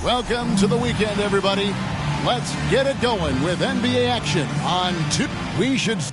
Welcome to the weekend, everybody. Let's get it going with NBA action on two. We should see.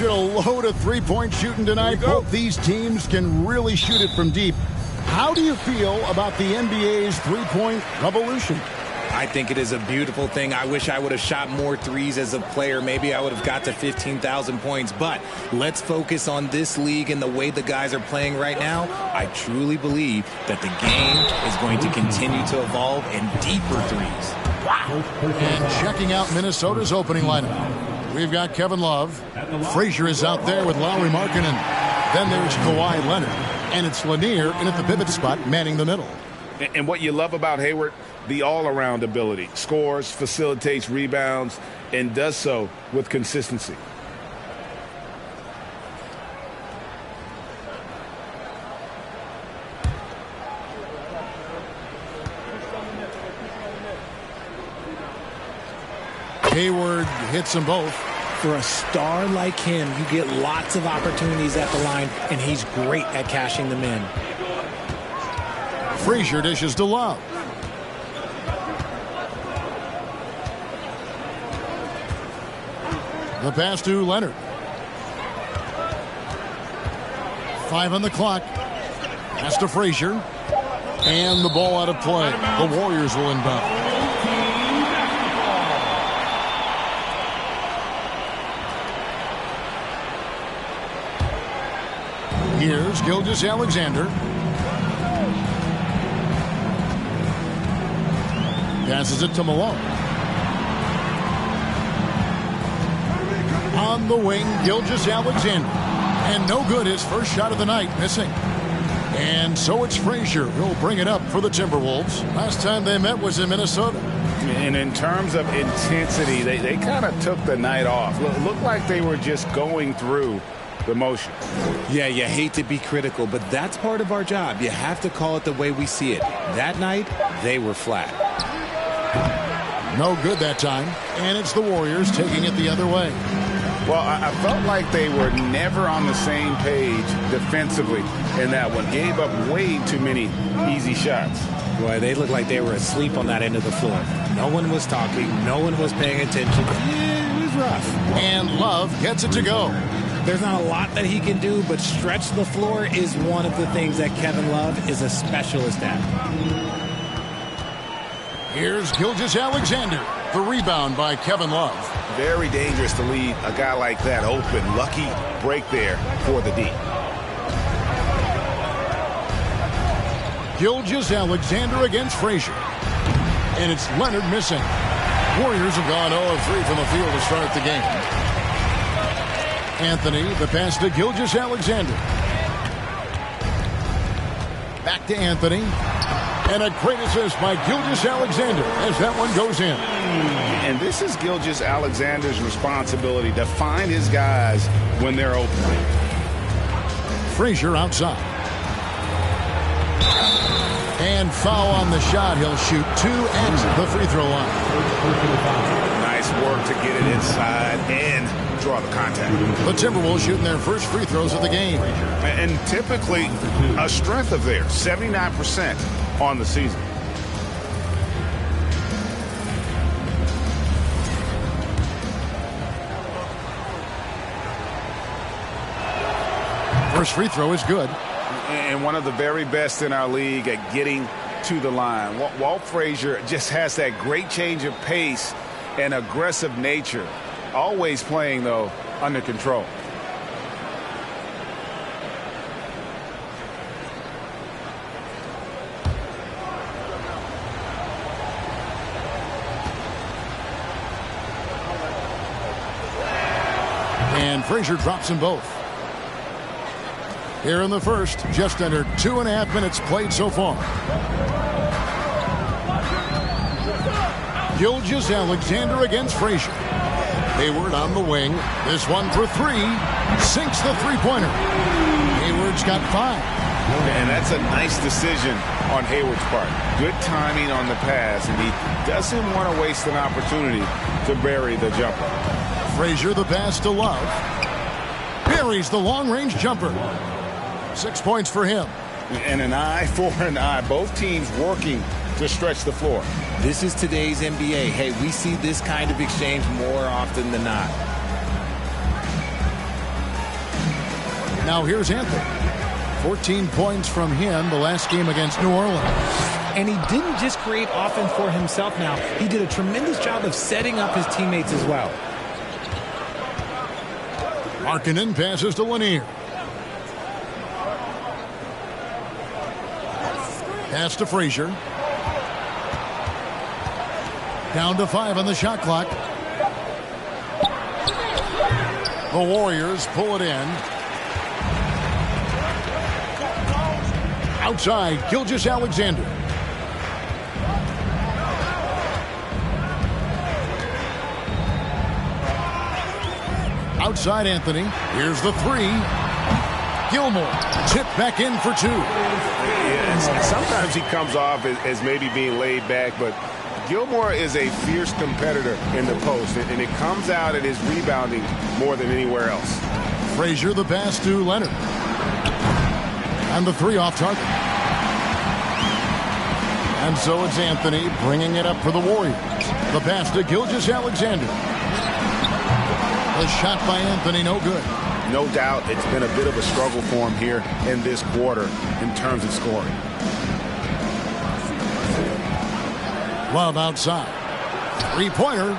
A load of three-point shooting tonight. Both these teams can really shoot it from deep. How do you feel about the NBA's three-point revolution? I think it is a beautiful thing. I wish I would have shot more threes as a player. Maybe I would have got to 15,000 points. But let's focus on this league and the way the guys are playing right now. I truly believe that the game is going to continue to evolve and deeper threes. Wow. And checking out Minnesota's opening lineup. We've got Kevin Love. Frazier is out there with Lauri Markkanen. Then there's Kawhi Leonard. And it's Lanier in at the pivot spot, manning the middle. And what you love about Hayward, the all-around ability. Scores, facilitates rebounds, and does so with consistency. Hayward hits them both. For a star like him, you get lots of opportunities at the line, and he's great at cashing them in. Frazier dishes to Love. The pass to Leonard. 5 on the clock. Pass to Frazier. And the ball out of play. The Warriors will inbound. Here's Gilgeous-Alexander. Passes it to Malone. On the wing, Gilgeous-Alexander. And no good, his first shot of the night, missing. And so it's Frazier who'll bring it up for the Timberwolves. Last time they met was in Minnesota. And in terms of intensity, they kind of took the night off. Looked like they were just going through the motion. Yeah, you hate to be critical, but that's part of our job. You have to call it the way we see it. That night, they were flat. No good that time, and it's the Warriors taking it the other way. Well, I felt like they were never on the same page defensively in that one. Gave up way too many easy shots. Boy, they looked like they were asleep on that end of the floor. No one was talking. No one was paying attention. Yeah, it was rough. And Love gets it to go. There's not a lot that he can do, but stretch the floor is one of the things that Kevin Love is a specialist at. Here's Gilgeous-Alexander. The rebound by Kevin Love. Very dangerous to leave a guy like that open. Lucky break there for the D. Gilgeous-Alexander against Frazier. And it's Leonard missing. Warriors have gone 0 of 3 from the field to start the game. Anthony, the pass to Gilgeous-Alexander. Back to Anthony. And a great assist by Gilgeous-Alexander as that one goes in. And this is Gilgeous-Alexander's responsibility to find his guys when they're open. Frazier outside. And foul on the shot. He'll shoot 2 at the free throw line. Nice work to get it inside and draw the contact. The Timberwolves shooting their first free throws of the game. And typically a strength of theirs, 79% on the season. First free throw is good. And one of the very best in our league at getting to the line. Walt Frazier just has that great change of pace and aggressive nature. Always playing, though, under control. And Frazier drops them both. Here in the first, just under 2.5 minutes played so far. Gilgeous-Alexander against Frazier. Hayward on the wing. This one for 3. Sinks the three-pointer. Hayward's got 5. And that's a nice decision on Hayward's part. Good timing on the pass, and he doesn't want to waste an opportunity to bury the jumper. Frazier the pass to Love. Buries the long-range jumper. 6 points for him. And an eye for an eye. Both teams working to stretch the floor. This is today's NBA. Hey, we see this kind of exchange more often than not. Now here's Anthony. 14 points from him the last game against New Orleans. And he didn't just create offense for himself now. He did a tremendous job of setting up his teammates as well. Markkanen passes to Lanier. Pass to Frazier. Down to 5 on the shot clock. The Warriors pull it in. Outside, Gilgeous-Alexander. Outside Anthony. Here's the 3. Gilmore tipped back in for 2. Yes, sometimes he comes off as maybe being laid back, but Gilmore is a fierce competitor in the post, and it comes out at his rebounding more than anywhere else. Frazier the pass to Leonard. And the 3 off target. And so it's Anthony bringing it up for the Warriors. The pass to Gilgeous-Alexander. The shot by Anthony, no good. No doubt it's been a bit of a struggle for him here in this quarter in terms of scoring. Love outside. 3-pointer.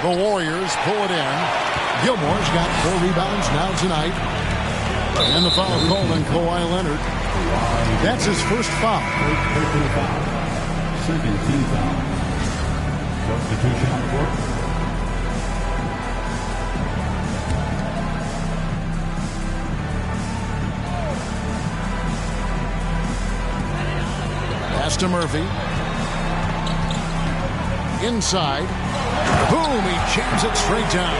The Warriors pull it in. Gilmore's got 4 rebounds now tonight. And the foul called on Kawhi Leonard. That's his first foul. Second team foul. Substitution on the court. Pass to Murphy. Inside. Boom, he jams it straight down.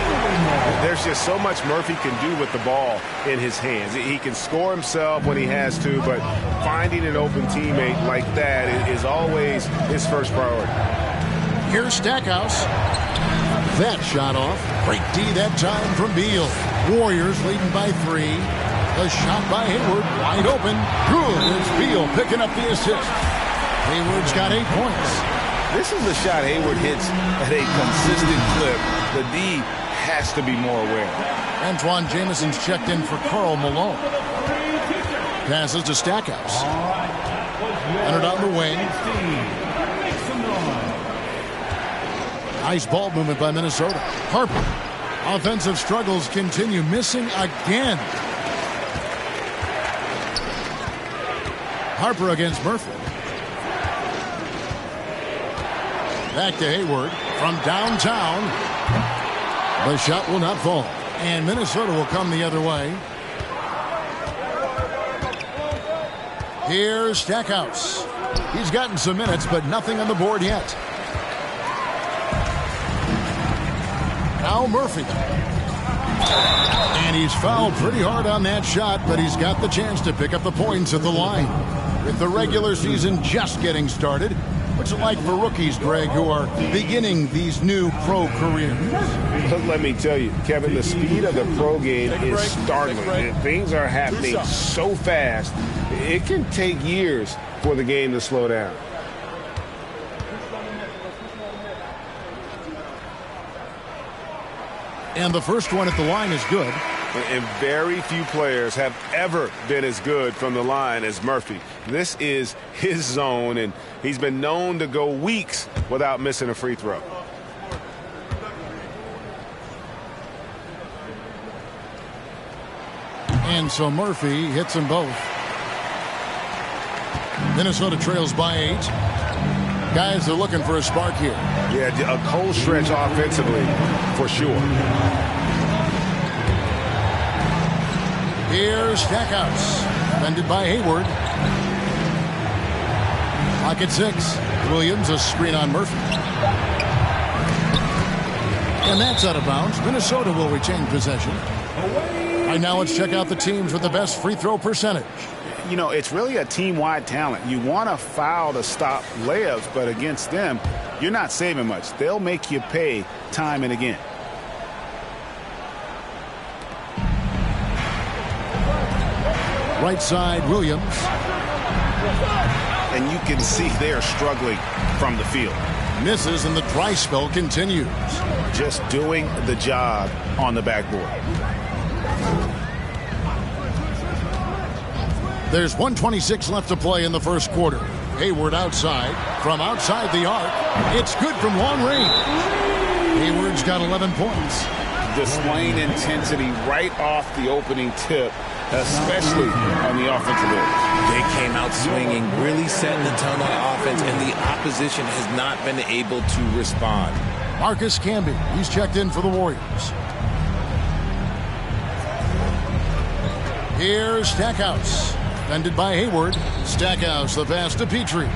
There's just so much Murphy can do with the ball in his hands. He can score himself when he has to, but finding an open teammate like that is always his first priority. Here's Stackhouse. That shot off. Great D that time from Beal. Warriors leading by 3. A shot by Hayward. Wide open. Good. It's Beal picking up the assist. Hayward's got 8 points. This is a shot Hayward hits at a consistent clip. The D has to be more aware. Antoine Jameson's checked in for Karl Malone. Passes to Stackhouse. Leonard on the wing. Nice ball movement by Minnesota. Harper. Offensive struggles continue. Missing again. Harper against Murphy. Back to Hayward from downtown. The shot will not fall. And Minnesota will come the other way. Here's Stackhouse. He's gotten some minutes, but nothing on the board yet. Now Murphy. And he's fouled pretty hard on that shot, but he's got the chance to pick up the points at the line. With the regular season just getting started, what's it like for rookies, Greg, who are beginning these new pro careers? Let me tell you, Kevin, the speed of the pro game is startling. Things are happening so fast, it can take years for the game to slow down. And the first one at the line is good. And very few players have ever been as good from the line as Murphy. This is his zone, and he's been known to go weeks without missing a free throw. And so Murphy hits them both. Minnesota trails by 8. Guys are looking for a spark here. Yeah, a cold stretch offensively, for sure. Here's Stackhouse. Defended by Hayward. Pocket 6. Williams, a screen on Murphy. And that's out of bounds. Minnesota will retain possession. Right now, let's check out the teams with the best free throw percentage. You know, it's really a team-wide talent. You want to foul to stop layups, but against them, you're not saving much. They'll make you pay time and again. Right side, Williams. And you can see they're struggling from the field. Misses, and the dry spell continues. Just doing the job on the backboard. There's 1:26 left to play in the first quarter. Hayward outside. From outside the arc. It's good from long range. Hayward's got 11 points. Displaying intensity right off the opening tip, especially on the offensive end. They came out swinging, really setting the tone on offense, and the opposition has not been able to respond. Marcus Camby, he's checked in for the Warriors. Here's Stackhouse. Defended by Hayward. Stackhouse, the pass to Petrie.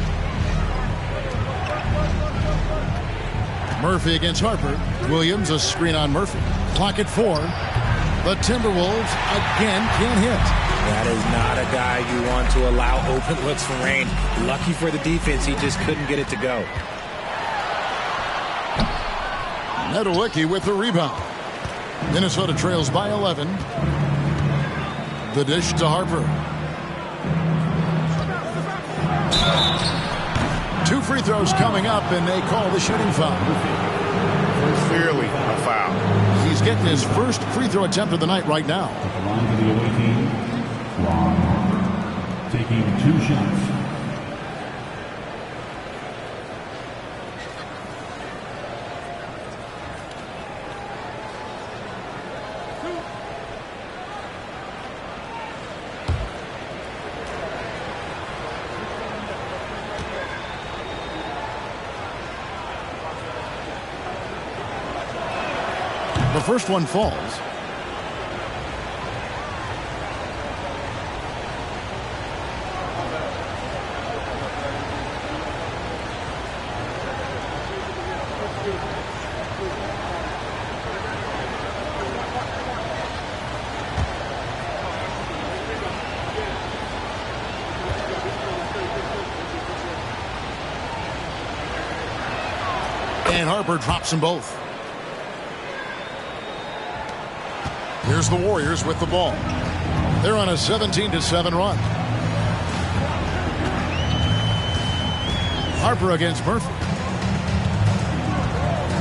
Murphy against Harper. Williams, a screen on Murphy. Clock at 4. The Timberwolves again can't hit. That is not a guy you want to allow open looks from Rain. Lucky for the defense, he just couldn't get it to go. Nedelicki with the rebound. Minnesota trails by 11. The dish to Harper. 2 free throws coming up, and they call the shooting foul. Clearly a foul. He's getting his first free throw attempt of the night right now. At the line for the away team, Ron, taking 2 shots. The first one falls. And Harper drops them both. Here's the Warriors with the ball. They're on a 17-7 run. Harper against Murphy.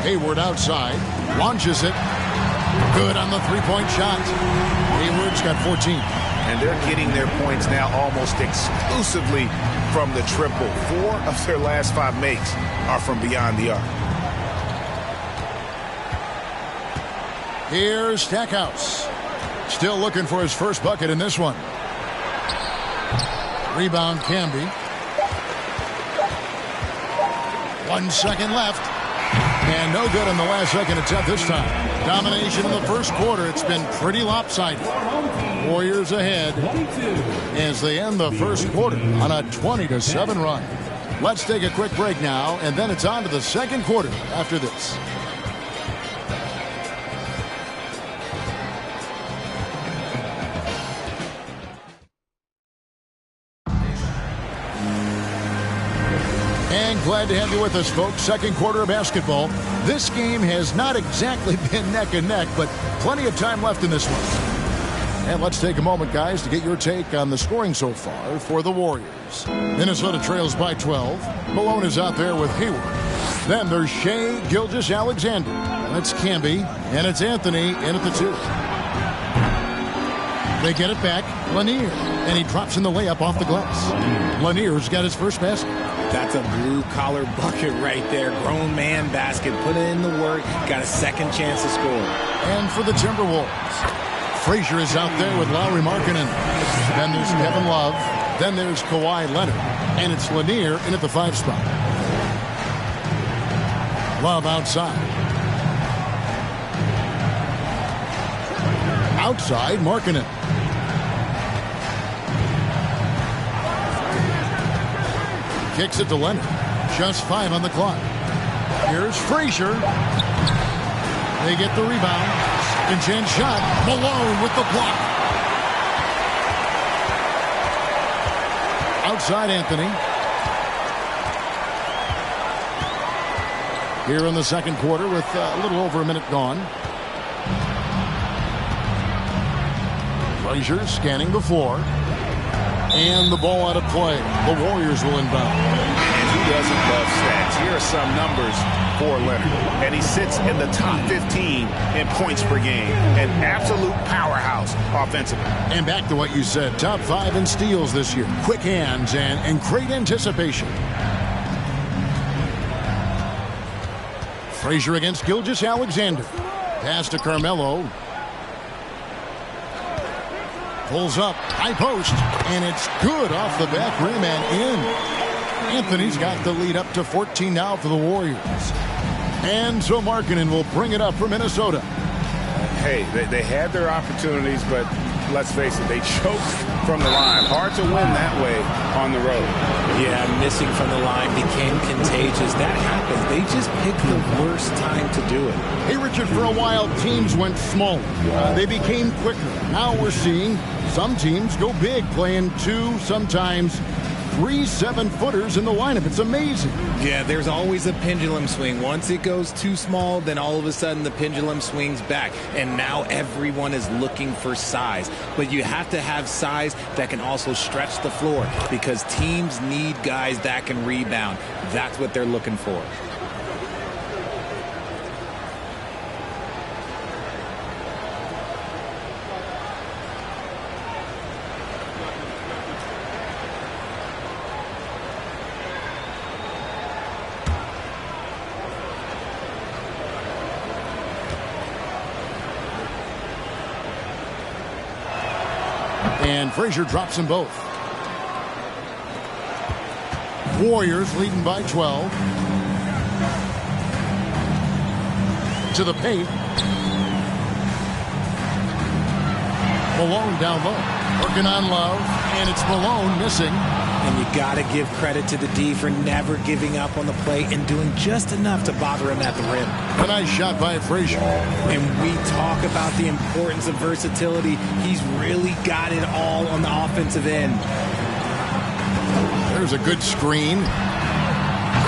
Hayward outside. Launches it. Good on the three-point shot. Hayward's got 14. And they're getting their points now almost exclusively from the triple. 4 of their last 5 makes are from beyond the arc. Here's Stackhouse. Still looking for his first bucket in this one. Rebound Camby. 1 second left. And no good on the last second attempt this time. Domination in the first quarter. It's been pretty lopsided. Warriors ahead as they end the first quarter on a 20-7 run. Let's take a quick break now, and then it's on to the second quarter after this. And glad to have you with us, folks. Second quarter of basketball. This game has not exactly been neck and neck, but plenty of time left in this one. And let's take a moment, guys, to get your take on the scoring so far for the Warriors. Minnesota trails by 12. Malone is out there with Hayward. Then there's Shea Gilgeous-Alexander. And it's Camby. And it's Anthony in at the 2. They get it back. Lanier. And he drops in the layup off the glass. Lanier's got his first basket. That's a blue-collar bucket right there. Grown man basket. Put in the work. Got a second chance to score. And for the Timberwolves, Frazier is out there with Lauri Markkanen. Then there's Kevin Love. Then there's Kawhi Leonard. And it's Lanier in at the 5 spot. Love outside. Outside, Markkanen. Kicks it to Leonard. Just 5 on the clock. Here's Frazier. They get the rebound. And chance shot. Malone with the block. Outside Anthony. Here in the second quarter with a little over a minute gone. Frazier scanning the floor. And the ball out of play. The Warriors will inbound. And who doesn't love stats? Here are some numbers for Leonard. And he sits in the top 15 in points per game. An absolute powerhouse offensively. And back to what you said. Top 5 in steals this year. Quick hands and great anticipation. Frazier against Gilgeous-Alexander. Pass to Carmelo. Pulls up, high post, and it's good off the back rim and in. Anthony's got the lead up to 14 now for the Warriors. And so Markkanen will bring it up for Minnesota. Hey, they had their opportunities, but let's face it, they choked from the line. Hard to win that way on the road. Yeah, missing from the line became contagious. That happens. They just picked the worst time to do it. Hey, Richard, for a while, teams went smaller. They became quicker. Now we're seeing some teams go big, playing 2, sometimes 3 7-footers in the lineup. It's amazing. Yeah, there's always a pendulum swing. Once it goes too small, then all of a sudden the pendulum swings back. And now everyone is looking for size. But you have to have size that can also stretch the floor because teams need guys that can rebound. That's what they're looking for. And Frazier drops them both. Warriors leading by 12. To the paint. Malone down low. Working on Love. And it's Malone missing. And you got to give credit to the D for never giving up on the play and doing just enough to bother him at the rim. A nice shot by Frazier. And we talk about the importance of versatility. He's really got it all on the offensive end. There's a good screen.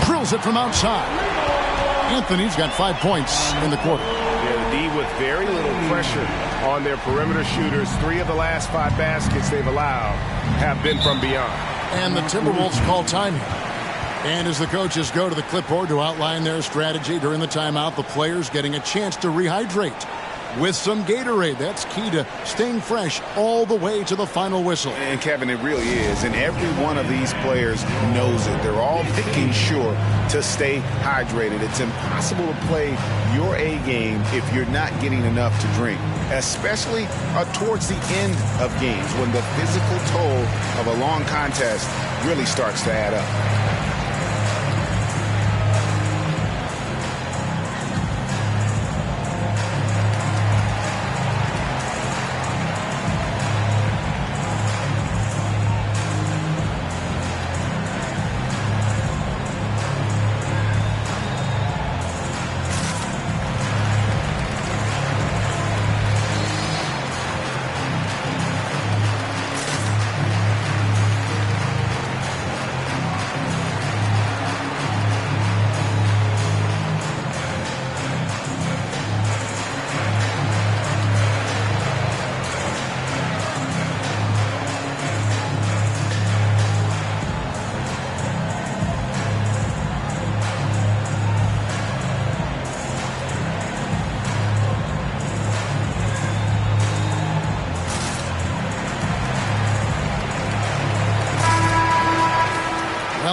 Drills it from outside. Anthony's got 5 points in the quarter. Yeah, the D with very little pressure on their perimeter shooters. 3 of the last 5 baskets they've allowed have been from beyond. And the Timberwolves call time here. And as the coaches go to the clipboard to outline their strategy during the timeout, the players getting a chance to rehydrate with some Gatorade. That's key to staying fresh all the way to the final whistle. And Kevin, it really is. And every one of these players knows it. They're all making sure to stay hydrated. It's impossible to play your A game if you're not getting enough to drink, especially towards the end of games when the physical toll of a long contest really starts to add up.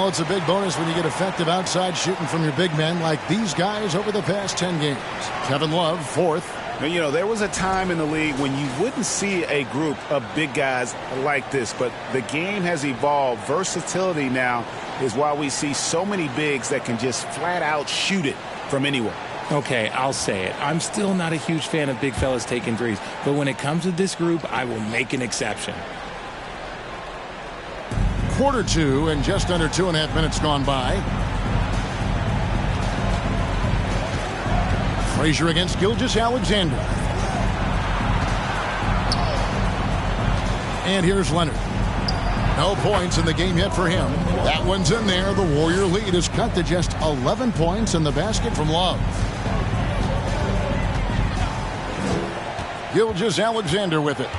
It's a big bonus when you get effective outside shooting from your big men like these guys over the past 10 games. Kevin Love, 4th. You know, there was a time in the league when you wouldn't see a group of big guys like this, but the game has evolved. Versatility now is why we see so many bigs that can just flat out shoot it from anywhere. Okay, I'll say it. I'm still not a huge fan of big fellas taking threes, but when it comes to this group, I will make an exception. Quarter 2 and just under 2.5 minutes gone by. Frazier against Gilgeous-Alexander. And here's Leonard. No points in the game yet for him. That one's in there. The Warrior lead is cut to just 11 points in the basket from Love. Gilgeous-Alexander with it.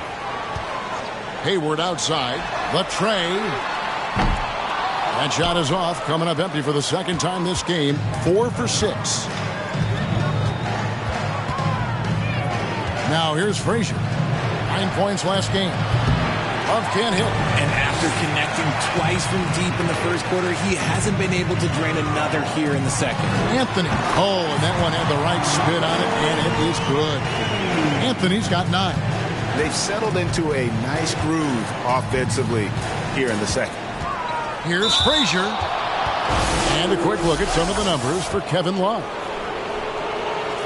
Hayward outside. The tray. That shot is off, coming up empty for the second time this game. 4 for 6. Now here's Frazier. 9 points last game. Love can't hit. And after connecting twice from deep in the first quarter, he hasn't been able to drain another here in the second. Anthony. Oh, and that one had the right spin on it, and it is good. Anthony's got 9. They've settled into a nice groove offensively here in the second. Here's Frazier. And a quick look at some of the numbers for Kevin Love.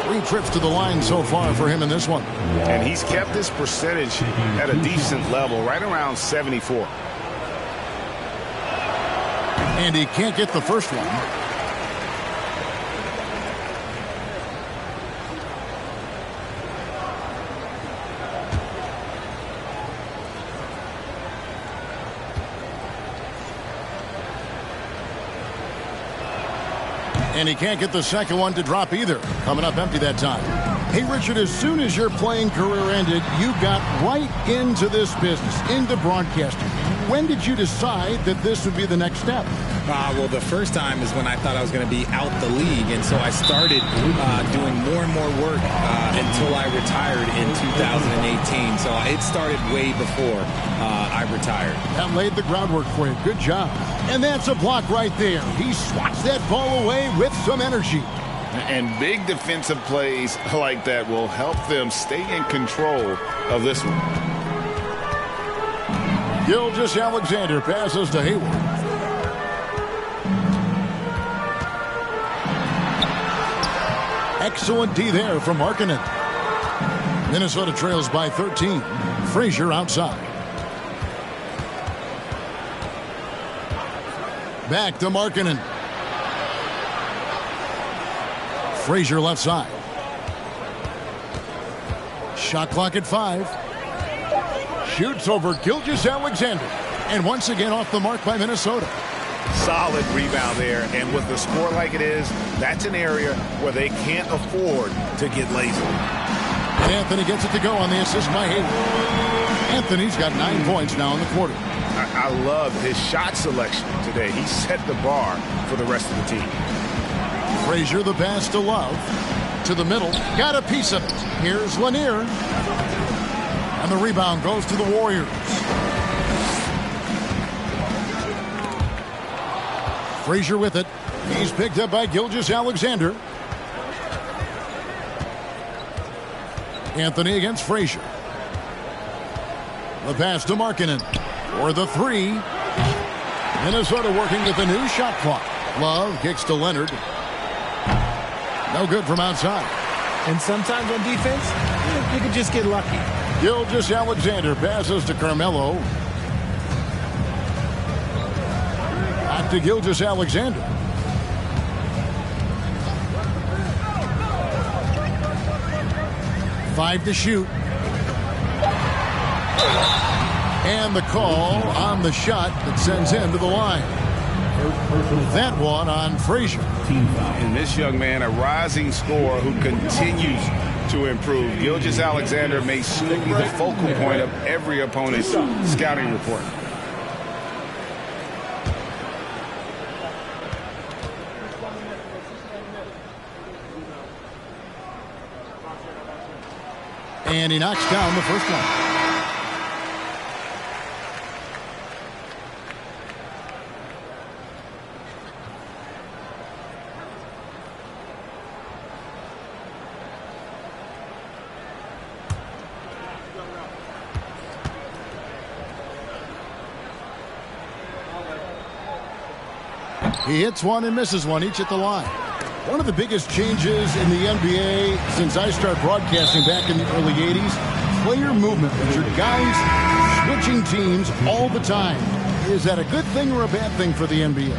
3 trips to the line so far for him in this one. And he's kept this percentage at a decent level, right around 74. And he can't get the first one. And he can't get the second one to drop either. Coming up empty that time. Hey, Richard, as soon as your playing career ended, you got right into this business, into broadcasting. When did you decide that this would be the next step? Well, the first time is when I thought I was going to be out the league, and so I started doing more and more work until I retired in 2018. So it started way before I retired. That laid the groundwork for you. Good job. And that's a block right there. He swats that ball away with some energy. And big defensive plays like that will help them stay in control of this one. Gilgeous-Alexander passes to Hayward. Excellent D there from Markkanen. Minnesota trails by 13. Frazier outside. Back to Markkanen. Frazier left side. Shot clock at 5. Shoots over Gilgeous-Alexander. And once again off the mark by Minnesota. Solid rebound there, and with the score like it is, that's an area where they can't afford to get lazy. And Anthony gets it to go on the assist by Hayden. Anthony's got 9 points now in the quarter. I love his shot selection today. He set the bar for the rest of the team. Frazier, the pass to Love. To the middle. Got a piece of it. Here's Lanier. And the rebound goes to the Warriors. Frazier with it. He's picked up by Gilgeous-Alexander. Anthony against Frazier. The pass to Markkanen. For the three. Minnesota working with the new shot clock. Love kicks to Leonard. No good from outside. And sometimes on defense, you can just get lucky. Gilgeous-Alexander passes to Carmelo. Back to Gilgeous-Alexander. Five to shoot. And the call on the shot that sends him to the line. That one on Frazier. And this young man, a rising scorer who continues to improve. Gilgeous-Alexander may soon be the focal point of every opponent's scouting report. And he knocks down the first one. He hits one and misses one, each at the line. One of the biggest changes in the NBA since I started broadcasting back in the early 80s, player movement. With your guys switching teams all the time. Is that a good thing or a bad thing for the NBA?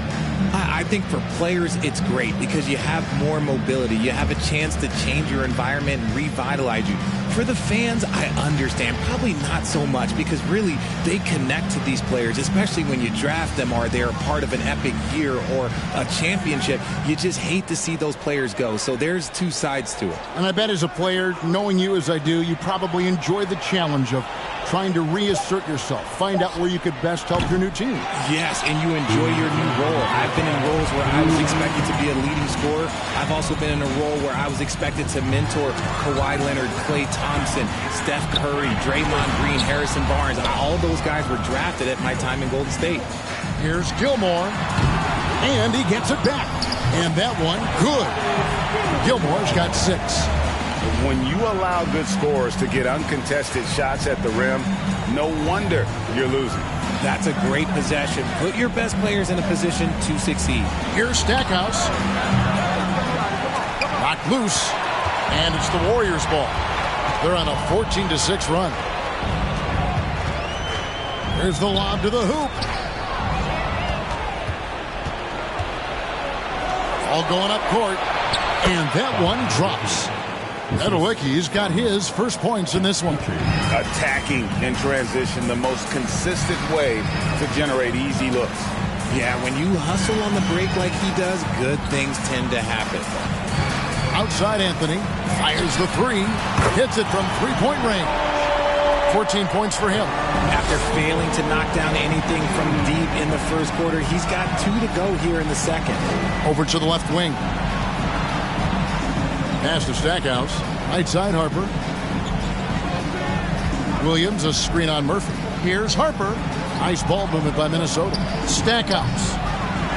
I think for players, it's great because you have more mobility. You have a chance to change your environment and revitalize you. For the fans, I understand. Probably not so much because really they connect to these players, especially when you draft them or they're a part of an epic year or a championship. You just hate to see those players go. So there's two sides to it. And I bet as a player, knowing you as I do, you probably enjoy the challenge of trying to reassert yourself, find out where you could best help your new team. Yes, and you enjoy your new role. I've been in roles where I was expected to be a leading scorer. I've also been in a role where I was expected to mentor Kawhi Leonard, Klay Thompson, Steph Curry, Draymond Green, Harrison Barnes. All those guys were drafted at my time in Golden State. Here's Gilmore, and he gets it back. And that one, good. Gilmore's got 6. When you allow good scorers to get uncontested shots at the rim, no wonder you're losing. That's a great possession. Put your best players in a position to succeed. Here's Stackhouse. Knocked loose, and it's the Warriors' ball. They're on a 14-6 run. Here's the lob to the hoop. All going up court, and that one drops. Nedowicki's got his first points in this one. Attacking in transition, the most consistent way to generate easy looks. Yeah, when you hustle on the break like he does, good things tend to happen. Outside Anthony, fires the three, hits it from three-point range. 14 points for him. After failing to knock down anything from deep in the first quarter, he's got 2 to go here in the second. Over to the left wing. Pass to Stackhouse. Right side, Harper. Williams, a screen on Murphy. Here's Harper. Nice ball movement by Minnesota. Stackhouse.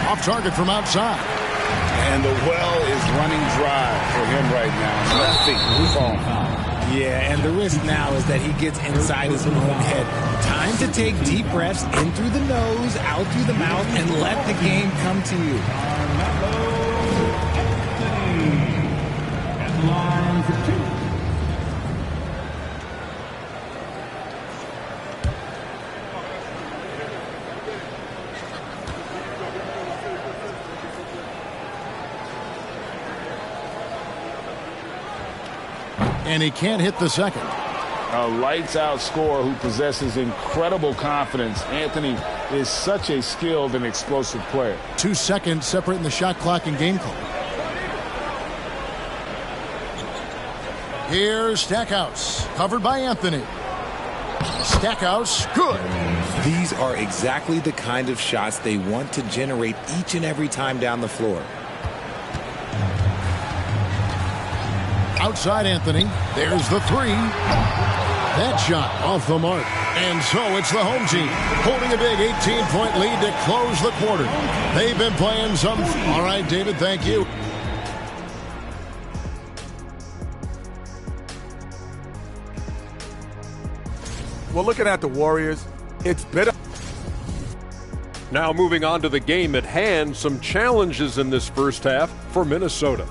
Off target from outside. And the well is running dry for him right now. Nothing falling. Yeah, and the risk now is that he gets inside his own head. Time to take deep breaths in through the nose, out through the mouth, and let the game come to you. Line for 2. And he can't hit the second. A lights-out scorer who possesses incredible confidence. Anthony is such a skilled and explosive player. 2 seconds separating the shot clock and game clock. Here's Stackhouse, covered by Anthony. Stackhouse, good. These are exactly the kind of shots they want to generate each and every time down the floor. Outside Anthony, there's the three. That shot off the mark. And so it's the home team holding a big 18-point lead to close the quarter. They've been playing some... All right, David, thank you. Well, looking at the Warriors, it's better. Now moving on to the game at hand, some challenges in this first half for Minnesota.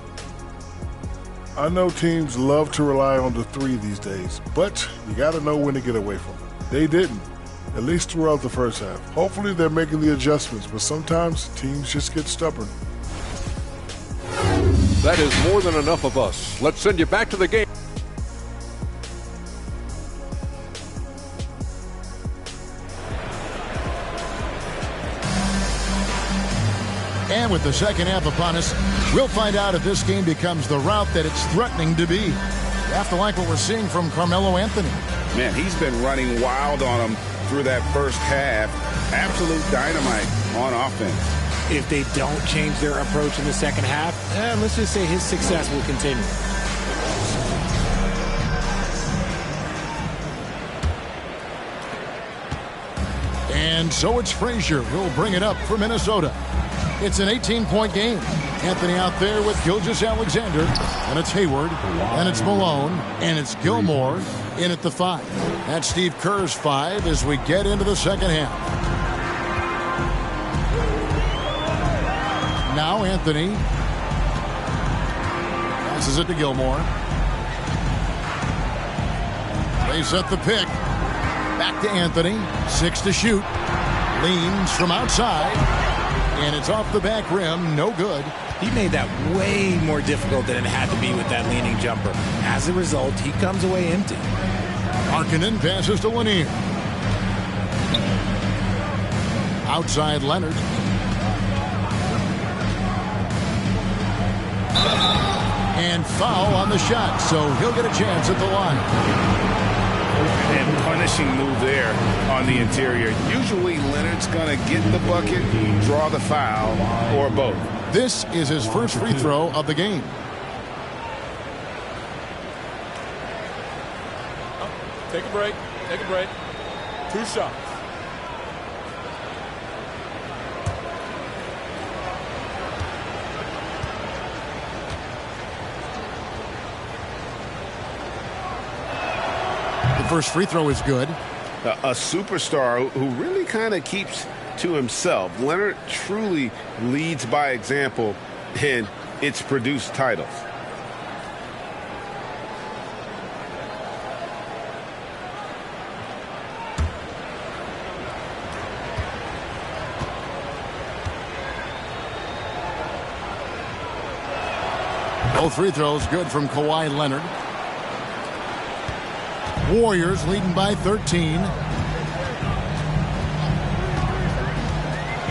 I know teams love to rely on the three these days, but you got to know when to get away from it. They didn't, at least throughout the first half. Hopefully they're making the adjustments, but sometimes teams just get stubborn. That is more than enough of us. Let's send you back to the game. And with the second half upon us, we'll find out if this game becomes the route that it's threatening to be. You have to like what we're seeing from Carmelo Anthony. Man, he's been running wild on him through that first half. Absolute dynamite on offense. If they don't change their approach in the second half, let's just say his success will continue. And so it's Frazier who'll bring it up for Minnesota. It's an 18-point game. Anthony out there with Gilgeous-Alexander, and it's Hayward, and it's Malone, and it's Gilmore in at the 5. That's Steve Kerr's 5 as we get into the second half. Now Anthony passes it to Gilmore. They set the pick. Back to Anthony. 6 to shoot. Leans from outside. And it's off the back rim. No good. He made that way more difficult than it had to be with that leaning jumper. As a result, he comes away empty. Markkanen passes to Lanier. Outside Leonard. And foul on the shot, so he'll get a chance at the line. And punishing move there on the interior. Usually Leonard's going to get the bucket, draw the foul, or both. This is his first free throw of the game. Take a break. Take a break. 2 shots. The first free throw is good. A superstar who really kind of keeps to himself. Leonard truly leads by example, and it's produced titles. Both free throws good from Kawhi Leonard. Warriors leading by 13.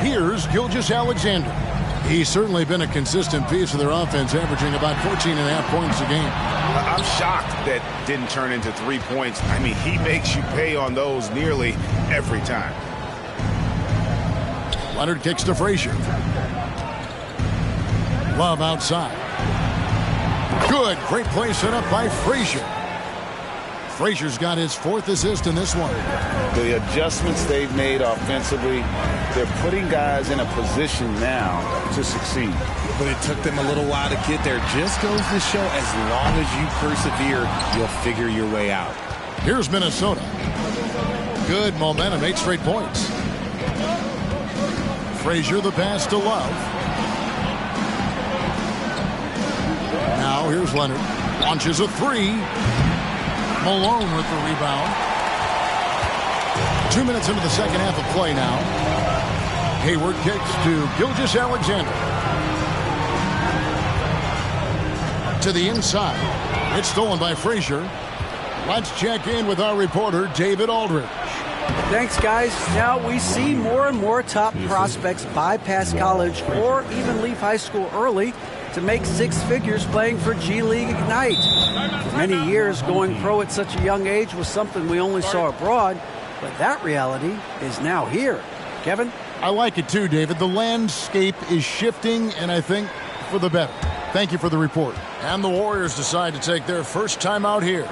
Here's Gilgeous-Alexander. He's certainly been a consistent piece of their offense, averaging about 14.5 points a game. I'm shocked that didn't turn into 3 points. I mean, he makes you pay on those nearly every time. Leonard kicks to Frazier. Love outside. Good. Great play set up by Frazier. Frazier's got his 4th assist in this one. The adjustments they've made offensively, they're putting guys in a position now to succeed. But it took them a little while to get there. Just goes to show as long as you persevere, you'll figure your way out. Here's Minnesota. Good momentum, 8 straight points. Frazier the pass to Love. Now here's Leonard. Launches a 3. Malone with the rebound. 2 minutes into the second half of play now. Hayward kicks to Gilgeous-Alexander. To the inside. It's stolen by Frazier. Let's check in with our reporter, David Aldridge. Thanks, guys. Now we see more and more top prospects bypass college or even leave high school early to make six figures playing for G League Ignite. For many years, going pro at such a young age was something we only saw abroad, but that reality is now here. Kevin? I like it too, David. The landscape is shifting, and I think for the better. Thank you for the report. And the Warriors decide to take their first time out here.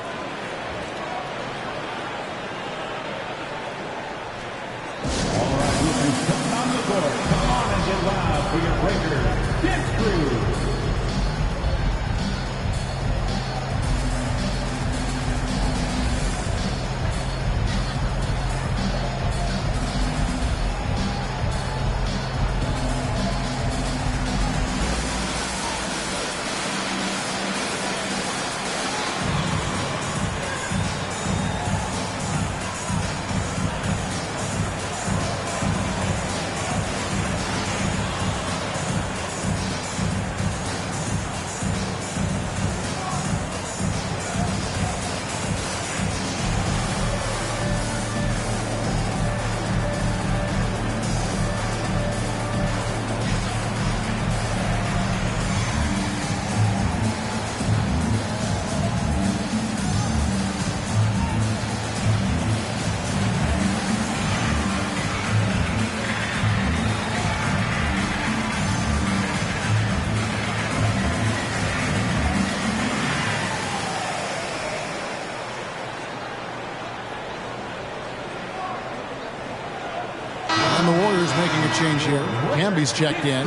And the Warriors making a change here. Hamby's checked in.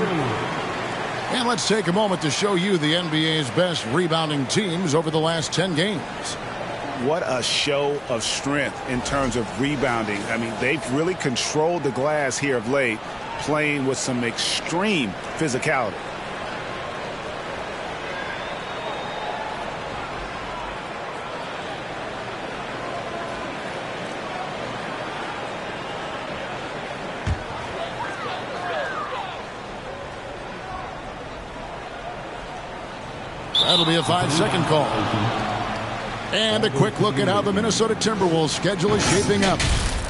And let's take a moment to show you the NBA's best rebounding teams over the last 10 games. What a show of strength in terms of rebounding. I mean, they've really controlled the glass here of late, playing with some extreme physicality. That'll be a 5-second call. And a quick look at how the Minnesota Timberwolves schedule is shaping up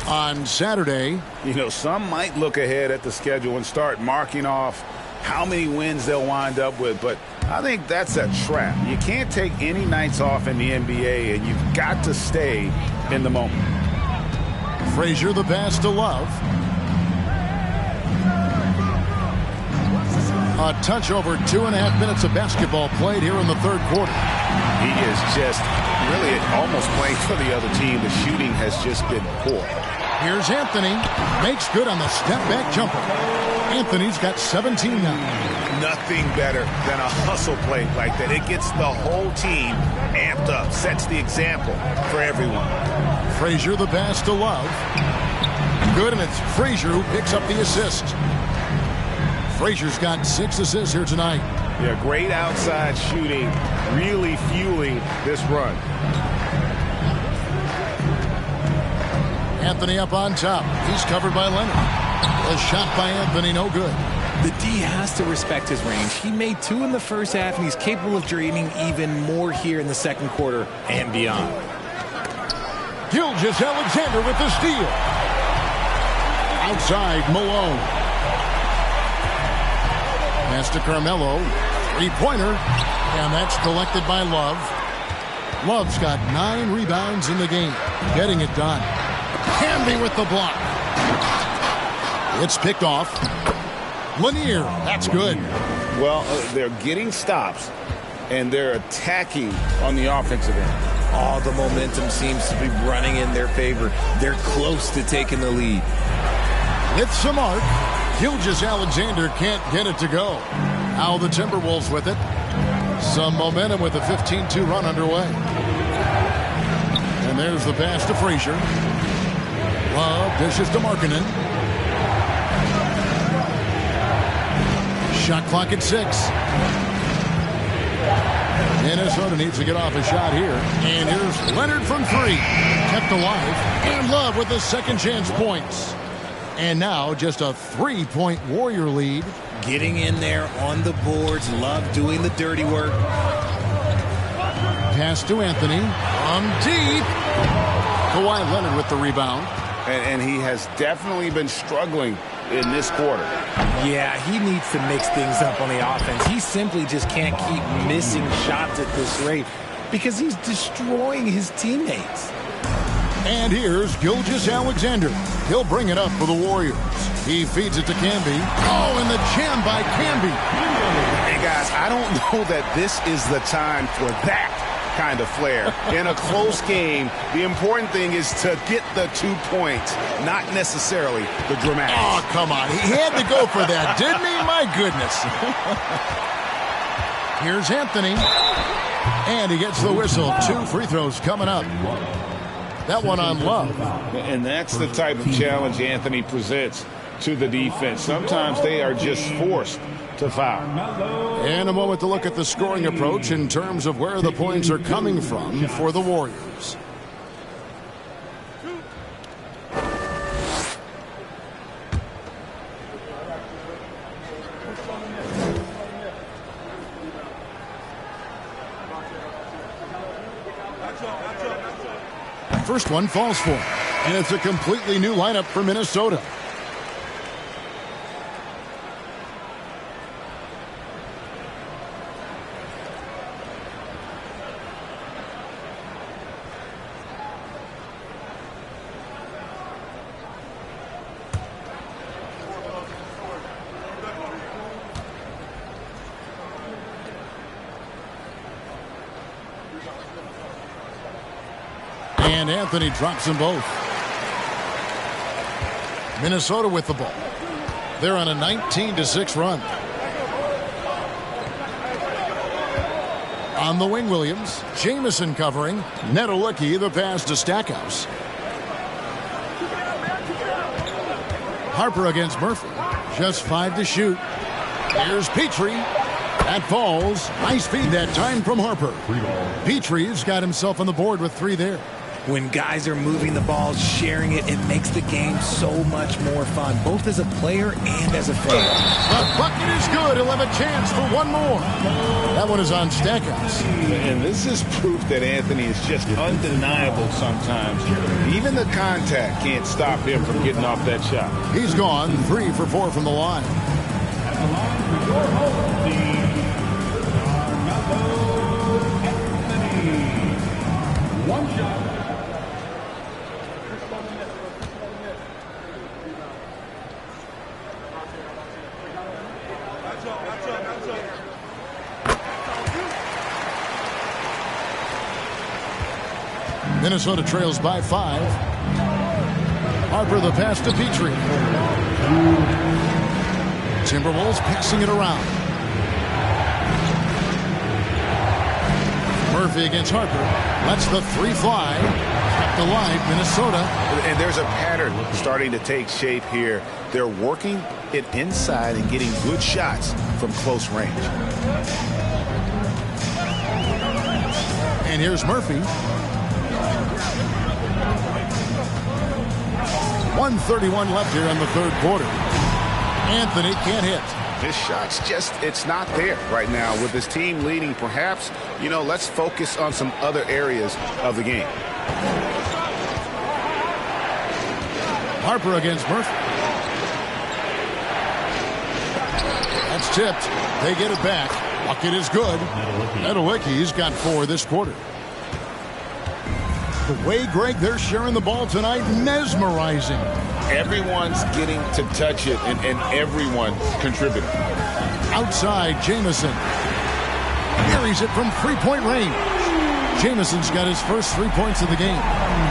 on Saturday. You know, some might look ahead at the schedule and start marking off how many wins they'll wind up with, but I think that's a trap. You can't take any nights off in the NBA, and you've got to stay in the moment. Frazier, the pass to Love. A touch over 2.5 minutes of basketball played here in the third quarter. He is just really almost playing for the other team. The shooting has just been poor. Here's Anthony. Makes good on the step-back jumper. Anthony's got 17 now. Nothing better than a hustle play like that. It gets the whole team amped up, sets the example for everyone. Frazier, the pass to Love. Good, and it's Frazier who picks up the assist. Frazier's got 6 assists here tonight. Yeah, great outside shooting, really fueling this run. Anthony up on top. He's covered by Leonard. A shot by Anthony, no good. The D has to respect his range. He made 2 in the first half, and he's capable of draining even more here in the second quarter and beyond. Gilgeous-Alexander with the steal. Outside, Malone. Pass to Carmelo. Three-pointer. And that's collected by Love. Love's got 9 rebounds in the game. Getting it done. Hamby with the block. It's picked off. Lanier. That's good. Well, they're getting stops, and they're attacking on the offensive end. All the momentum seems to be running in their favor. They're close to taking the lead. It's some arc. Gilgeous-Alexander can't get it to go. Now the Timberwolves with it. Some momentum with a 15-2 run underway. And there's the pass to Frazier. Love dishes to Markkanen. Shot clock at 6. Minnesota needs to get off a shot here. And here's Leonard from 3. Kept alive. And Love with the second chance points. And now just a 3-point Warrior lead. Getting in there on the boards. Love doing the dirty work. Pass to Anthony. From deep. Kawhi Leonard with the rebound. and he has definitely been struggling in this quarter. Yeah, he needs to mix things up on the offense. He simply just can't keep missing shots at this rate because he's destroying his teammates. And here's Gilgeous-Alexander. He'll bring it up for the Warriors. He feeds it to Camby. Oh, and the jam by Camby. Hey, guys, I don't know that this is the time for that kind of flair. In a close game, the important thing is to get the 2 points, not necessarily the dramatics. Oh, come on. He had to go for that, didn't he? My goodness. Here's Anthony. And he gets the whistle. 2 free throws coming up. That one on Love. And that's the type of challenge Anthony presents to the defense. Sometimes they are just forced to foul. And a moment to look at the scoring approach in terms of where the points are coming from for the Warriors. First one falls for him. And it's a completely new lineup for Minnesota. And Anthony drops them both. Minnesota with the ball. They're on a 19-6 run. On the wing, Williams. Jamison covering. Nedolicki, the pass to Stackhouse. Harper against Murphy. Just 5 to shoot. Here's Petrie. That falls. Nice feed that time from Harper. Petrie's got himself on the board with 3 there. When guys are moving the ball, sharing it, it makes the game so much more fun, both as a player and as a fan. The bucket is good. He'll have a chance for one more. That one is on Stackhouse. And this is proof that Anthony is just undeniable sometimes. Even the contact can't stop him from getting off that shot. He's gone 3 for 4 from the line. One shot. Minnesota trails by 5. Harper the pass to Petrie. Timberwolves passing it around. Murphy against Harper. Lets the 3 fly. Kept alive, Minnesota. And there's a pattern starting to take shape here. They're working it inside and getting good shots from close range. And here's Murphy. 1:31 left here in the 3rd quarter. Anthony can't hit. This shot's just, it's not there right now. With his team leading, perhaps, let's focus on some other areas of the game. Harper against Murphy. That's tipped. They get it back. Bucket is good. Nedolicki's got 4 this quarter. The way, Greg, they're sharing the ball tonight, mesmerizing. Everyone's getting to touch it, and everyone contributing. Outside, Jamison. Carries it from 3-point range. Jamison's got his first 3 points of the game.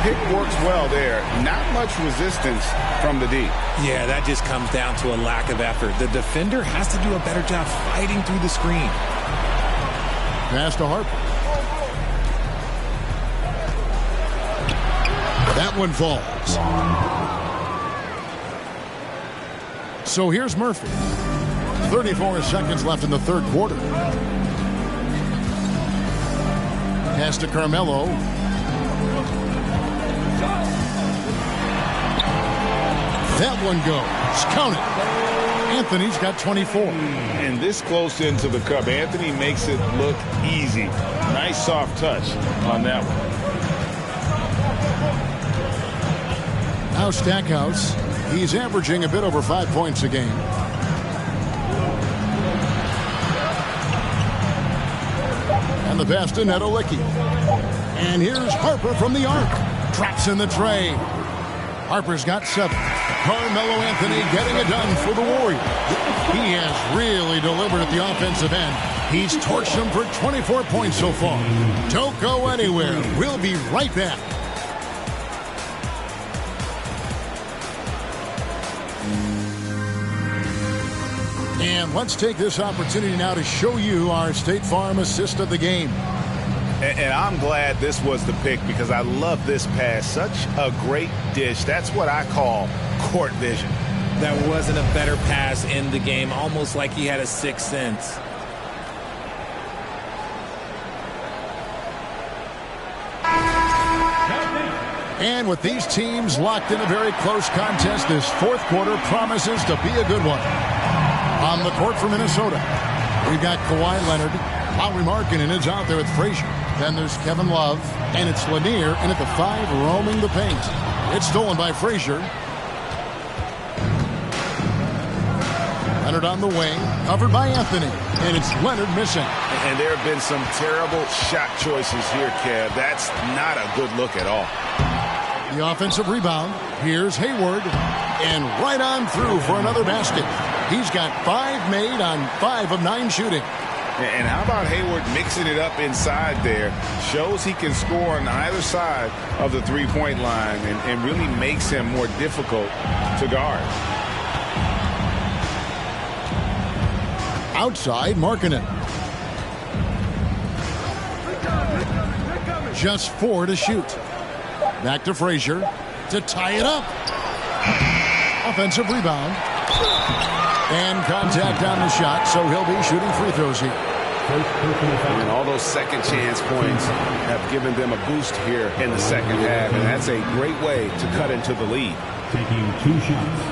Pick works well there. Not much resistance from the D. Yeah, that just comes down to a lack of effort. The defender has to do a better job fighting through the screen. Pass to Harper. That one falls. So here's Murphy. 34 seconds left in the 3rd quarter. Pass to Carmelo. That one goes. Count it. Anthony's got 24. And this close into the cup, Anthony makes it look easy. Nice soft touch on that one. Now Stackhouse. He's averaging a bit over 5 points a game. And the pass to Nedolicki. And here's Harper from the arc. Drops in the tray. Harper's got 7. Carmelo Anthony getting it done for the Warriors. He has really delivered at the offensive end. He's torched them for 24 points so far. Don't go anywhere. We'll be right back. And let's take this opportunity now to show you our State Farm assist of the game. And I'm glad this was the pick because I love this pass. Such a great dish. That's what I call court vision. That wasn't a better pass in the game, almost like he had a sixth sense. And with these teams locked in a very close contest, this fourth quarter promises to be a good one. On the court for Minnesota, we've got Kawhi Leonard. Lauri Markkanen is out there with Frazier. Then there's Kevin Love, and it's Lanier in at the 5 roaming the paint. It's stolen by Frazier. Leonard on the wing, covered by Anthony, and it's Leonard missing. And there have been some terrible shot choices here, Kev. That's not a good look at all. The offensive rebound. Here's Hayward, and right on through for another basket. He's got 5 made on 5 of 9 shooting. And how about Hayward mixing it up inside there? Shows he can score on either side of the three-point line and really makes him more difficult to guard. Outside, Markkanen. Just 4 to shoot. Back to Frazier to tie it up. Offensive rebound. And contact on the shot, so he'll be shooting free throws here. And all those second chance points have given them a boost here in the second half, and that's a great way to cut into the lead. Taking 2 shots.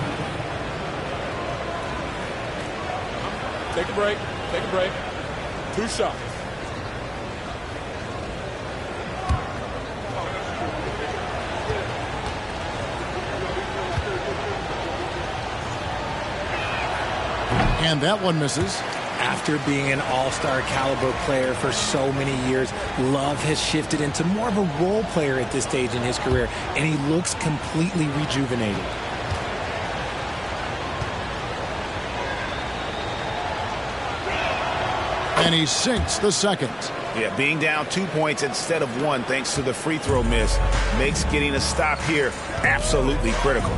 Take a break. Take a break. 2 shots. And that one misses. After being an all-star caliber player for so many years, Love has shifted into more of a role player at this stage in his career, and he looks completely rejuvenated. And he sinks the second. Yeah, being down 2 points instead of 1 thanks to the free throw miss makes getting a stop here absolutely critical.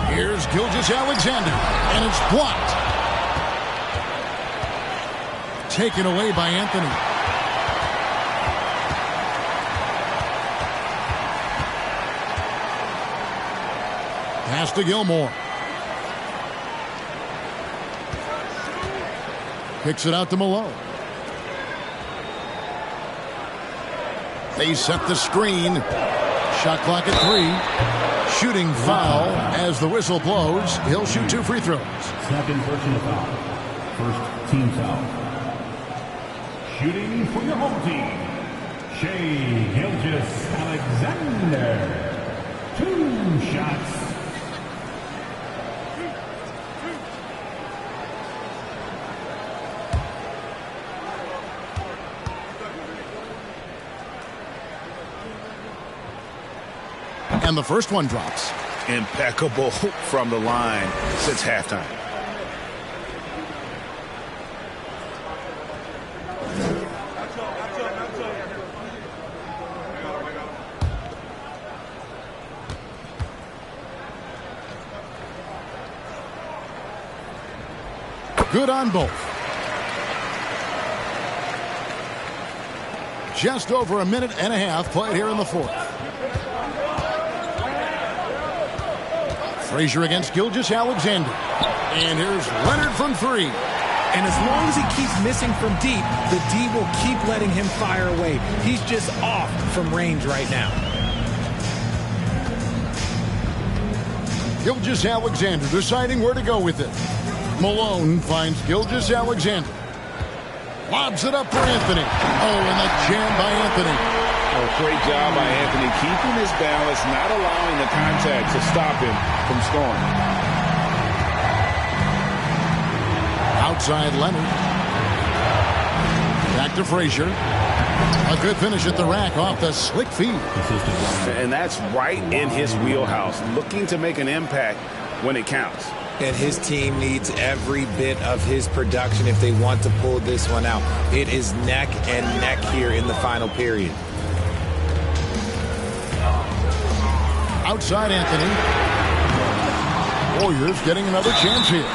Here's Gilgeous-Alexander, and it's blocked. Taken away by Anthony. Pass to Gilmore. Kicks it out to Malone. They set the screen. Shot clock at 3. Shooting foul as the whistle blows. He'll shoot 2 free throws. Second personal foul. First team foul. Shooting for your home team, Shai Gilgeous-Alexander. 2 shots. And the first one drops. Impeccable from the line since halftime. Good on both. Just over a minute and a half played here in the fourth. Frazier against Gilgeous-Alexander. And here's Leonard from 3. And as long as he keeps missing from deep, the D will keep letting him fire away. He's just off from range right now. Gilgeous-Alexander deciding where to go with it. Malone finds Gilgeous-Alexander. Lobs it up for Anthony. Oh, and the jam by Anthony. Oh, great job by Anthony keeping his balance, not allowing the contact to stop him from scoring. Outside Leonard. Back to Frazier. A good finish at the rack off the slick feed. And that's right in his wheelhouse, looking to make an impact when it counts. And his team needs every bit of his production if they want to pull this one out. It is neck and neck here in the final period. Outside Anthony. Warriors getting another chance here.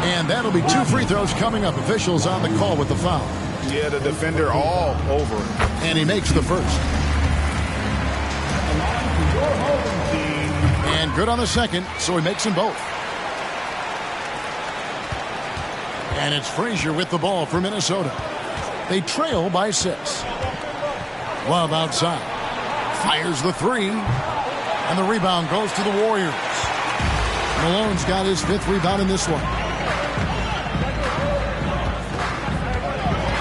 And that'll be 2 free throws coming up. Officials on the call with the foul. Yeah, the defender all over it. And he makes the first. And good on the second, so he makes them both. And it's Frazier with the ball for Minnesota. They trail by 6. Love outside. Fires the 3. And the rebound goes to the Warriors. Malone's got his 5th rebound in this one.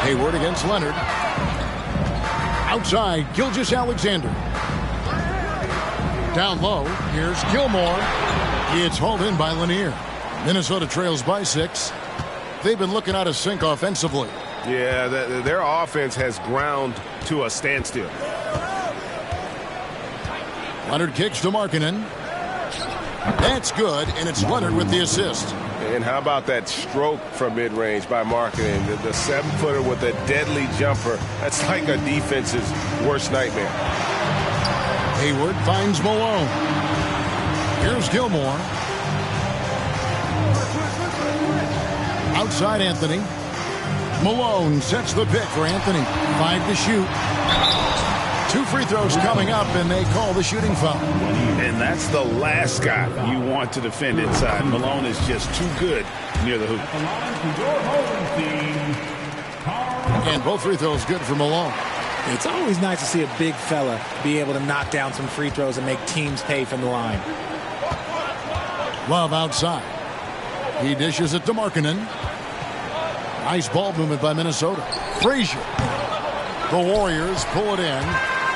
Hayward against Leonard. Outside, Gilgeous-Alexander. Down low, here's Gilmore. It's hauled in by Lanier. Minnesota trails by 6. They've been looking out of sync offensively. Yeah, their offense has ground to a standstill. Leonard kicks to Markkanen. That's good, and it's Leonard with the assist. And how about that stroke from mid-range by Markkanen? The 7-footer with a deadly jumper. That's like a defense's worst nightmare. Hayward finds Malone. Here's Gilmore. Outside Anthony. Malone sets the pick for Anthony. 5 to shoot. 2 free throws coming up, and they call the shooting foul. And that's the last guy you want to defend inside. Malone is just too good near the hoop. And both free throws good for Malone. It's always nice to see a big fella be able to knock down some free throws and make teams pay from the line. Love outside. He dishes it to Markkanen. Nice ball movement by Minnesota. Frazier. The Warriors pull it in.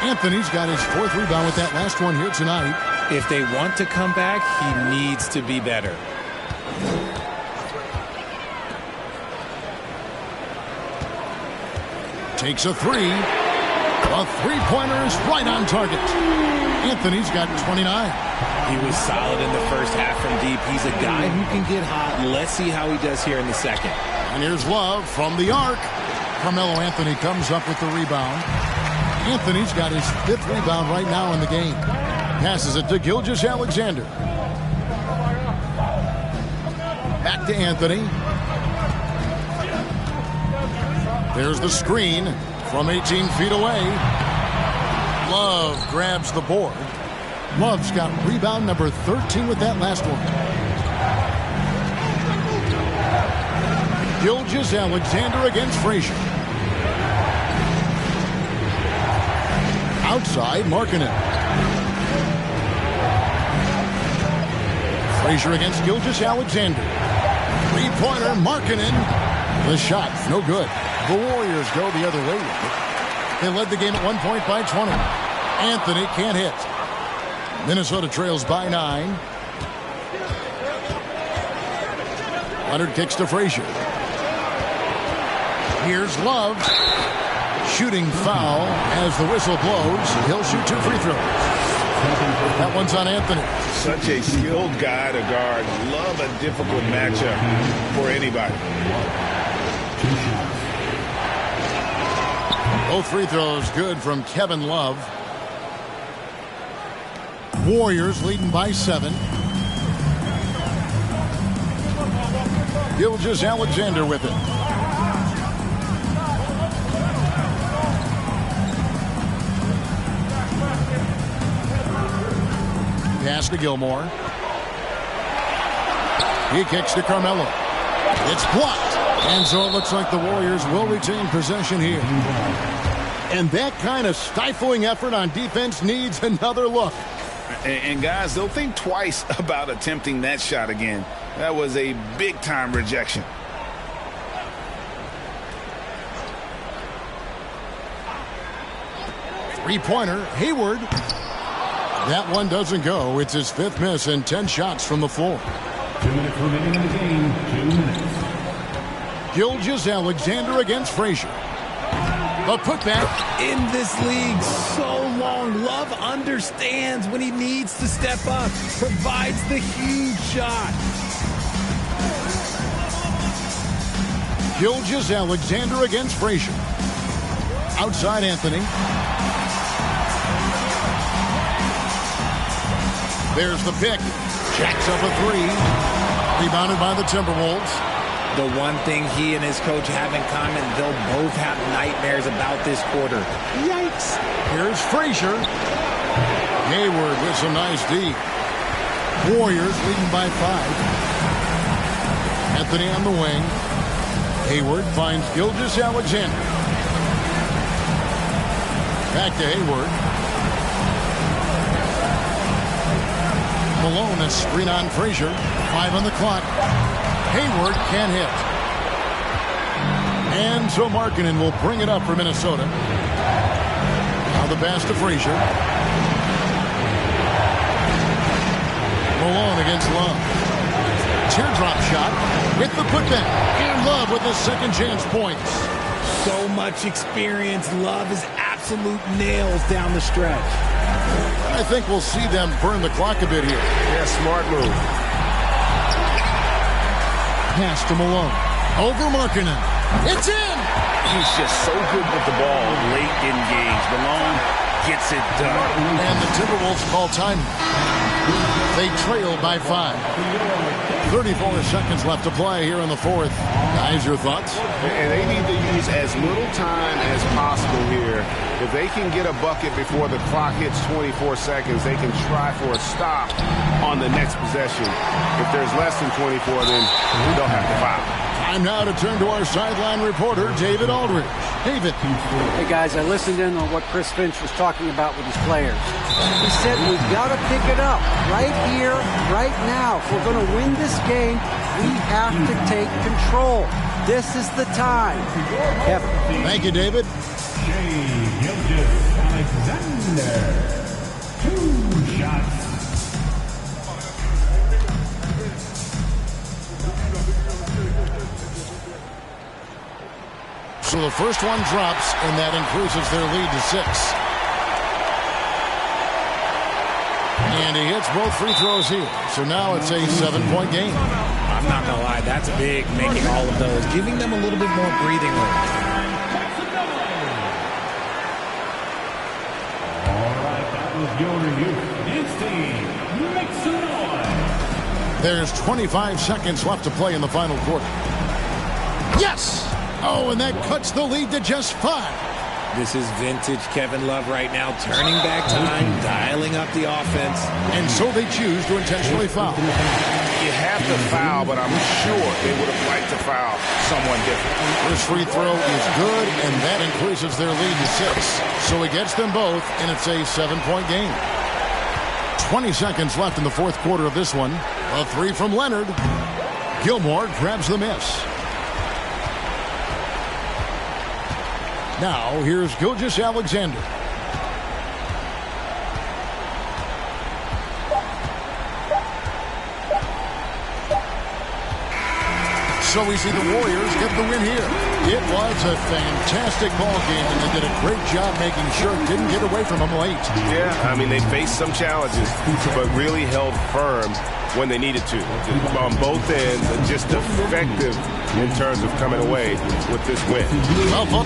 Anthony's got his 4th rebound with that last one here tonight. If they want to come back, he needs to be better. Takes a 3. A 3-pointer is right on target. Anthony's got 29. He was solid in the first half from deep. He's a guy who can get hot. Let's see how he does here in the second. And here's Love from the arc. Carmelo Anthony comes up with the rebound. Anthony's got his 5th rebound right now in the game. Passes it to Gilgeous-Alexander. Back to Anthony. There's the screen from 18 feet away. Love grabs the board. Love's got rebound number 13 with that last one. Gilgeous-Alexander against Frazier. Outside, Markkanen. Frazier against Gilgeous-Alexander. 3-pointer, Markkanen. The shot, no good. The Warriors go the other way with it. They led the game at 1 point by 20. Anthony can't hit. Minnesota trails by 9. Leonard kicks to Frazier. Here's Love. Shooting foul as the whistle blows. He'll shoot 2 free throws. That one's on Anthony. Such a skilled guy to guard. Love a difficult matchup for anybody. Both free throws good from Kevin Love. Warriors leading by 7. Gilgeous-Alexander with it. Pass to Gilmore. He kicks to Carmelo. It's blocked. And so it looks like the Warriors will retain possession here. And that kind of stifling effort on defense needs another look. And guys, they'll think twice about attempting that shot again. That was a big-time rejection. Three-pointer, Hayward. That one doesn't go. It's his 5th miss and 10 shots from the floor. 2 minutes remaining in the game. 2 minutes. Gilgeous-Alexander against Frazier. The putback. In this league so long, Love understands when he needs to step up. Provides the huge shot. Gilgeous-Alexander against Frazier. Outside Anthony. There's the pick. Jacks up a 3. Rebounded by the Timberwolves. The one thing he and his coach have in common, they'll both have nightmares about this quarter. Yikes. Here's Frazier. Hayward with some nice D. Warriors leading by 5. Anthony on the wing. Hayward finds Gilgeous-Alexander. Back to Hayward. Malone, a screen on Frazier. 5 on the clock. Hayward can't hit. And so Markkanen will bring it up for Minnesota. Now the pass to Frazier. Malone against Love. Teardrop shot with the putback. And Love with his second chance points. So much experience. Love is absolute nails down the stretch. I think we'll see them burn the clock a bit here. Yeah, smart move. Pass to Malone. Over Markkanen. It's in! He's just so good with the ball late in games. Malone gets it done. And the Timberwolves call time. They trail by 5. 34 seconds left to play here in the 4th. Guys, your thoughts? And they need to use as little time as possible here. If they can get a bucket before the clock hits 24 seconds, they can try for a stop on the next possession. If there's less than 24, then they'll have to foul. Time now to turn to our sideline reporter, David Aldridge. David. Hey, guys, I listened in on what Chris Finch was talking about with his players. He said we've got to pick it up right here, right now. If we're going to win this game, we have to take control. This is the time. Kevin. Thank you, David. Gilgeous-Alexander. 2 shots. So the first one drops, and that increases their lead to 6. And he hits both free throws here. So now it's a 7-point game. I'm not going to lie, that's big, making all of those, giving them a little bit more breathing room. All right, that was your review. Next team, make some noise. There's 25 seconds left to play in the final quarter. Yes! Oh, and that cuts the lead to just 5. This is vintage Kevin Love right now, turning back time, dialing up the offense. And so they choose to intentionally foul. You have to foul, but I'm sure they would have liked to foul someone different. This free throw is good, and that increases their lead to 6. So he gets them both, and it's a 7-point game. 20 seconds left in the 4th quarter of this one. A 3 from Leonard. Gilmore grabs the miss. Now, here's Gilgeous-Alexander. So we see the Warriors get the win here. It was a fantastic ball game, and they did a great job making sure it didn't get away from them late. Yeah, I mean, they faced some challenges, but really held firm when they needed to. On both ends, and just effective in terms of coming away with this win. Well,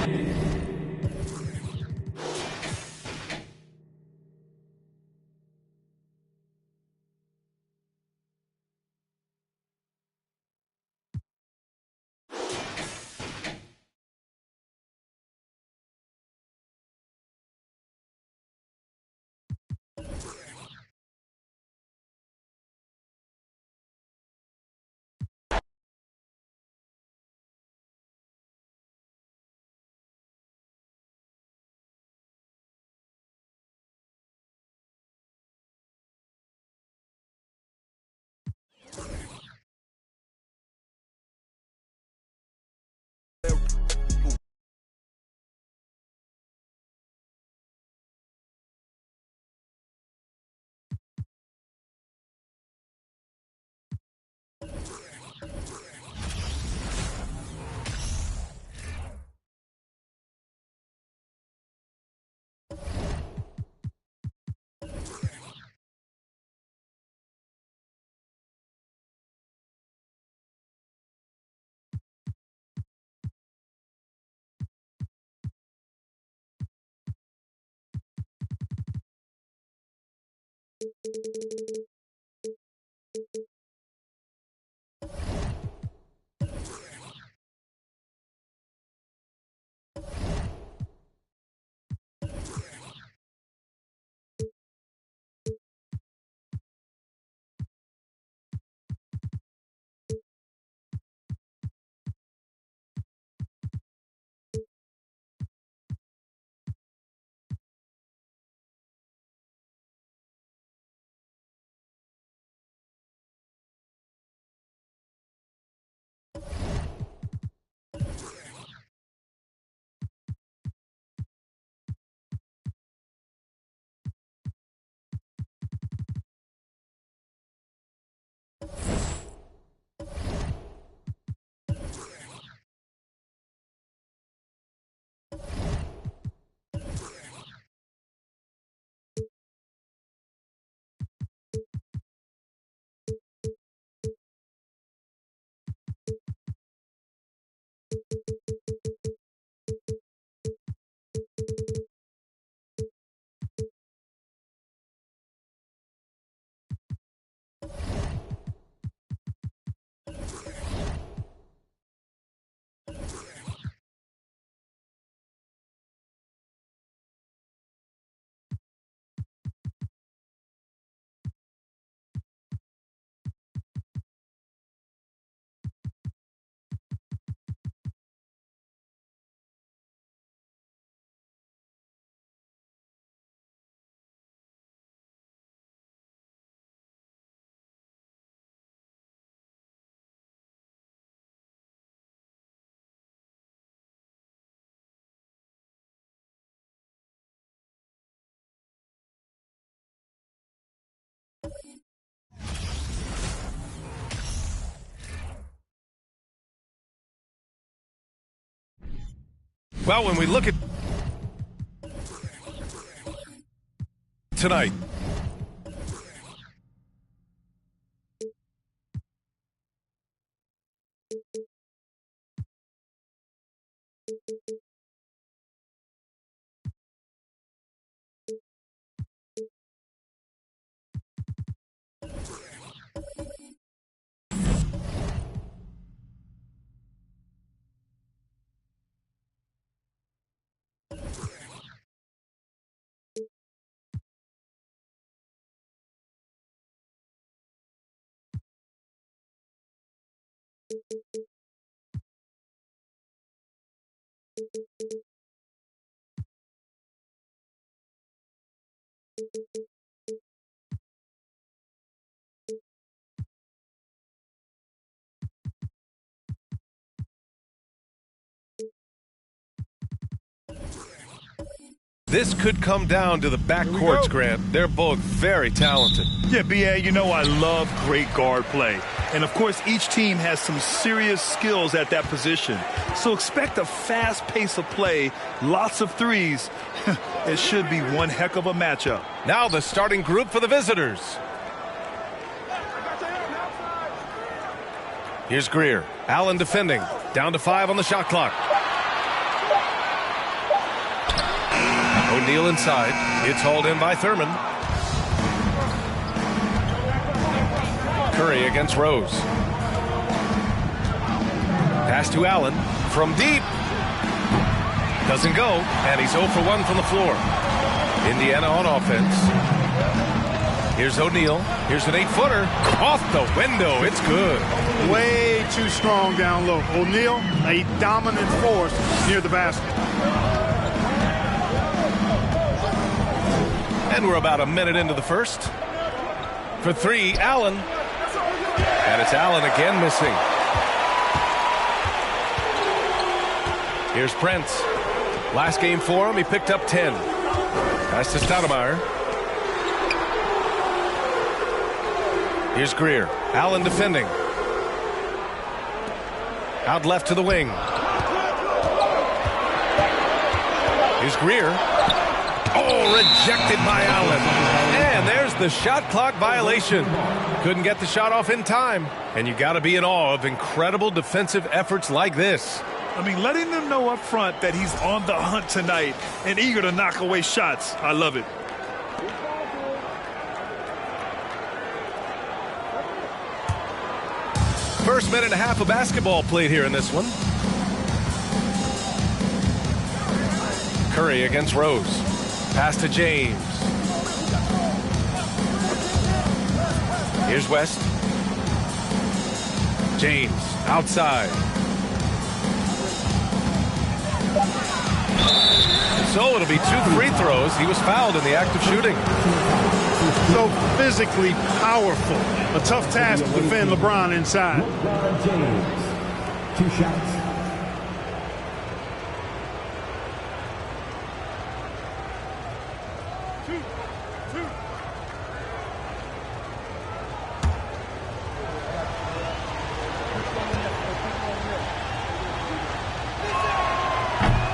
Well, when we look at tonight, this could come down to the backcourts, Grant. They're both very talented. Yeah, B.A., you know I love great guard play. And, of course, each team has some serious skills at that position. So expect a fast pace of play, lots of threes. It should be one heck of a matchup. Now the starting group for the visitors. Here's Greer. Allen defending. Down to 5 on the shot clock. O'Neal inside. It's hauled in by Thurman. Curry against Rose. Pass to Allen from deep. Doesn't go, and he's 0 for 1 from the floor. Indiana on offense. Here's O'Neal. Here's an 8-footer. Off the window. It's good. Way too strong down low. O'Neal, a dominant force near the basket. And we're about a minute into the first. For 3, Allen. And it's Allen again missing. Here's Prince. Last game for him, he picked up 10. Pass to Stoudemire. Here's Greer. Allen defending. Out left to the wing. Here's Greer. Oh, rejected by Allen. And there's the shot clock violation. Couldn't get the shot off in time. And you got to be in awe of incredible defensive efforts like this. I mean, letting them know up front that he's on the hunt tonight and eager to knock away shots. I love it. First minute and a half of basketball played here in this one. Curry against Rose. Pass to James. Here's West. James outside. So it'll be 2 free throws. He was fouled in the act of shooting. So physically powerful. A tough task to defend LeBron inside. James, 2 shots.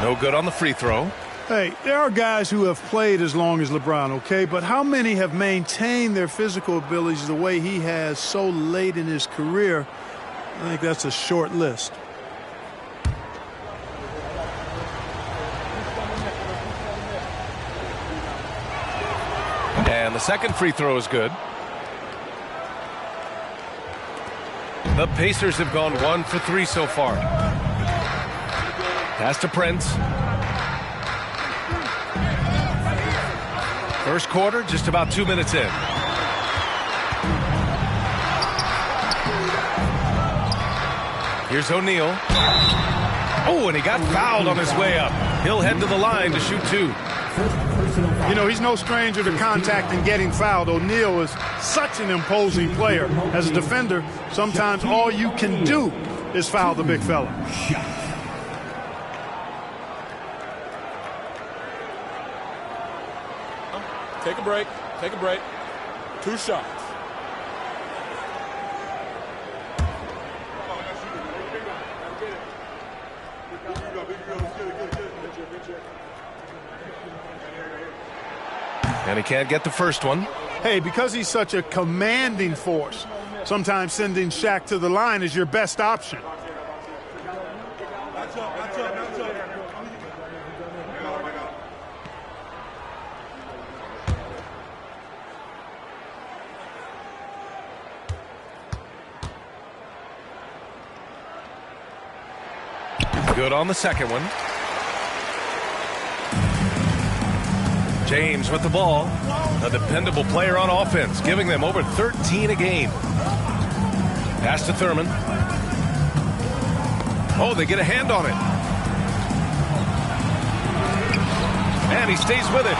No good on the free throw. Hey, there are guys who have played as long as LeBron, okay? But how many have maintained their physical abilities the way he has so late in his career? I think that's a short list. And the second free throw is good. The Pacers have gone 1 for 3 so far. Pass to Prince. First quarter, just about 2 minutes in. Here's O'Neal. Oh, and he got fouled on his way up. He'll head to the line to shoot 2. You know, he's no stranger to contact and getting fouled. O'Neal is such an imposing player. As a defender, sometimes all you can do is foul the big fella. Take a break. Take a break. 2 shots. And he can't get the first one. Hey, because he's such a commanding force, sometimes sending Shaq to the line is your best option. Good on the second one. James with the ball. A dependable player on offense, giving them over 13 a game. Pass to Thurman. Oh, they get a hand on it. And he stays with it.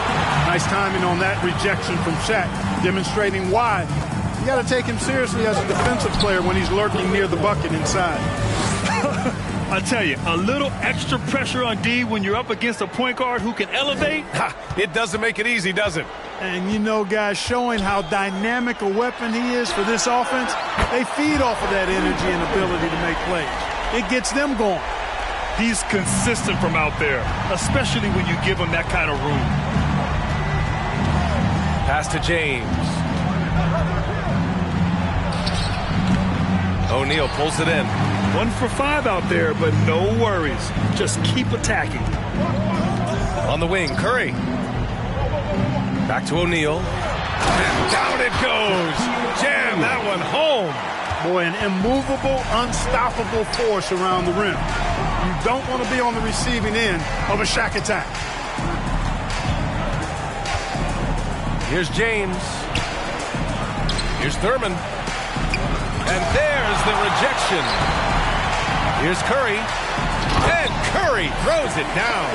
Nice timing on that rejection from Shaq, demonstrating why you got to take him seriously as a defensive player when he's lurking near the bucket inside. I tell you, a little extra pressure on D when you're up against a point guard who can elevate. It doesn't make it easy, does it? And, you know, guys, showing how dynamic a weapon he is for this offense, they feed off of that energy and ability to make plays. It gets them going. He's consistent from out there, especially when you give him that kind of room. Pass to James. O'Neal pulls it in. 1 for 5 out there, but no worries. Just keep attacking. On the wing, Curry. Back to O'Neal. And down it goes. Jam that one home. Boy, an immovable, unstoppable force around the rim. You don't want to be on the receiving end of a Shaq attack. Here's James. Here's Thurman. And there's the rejection. Here's Curry. And Curry throws it down.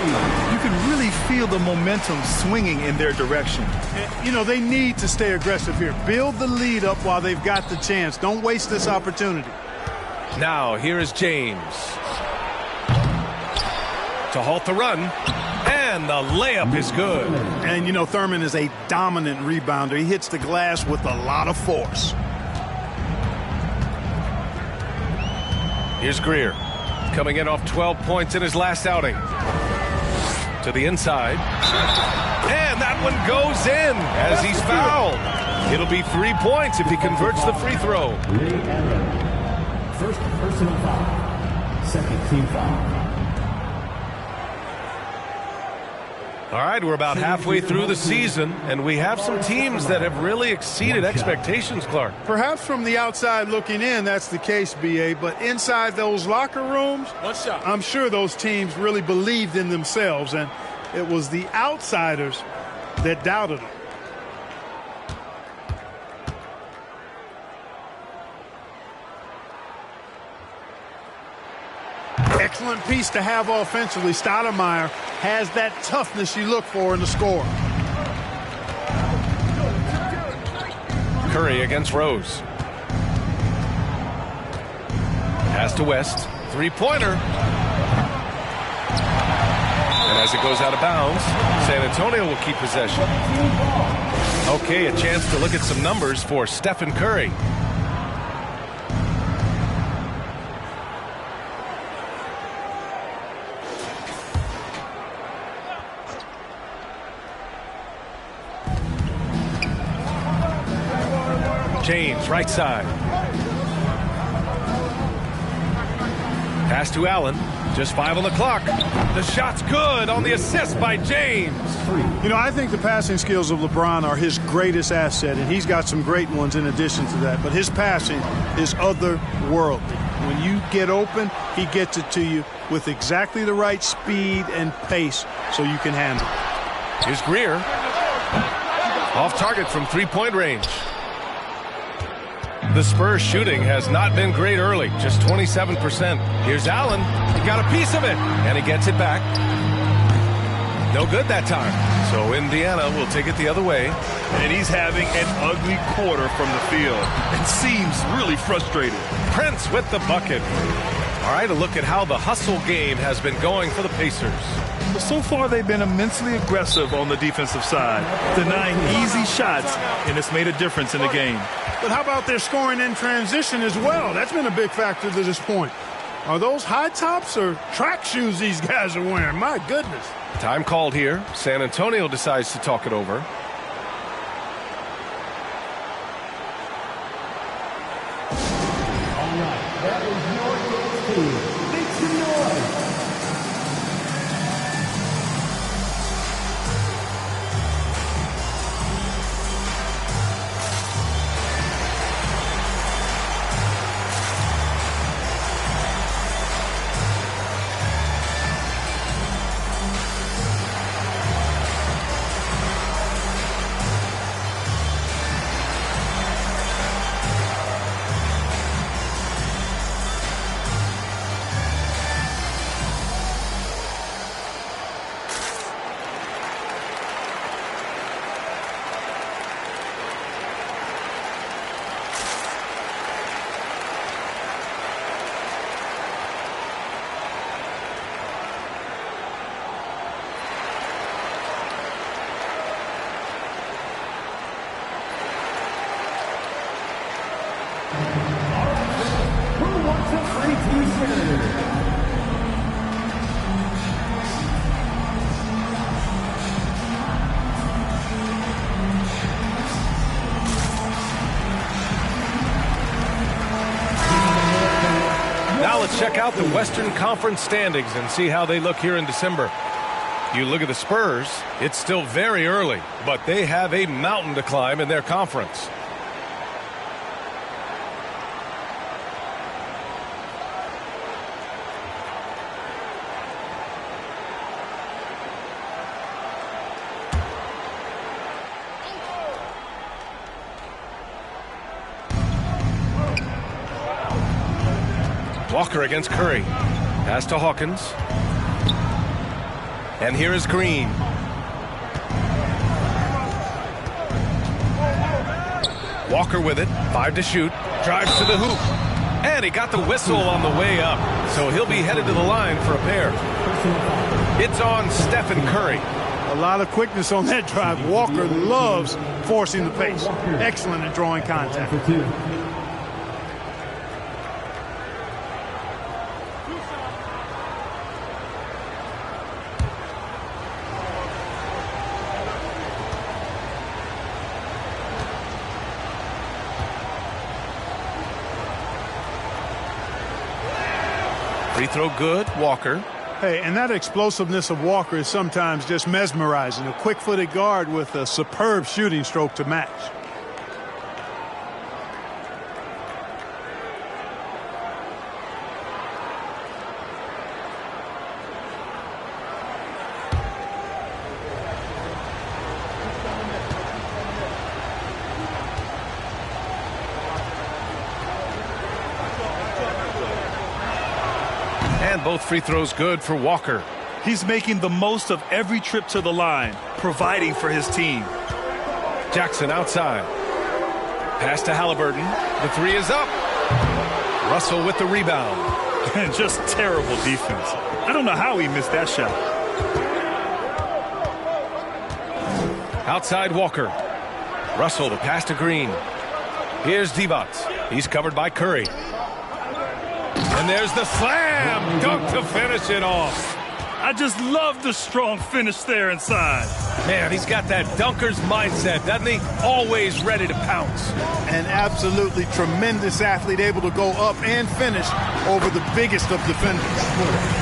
You can really feel the momentum swinging in their direction. And, you know, they need to stay aggressive here. Build the lead up while they've got the chance. Don't waste this opportunity. Now, here is James. To halt the run. And the layup is good. And, you know, Thurman is a dominant rebounder. He hits the glass with a lot of force. Here's Greer, coming in off 12 points in his last outing. To the inside. And that one goes in as he's fouled. It'll be 3 points if he converts the free throw. First personal foul. Second team foul. All right, we're about halfway through the season, and we have some teams that have really exceeded expectations, Clark. Perhaps from the outside looking in, that's the case, B.A., but inside those locker rooms, I'm sure those teams really believed in themselves, and it was the outsiders that doubted them. Excellent piece to have offensively. Stoudemire has that toughness you look for in the score. Curry against Rose. Pass to West. Three-pointer. And as it goes out of bounds, San Antonio will keep possession. Okay, a chance to look at some numbers for Stephen Curry. James, right side. Pass to Allen. Just 5 on the clock. The shot's good on the assist by James. You know, I think the passing skills of LeBron are his greatest asset, and he's got some great ones in addition to that. But his passing is otherworldly. When you get open, he gets it to you with exactly the right speed and pace so you can handle it. Here's Greer. Off target from three-point range. The Spurs shooting has not been great early, just 27%. Here's Allen. He got a piece of it, and he gets it back. No good that time. So Indiana will take it the other way. And he's having an ugly quarter from the field and seems really frustrated. Prince with the bucket. All right, a look at how the hustle game has been going for the Pacers. But so far, they've been immensely aggressive on the defensive side, denying easy shots, and it's made a difference in the game. But how about their scoring in transition as well? That's been a big factor to this point. Are those high tops or track shoes these guys are wearing? My goodness. Time called here. San Antonio decides to talk it over. All right, that was your team. Make some noise. Now let's check out the Western Conference standings and see how they look here in December. You look at the Spurs, it's still very early, but they have a mountain to climb in their conference. Walker against Curry. Pass to Hawkins. And here is Green. Walker with it. 5 to shoot. Drives to the hoop. And he got the whistle on the way up. So he'll be headed to the line for a pair. It's on Stephen Curry. A lot of quickness on that drive. Walker loves forcing the pace. Excellent at drawing contact. Free throw good, Walker. Hey, and that explosiveness of Walker is sometimes just mesmerizing. A quick-footed guard with a superb shooting stroke to match. And both free throws good for Walker. He's making the most of every trip to the line, providing for his team. Jackson outside. Pass to Halliburton. The three is up. Russell with the rebound. And just terrible defense. I don't know how he missed that shot. Outside Walker. Russell the pass to Green. Here's Divac. He's covered by Curry. And there's the slam dunk to finish it off. I just love the strong finish there inside. Man, he's got that dunker's mindset, doesn't he? Always ready to pounce. An absolutely tremendous athlete, able to go up and finish over the biggest of defenders.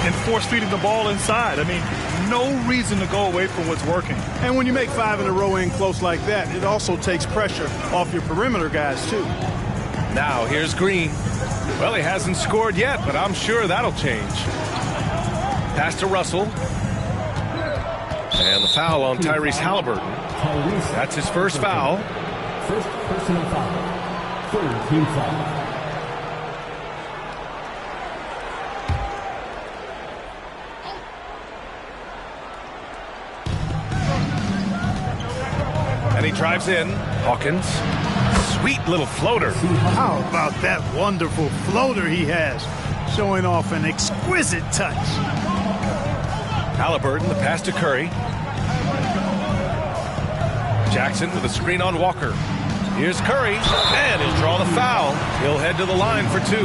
And force-feeding the ball inside. I mean, no reason to go away from what's working. And when you make 5 in a row in close like that, it also takes pressure off your perimeter guys, too. Now, here's Green. Well, he hasn't scored yet, but I'm sure that'll change. Pass to Russell. And the foul on Tyrese Halliburton. That's his first foul. First personal foul. Third team foul. And he drives in. Hawkins. Sweet little floater. How about that wonderful floater he has, showing off an exquisite touch. Halliburton, the pass to Curry. Jackson with a screen on Walker. Here's Curry, and he'll draw the foul. He'll head to the line for 2.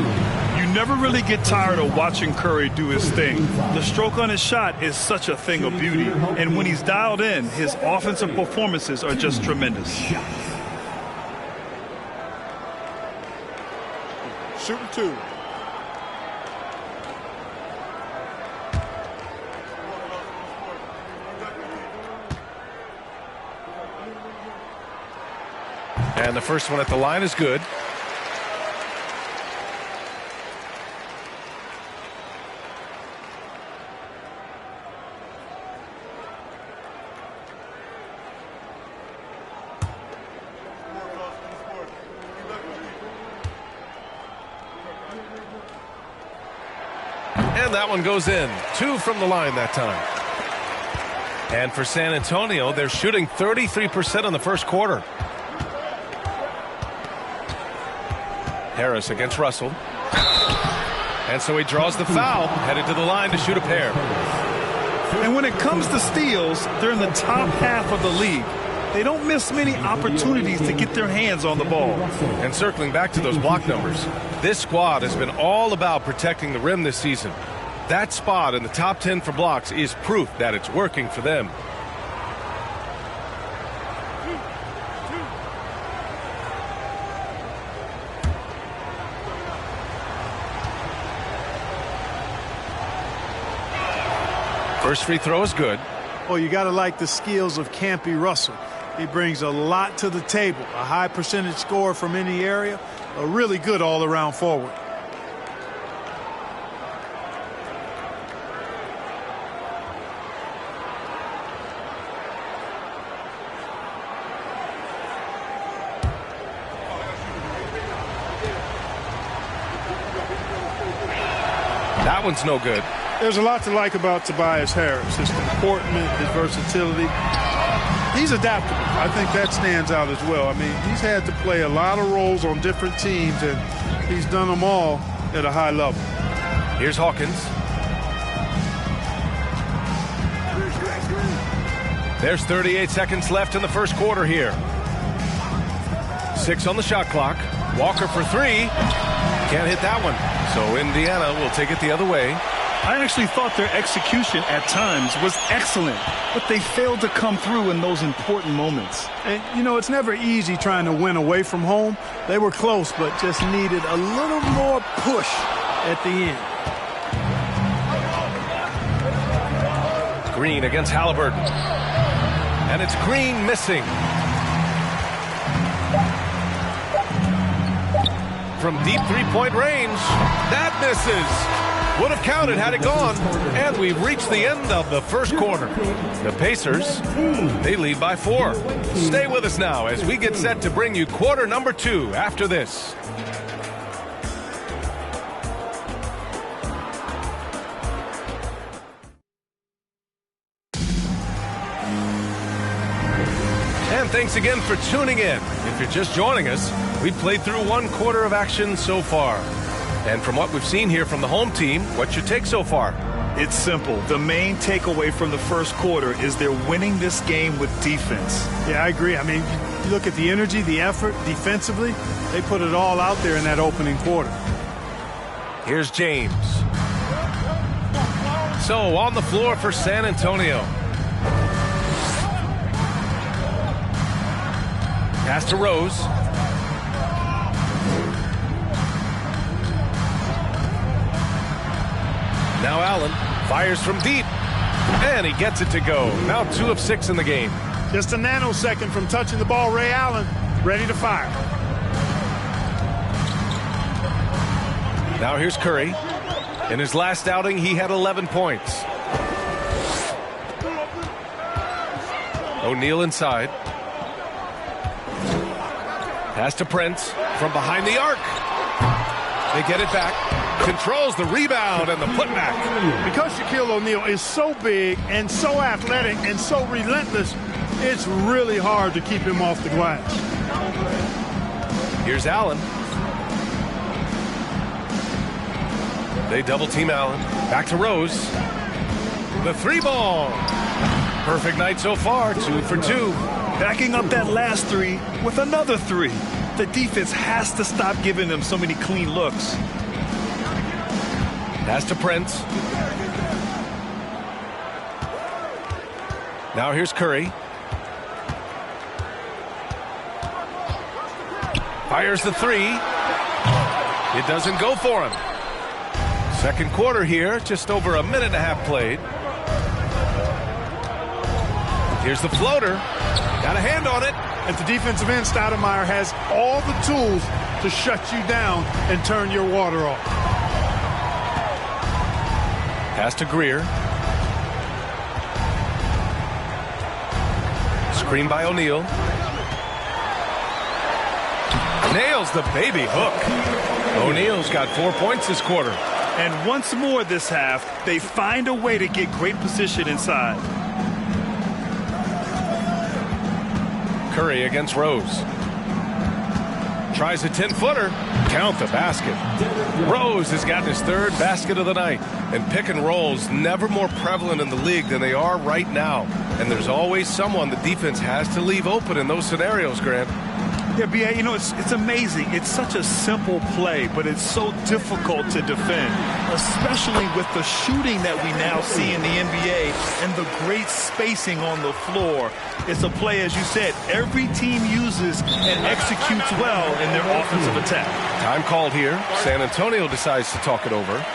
You never really get tired of watching Curry do his thing. The stroke on his shot is such a thing of beauty, and when he's dialed in, his offensive performances are just tremendous. Shooting 2. And the first one at the line is good. And that one goes in. 2 from the line that time. And for San Antonio, they're shooting 33% in the first quarter. Harris against Russell. And so he draws the foul, headed to the line to shoot a pair. And when it comes to steals, they're in the top half of the league. They don't miss many opportunities to get their hands on the ball. And circling back to those block numbers, this squad has been all about protecting the rim this season. That spot in the top 10 for blocks is proof that it's working for them. First free throw is good. Well, you got to like the skills of Campy Russell. He brings a lot to the table. A high percentage scorer from any area. A really good all-around forward. That one's no good. There's a lot to like about Tobias Harris. His comportment, his versatility. He's adaptable. I think that stands out as well. I mean, he's had to play a lot of roles on different teams, and he's done them all at a high level. Here's Hawkins. There's 38 seconds left in the first quarter here. 6 on the shot clock. Walker for 3. Can't hit that one. So Indiana will take it the other way. I actually thought their execution at times was excellent, but they failed to come through in those important moments. And, you know, it's never easy trying to win away from home. They were close, but just needed a little more push at the end. Green against Halliburton. And it's Green missing. From deep three-point range, that misses. Would have counted had it gone. And we've reached the end of the first quarter. The Pacers, they lead by 4. Stay with us now as we get set to bring you quarter number 2 after this. And thanks again for tuning in. If you're just joining us, we've played through 1 quarter of action so far. And from what we've seen here from the home team, what's your take so far? It's simple. The main takeaway from the first quarter is they're winning this game with defense. Yeah, I agree. I mean, you look at the energy, the effort, defensively, they put it all out there in that opening quarter. Here's James. So, on the floor for San Antonio. Pass to Rose. Now Allen fires from deep, and he gets it to go. Now 2 of 6 in the game. Just a nanosecond from touching the ball, Ray Allen, ready to fire. Now here's Curry. In his last outing, he had 11 points. O'Neal inside. Pass to Prince from behind the arc. They get it back. Controls the rebound and the putback. Because Shaquille O'Neal is so big and so athletic and so relentless, it's really hard to keep him off the glass. Here's Allen. They double team Allen. Back to Rose. The 3-ball. Perfect night so far, 2 for 2. Backing up that last 3 with another 3. The defense has to stop giving them so many clean looks. Pass to Prince. Now here's Curry. Fires the 3. It doesn't go for him. Second quarter here, just over a minute and a half played. Here's the floater. Got a hand on it. At the defensive end, Stoudemire has all the tools to shut you down and turn your water off. Pass to Greer. Screen by O'Neal. Nails the baby hook. O'Neal's got 4 points this quarter. And once more this half, they find a way to get great position inside. Curry against Rose. Tries a 10-footer. Count the basket. Rose has gotten his 3rd basket of the night. And pick and rolls never more prevalent in the league than they are right now. And there's always someone the defense has to leave open in those scenarios, Grant. Yeah, B.A., you know, it's amazing. It's such a simple play, but it's so difficult to defend, especially with the shooting that we now see in the NBA and the great spacing on the floor. It's a play, as you said, every team uses and executes well in their offensive attack. Time called here. San Antonio decides to talk it over.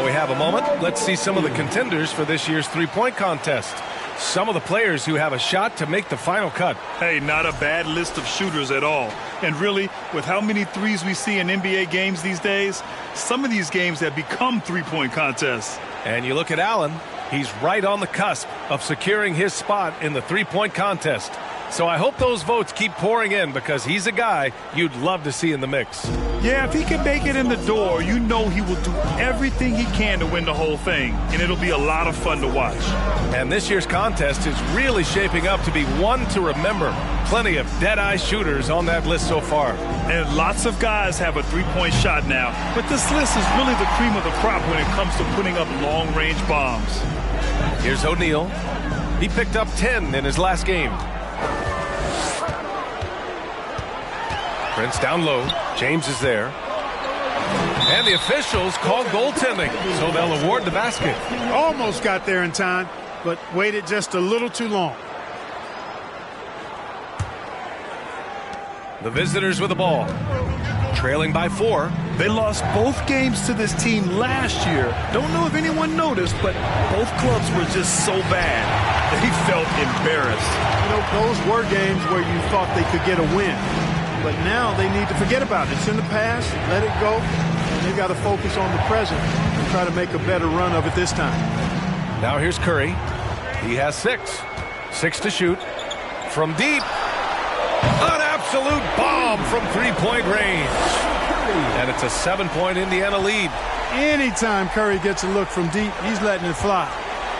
we have a moment, let's see some of the contenders for this year's three-point contest. Some of the players who have a shot to make the final cut. Hey, not a bad list of shooters at all. And really, with how many threes we see in NBA games these days, some of these games have become three-point contests. And you look at Allen, he's right on the cusp of securing his spot in the three-point contest. So I hope those votes keep pouring in because he's a guy you'd love to see in the mix. Yeah, if he can make it in the door, you know he will do everything he can to win the whole thing, and it'll be a lot of fun to watch. And this year's contest is really shaping up to be one to remember. Plenty of dead-eye shooters on that list so far. And lots of guys have a three-point shot now, but this list is really the cream of the crop when it comes to putting up long-range bombs. Here's O'Neal. He picked up 10 in his last game. Prince down low. James is there. And the officials called goaltending, so they'll award the basket. Almost got there in time, but waited just a little too long. The visitors with the ball. Trailing by 4. They lost both games to this team last year. Don't know if anyone noticed, but both clubs were just so bad. They felt embarrassed. You know, those were games where you thought they could get a win. But now they need to forget about it. It's in the past. Let it go. And they got to focus on the present and try to make a better run of it this time. Now here's Curry. He has 6. 6 to shoot. From deep. An absolute bomb from three-point range. And it's a 7-point Indiana lead. Anytime Curry gets a look from deep, he's letting it fly.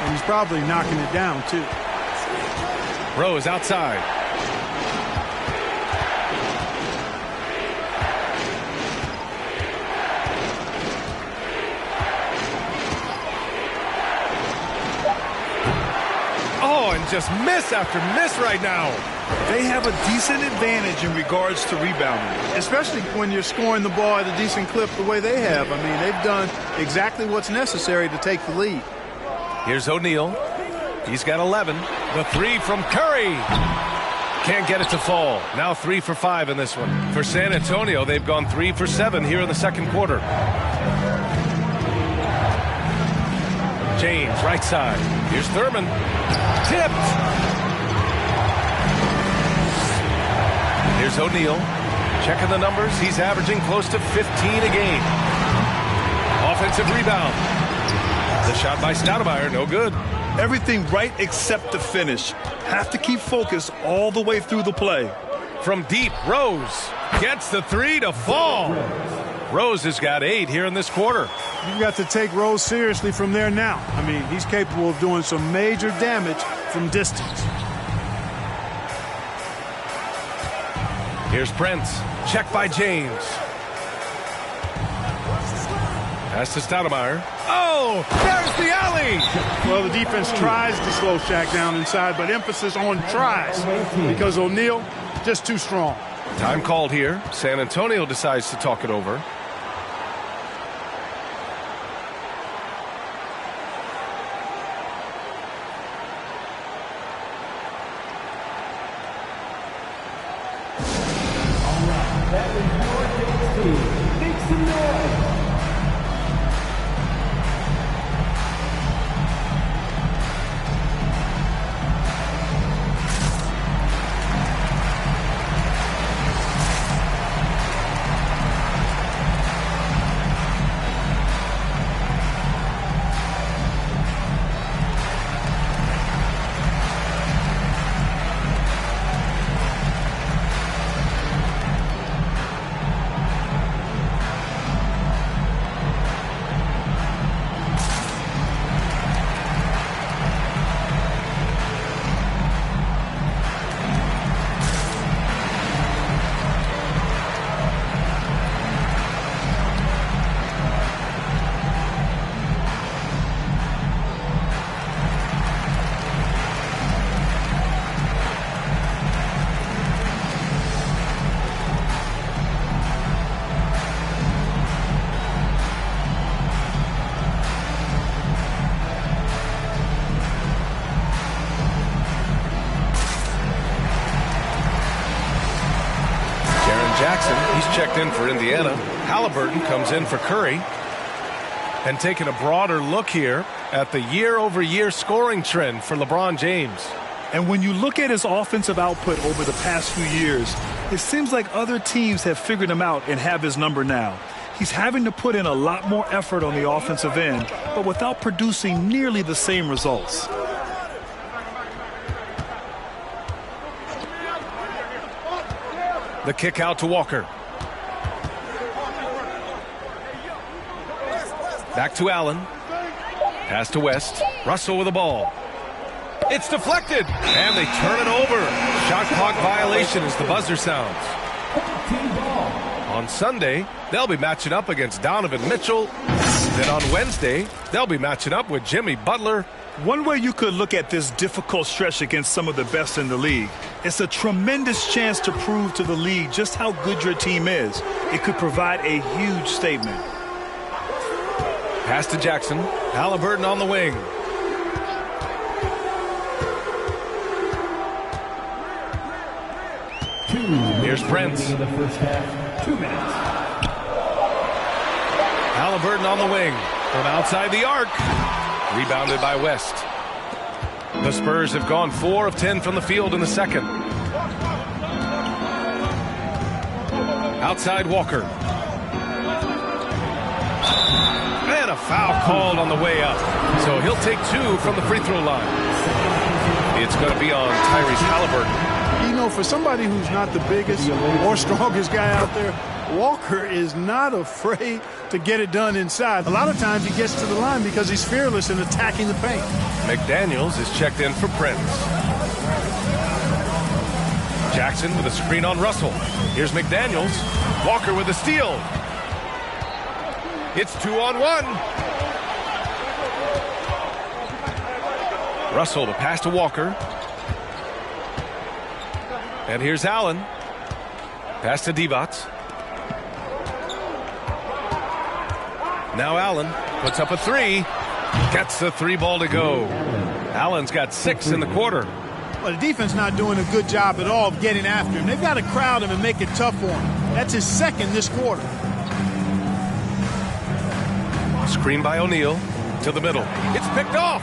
And he's probably knocking it down, too. Rose outside. Oh, and just miss after miss right now. They have a decent advantage in regards to rebounding. Especially when you're scoring the ball at a decent clip the way they have. I mean, they've done exactly what's necessary to take the lead. Here's O'Neal. He's got 11. The 3 from Curry. Can't get it to fall. Now 3 for 5 in this one. For San Antonio, they've gone 3 for 7 here in the second quarter. James, right side. Here's Thurman. Tipped. Here's O'Neal. Checking the numbers. He's averaging close to 15 a game. Offensive rebound. The shot by Stoudemire, no good. Everything right except the finish. Have to keep focused all the way through the play. From deep, Rose gets the 3 to fall. Rose has got 8 here in this quarter. You've got to take Rose seriously from there now. I mean, he's capable of doing some major damage from distance. Here's Prince. Check by James. Pass to Stoudemire. Oh, there's the alley. Well, the defense tries to slow Shaq down inside, but emphasis on tries because O'Neal just too strong. Time called here. San Antonio decides to talk it over. That is your team. Make some noise. Jackson, he's checked in for Indiana. Halliburton comes in for Curry. And taking a broader look here at the year-over-year scoring trend for LeBron James. And when you look at his offensive output over the past few years, it seems like other teams have figured him out and have his number now. He's having to put in a lot more effort on the offensive end, but without producing nearly the same results. The kick out to Walker. Back to Allen. Pass to West. Russell with the ball. It's deflected, and they turn it over. Shot clock violation as the buzzer sounds. On Sunday, they'll be matching up against Donovan Mitchell. Then on Wednesday, they'll be matching up with Jimmy Butler. One way you could look at this difficult stretch against some of the best in the league, it's a tremendous chance to prove to the league just how good your team is. It could provide a huge statement. Pass to Jackson. Halliburton on the wing. Here's Prince. In the first half, 2 minutes. Halliburton on the wing. From outside the arc. Rebounded by West. The Spurs have gone 4 of 10 from the field in the second. Outside Walker. And a foul called on the way up. So he'll take 2 from the free throw line. It's going to be on Tyrese Halliburton. You know, for somebody who's not the biggest or strongest guy out there, Walker is not afraid to get it done inside. A lot of times he gets to the line because he's fearless in attacking the paint. McDaniels is checked in for Prince. Jackson with a screen on Russell. Here's McDaniels. Walker with a steal. It's 2-on-1. Russell to pass to Walker. And here's Allen. Pass to Divac. Now Allen puts up a 3. Gets the 3 ball to go. Allen's got 6 in the quarter. Well, the defense not doing a good job at all of getting after him. They've got to crowd him and make it tough for him. That's his 2nd this quarter. Screen by O'Neal to the middle. It's picked off.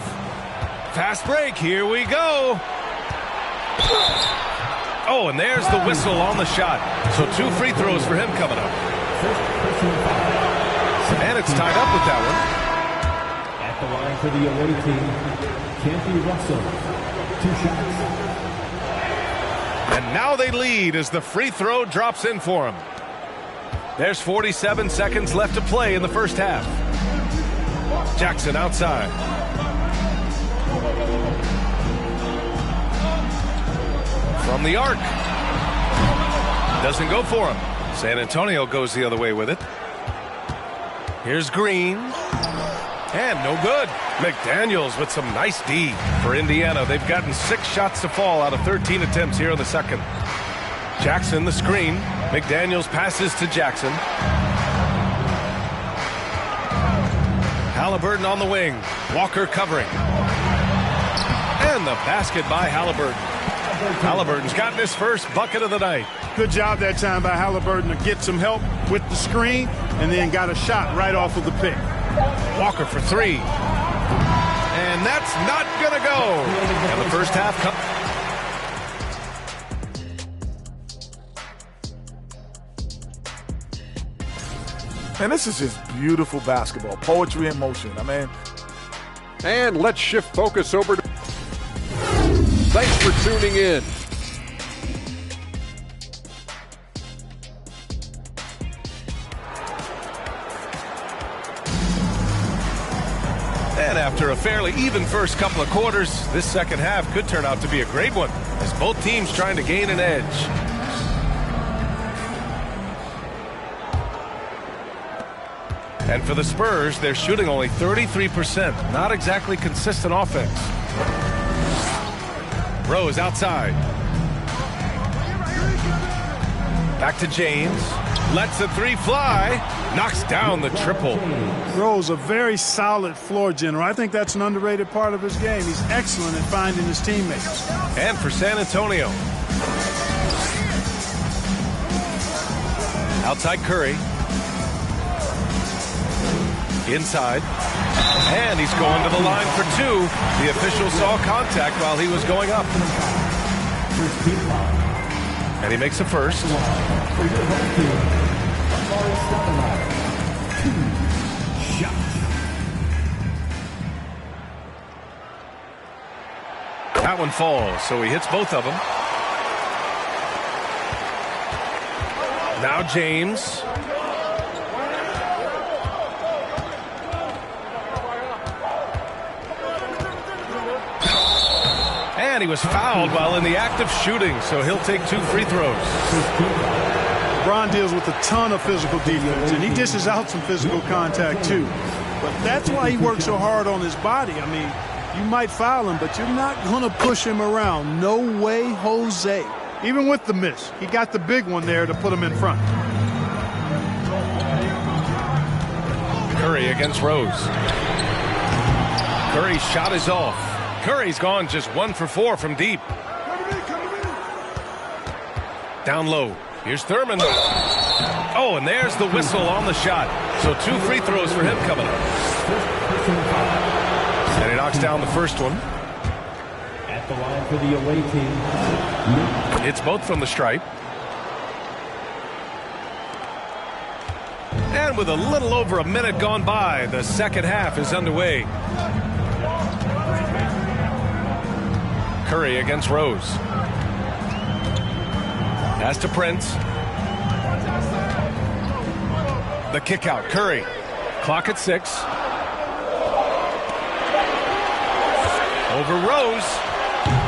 Fast break. Here we go. Oh, and there's the whistle on the shot. So 2 free throws for him coming up. And it's tied up with that one. At the line for the away team, Campy Russell. 2 shots. And now they lead as the free throw drops in for him. There's 47 seconds left to play in the first half. Jackson outside. From the arc. Doesn't go for him. San Antonio goes the other way with it. Here's Green. And no good. McDaniels with some nice D for Indiana. They've gotten 6 shots to fall out of 13 attempts here in the second. Jackson the screen. McDaniels passes to Jackson. Halliburton on the wing. Walker covering. And the basket by Halliburton. Halliburton's gotten his first bucket of the night. Good job that time by Halliburton to get some help with the screen and then got a shot right off of the pick. Walker for 3. And that's not going to go. And the first half comes. Man, this is just beautiful basketball. Poetry in motion. I mean. And let's shift focus over to. Thanks for tuning in. And after a fairly even first couple of quarters, this second half could turn out to be a great one as both teams trying to gain an edge. And for the Spurs, they're shooting only 33%. Not exactly consistent offense. Rose outside. Back to James. Lets the 3 fly. Knocks down the triple. Rose, a very solid floor general. I think that's an underrated part of his game. He's excellent at finding his teammates. And for San Antonio. Outside Curry. Inside. And he's going to the line for two. The official saw contact while he was going up. And he makes a first. That one falls, so he hits both of them. Now James. And he was fouled while in the act of shooting, so he'll take 2 free throws. LeBron deals with a ton of physical defense, and he dishes out some physical contact too. But that's why he works so hard on his body. I mean, you might foul him, but you're not going to push him around. No way, Jose. Even with the miss, he got the big one there to put him in front. Curry against Rose. Curry's shot is off. Curry's gone just 1 for 4 from deep. Down low. Here's Thurman. Oh, and there's the whistle on the shot. So 2 free throws for him coming up. And he knocks down the first one. At the line for the away team. It's both from the stripe. And with a little over a minute gone by, the second half is underway. Curry against Rose. Pass to Prince. The kick out. Curry. Clock at 6. Over Rose.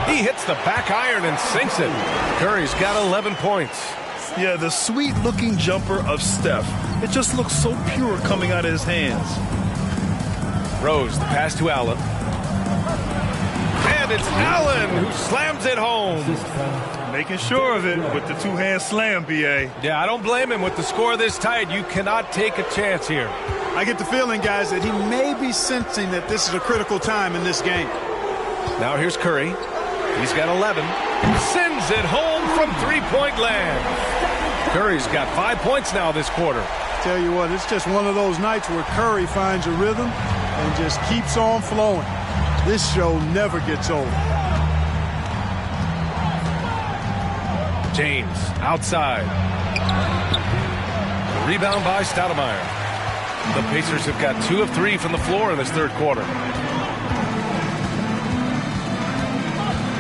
He hits the back iron and sinks it. Curry's got 11 points. Yeah, the sweet-looking jumper of Steph. It just looks so pure coming out of his hands. Rose, the pass to Allen. And it's Allen who slams it home. Making sure of it with the two-hand slam, B.A. Yeah, I don't blame him with the score this tight. You cannot take a chance here. I get the feeling, guys, that he may be sensing that this is a critical time in this game. Now here's Curry. He's got 11. Sends it home from three-point land. Curry's got 5 points now this quarter. Tell you what, it's just one of those nights where Curry finds a rhythm and just keeps on flowing. This show never gets old. James outside. Rebound by Stoudemire. The Pacers have got 2 of 3 from the floor in this third quarter.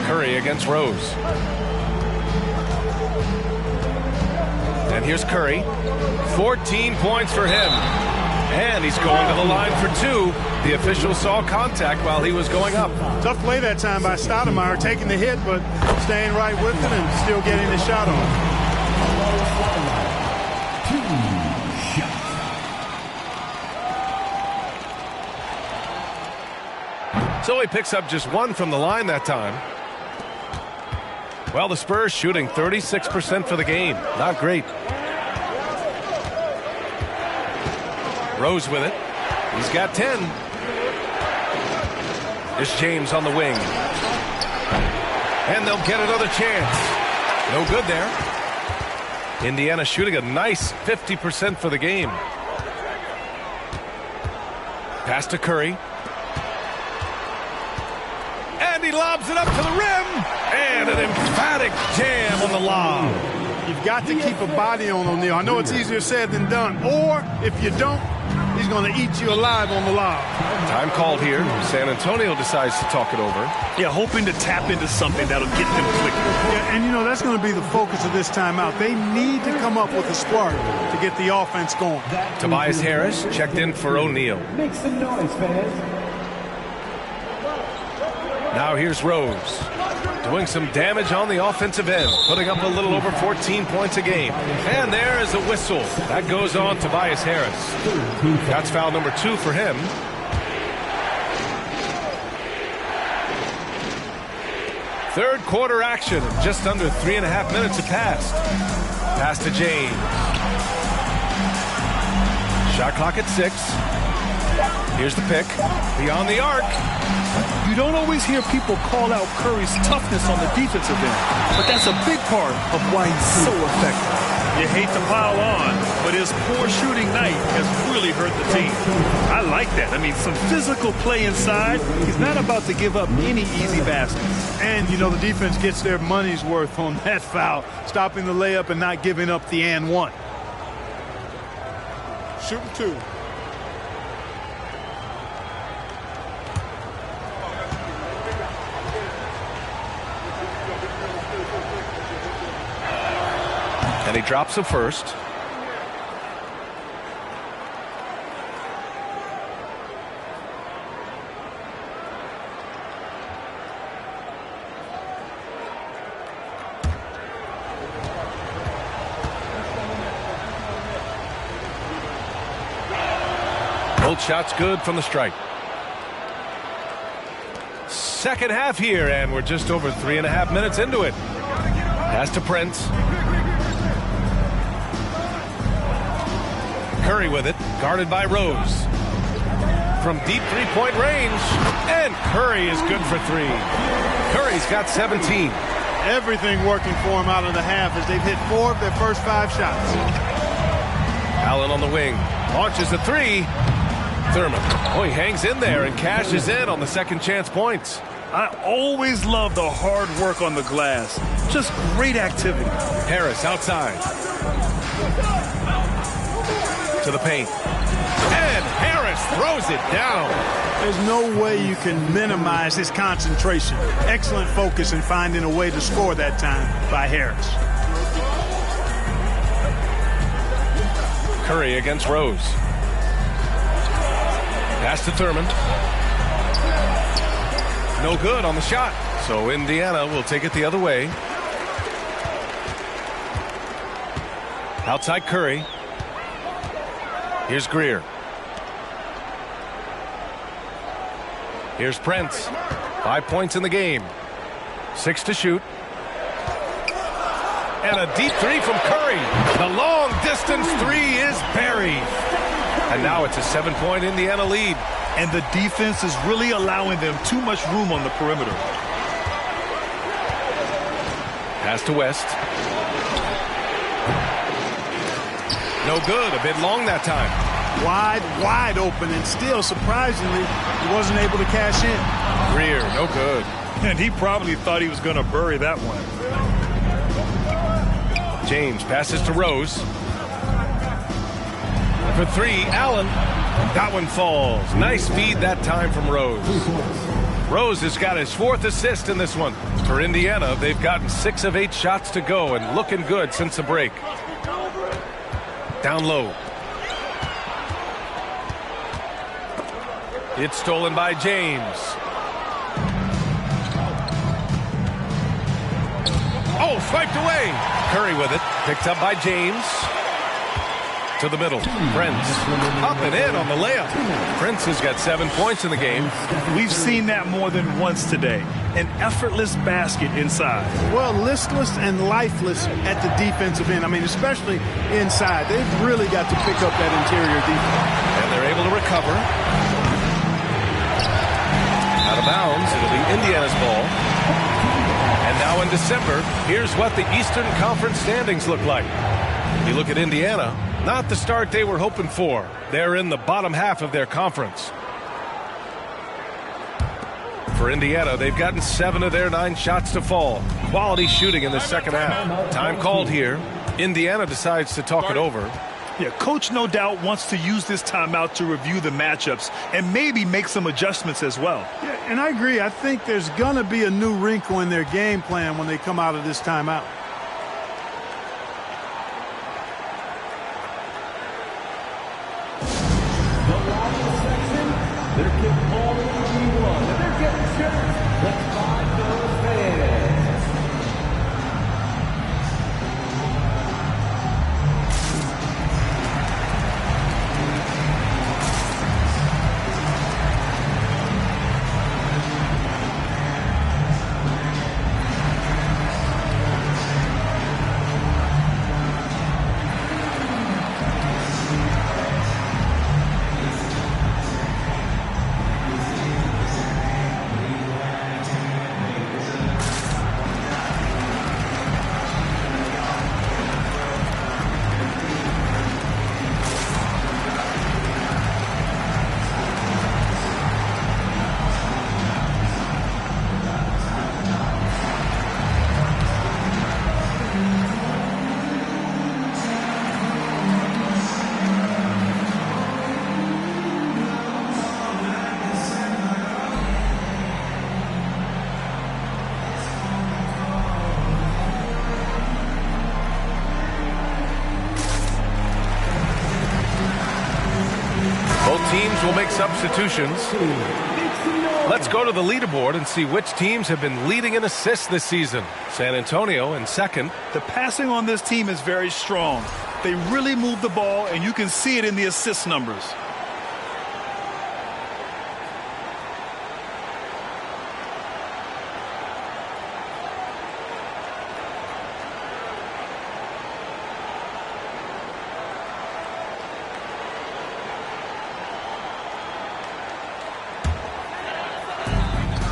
Curry against Rose. And here's Curry. 14 points for him. And he's going to the line for 2. The official saw contact while he was going up. Tough play that time by Stoudemire, taking the hit, but staying right with it and still getting the shot on. So he picks up just 1 from the line that time. Well, the Spurs shooting 36% for the game. Not great. Rose with it. He's got 10. There's James on the wing. And they'll get another chance. No good there. Indiana shooting a nice 50% for the game. Pass to Curry. And he lobs it up to the rim. And an emphatic jam on the lob. You've got to keep a body on O'Neal. I know it's easier said than done. Or, if you don't, he's going to eat you alive on the lob. Time called here. San Antonio decides to talk it over. Yeah, hoping to tap into something that'll get them clicking. Yeah, and, you know, that's going to be the focus of this timeout. They need to come up with a spark to get the offense going. Tobias Harris checked in for O'Neal. Make some noise, fans. Now here's Rose. Doing some damage on the offensive end, putting up a little over 14 points a game. And there is a whistle. That goes on Tobias Harris. That's foul number 2 for him. Third quarter action. Just under 3.5 minutes have passed. Pass to James. Shot clock at 6. Here's the pick. Beyond the arc. You don't always hear people call out Curry's toughness on the defensive end, but that's a big part of why he's so effective. You hate to pile on, but his poor shooting night has really hurt the team. I like that. I mean, some physical play inside. He's not about to give up any easy baskets. And, you know, the defense gets their money's worth on that foul, stopping the layup and not giving up the and one. Shooting 2. And he drops the first. Both shots good from the stripe. Second half here, and we're just over 3.5 minutes into it. Pass to Prince. Curry with it, guarded by Rose. From deep three-point range, and Curry is good for 3. Curry's got 17. Everything working for him out of the half as they've hit 4 of their first 5 shots. Allen on the wing, launches the 3. Thurman, oh, he hangs in there and cashes in on the second chance points. I always love the hard work on the glass. Just great activity. Harris outside. To the paint. And Harris throws it down. There's no way you can minimize his concentration. Excellent focus in finding a way to score that time by Harris. Curry against Rose. Pass to Thurman. No good on the shot. So Indiana will take it the other way. Outside Curry. Here's Greer. Here's Prince. 5 points in the game. 6 to shoot. And a deep 3 from Curry. The long distance 3 is buried. And now it's a 7-point Indiana lead. And the defense is really allowing them too much room on the perimeter. Pass to West. No good. A bit long that time. Wide open, and still, surprisingly, he wasn't able to cash in. Greer, no good. And he probably thought he was going to bury that one. James passes to Rose. For 3, Allen. That one falls. Nice feed that time from Rose. Rose has got his 4th assist in this one. For Indiana, they've gotten 6 of 8 shots to go and looking good since the break. Down low. It's stolen by James. Oh, swiped away. Curry with it. Picked up by James. To the middle. Prince. Up and in on the layup. Prince has got 7 points in the game. We've seen that more than once today. An effortless basket inside. Well, listless and lifeless at the defensive end. I mean, especially inside. They've really got to pick up that interior defense. And they're able to recover. Out of bounds. It'll be Indiana's ball. And now in December, here's what the Eastern Conference standings look like. You look at Indiana, not the start they were hoping for. They're in the bottom half of their conference. For Indiana, they've gotten 7 of their 9 shots to fall. Quality shooting in the second half. Time called here. Indiana decides to talk it over. Yeah, coach no doubt wants to use this timeout to review the matchups and maybe make some adjustments as well. Yeah, and I agree. I think there's going to be a new wrinkle in their game plan when they come out of this timeout. will make substitutions. Let's go to the leaderboard and see which teams have been leading in assists this season. San Antonio in second. The passing on this team is very strong. They really move the ball, and you can see it in the assist numbers.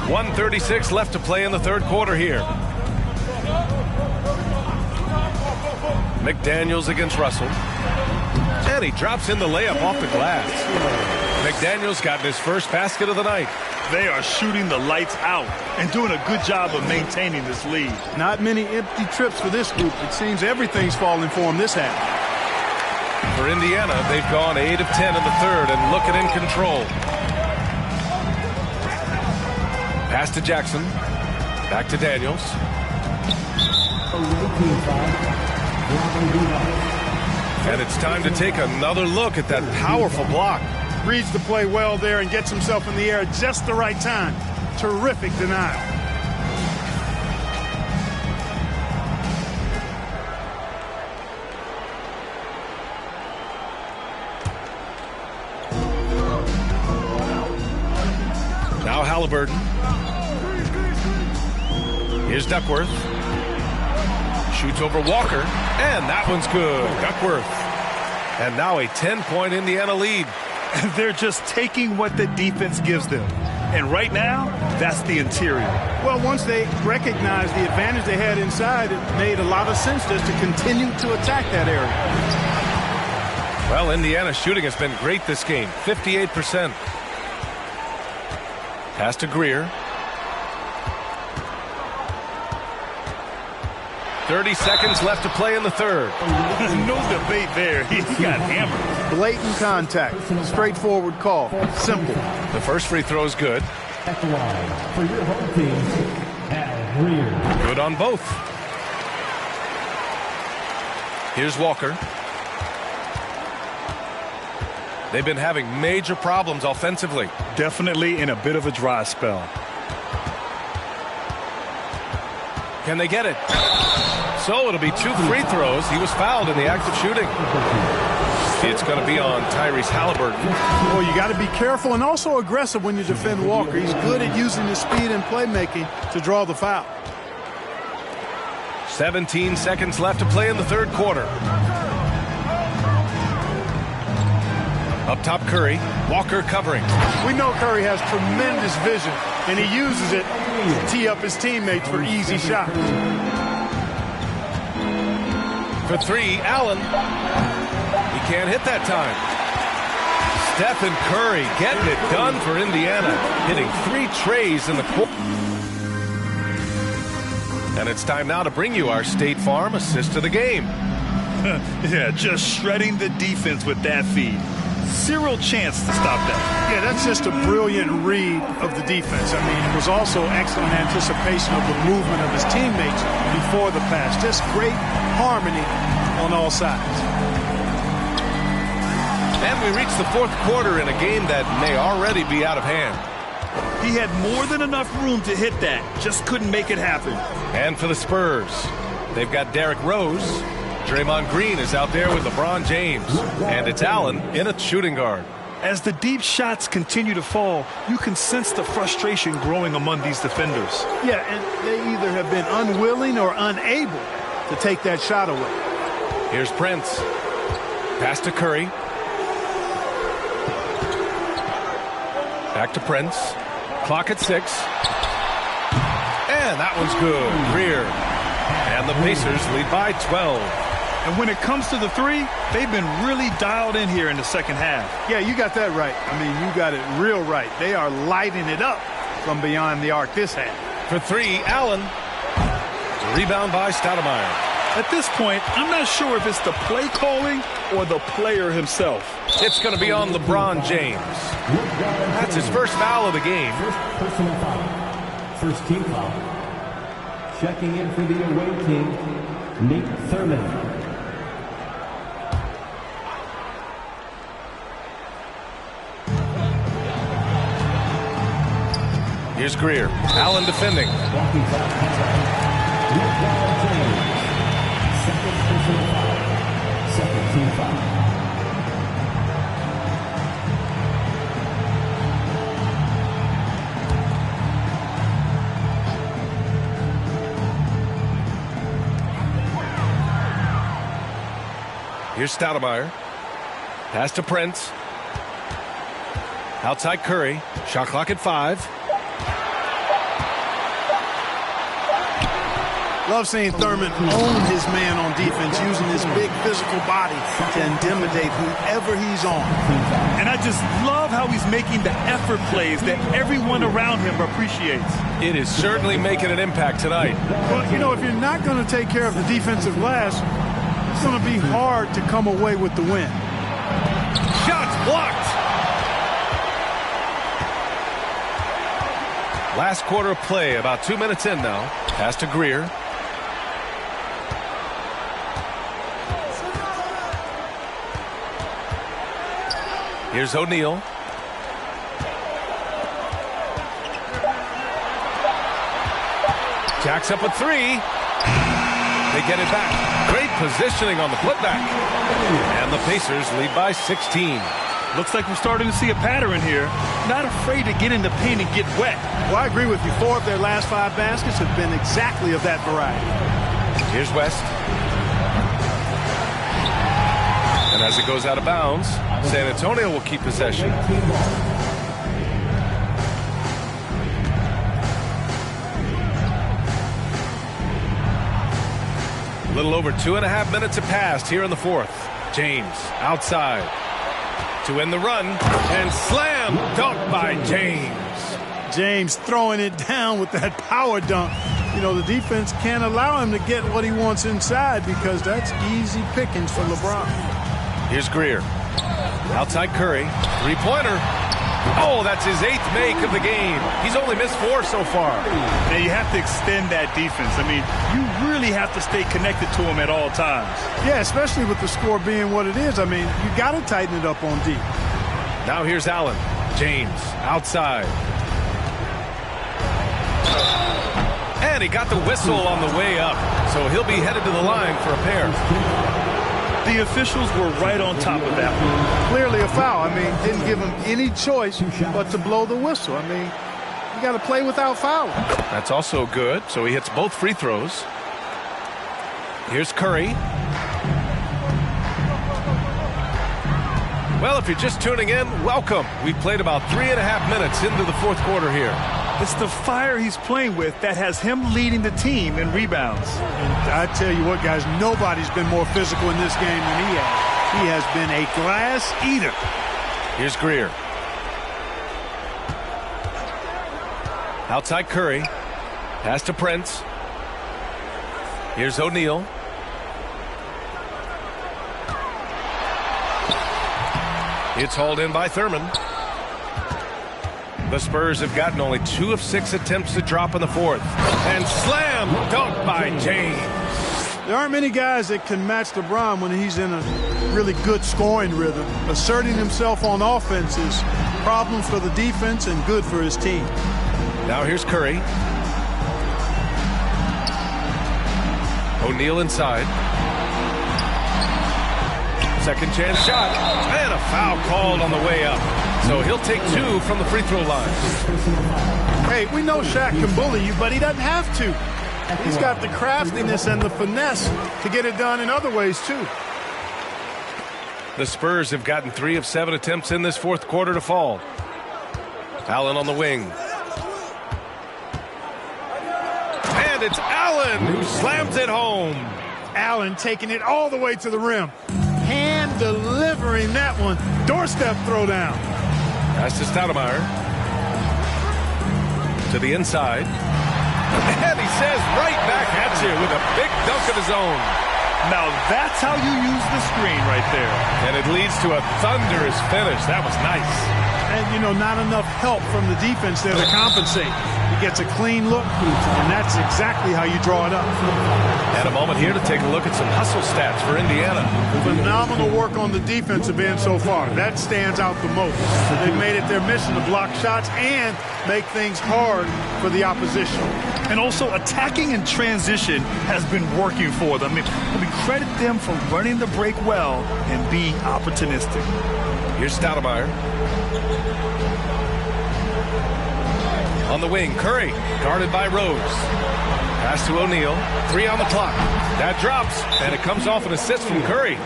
.136 left to play in the third quarter here. McDaniels against Russell. And he drops in the layup off the glass. McDaniels got his first basket of the night. They are shooting the lights out and doing a good job of maintaining this lead. Not many empty trips for this group. It seems everything's falling for them this half. For Indiana, they've gone 8 of 10 in the third and looking in control. Pass to Jackson. Back to Daniels. And it's time to take another look at that powerful block. Reads the play well there and gets himself in the air at just the right time. Terrific denial. Now Halliburton. Here's Duckworth. Shoots over Walker, and that one's good. Duckworth. And now a 10-point Indiana lead. They're just taking what the defense gives them. And right now, that's the interior. Well, once they recognized the advantage they had inside, it made a lot of sense just to continue to attack that area. Well, Indiana's shooting has been great this game, 58%. Pass to Greer. 30 seconds left to play in the third. No debate there. He got hammered. Blatant contact. Straightforward call. Simple. The first free throw is good. At the line for your home team, Al Greer. Good on both. Here's Walker. They've been having major problems offensively. Definitely in a bit of a dry spell. Can they get it? So it'll be 2 free throws. He was fouled in the act of shooting. It's going to be on Tyrese Halliburton. Well, you got to be careful and also aggressive when you defend Walker. He's good at using his speed and playmaking to draw the foul. 17 seconds left to play in the third quarter. Up top, Curry. Walker covering. We know Curry has tremendous vision, and he uses it to tee up his teammates for easy shots. For 3, Allen. He can't hit that time. Stephen Curry getting it done for Indiana, hitting 3 trays in the quarter. And it's time now to bring you our State Farm assist of the game. Yeah, just shredding the defense with that feed. Zero chance to stop that. Yeah, that's just a brilliant read of the defense. I mean, it was also excellent anticipation of the movement of his teammates before the pass. Just great harmony on all sides. And we reach the fourth quarter in a game that may already be out of hand. He had more than enough room to hit that. Just couldn't make it happen. And for the Spurs, they've got Derrick Rose. Draymond Green is out there with LeBron James. And it's Allen in a shooting guard. As the deep shots continue to fall, you can sense the frustration growing among these defenders. Yeah, and they either have been unwilling or unable to take that shot away. Here's Prince. Pass to Curry. Back to Prince. Clock at 6. And that one's good. Greer. And the Pacers lead by 12. And when it comes to the 3, they've been really dialed in here in the second half. Yeah, you got that right. I mean, you got it real right. They are lighting it up from beyond the arc this half. For 3, Allen. Rebound by Stoudemire. At this point, I'm not sure if it's the play calling or the player himself. It's going to be on LeBron James. That's his first foul of the game. First personal foul. First team foul. Checking in for the away team, Nate Thurman. Here's Greer. Allen defending. Second team foul. Here's Stoudemire. Pass to Prince. Outside Curry. Shot clock at 5. Love seeing Thurman own his man on defense, using his big physical body to intimidate whoever he's on. And I just love how he's making the effort plays that everyone around him appreciates. It is certainly making an impact tonight. Well, you know, if you're not going to take care of the defensive glass, it's going to be hard to come away with the win. Shots blocked. Last quarter of play, about 2 minutes in now. Pass to Greer. Here's O'Neal. Jacks up a 3. They get it back. Great positioning on the putback. And the Pacers lead by 16. Looks like we're starting to see a pattern here. Not afraid to get in the paint and get wet. Well, I agree with you. 4 of their last 5 baskets have been exactly of that variety. Here's West. And as it goes out of bounds, San Antonio will keep possession. A little over 2.5 minutes have passed here in the fourth. James outside to end the run, and slam dunk by James. James throwing it down with that power dunk. You know, the defense can't allow him to get what he wants inside because that's easy pickings for LeBron. Here's Greer. Outside Curry. Three-pointer. Oh, that's his 8th make of the game. He's only missed 4 so far. Now you have to extend that defense. I mean, you really have to stay connected to him at all times. Yeah, especially with the score being what it is. I mean, you got to tighten it up on D. Now here's Allen. James outside. And he got the whistle on the way up. So he'll be headed to the line for a pair. The officials were right on top of that one. Clearly a foul. I mean, didn't give him any choice but to blow the whistle. I mean, you got to play without fouling. That's also good. So he hits both free throws. Here's Curry. Well, if you're just tuning in, welcome. We've played about 3.5 minutes into the fourth quarter here. It's the fire he's playing with that has him leading the team in rebounds. And I tell you what, guys, nobody's been more physical in this game than he has. He has been a glass eater. Here's Greer. Outside Curry. Pass to Prince. Here's O'Neal. It's hauled in by Thurman. The Spurs have gotten only 2 of 6 attempts to drop in the fourth. And slam dunk by James. There aren't many guys that can match LeBron when he's in a really good scoring rhythm. Asserting himself on offense is problems for the defense and good for his team. Now here's Curry. O'Neal inside. Second chance shot. And a foul called on the way up. So he'll take 2 from the free throw line. Hey, we know Shaq can bully you, but he doesn't have to. He's got the craftiness and the finesse to get it done in other ways, too. The Spurs have gotten 3 of 7 attempts in this fourth quarter to fall. Allen on the wing. And it's Allen who slams it home. Allen taking it all the way to the rim. Hand delivering that one. Doorstep throwdown. Pass to Stoudemire. To the inside. And he says right back at you with a big dunk of his own. Now that's how you use the screen right there. And it leads to a thunderous finish. That was nice. And, not enough help from the defense there to compensate. He gets a clean look, and that's exactly how you draw it up. And a moment here to take a look at some hustle stats for Indiana. Phenomenal work on the defensive end so far. That stands out the most. They've made it their mission to block shots and make things hard for the opposition. And also attacking in transition has been working for them. We credit them for running the break well and being opportunistic. Here's Stoudemire. On the wing, Curry, guarded by Rose. Pass to O'Neal, 3 on the clock. That drops, and it comes off an assist from Curry.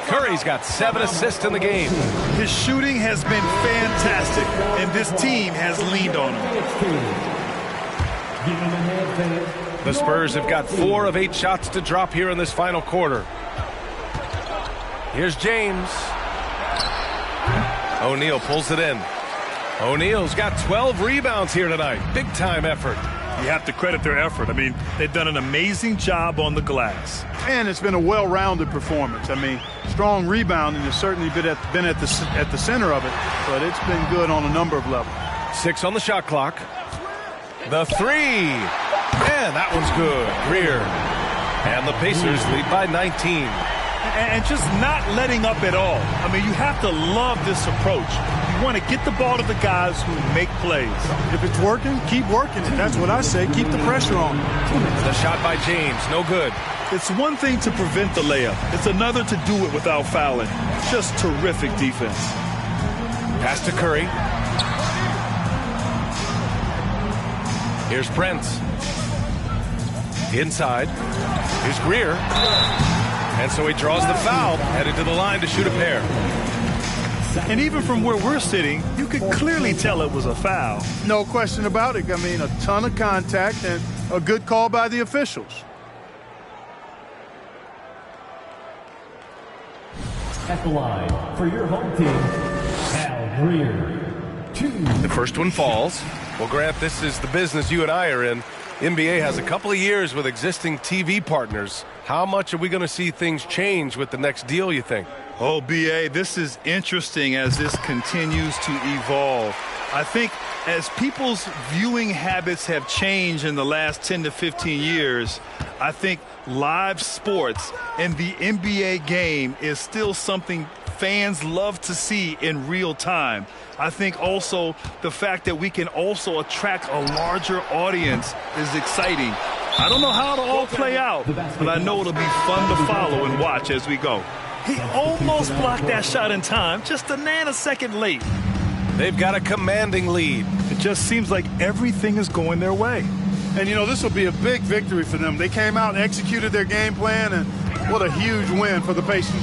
Curry's got 7 assists in the game. His shooting has been fantastic, and this team has leaned on him. The Spurs have got 4 of 8 shots to drop here in this final quarter. Here's James. O'Neal pulls it in. O'Neal's got 12 rebounds here tonight. Big-time effort. You have to credit their effort. They've done an amazing job on the glass. And it's been a well-rounded performance. Strong rebounding has certainly been at the center of it, but it's been good on a number of levels. 6 on the shot clock. The 3. And that one's good. Greer. And the Pacers lead by 19. And just not letting up at all. You have to love this approach. You want to get the ball to the guys who make plays. If it's working, keep working it. That's what I say. Keep the pressure on. The shot by James, no good. It's one thing to prevent the layup. It's another to do it without fouling. Just terrific defense. Pass to Curry. Here's Prince. Inside. Here's Greer. And so he draws the foul, headed to the line to shoot a pair. And even from where we're sitting, you could clearly tell it was a foul. No question about it. A ton of contact and a good call by the officials. At the line for your home team, Al Greer. 2. The first one falls. Well, Grant, this is the business you and I are in. NBA has a couple of years with existing TV partners. How much are we going to see things change with the next deal, you think? Oh, B.A., this is interesting as this continues to evolve. I think as people's viewing habits have changed in the last 10 to 15 years, I think live sports and the NBA game is still something fans love to see in real time. I think also the fact that we can also attract a larger audience is exciting. I don't know how it'll all play out, but I know it'll be fun to follow and watch as we go. He almost blocked that shot in time, just a nanosecond late. They've got a commanding lead. It just seems like everything is going their way. And, this will be a big victory for them. They came out and executed their game plan, and what a huge win for the Pacers.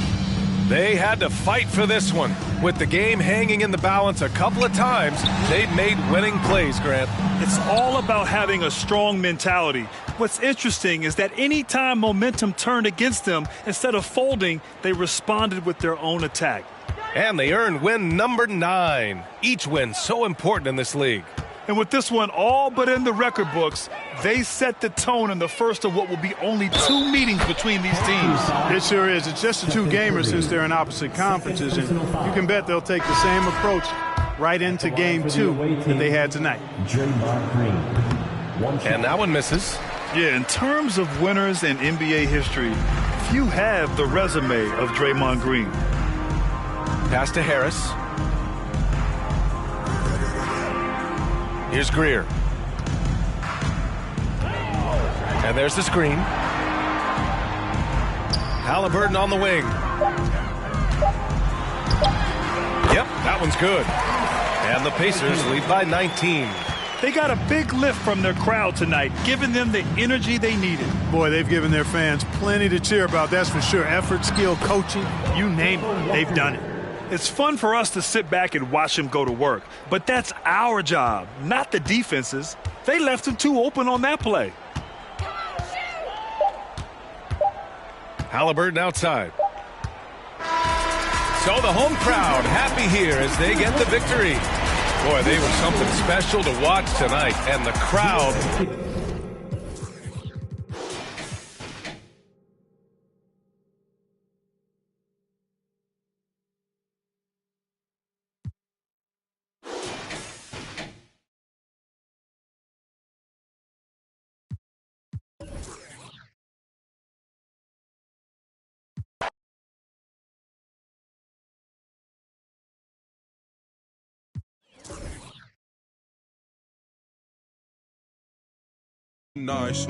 They had to fight for this one. With the game hanging in the balance a couple of times, they've made winning plays, Grant. It's all about having a strong mentality. What's interesting is that any time momentum turned against them, instead of folding, they responded with their own attack. And they earned win number 9. Each win so important in this league. And with this one all but in the record books, they set the tone in the first of what will be only 2 meetings between these teams. It sure is. It's just a 2 gamers since they're in opposite conferences, and you can bet they'll take the same approach right into game 2 that they had tonight. And that one misses. Yeah, in terms of winners in NBA history, few have the resume of Draymond Green. Pass to Harris. Here's Greer. And there's the screen. Halliburton on the wing. Yep, that one's good. And the Pacers lead by 19. They got a big lift from their crowd tonight, giving them the energy they needed. Boy, they've given their fans plenty to cheer about, that's for sure. Effort, skill, coaching, you name it, they've done it. It's fun for us to sit back and watch them go to work, but that's our job, not the defense's. They left them too open on that play. Halliburton outside. So the home crowd happy here as they get the victory. Boy, they were something special to watch tonight, and the crowd Nice.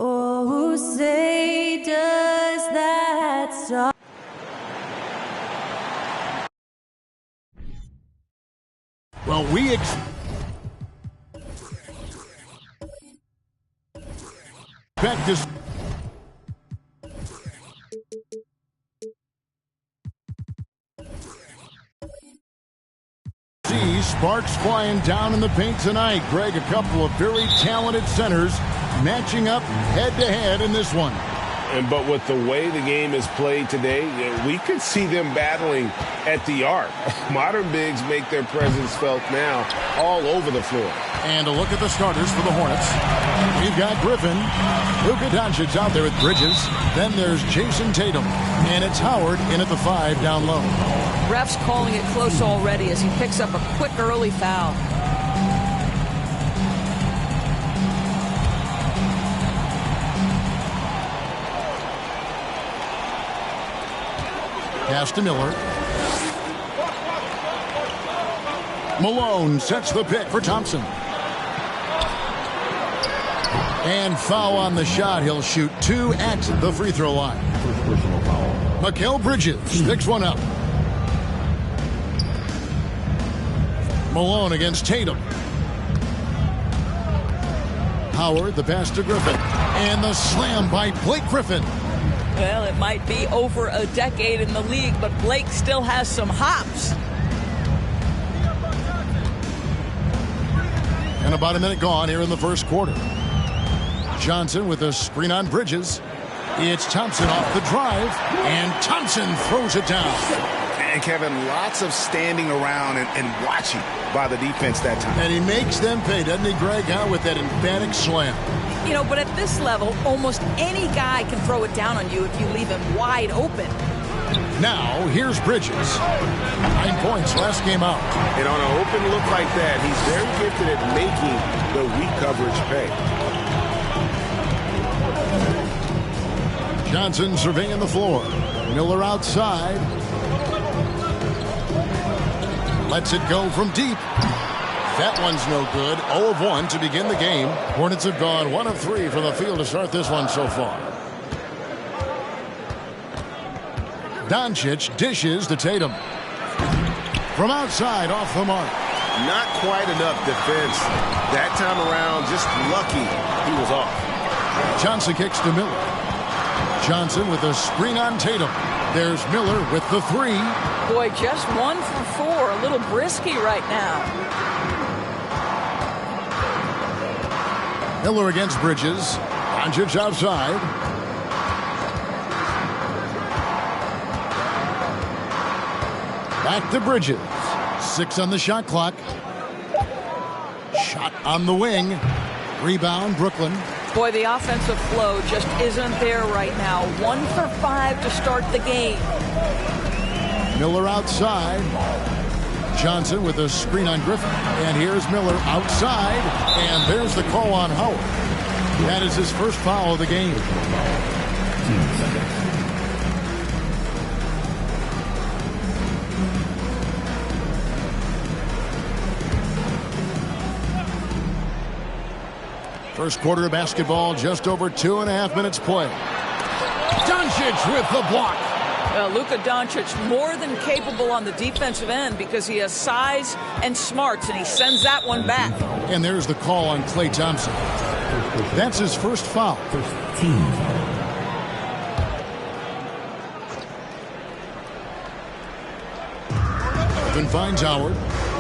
Oh, say does that song. Well, we expect this. See sparks flying down in the paint tonight. Greg, a couple of very talented centers matching up head-to-head in this one. But with the way the game is played today, we could see them battling at the arc. Modern bigs make their presence felt now all over the floor. And a look at the starters for the Hornets. We've got Griffin. Luka Doncic out there with Bridges. Then there's Jason Tatum. And it's Howard in at the 5 down low. Ref's calling it close already as he picks up a quick early foul. Pass to Miller. Malone sets the pick for Thompson. And foul on the shot. He'll shoot 2 at the free throw line. First personal foul. Mikal Bridges picks one up. Malone against Tatum. Howard, the pass to Griffin. And the slam by Blake Griffin. Well, it might be over a decade in the league, but Blake still has some hops. And about a minute gone here in the first quarter. Johnson with a screen on Bridges. It's Thompson off the drive, and Thompson throws it down. And Kevin, lots of standing around and watching by the defense that time. And he makes them pay, doesn't he, Greg, out with that emphatic slam. You know, but at this level, almost any guy can throw it down on you if you leave him wide open. Now, here's Bridges. 9 points last game out. And on an open look like that, he's very gifted at making the weak coverage pay. Johnson surveying the floor. Miller outside. Lets it go from deep. That one's no good. 0 of 1 to begin the game. Hornets have gone 1 of 3 from the field to start this one so far. Doncic dishes to Tatum. From outside, off the mark. Not quite enough defense. That time around, just lucky he was off. Johnson kicks to Miller. Johnson with a screen on Tatum. There's Miller with the 3. Boy, just 1 for 4. A little brisky right now. Miller against Bridges. Doncic outside. Back to Bridges. 6 on the shot clock. Shot on the wing. Rebound, Brooklyn. Boy, the offensive flow just isn't there right now. 1 for 5 to start the game. Miller outside. Johnson with a screen on Griffin. And here's Miller outside. And there's the call on Howard. That is his first foul of the game. First quarter of basketball, just over 2.5 minutes play. Doncic with the block. Luka Doncic more than capable on the defensive end because he has size and smarts, and he sends that one back. And there's the call on Klay Thompson. That's his first foul. Griffin finds Howard.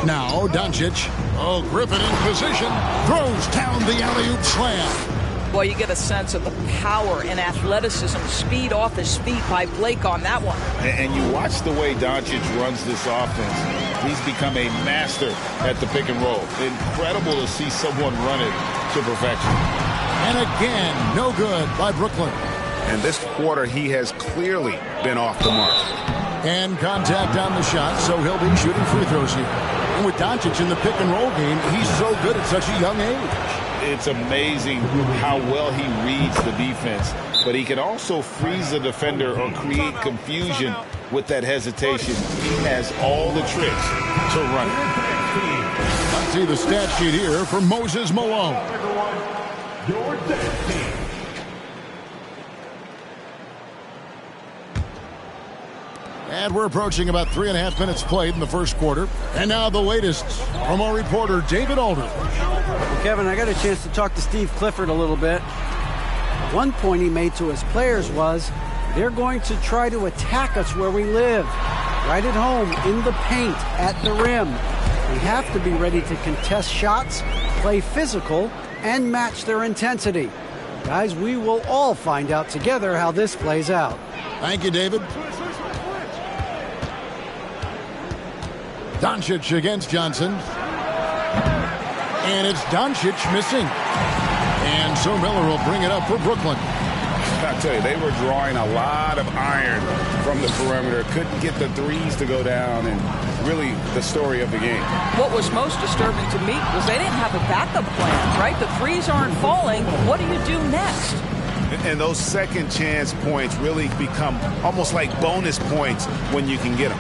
Now Doncic. Oh, Griffin in position. Throws down the alley-oop slam. Boy, you get a sense of the power and athleticism, speed off his feet by Blake on that one. And you watch the way Doncic runs this offense. He's become a master at the pick and roll. Incredible to see someone run it to perfection. And again, no good by Brooklyn. And this quarter, he has clearly been off the mark. And contact on the shot, so he'll be shooting free throws here. And with Doncic in the pick and roll game, he's so good at such a young age. It's amazing how well he reads the defense, but he can also freeze the defender or create confusion with that hesitation. He has all the tricks to run it. Let's see the stat sheet here for Moses Malone. And we're approaching about 3.5 minutes played in the first quarter. And now the latest from our reporter, David Aldridge. Well, Kevin, I got a chance to talk to Steve Clifford a little bit. One point he made to his players was, they're going to try to attack us where we live. Right at home, in the paint, at the rim. We have to be ready to contest shots, play physical, and match their intensity. Guys, we will all find out together how this plays out. Thank you, David. Doncic against Johnson. And it's Doncic missing. And so Miller will bring it up for Brooklyn. I tell you, they were drawing a lot of iron from the perimeter. Couldn't get the threes to go down, and really the story of the game. What was most disturbing to me was they didn't have a backup plan, right? The threes aren't falling. What do you do next? And those second chance points really become almost like bonus points when you can get them.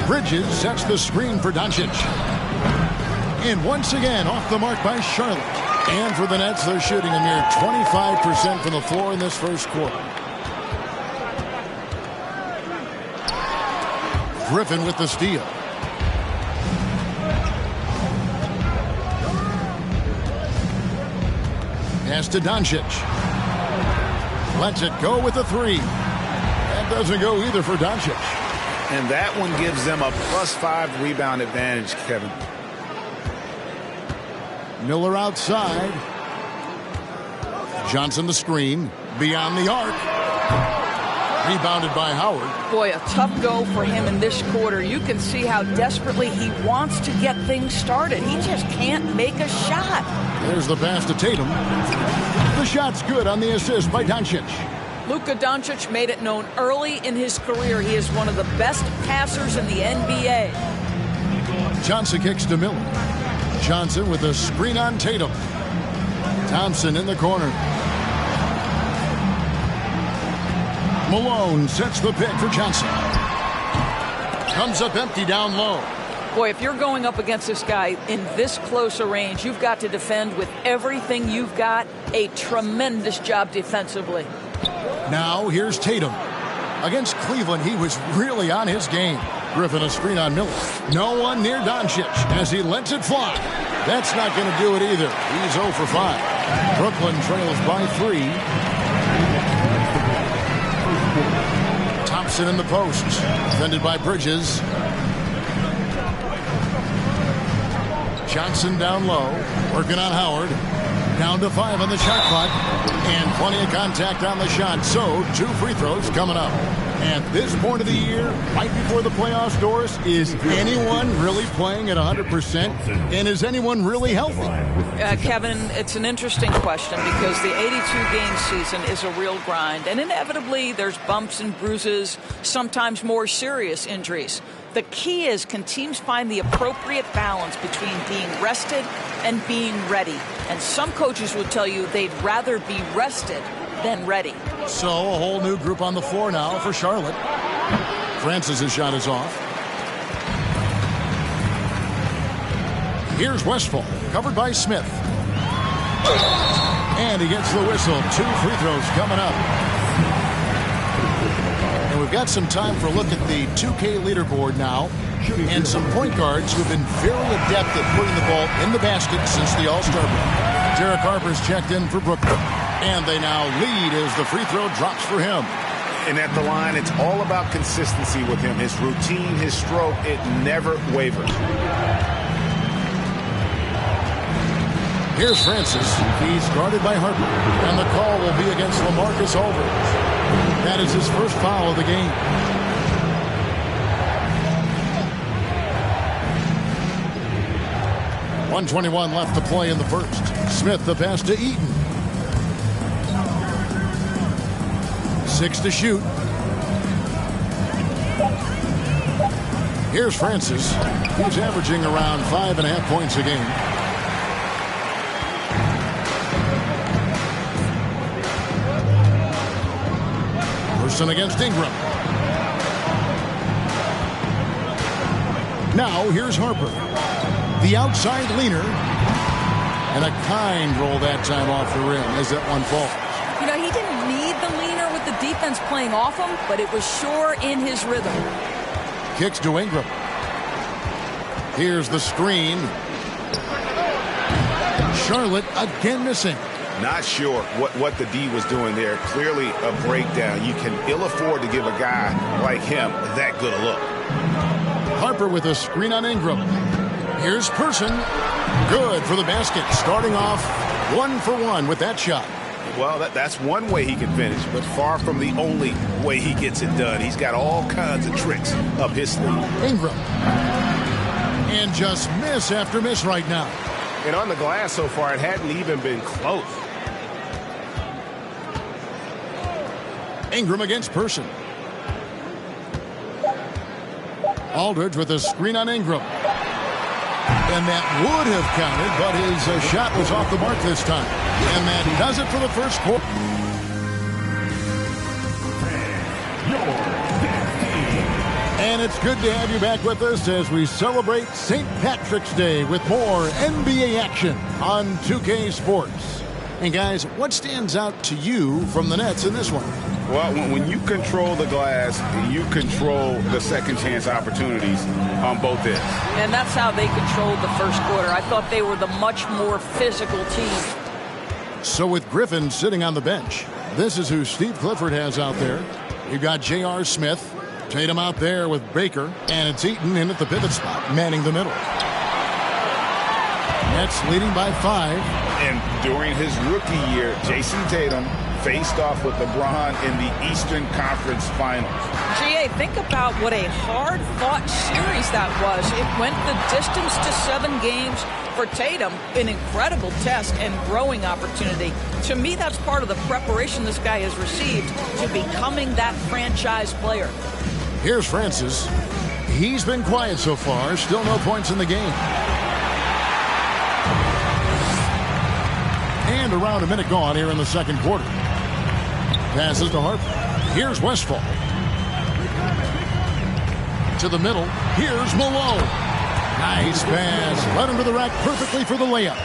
Bridges sets the screen for Doncic. And once again, off the mark by Charlotte. And for the Nets, they're shooting a mere 25% from the floor in this first quarter. Griffin with the steal. Pass to Doncic. Lets it go with a 3. That doesn't go either for Doncic. And that one gives them a +5 rebound advantage, Kevin. Miller outside. Johnson the screen. beyond the arc. Rebounded by Howard. Boy, a tough go for him in this quarter. You can see how desperately he wants to get things started. He just can't make a shot. There's the pass to Tatum. The shot's good on the assist by Doncic. Luka Doncic made it known early in his career he is one of the best passers in the NBA. Johnson kicks to Miller. Johnson with a screen on Tatum. Thompson in the corner. Malone sets the pick for Johnson. Comes up empty down low. Boy, if you're going up against this guy in this close a range, you've got to defend with everything you've got. A tremendous job defensively. Now here's Tatum. Against Cleveland, he was really on his game. Griffin a screen on Miller. No one near Doncic as he lets it fly. That's not going to do it either. He's 0 for 5. Brooklyn trails by 3. Thompson in the post. Defended by Bridges. Johnson down low. Working on Howard. Down to 5 on the shot clock. And plenty of contact on the shot. So 2 free throws coming up. At this point of the year, right before the playoffs doors, is anyone really playing at 100%? And is anyone really healthy? Kevin, it's an interesting question because the 82-game season is a real grind. And inevitably, there's bumps and bruises, sometimes more serious injuries. The key is, can teams find the appropriate balance between being rested and being ready? And some coaches will tell you they'd rather be rested than ready. So a whole new group on the floor now for Charlotte. Francis' shot is off. Here's Westphal, covered by Smith. And he gets the whistle. 2 free throws coming up. And we've got some time for a look at the 2K leaderboard now. And some point guards who've been very adept at putting the ball in the basket since the All-Star break. Derek Harper's checked in for Brooklyn. And they now lead as the free throw drops for him. And at the line, it's all about consistency with him. His routine, his stroke, it never wavers. Here's Francis. He's guarded by Harper. And the call will be against LaMarcus Aldridge. That is his first foul of the game. .121 left to play in the first. Smith the pass to Eaton. 6 to shoot. Here's Francis. He's averaging around 5.5 points a game. Person against Ingram. Now here's Harper. The outside leaner. And a kind roll that time off the rim as that one falls. You know, he didn't need the leaner with the defense playing off him, but it was sure in his rhythm. Kicks to Ingram. Here's the screen. Charlotte again missing. Not sure what the D was doing there. Clearly a breakdown. You can ill afford to give a guy like him that good a look. Harper with a screen on Ingram. Here's Person. Good for the basket. Starting off 1 for 1 with that shot. Well, that's one way he can finish, but far from the only way he gets it done. He's got all kinds of tricks up his sleeve. Ingram. And just miss after miss right now. And on the glass so far, it hadn't even been close. Ingram against Person. Aldridge with a screen on Ingram. And that would have counted, but his shot was off the mark this time. And that does it for the first quarter. And it's good to have you back with us as we celebrate St. Patrick's Day with more NBA action on 2K Sports. And guys, what stands out to you from the Nets in this one? Well, when you control the glass, you control the second chance opportunities on both ends. And that's how they controlled the first quarter. I thought they were the much more physical team. So with Griffin sitting on the bench, this is who Steve Clifford has out there. You've got J.R. Smith, Tatum out there with Baker, and it's Eaton in at the pivot spot, manning the middle. Nets leading by 5. And during his rookie year, Jason Tatum faced off with LeBron in the Eastern Conference Finals. GA, think about what a hard-fought series that was. It went the distance to 7 games for Tatum, an incredible test and growing opportunity. To me, that's part of the preparation this guy has received to becoming that franchise player. Here's Francis. He's been quiet so far. Still no points in the game. And around a minute gone here in the second quarter. Passes to Harper. Here's Westphal. To the middle. Here's Malone. Nice pass. Led him to the rack perfectly for the layup.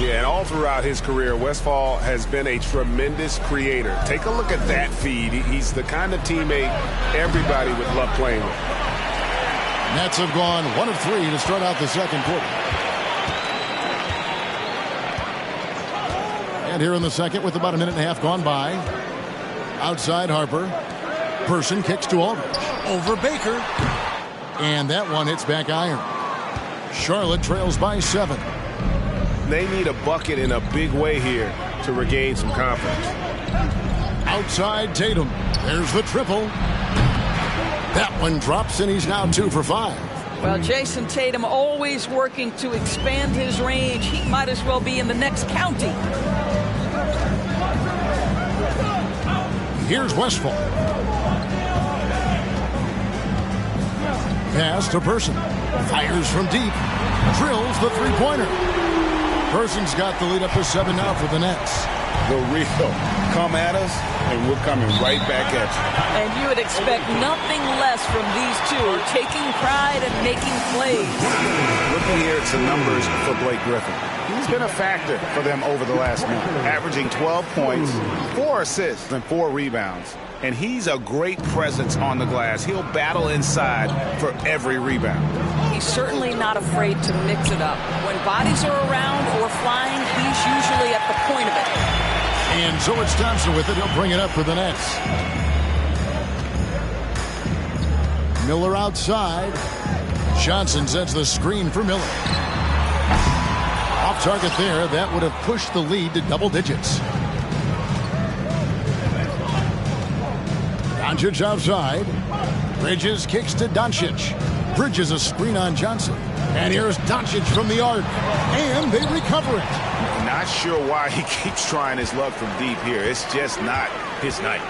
Yeah, and all throughout his career, Westphal has been a tremendous creator. Take a look at that feed. He's the kind of teammate everybody would love playing with. Nets have gone 1 of 3 to start out the second quarter. And here in the second with about a minute and a half gone by. Outside Harper. Person kicks to Aldridge. Over Baker. And that one hits back iron. Charlotte trails by 7. They need a bucket in a big way here to regain some confidence. Outside Tatum. There's the triple. That one drops, and he's now 2 for 5. Well, Jason Tatum always working to expand his range. He might as well be in the next county. Here's Westphal. Pass to Person. Fires from deep. Drills the three-pointer. Person's got the lead up to 7 now for the Nets. The real come at us, and we're coming right back at you. And you would expect nothing less from these two, taking pride and making plays. Looking here at some numbers for Blake Griffin. He's been a factor for them over the last month, averaging 12 points, 4 assists, and 4 rebounds. And he's a great presence on the glass. He'll battle inside for every rebound. He's certainly not afraid to mix it up. When bodies are around or flying, he's usually at the point of it. And so it's Thompson with it. He'll bring it up for the Nets. Miller outside. Johnson sets the screen for Miller. Off target there. That would have pushed the lead to double digits. Doncic outside. Bridges kicks to Doncic. Bridges a screen on Johnson. And here's Doncic from the arc. And they recover it. Not sure why he keeps trying his luck from deep here. It's just not his night.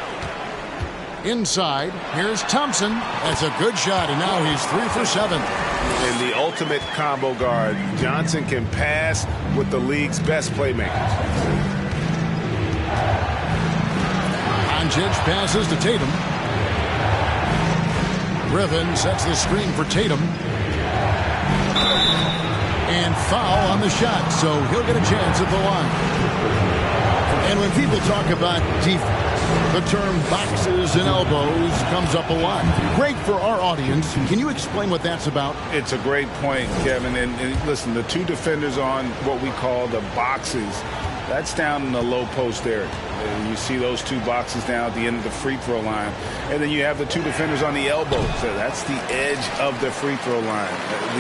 Inside, here's Thompson. That's a good shot, and now he's 3 for 7. And the ultimate combo guard. Johnson can pass with the league's best playmakers. Doncic passes to Tatum. Griffin sets the screen for Tatum. And foul on the shot, so he'll get a chance at the line. And when people talk about defense, the term boxes and elbows comes up a lot. Great for our audience. Can you explain what that's about? It's a great point, Kevin. And listen, the 2 defenders on what we call the boxes, that's down in the low post area. And you see those 2 boxes down at the end of the free throw line. And then you have the 2 defenders on the elbows. So that's the edge of the free throw line.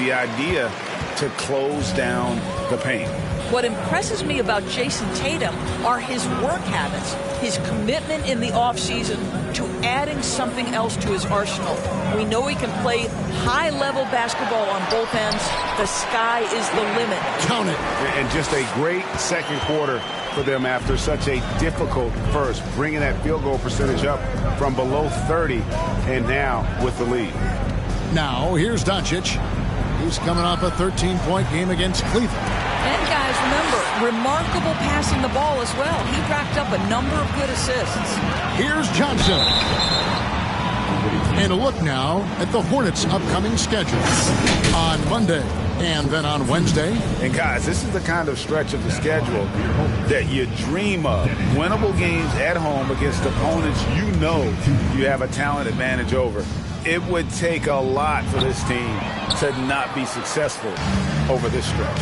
The idea to close down the paint. What impresses me about Jason Tatum are his work habits, his commitment in the offseason to adding something else to his arsenal. We know he can play high-level basketball on both ends. The sky is the limit. Count it. And just a great second quarter for them after such a difficult first, bringing that field goal percentage up from below 30 and now with the lead. Now, here's Doncic. He's coming off a 13-point game against Cleveland. And guys, remember, remarkable passing the ball as well. He racked up a number of good assists. Here's Johnson. And a look now at the Hornets' upcoming schedule. On Monday and then on Wednesday. And guys, this is the kind of stretch of the schedule that you dream of. Winnable games at home against opponents you know you have a talent advantage over. It would take a lot for this team to not be successful over this stretch.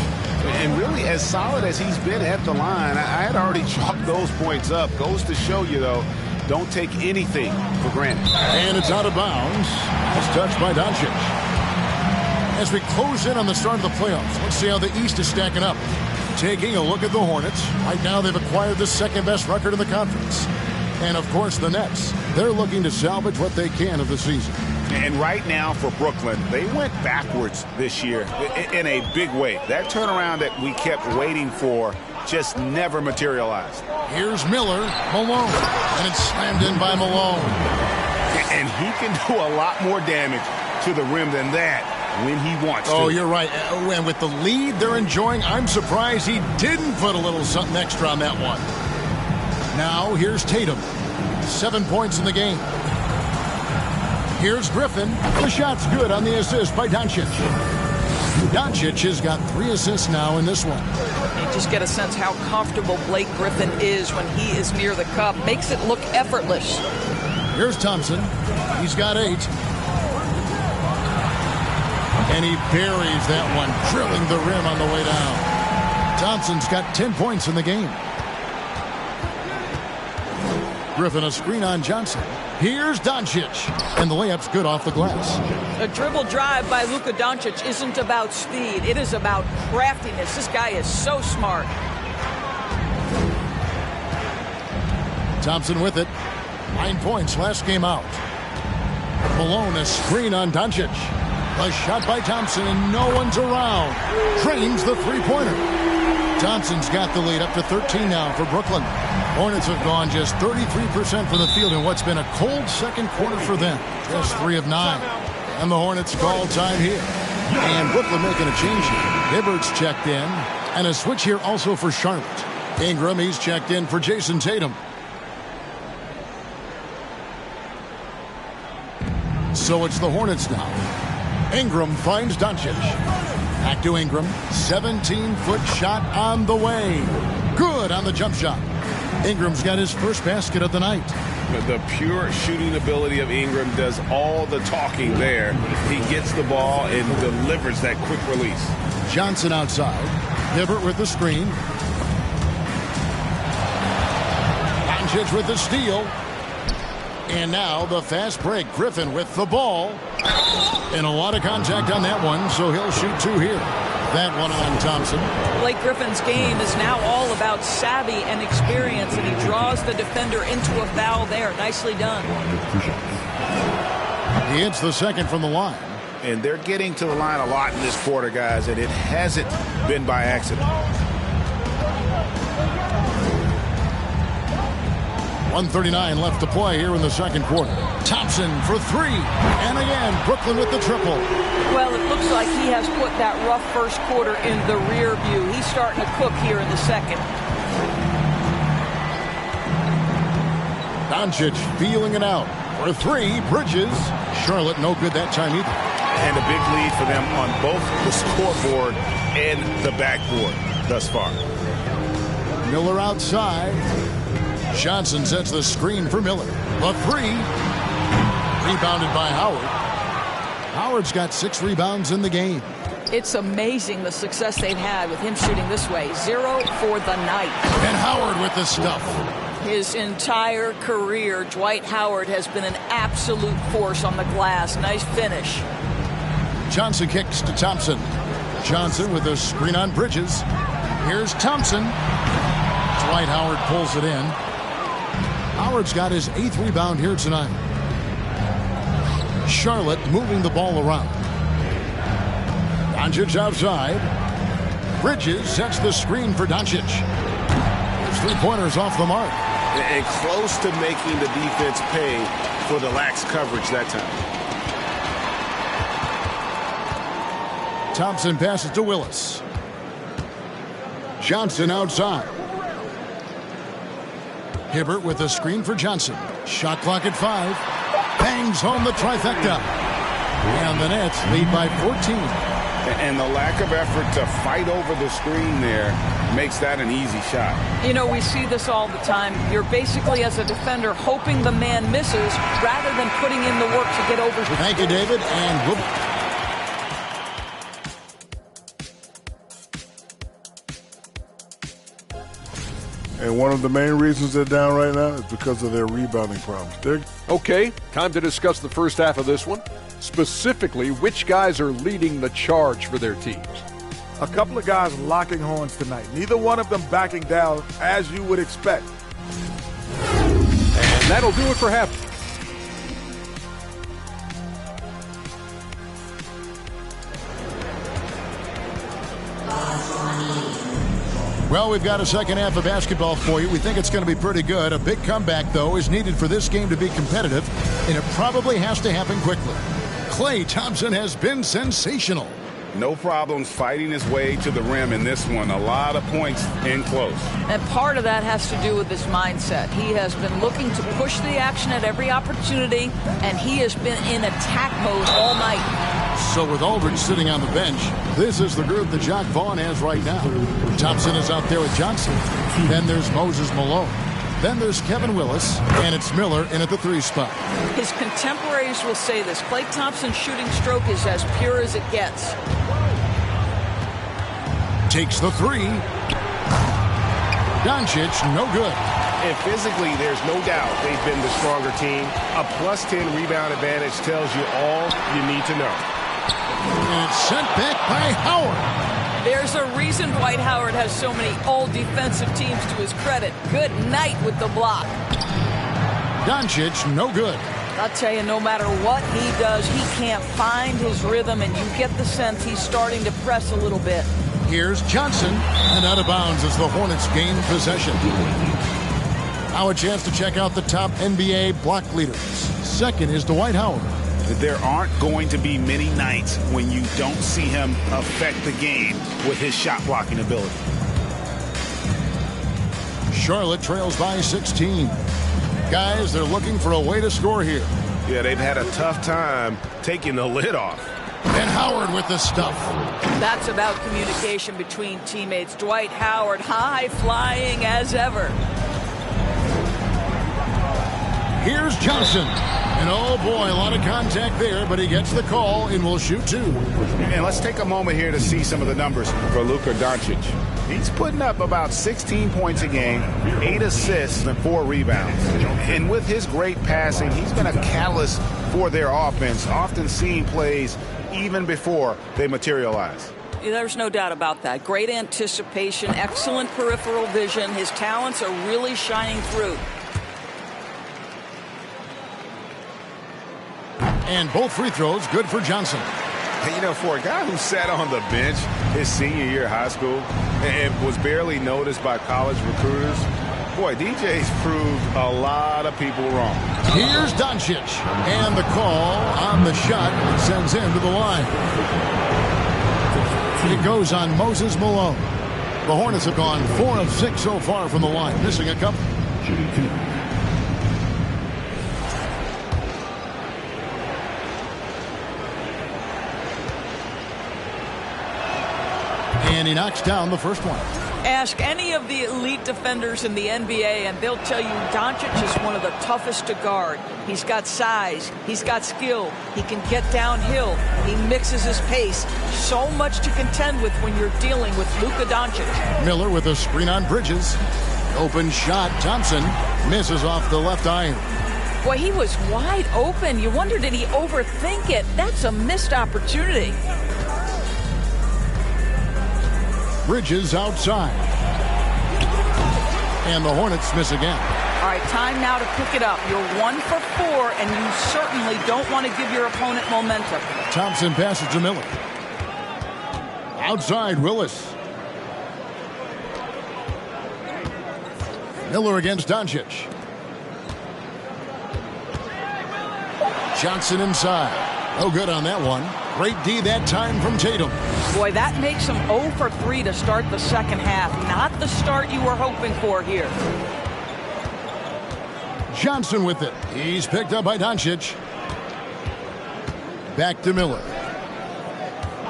And really, as solid as he's been at the line, I had already chalked those points up. Goes to show you, though, don't take anything for granted. And it's out of bounds. It's touched by Doncic. As we close in on the start of the playoffs, let's see how the East is stacking up. Taking a look at the Hornets. Right now they've acquired the second-best record in the conference. And, of course, the Nets. They're looking to salvage what they can of the season. And right now for Brooklyn, they went backwards this year in a big way. That turnaround that we kept waiting for just never materialized. Here's Miller, Malone, and it's slammed in by Malone. And he can do a lot more damage to the rim than that when he wants to. Oh, you're right. And with the lead they're enjoying, I'm surprised he didn't put a little something extra on that one. Now, here's Tatum. 7 points in the game. Here's Griffin. The shot's good on the assist by Doncic. Doncic has got 3 assists now in this one. You just get a sense how comfortable Blake Griffin is when he is near the cup. Makes it look effortless. Here's Thompson. He's got 8. And he buries that one, drilling the rim on the way down. Thompson's got 10 points in the game. Griffin a screen on Johnson. Here's Doncic. And the layup's good off the glass. A dribble drive by Luka Doncic isn't about speed. It is about craftiness. This guy is so smart. Thompson with it. 9 points last game out. Malone a screen on Doncic. A shot by Thompson and no one's around. Drains the three-pointer. Thompson's got the lead up to 13 now for Brooklyn. Hornets have gone just 33% from the field in what's been a cold second quarter for them. Just 3 of 9. And the Hornets call time here. And Brooklyn making a change here. Hibbert's checked in. And a switch here also for Charlotte. Ingram, he's checked in for Jason Tatum. So it's the Hornets now. Ingram finds Doncic. Back to Ingram. 17-foot shot on the way. Good on the jump shot. Ingram's got his first basket of the night. The pure shooting ability of Ingram does all the talking there. He gets the ball and delivers that quick release. Johnson outside. Hibbert with the screen. Doncic with the steal. And now the fast break. Griffin with the ball. And a lot of contact on that one, so he'll shoot 2 here. That one on Thompson. Blake Griffin's game is now all about savvy and experience, and he draws the defender into a foul there. Nicely done. He hits the second from the line. And they're getting to the line a lot in this quarter, guys, and it hasn't been by accident. 1:39 left to play here in the second quarter. Thompson for 3. And again, Brooklyn with the triple. Well, it looks like he has put that rough first quarter in the rear view. He's starting to cook here in the second. Doncic feeling it out. For 3, Bridges. Charlotte no good that time either. And a big lead for them on both the scoreboard and the backboard thus far. Miller outside. Johnson sets the screen for Miller. The 3. Rebounded by Howard. Howard's got 6 rebounds in the game. It's amazing the success they've had with him shooting this way. 0 for the night. And Howard with the stuff. His entire career, Dwight Howard has been an absolute force on the glass. Nice finish. Johnson kicks to Thompson. Johnson with a screen on Bridges. Here's Thompson. Dwight Howard pulls it in. Howard's got his 8th rebound here tonight. Charlotte moving the ball around. Doncic outside. Bridges sets the screen for Doncic. His 3-pointers off the mark. And close to making the defense pay for the lax coverage that time. Thompson passes to Willis. Johnson outside. Hibbert with a screen for Johnson. Shot clock at 5. Bangs home the trifecta. And the Nets lead by 14. And the lack of effort to fight over the screen there makes that an easy shot. You know, we see this all the time. You're basically, as a defender, hoping the man misses rather than putting in the work to get over. Thank you, David. And whoop. And one of the main reasons they're down right now is because of their rebounding problems. Okay, time to discuss the first half of this one. Specifically, which guys are leading the charge for their teams? A couple of guys locking horns tonight. Neither one of them backing down as you would expect. And that'll do it for half. Well, we've got a second half of basketball for you. We think it's going to be pretty good. A big comeback, though, is needed for this game to be competitive, and it probably has to happen quickly. Klay Thompson has been sensational. No problems fighting his way to the rim in this one. A lot of points in close. And part of that has to do with his mindset. He has been looking to push the action at every opportunity, and he has been in attack mode all night. So with Aldridge sitting on the bench, this is the group that Jacque Vaughn has right now. Thompson is out there with Johnson. Then there's Moses Malone. Then there's Kevin Willis, and it's Miller in at the 3 spot. His contemporaries will say this. Klay Thompson's shooting stroke is as pure as it gets. Takes the 3. Doncic, no good. And physically, there's no doubt they've been the stronger team. A plus 10 rebound advantage tells you all you need to know. And it's sent back by Howard. There's a reason Dwight Howard has so many all-defensive teams to his credit. Good night with the block. Doncic, no good. I'll tell you, no matter what he does, he can't find his rhythm, and you get the sense he's starting to press a little bit. Here's Johnson, and out of bounds as the Hornets gain possession. Now a chance to check out the top NBA block leaders. Second is Dwight Howard. There aren't going to be many nights when you don't see him affect the game with his shot blocking ability. Charlotte trails by 16. Guys, they're looking for a way to score here. Yeah, they've had a tough time taking the lid off. And Howard with the stuff. That's about communication between teammates. Dwight Howard, high flying as ever. Here's Johnson. And oh boy, a lot of contact there, but he gets the call and will shoot 2. And let's take a moment here to see some of the numbers for Luka Doncic. He's putting up about 16 points a game, 8 assists, and 4 rebounds. And with his great passing, he's been a catalyst for their offense, often seeing plays even before they materialize. There's no doubt about that. Great anticipation, excellent peripheral vision. His talents are really shining through. And both free throws good for Johnson. And, you know, for a guy who sat on the bench his senior year of high school and was barely noticed by college recruiters, boy, DJ's proved a lot of people wrong. Here's Doncic. And the call on the shot sends him to the line. It goes on Moses Malone. The Hornets have gone 4 of 6 so far from the line, missing a couple. And he knocks down the first one. Ask any of the elite defenders in the NBA, and they'll tell you Doncic is one of the toughest to guard. He's got size. He's got skill. He can get downhill. He mixes his pace. So much to contend with when you're dealing with Luka Doncic. Miller with a screen on Bridges. Open shot. Thompson misses off the left iron. Boy, he was wide open. You wonder, did he overthink it? That's a missed opportunity. Bridges outside. And the Hornets miss again. All right, time now to pick it up. You're 1 for 4, and you certainly don't want to give your opponent momentum. Thompson passes to Miller. Outside, Willis. Miller against Doncic. Johnson inside. No good on that one. Great D that time from Tatum. Boy, that makes him 0 for 3 to start the second half. Not the start you were hoping for here. Johnson with it. He's picked up by Doncic. Back to Miller.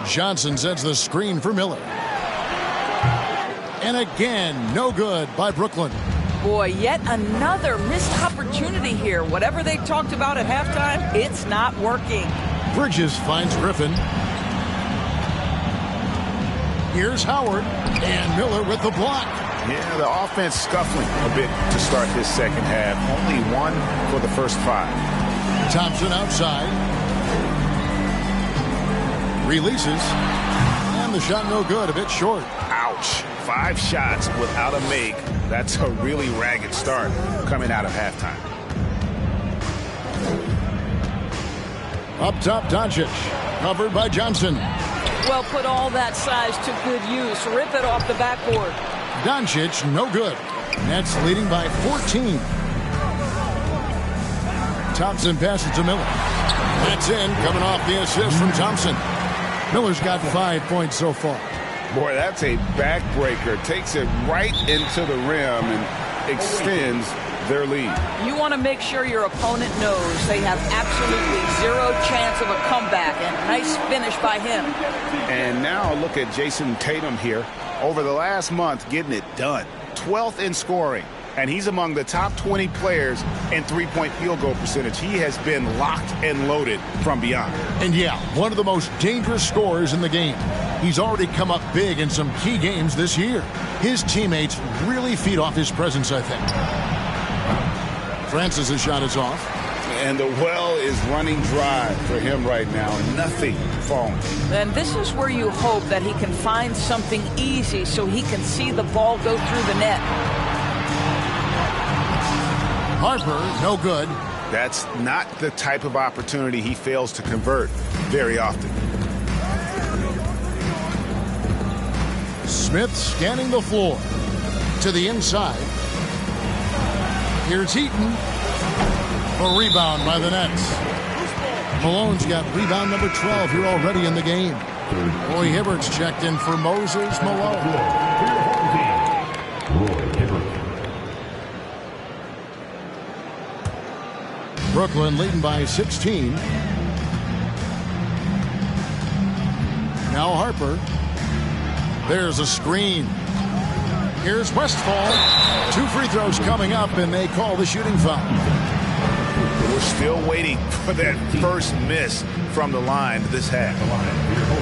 Johnson sets the screen for Miller. And again, no good by Brooklyn. Boy, yet another missed opportunity here. Whatever they talked about at halftime, it's not working. Bridges finds Griffin. Here's Howard. And Miller with the block. Yeah, the offense scuffling a bit to start this second half. Only 1 for the first 5. Thompson outside. Releases. And And the shot no good, a bit short. Ouch. 5 shots without a make. That's a really ragged start coming out of halftime. Up top, Doncic. Covered by Johnson. Well, put all that size to good use. Rip it off the backboard. Doncic, no good. Nets leading by 14. Thompson passes to Miller. That's in, coming off the assist from Thompson. Miller's got 5 points so far. Boy, that's a backbreaker. Takes it right into the rim and extends their lead. You want to make sure your opponent knows they have absolutely zero chance of a comeback. And nice finish by him. And now look at Jason Tatum here. Over the last month, getting it done. 12th in scoring. And he's among the top 20 players in three-point field goal percentage. He has been locked and loaded from beyond. And yeah, one of the most dangerous scorers in the game. He's already come up big in some key games this year. His teammates really feed off his presence, I think. Francis' shot is off. And the well is running dry for him right now. Nothing falling. And this is where you hope that he can find something easy so he can see the ball go through the net. Harper, no good. That's not the type of opportunity he fails to convert very often. Smith scanning the floor. To the inside. Here's Eaton. A rebound by the Nets. Malone's got rebound number 12 here already in the game. Roy Hibbert's checked in for Moses Malone. Brooklyn leading by 16. Now Harper. There's a screen. Here's Westphal. 2 free throws coming up, and they call the shooting foul. We're still waiting for that first miss from the line this half.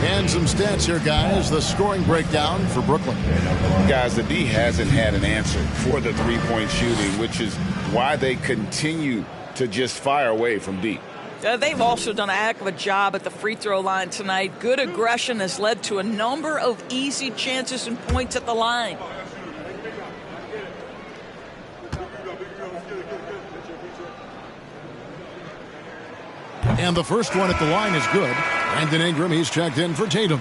And some stats here, guys. The scoring breakdown for Brooklyn. Guys, the D hasn't had an answer for the three-point shooting, which is why they continue to just fire away from deep. They've also done a heck of a job at the free throw line tonight. Good aggression has led to a number of easy chances and points at the line. And the first one at the line is good. Brandon Ingram, he's checked in for Tatum.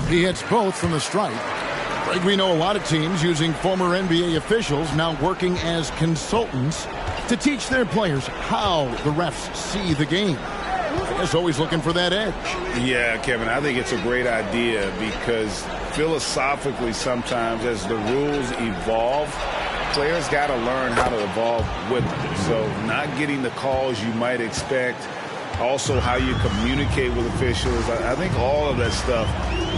He hits both from the stripe. Greg, we know a lot of teams using former NBA officials now working as consultants to teach their players how the refs see the game. I guess always looking for that edge. Yeah, Kevin, I think it's a great idea because philosophically sometimes as the rules evolve, players got to learn how to evolve with them. So not getting the calls you might expect, also how you communicate with officials. I think all of that stuff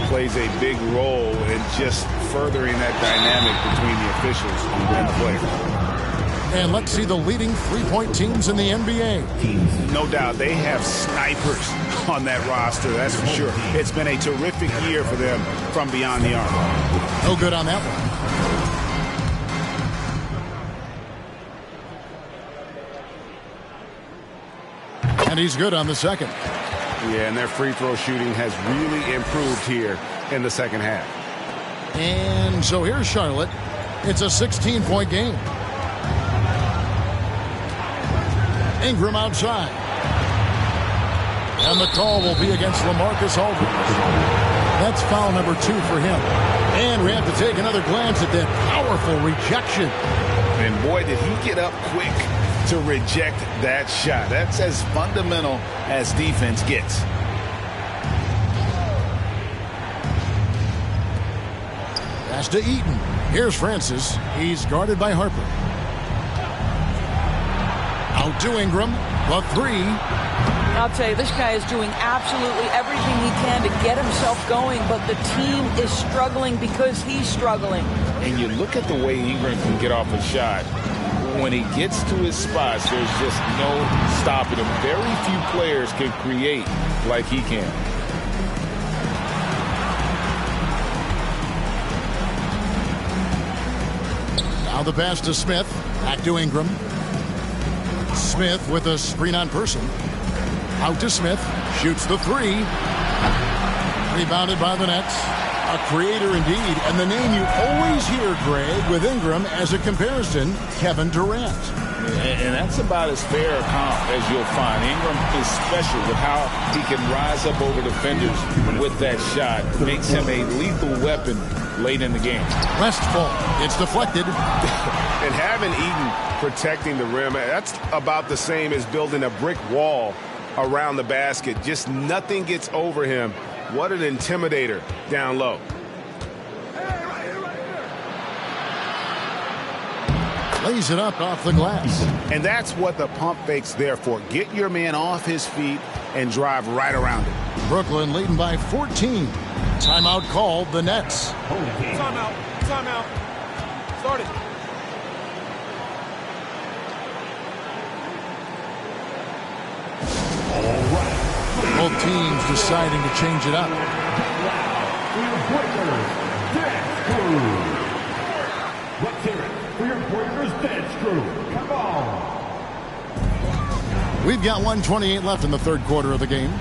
plays a big role in just furthering that dynamic between the officials and the players. And let's see the leading three-point teams in the NBA. No doubt they have snipers on that roster, that's for sure. It's been a terrific year for them from beyond the arc. No good on that one. And he's good on the second. Yeah, and their free throw shooting has really improved here in the second half. And so here's Charlotte. It's a 16-point game. Ingram outside. And the call will be against LaMarcus Aldridge. That's foul number 2 for him. And we have to take another glance at that powerful rejection. And boy, did he get up quick to reject that shot. That's as fundamental as defense gets. Pass to Eaton. Here's Francis. He's guarded by Harper. Out to Ingram. The 3. I'll tell you, this guy is doing absolutely everything he can to get himself going, but the team is struggling because he's struggling. And you look at the way Ingram can get off a shot. When he gets to his spots, there's just no stopping him. Very few players can create like he can. Now the pass to Smith. Back to Ingram. Smith with a screen on person. Out to Smith. Shoots the three. Rebounded by the Nets. A creator indeed. And the name you always hear, Greg, with Ingram as a comparison, Kevin Durant. And that's about as fair a comp as you'll find. Ingram is special with how he can rise up over defenders with that shot. Makes him a lethal weapon late in the game. Restful. It's deflected. And having Eden protecting the rim, that's about the same as building a brick wall around the basket. Just nothing gets over him. What an intimidator down low. Lays it up off the glass. And that's what the pump fake's there for. Get your man off his feet and drive right around it. Brooklyn leading by 14. Timeout called, the Nets. Timeout. Timeout. Start it. Both teams deciding to change it up. Let's hear it for your Breakers dance crew. Come on. We've got 1:28 left in the third quarter of the game.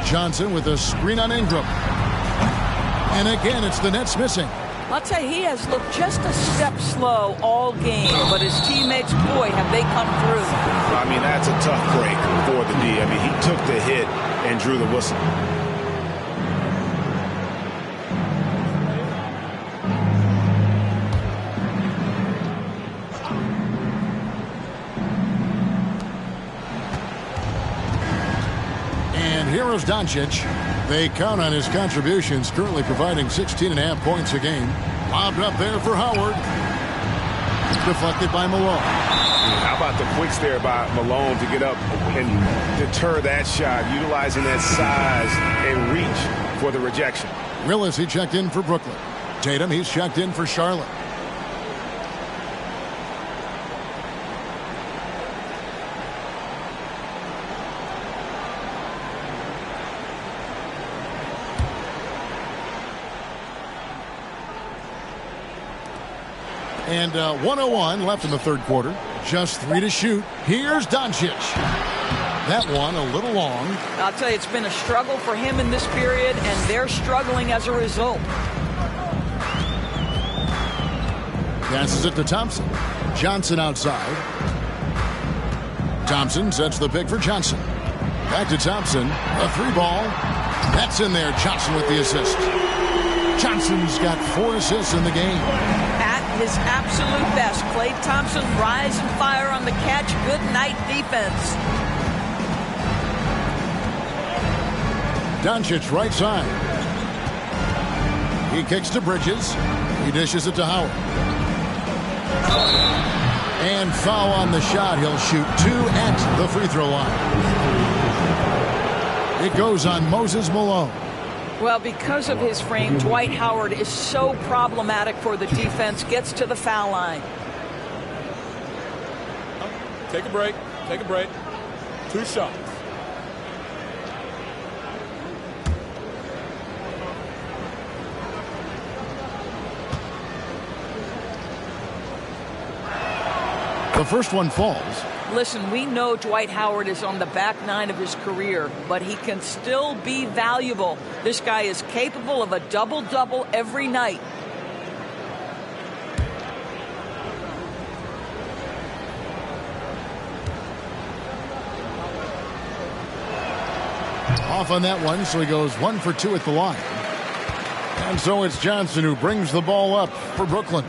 Johnson with a screen on Ingram. And again, it's the Nets missing. I'll tell you, he has looked just a step slow all game, but his teammates, boy, have they come through. I mean, that's a tough break for the D. I mean, he took the hit and drew the whistle. And here is Doncic. They count on his contributions, currently providing 16.5 points a game. Lobbed up there for Howard. Deflected by Malone. How about the quicks there by Malone to get up and deter that shot, utilizing that size and reach for the rejection. Willis, he checked in for Brooklyn. Tatum, he's checked in for Charlotte. And 1:01 left in the third quarter. Just 3 to shoot. Here's Doncic. That one a little long. I'll tell you, it's been a struggle for him in this period, and they're struggling as a result. Passes it to Thompson. Johnson outside. Thompson sets the pick for Johnson. Back to Thompson. A 3-ball. That's in there. Johnson with the assist. Johnson's got 4 assists in the game. His absolute best. Klay Thompson, rise and fire on the catch. Good night defense. Doncic right side. He kicks to Bridges. He dishes it to Howard. And foul on the shot. He'll shoot 2 at the free throw line. It goes on Moses Malone. Well, because of his frame, Dwight Howard is so problematic for the defense. Gets to the foul line. Take a break. Take a break. 2 shots. The first one falls. Listen, we know Dwight Howard is on the back 9 of his career, but he can still be valuable. This guy is capable of a double-double every night. Off on that one, so he goes 1 for 2 at the line. And so it's Johnson who brings the ball up for Brooklyn.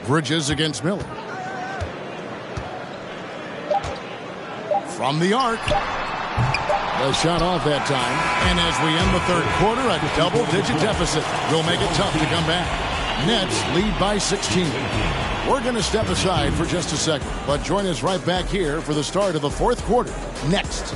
Bridges against Miller. From the arc. The shot off that time. And as we end the third quarter, a double-digit deficit will make it tough to come back. Nets lead by 16. We're going to step aside for just a second, but join us right back here for the start of the fourth quarter. Next.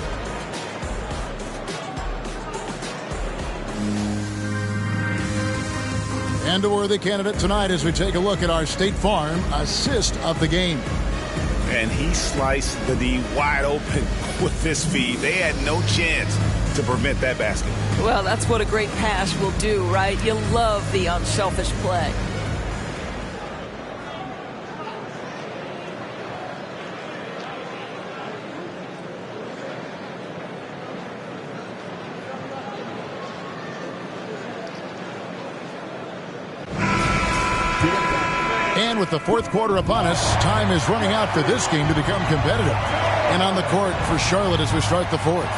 And a worthy candidate tonight as we take a look at our State Farm assist of the game. And he sliced the D wide open with this feed. They had no chance to prevent that basket. Well, that's what a great pass will do, right? You love the unselfish play. And with the fourth quarter upon us, time is running out for this game to become competitive. And on the court for Charlotte as we start the fourth.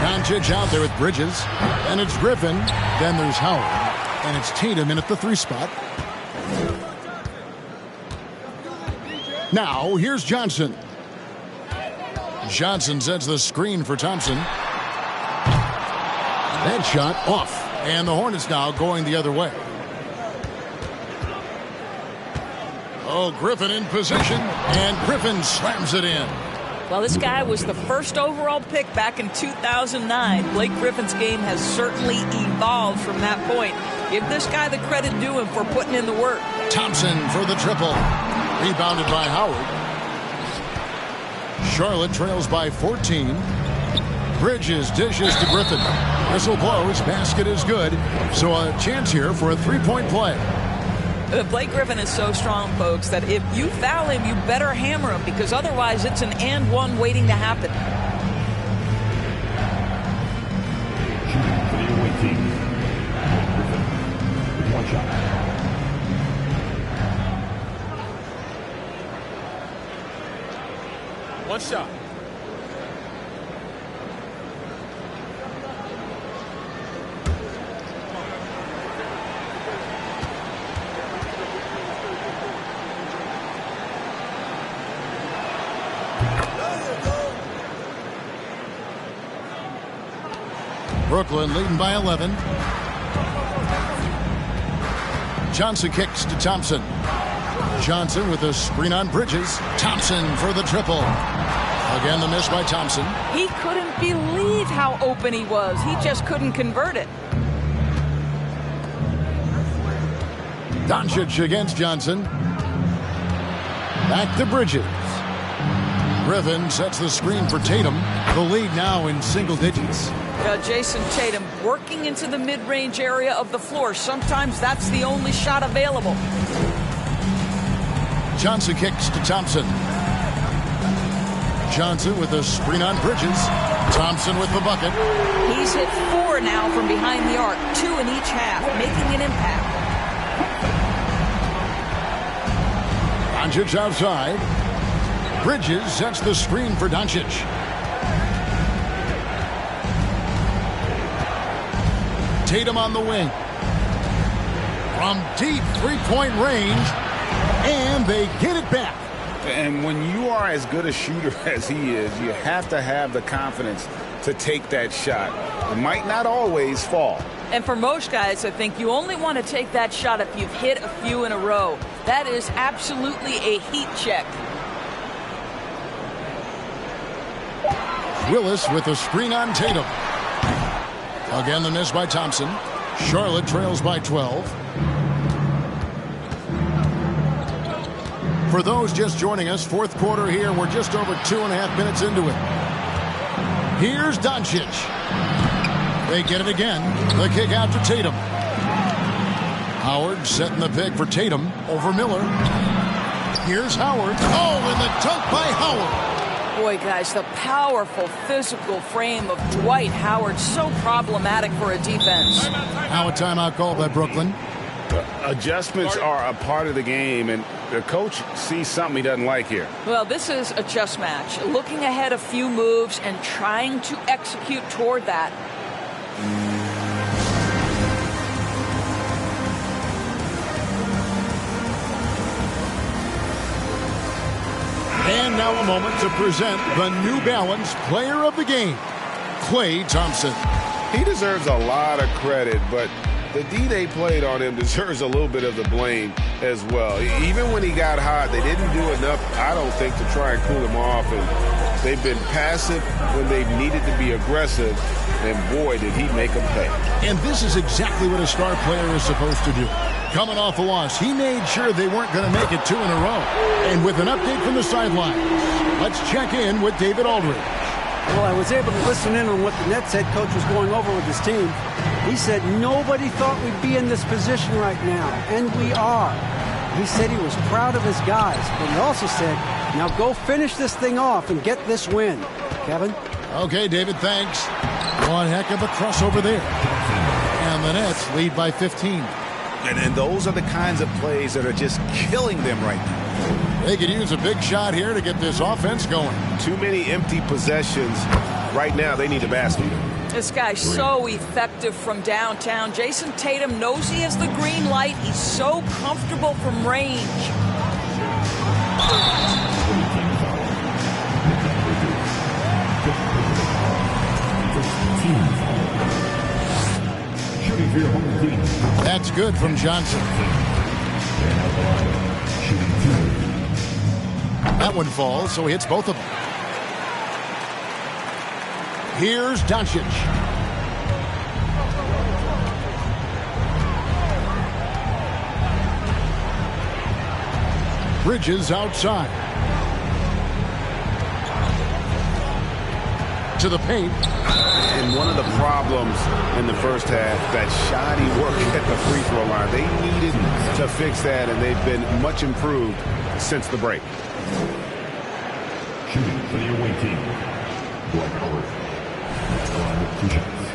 Doncic out there with Bridges. And it's Griffin. Then there's Howard. And it's Tatum in at the 3 spot. Now, here's Johnson. Johnson sets the screen for Thompson. That shot off. And the Hornets now going the other way. Oh, Griffin in position, and Griffin slams it in. Well, this guy was the first overall pick back in 2009. Blake Griffin's game has certainly evolved from that point. Give this guy the credit due him for putting in the work. Thompson for the triple. Rebounded by Howard. Charlotte trails by 14. Bridges dishes to Griffin. Whistle blows, basket is good. So a chance here for a 3-point play. Blake Griffin is so strong, folks, that if you foul him, you better hammer him, because otherwise it's an and one waiting to happen. Shooting for the away team. Griffin with 1 shot. One shot. Brooklyn leading by 11. Johnson kicks to Thompson. Johnson with a screen on Bridges. Thompson for the triple. Again, the miss by Thompson. He couldn't believe how open he was. He just couldn't convert it. Doncic against Johnson. Back to Bridges. Griffin sets the screen for Tatum. The lead now in single digits. Jason Tatum working into the mid-range area of the floor. Sometimes that's the only shot available. Johnson kicks to Thompson. Johnson with a screen on Bridges. Thompson with the bucket. He's hit 4 now from behind the arc, 2 in each half, making an impact. Doncic outside. Bridges sets the screen for Doncic. Tatum on the wing. From deep 3-point range. And they get it back. And when you are as good a shooter as he is, you have to have the confidence to take that shot. It might not always fall. And for most guys, I think you only want to take that shot if you've hit a few in a row. That is absolutely a heat check. Willis with a screen on Tatum. Again, the miss by Thompson. Charlotte trails by 12. For those just joining us, fourth quarter here. We're just over 2.5 minutes into it. Here's Doncic. They get it again. The kick out to Tatum. Howard setting the pick for Tatum over Miller. Here's Howard. Oh, and the dunk by Howard. Boy, guys, the powerful physical frame of Dwight Howard, so problematic for a defense. Now a timeout call by Brooklyn. Adjustments are a part of the game, and the coach sees something he doesn't like here. Well, this is a chess match. Looking ahead a few moves and trying to execute toward that. And now a moment to present the New Balance Player of the Game, Klay Thompson. He deserves a lot of credit, but the D they played on him deserves a little bit of the blame as well. Even when he got hot, they didn't do enough, I don't think, to try and cool him off. And they've been passive when they've needed to be aggressive. And boy, did he make them pay. And this is exactly what a star player is supposed to do. Coming off a loss, he made sure they weren't going to make it 2 in a row. And with an update from the sidelines, let's check in with David Aldridge. Well, I was able to listen in on what the Nets head coach was going over with his team. He said nobody thought we'd be in this position right now, and we are. He said he was proud of his guys, but he also said, now go finish this thing off and get this win. Kevin? Okay, David, thanks. One heck of a crossover there. And the Nets lead by 15. And those are the kinds of plays that are just killing them right now. They could use a big shot here to get this offense going. Too many empty possessions. Right now, they need a basket. This guy's so effective from downtown. Jason Tatum knows he has the green light. He's so comfortable from range. That's good from Johnson. That one falls, so he hits both of them. Here's Doncic. Bridges outside. To the paint. And one of the problems in the first half, that shoddy work at the free throw line. They needed to fix that, and they've been much improved since the break. Shooting for the away team. Dwight Howard. 2 shots.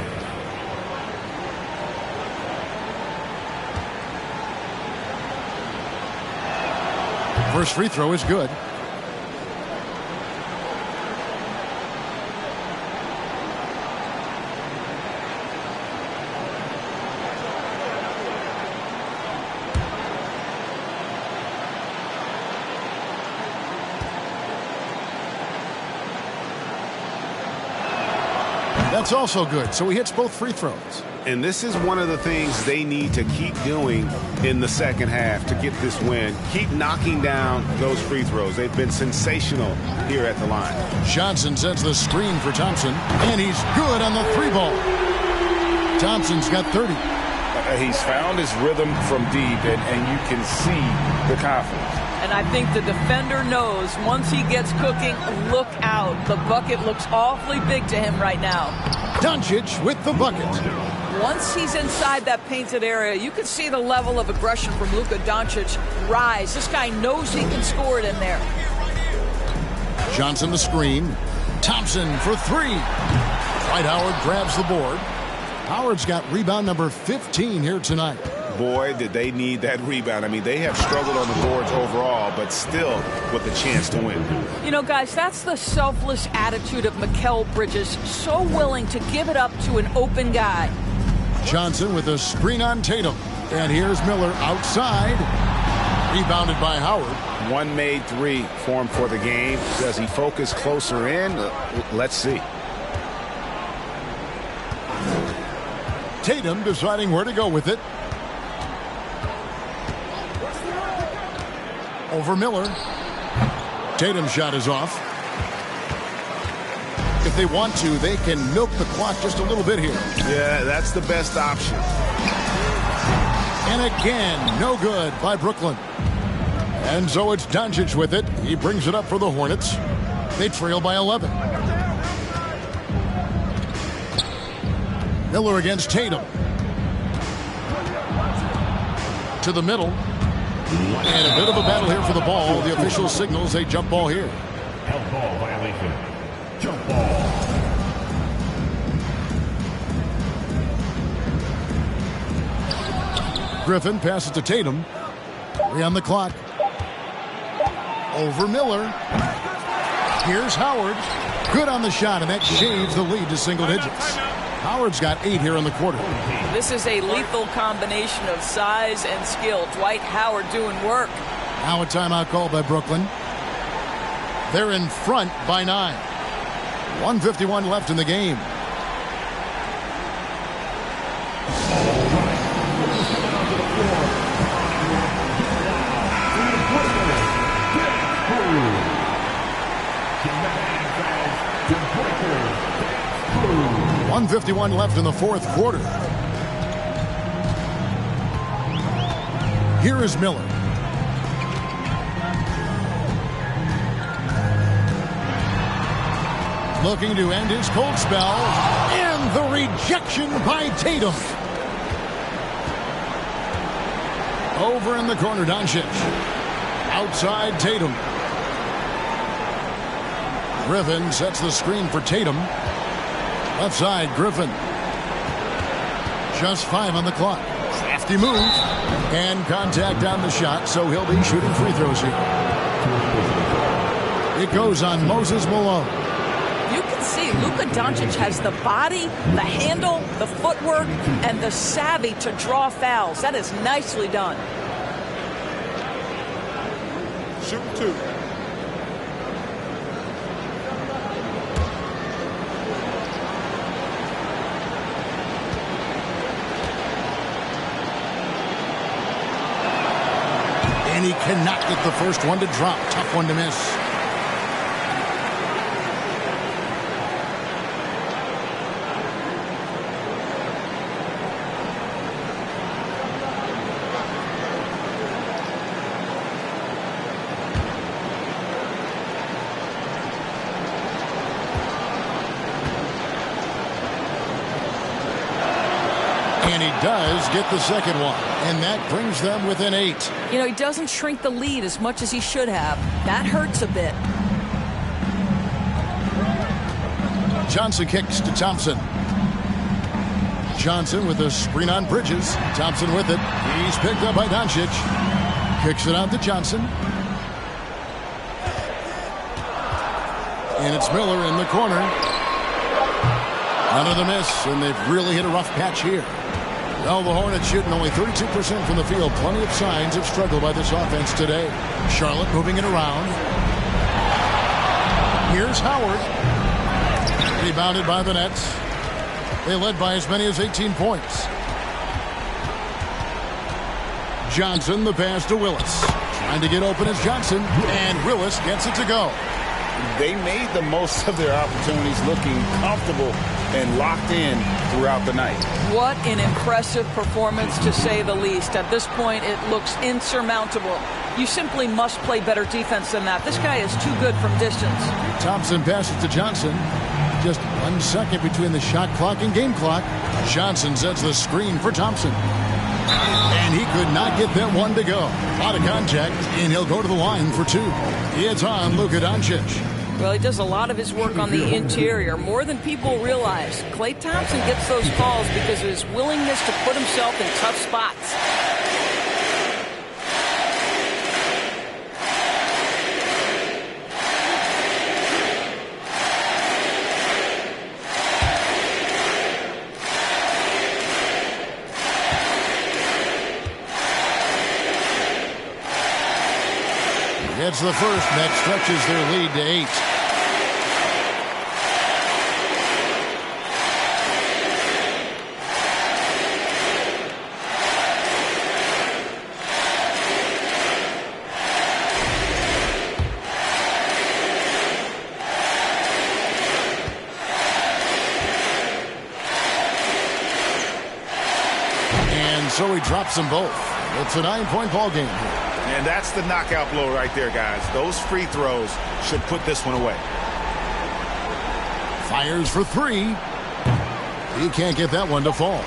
First free throw is good. That's also good, so he hits both free throws. And this is one of the things they need to keep doing in the second half to get this win. Keep knocking down those free throws. They've been sensational here at the line. Johnson sets the screen for Thompson, and he's good on the 3-ball. Thompson's got 30. He's found his rhythm from deep, and you can see the confidence. And I think the defender knows once he gets cooking, look out. The bucket looks awfully big to him right now. Doncic with the bucket. Once he's inside that painted area, you can see the level of aggression from Luka Doncic rise. This guy knows he can score it in there. Johnson the screen. Thompson for 3. Dwight Howard grabs the board. Howard's got rebound number 15 here tonight. Boy, did they need that rebound. I mean, they have struggled on the boards overall, but still with a chance to win. You know, guys, that's the selfless attitude of Mikal Bridges. So willing to give it up to an open guy. Johnson with a screen on Tatum. And here's Miller outside. Rebounded by Howard. One made 3 for him for the game. Does he focus closer in? Let's see. Tatum deciding where to go with it. Over Miller. Tatum's shot is off. If they want to, they can milk the clock just a little bit here. Yeah, that's the best option. And again, no good by Brooklyn. And so it's Doncic with it. He brings it up for the Hornets. They trail by 11. Miller against Tatum. To the middle. And a bit of a battle here for the ball. The official signals a jump ball here. Held ball violation. Jump ball. Griffin passes to Tatum. 3 on the clock. Over Miller. Here's Howard. Good on the shot, and that shaves the lead to single digits. Howard's got 8 here in the quarter. This is a lethal combination of size and skill. Dwight Howard doing work. Now a timeout called by Brooklyn. They're in front by 9. 1:51 left in the game. .151 left in the fourth quarter. Here is Miller. looking to end his cold spell, and the rejection by Tatum. Over in the corner, Doncic. Outside, Tatum. Griffin sets the screen for Tatum. Left side, Griffin. Just 5 on the clock. Crafty move. And contact on the shot, so he'll be shooting free throws here. It goes on Moses Malone. You can see Luka Doncic has the body, the handle, the footwork, and the savvy to draw fouls. That is nicely done. Shoot 2. And he cannot get the first one to drop. Tough one to miss. And he does get the second one. And that brings them within 8. You know, he doesn't shrink the lead as much as he should have. That hurts a bit. Johnson kicks to Thompson. Johnson with a screen on Bridges. Thompson with it. He's picked up by Doncic. Kicks it out to Johnson. And it's Miller in the corner. Another miss, and they've really hit a rough patch here. Well, the Hornets shooting only 32% from the field. Plenty of signs of struggle by this offense today. Charlotte moving it around. Here's Howard. Rebounded by the Nets. They led by as many as 18 points. Johnson, the pass to Willis. Trying to get open is Johnson, and Willis gets it to go. They made the most of their opportunities, looking comfortable and locked in throughout the night. What an impressive performance, to say the least. At this point, it looks insurmountable. You simply must play better defense than that. This guy is too good from distance. Thompson passes to Johnson. Just 1 second between the shot clock and game clock. Johnson sets the screen for Thompson. And he could not get that one to go. Out of contact, and he'll go to the line for 2. It's on Luka Doncic. Well, he does a lot of his work on the interior, more than people realize. Klay Thompson gets those calls because of his willingness to put himself in tough spots. It's the first that stretches their lead to 8. And so he drops them both. It's a 9-point ball game here. And that's the knockout blow right there, guys. Those free throws should put this one away. Fires for 3. He can't get that one to fall.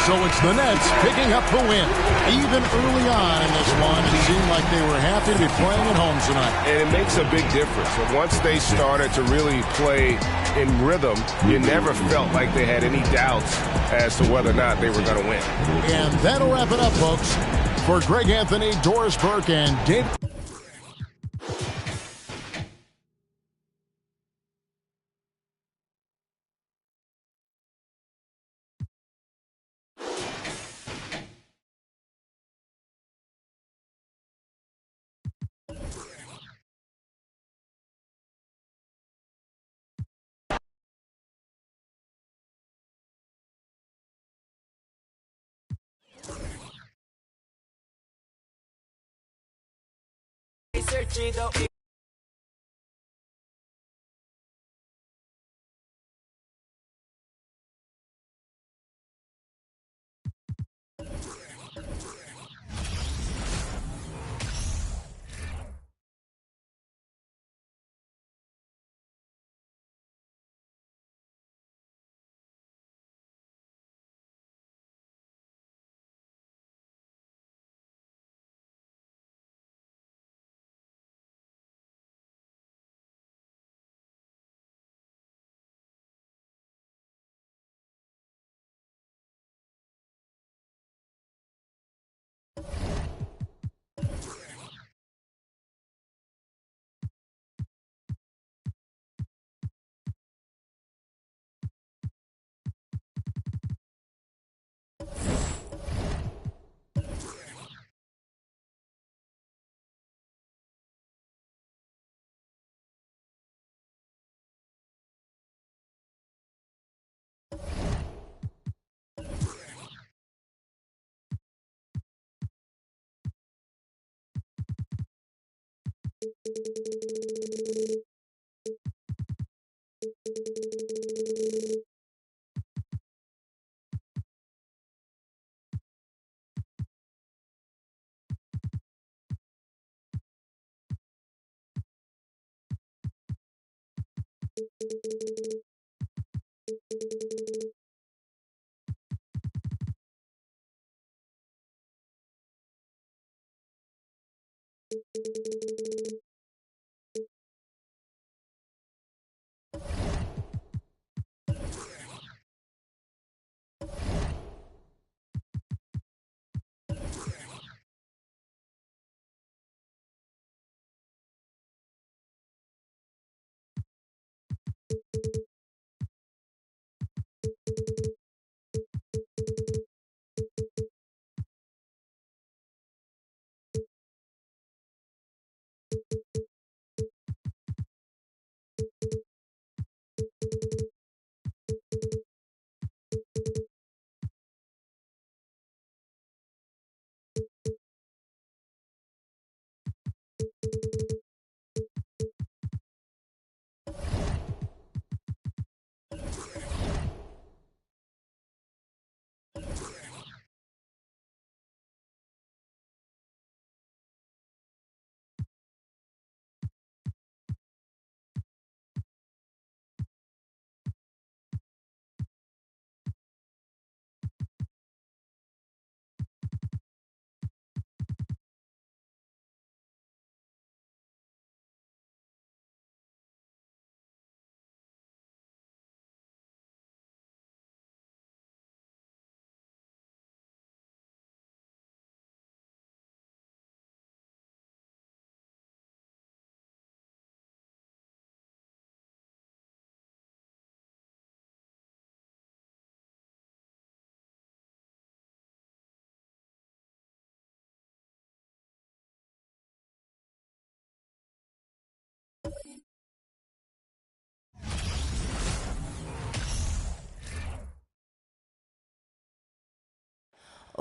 So it's the Nets picking up the win. Even early on in this one, it seemed like they were happy to be playing at home tonight. And it makes a big difference. And once they started to really play in rhythm, you never felt like they had any doubts as to whether or not they were going to win. And that'll wrap it up, folks. For Greg Anthony, Doris Burke, and Dave. Searching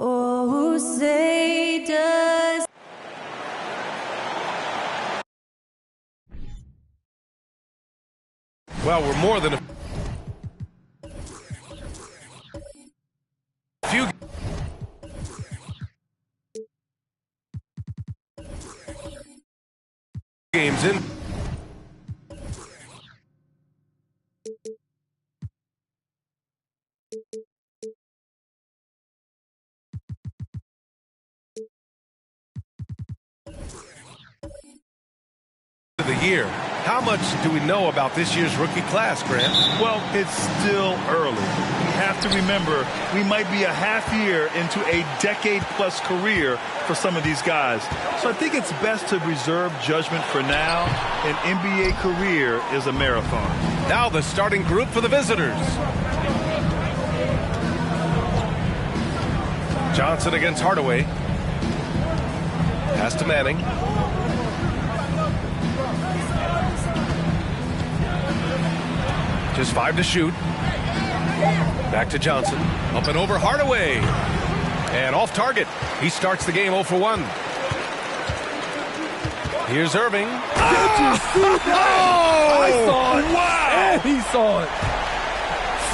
Oh, say does. Well, we're more than a few games in. The year. How much do we know about this year's rookie class, Grant? Well, it's still early. You have to remember, we might be a half year into a decade-plus career for some of these guys. So I think it's best to reserve judgment for now. An NBA career is a marathon. Now the starting group for the visitors. Johnson against Hardaway. Pass to Manning. Just 5 to shoot. Back to Johnson. Up and over Hardaway. And off target. He starts the game 0 for 1. Here's Irving. Did you see that? I saw it. Wow. And he saw it.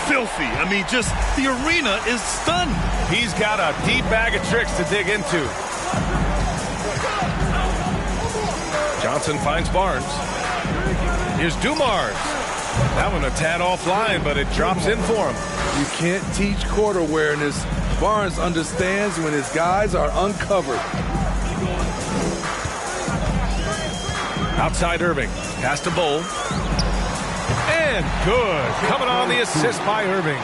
Filthy. I mean, just the arena is stunned. He's got a deep bag of tricks to dig into. Johnson finds Barnes. Here's Dumars. That one a tad offline, but it drops in for him. You can't teach court awareness. Barnes understands when his guys are uncovered. Outside Irving. Pass to Bull. And good. Coming on the assist by Irving.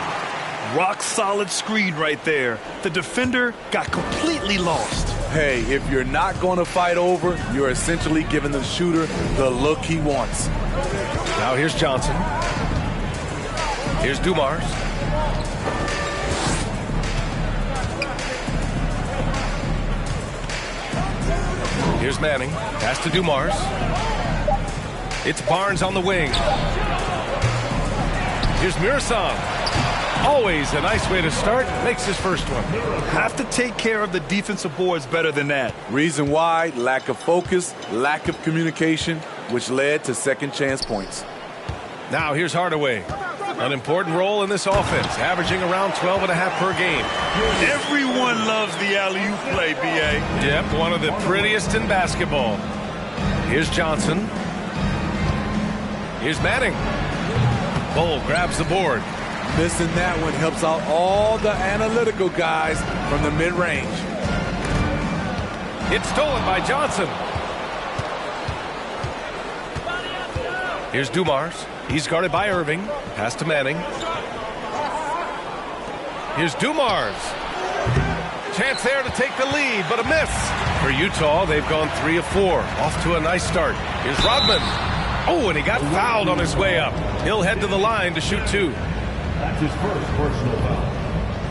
Rock solid screen right there. The defender got completely lost. Hey, if you're not going to fight over, you're essentially giving the shooter the look he wants. Now here's Johnson. Here's Dumars. Here's Manning. Pass to Dumars. It's Barnes on the wing. Here's Mirasong. Always a nice way to start. Makes his first one. Have to take care of the defensive boards better than that. Reason why, lack of focus, lack of communication, which led to second chance points. Now here's Hardaway. An important role in this offense, averaging around 12.5 per game. Everyone loves the alley-oop play, B.A. Yep, one of the prettiest in basketball. Here's Johnson. Here's Manning. Bull grabs the board. Missing that one helps out all the analytical guys from the mid-range. It's stolen by Johnson. Here's Dumars. He's guarded by Irving. Pass to Manning. Here's Dumars. Chance there to take the lead, but a miss. For Utah, they've gone 3 of 4. Off to a nice start. Here's Rodman. Oh, and he got fouled on his way up. He'll head to the line to shoot 2. That's his first personal foul.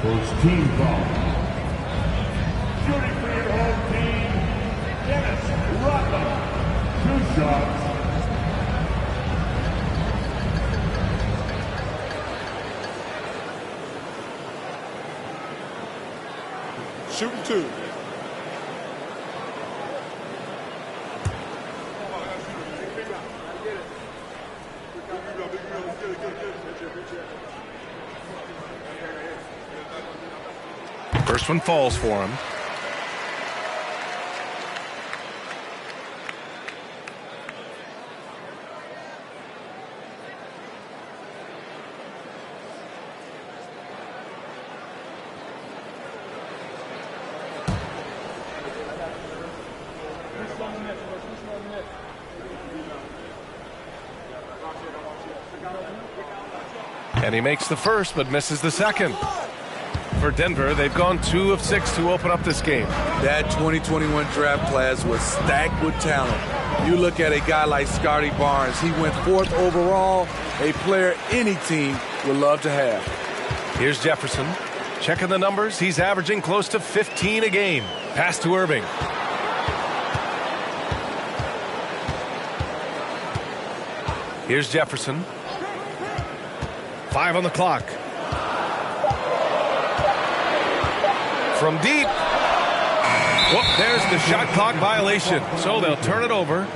First team foul. Shooting for your home team, Dennis Rodman. 2 shots. Shooting 2. First one falls for him. And he makes the first, but misses the second. For Denver, they've gone 2 of 6 to open up this game. That 2021 draft class was stacked with talent. You look at a guy like Scotty Barnes. He went 4th overall, a player any team would love to have. Here's Jefferson. Checking the numbers. He's averaging close to 15 a game. Pass to Irving. Here's Jefferson. 5 on the clock. From deep. Whoop, there's the shot clock violation. So they'll turn it over.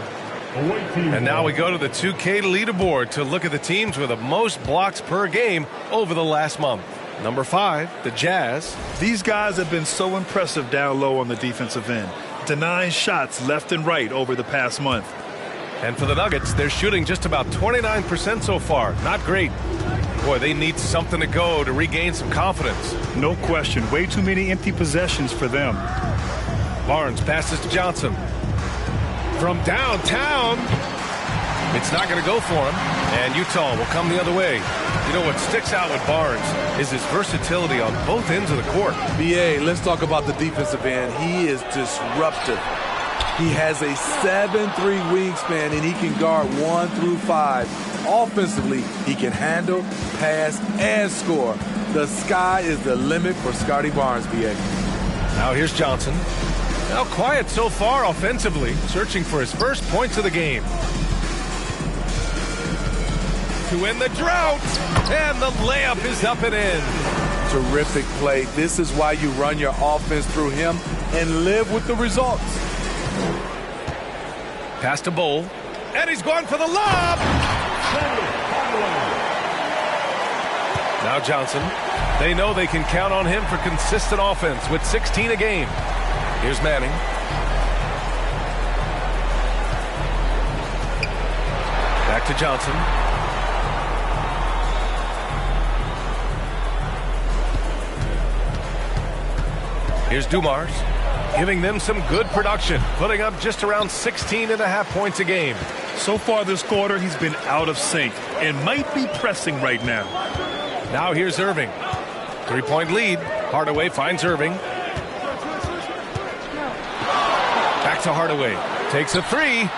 And now we go to the 2K leaderboard to look at the teams with the most blocks per game over the last month. Number 5, the Jazz. These guys have been so impressive down low on the defensive end, denying shots left and right over the past month. And for the Nuggets, they're shooting just about 29% so far. Not great. Boy, they need something to go to regain some confidence. No question. Way too many empty possessions for them. Barnes passes to Johnson. From downtown. It's not going to go for him. And Utah will come the other way. You know what sticks out with Barnes is his versatility on both ends of the court. BA, let's talk about the defensive end. He is disruptive. He has a 7'3" wingspan, and he can guard 1 through 5. Offensively, he can handle, pass, and score. The sky is the limit for Scotty Barnes, BA. Now here's Johnson. Now quiet so far offensively, searching for his first points of the game. To end the drought, and the layup is up and in. Terrific play. This is why you run your offense through him and live with the results. Pass to Bull, and he's going for the lob. Now Johnson. They know they can count on him for consistent offense with 16 a game. Here's Manning. Back to Johnson. Here's Dumars, giving them some good production, putting up just around 16.5 points a game. So far this quarter, he's been out of sync and might be pressing right now. Now here's Irving. 3-point lead. Hardaway finds Irving. Back to Hardaway. Takes a 3.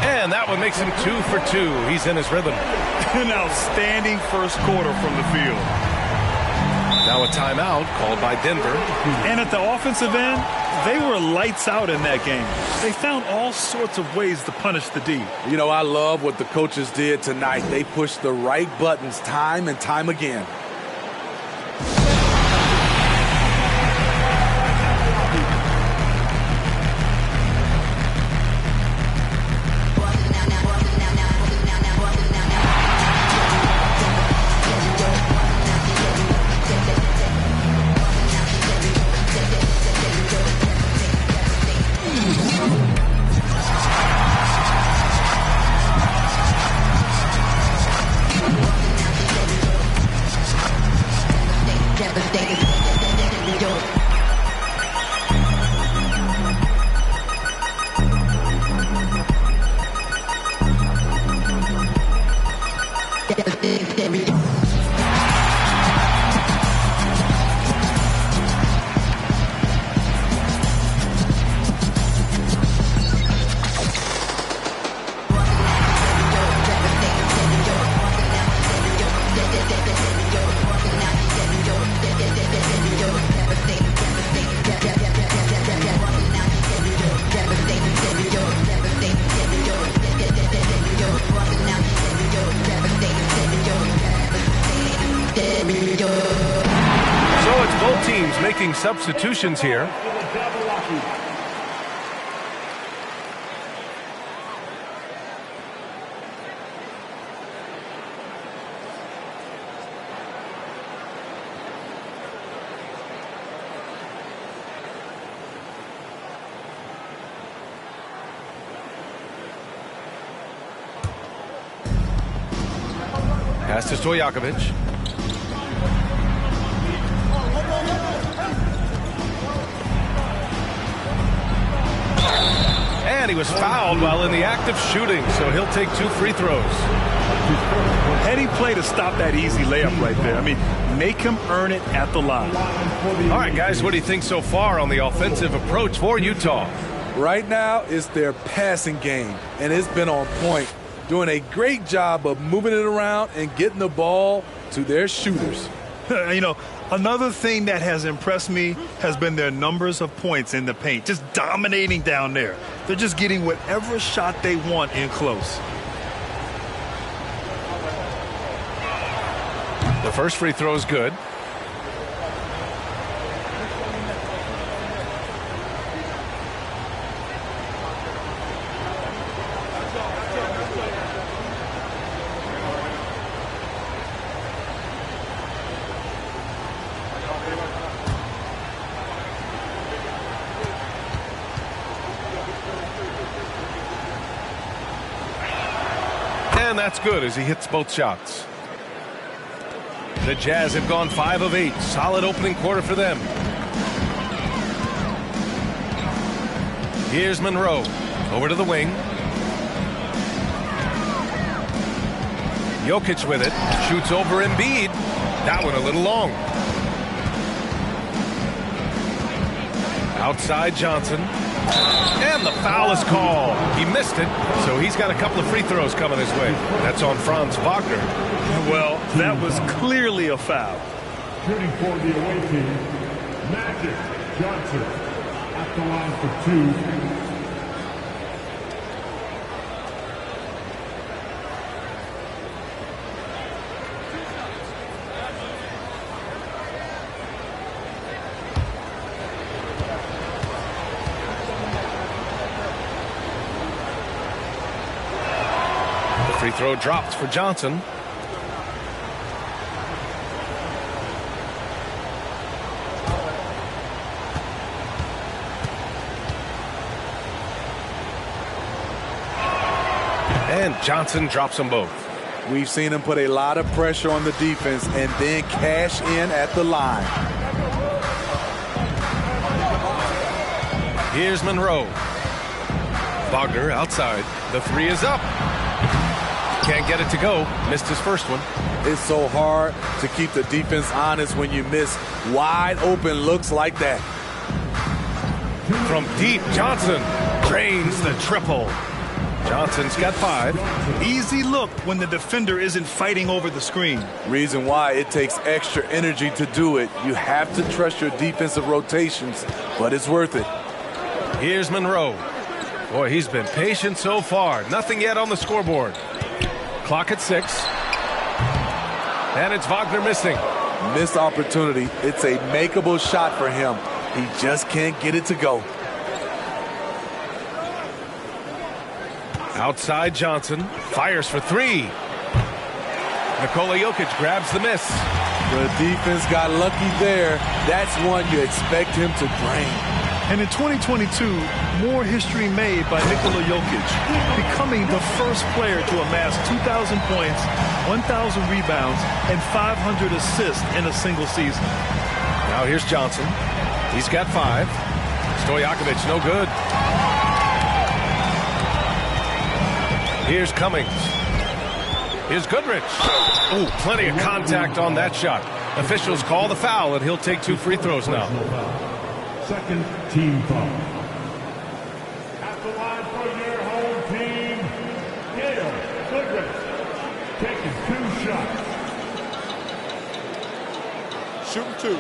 And that one makes him 2 for 2. He's in his rhythm. An outstanding first quarter from the field. Now a timeout called by Denver. And at the offensive end, they were lights out in that game. They found all sorts of ways to punish the D. You know, I love what the coaches did tonight. They pushed the right buttons time and time again. So it's both teams making substitutions here. Pass to Stojakovic. And he was fouled while in the act of shooting, so he'll take 2 free throws. Heady play to stop that easy layup right there. I mean, make him earn it at the line. All right, guys, what do you think so far on the offensive approach for Utah? Right now, it's their passing game, and it's been on point. Doing a great job of moving it around and getting the ball to their shooters. You know, another thing that has impressed me has been their numbers of points in the paint, just dominating down there. They're just getting whatever shot they want in close. The first free throw is good. And that's good as he hits both shots. The Jazz have gone 5 of 8. Solid opening quarter for them. Here's Monroe. Over to the wing. Jokic with it. Shoots over Embiid. That one a little long. Outside Johnson. And the foul is called. He missed it, so he's got a couple of free throws coming his way. That's on Franz Wagner. Well, that was clearly a foul. Shooting for the away team, Magic Johnson at the line for 2. Free throw dropped for Johnson. And Johnson drops them both. We've seen him put a lot of pressure on the defense and then cash in at the line. Here's Monroe. Wagner outside. The 3 is up. Can't get it to go. Missed his first one. It's so hard to keep the defense honest when you miss wide open looks like that. From deep, Johnson drains the triple. Johnson's got 5. Easy look when the defender isn't fighting over the screen. Reason why it takes extra energy to do it. You have to trust your defensive rotations, but it's worth it. Here's Monroe. Boy, he's been patient so far. Nothing yet on the scoreboard. Clock at 6. And it's Wagner missing. Missed opportunity. It's a makeable shot for him. He just can't get it to go. Outside Johnson. Fires for 3. Nikola Jokic grabs the miss. The defense got lucky there. That's one you expect him to drain. And in 2022, more history made by Nikola Jokic, becoming the first player to amass 2,000 points, 1,000 rebounds, and 500 assists in a single season. Now here's Johnson. He's got 5. Stojakovic, no good. Here's Cummings. Here's Goodrich. Oh, plenty of contact on that shot. Officials call the foul, and he'll take 2 free throws now. Second team foul. At the line for your home team, Gail Goodrich, taking 2 shots. Shooting 2.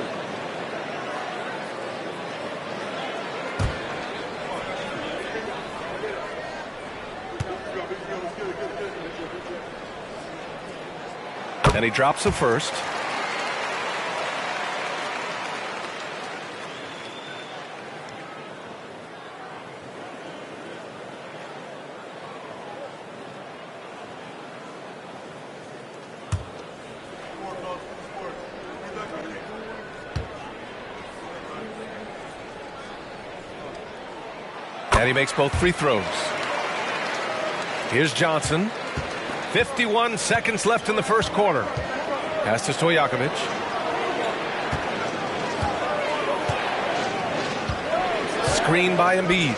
And he drops the first. And he makes both free throws. Here's Johnson. 51 seconds left in the first quarter. Pass to Stojakovic. Screen by Embiid.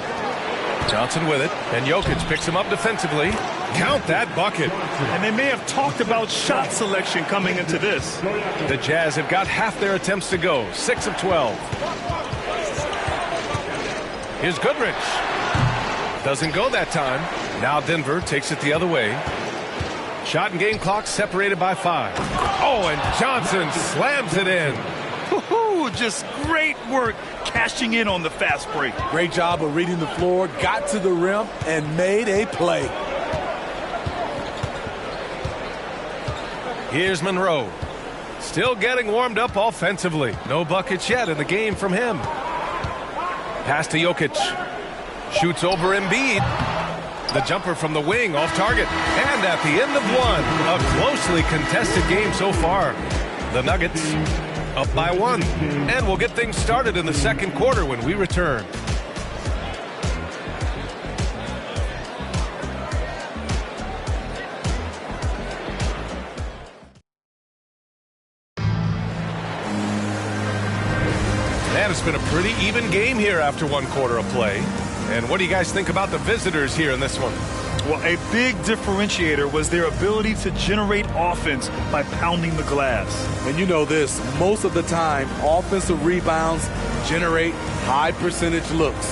Johnson with it, and Jokic picks him up defensively. Count that bucket. And they may have talked about shot selection coming into this. The Jazz have got half their attempts to go. 6 of 12. Here's Goodrich. Doesn't go that time. Now Denver takes it the other way. Shot and game clock separated by 5. Oh, and Johnson slams it in. Woo-hoo, just great work cashing in on the fast break. Great job of reading the floor, got to the rim, and made a play. Here's Monroe. Still getting warmed up offensively. No buckets yet in the game from him. Pass to Jokic. Shoots over Embiid. The jumper from the wing off target. And at the end of one, a closely contested game so far. The Nuggets up by 1. And we'll get things started in the second quarter when we return. Man, it's been a pretty even game here after 1 quarter of play. And what do you guys think about the visitors here in this one? Well, a big differentiator was their ability to generate offense by pounding the glass. And you know this, most of the time, offensive rebounds generate high percentage looks.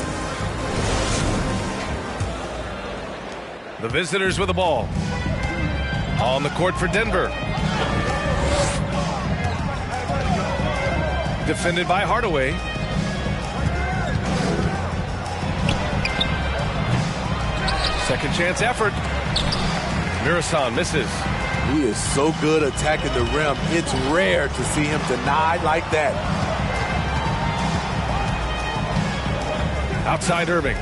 The visitors with the ball. On the court for Denver. Defended by Hardaway. Second chance effort. Mirasan misses. He is so good attacking the rim. It's rare to see him denied like that. Outside Irving.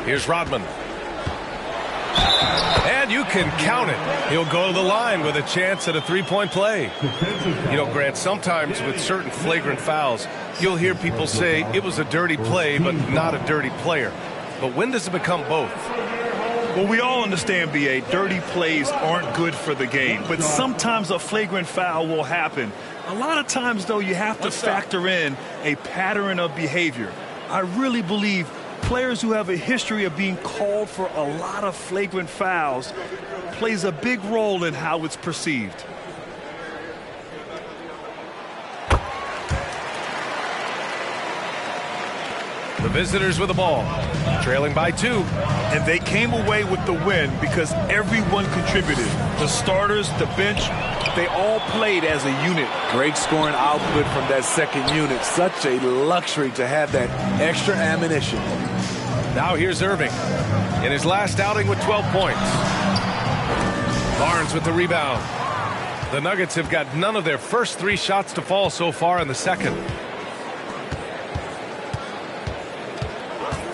Here's Rodman. And you can count it. He'll go to the line with a chance at a 3-point play. You know, Grant, sometimes with certain flagrant fouls, you'll hear people say it was a dirty play, but not a dirty player. But when does it become both? Well, we all understand, B.A., dirty plays aren't good for the game. But sometimes a flagrant foul will happen. A lot of times, though, you have to factor in a pattern of behavior. I really believe players who have a history of being called for a lot of flagrant fouls plays a big role in how it's perceived. The visitors with the ball, trailing by 2. And they came away with the win because everyone contributed. The starters, the bench, they all played as a unit. Great scoring output from that second unit. Such a luxury to have that extra ammunition. Now here's Irving in his last outing with 12 points. Barnes with the rebound. The Nuggets have got none of their first 3 shots to fall so far in the second.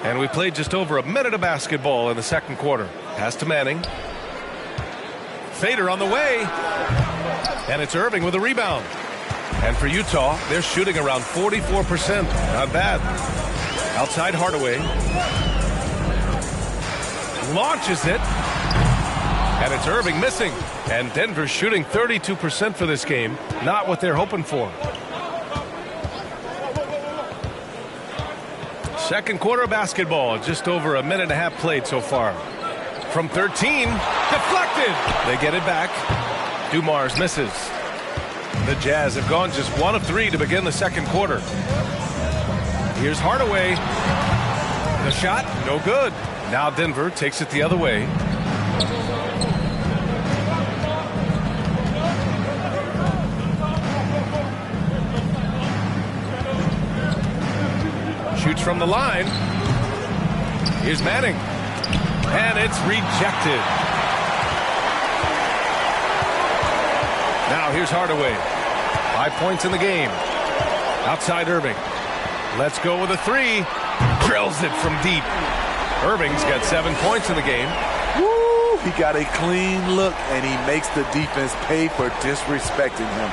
And we played just over a minute of basketball in the second quarter. Pass to Manning. Fader on the way. And it's Irving with a rebound. And for Utah, they're shooting around 44%. Not bad. Outside Hardaway. Launches it. And it's Irving missing. And Denver shooting 32% for this game. Not what they're hoping for. Second quarter of basketball, just over a minute and a half played so far. From 13, deflected. They get it back. Dumars misses. The Jazz have gone just 1 of 3 to begin the second quarter. Here's Hardaway. The shot, no good. Now Denver takes it the other way. Shoots from the line. Here's Manning. And it's rejected. Now here's Hardaway. 5 points in the game. Outside Irving. Let's go with a 3. Drills it from deep. Irving's got 7 points in the game. Woo! He got a clean look, and he makes the defense pay for disrespecting him.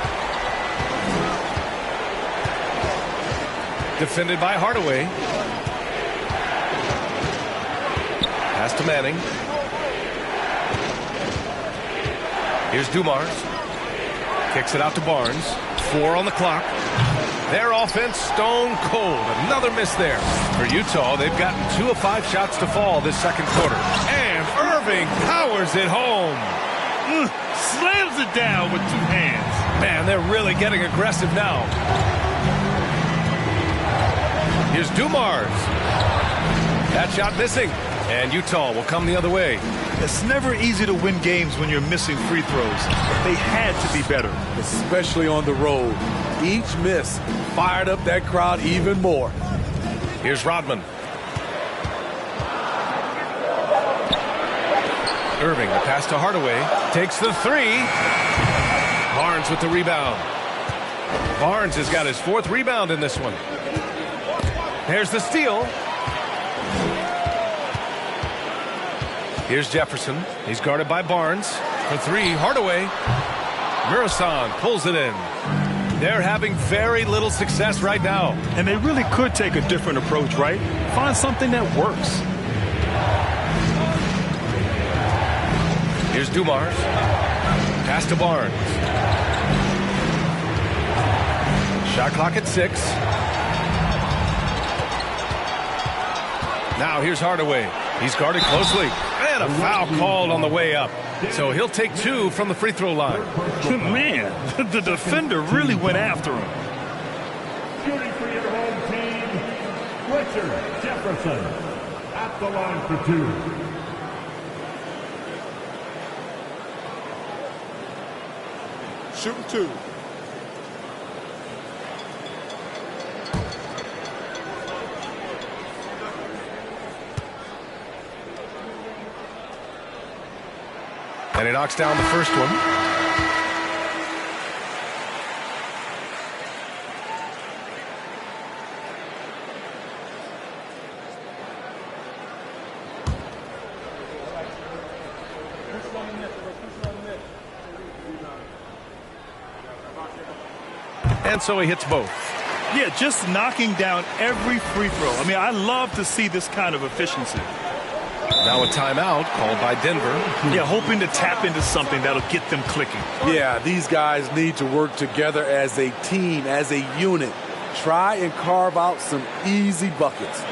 Defended by Hardaway. Pass to Manning. Here's Dumars. Kicks it out to Barnes. 4 on the clock. Their offense stone cold. Another miss there. For Utah, they've gotten 2 of 5 shots to fall this second quarter. And Irving powers it home. Slams it down with 2 hands. Man, they're really getting aggressive now. Here's Dumars. That shot missing. And Utah will come the other way. It's never easy to win games when you're missing free throws. They had to be better. Especially on the road. Each miss fired up that crowd even more. Here's Rodman. Irving, the pass to Hardaway. Takes the 3. Barnes with the rebound. Barnes has got his 4th rebound in this one. There's the steal. Here's Jefferson. He's guarded by Barnes. For 3, Hardaway. Murasan pulls it in. They're having very little success right now. And they really could take a different approach, right? Find something that works. Here's Dumars. Pass to Barnes. Shot clock at 6. Now here's Hardaway. He's guarded closely. And a foul called on the way up. So he'll take 2 from the free throw line. Man, the defender really went after him. Shooting for your home team, Richard Jefferson at the line for 2. Shooting 2. And he knocks down the first one. And so he hits both. Yeah, just knocking down every free throw. I mean, I love to see this kind of efficiency. Now a timeout called by Denver. Yeah, hoping to tap into something that'll get them clicking. Yeah, these guys need to work together as a team, as a unit. Try and carve out some easy buckets.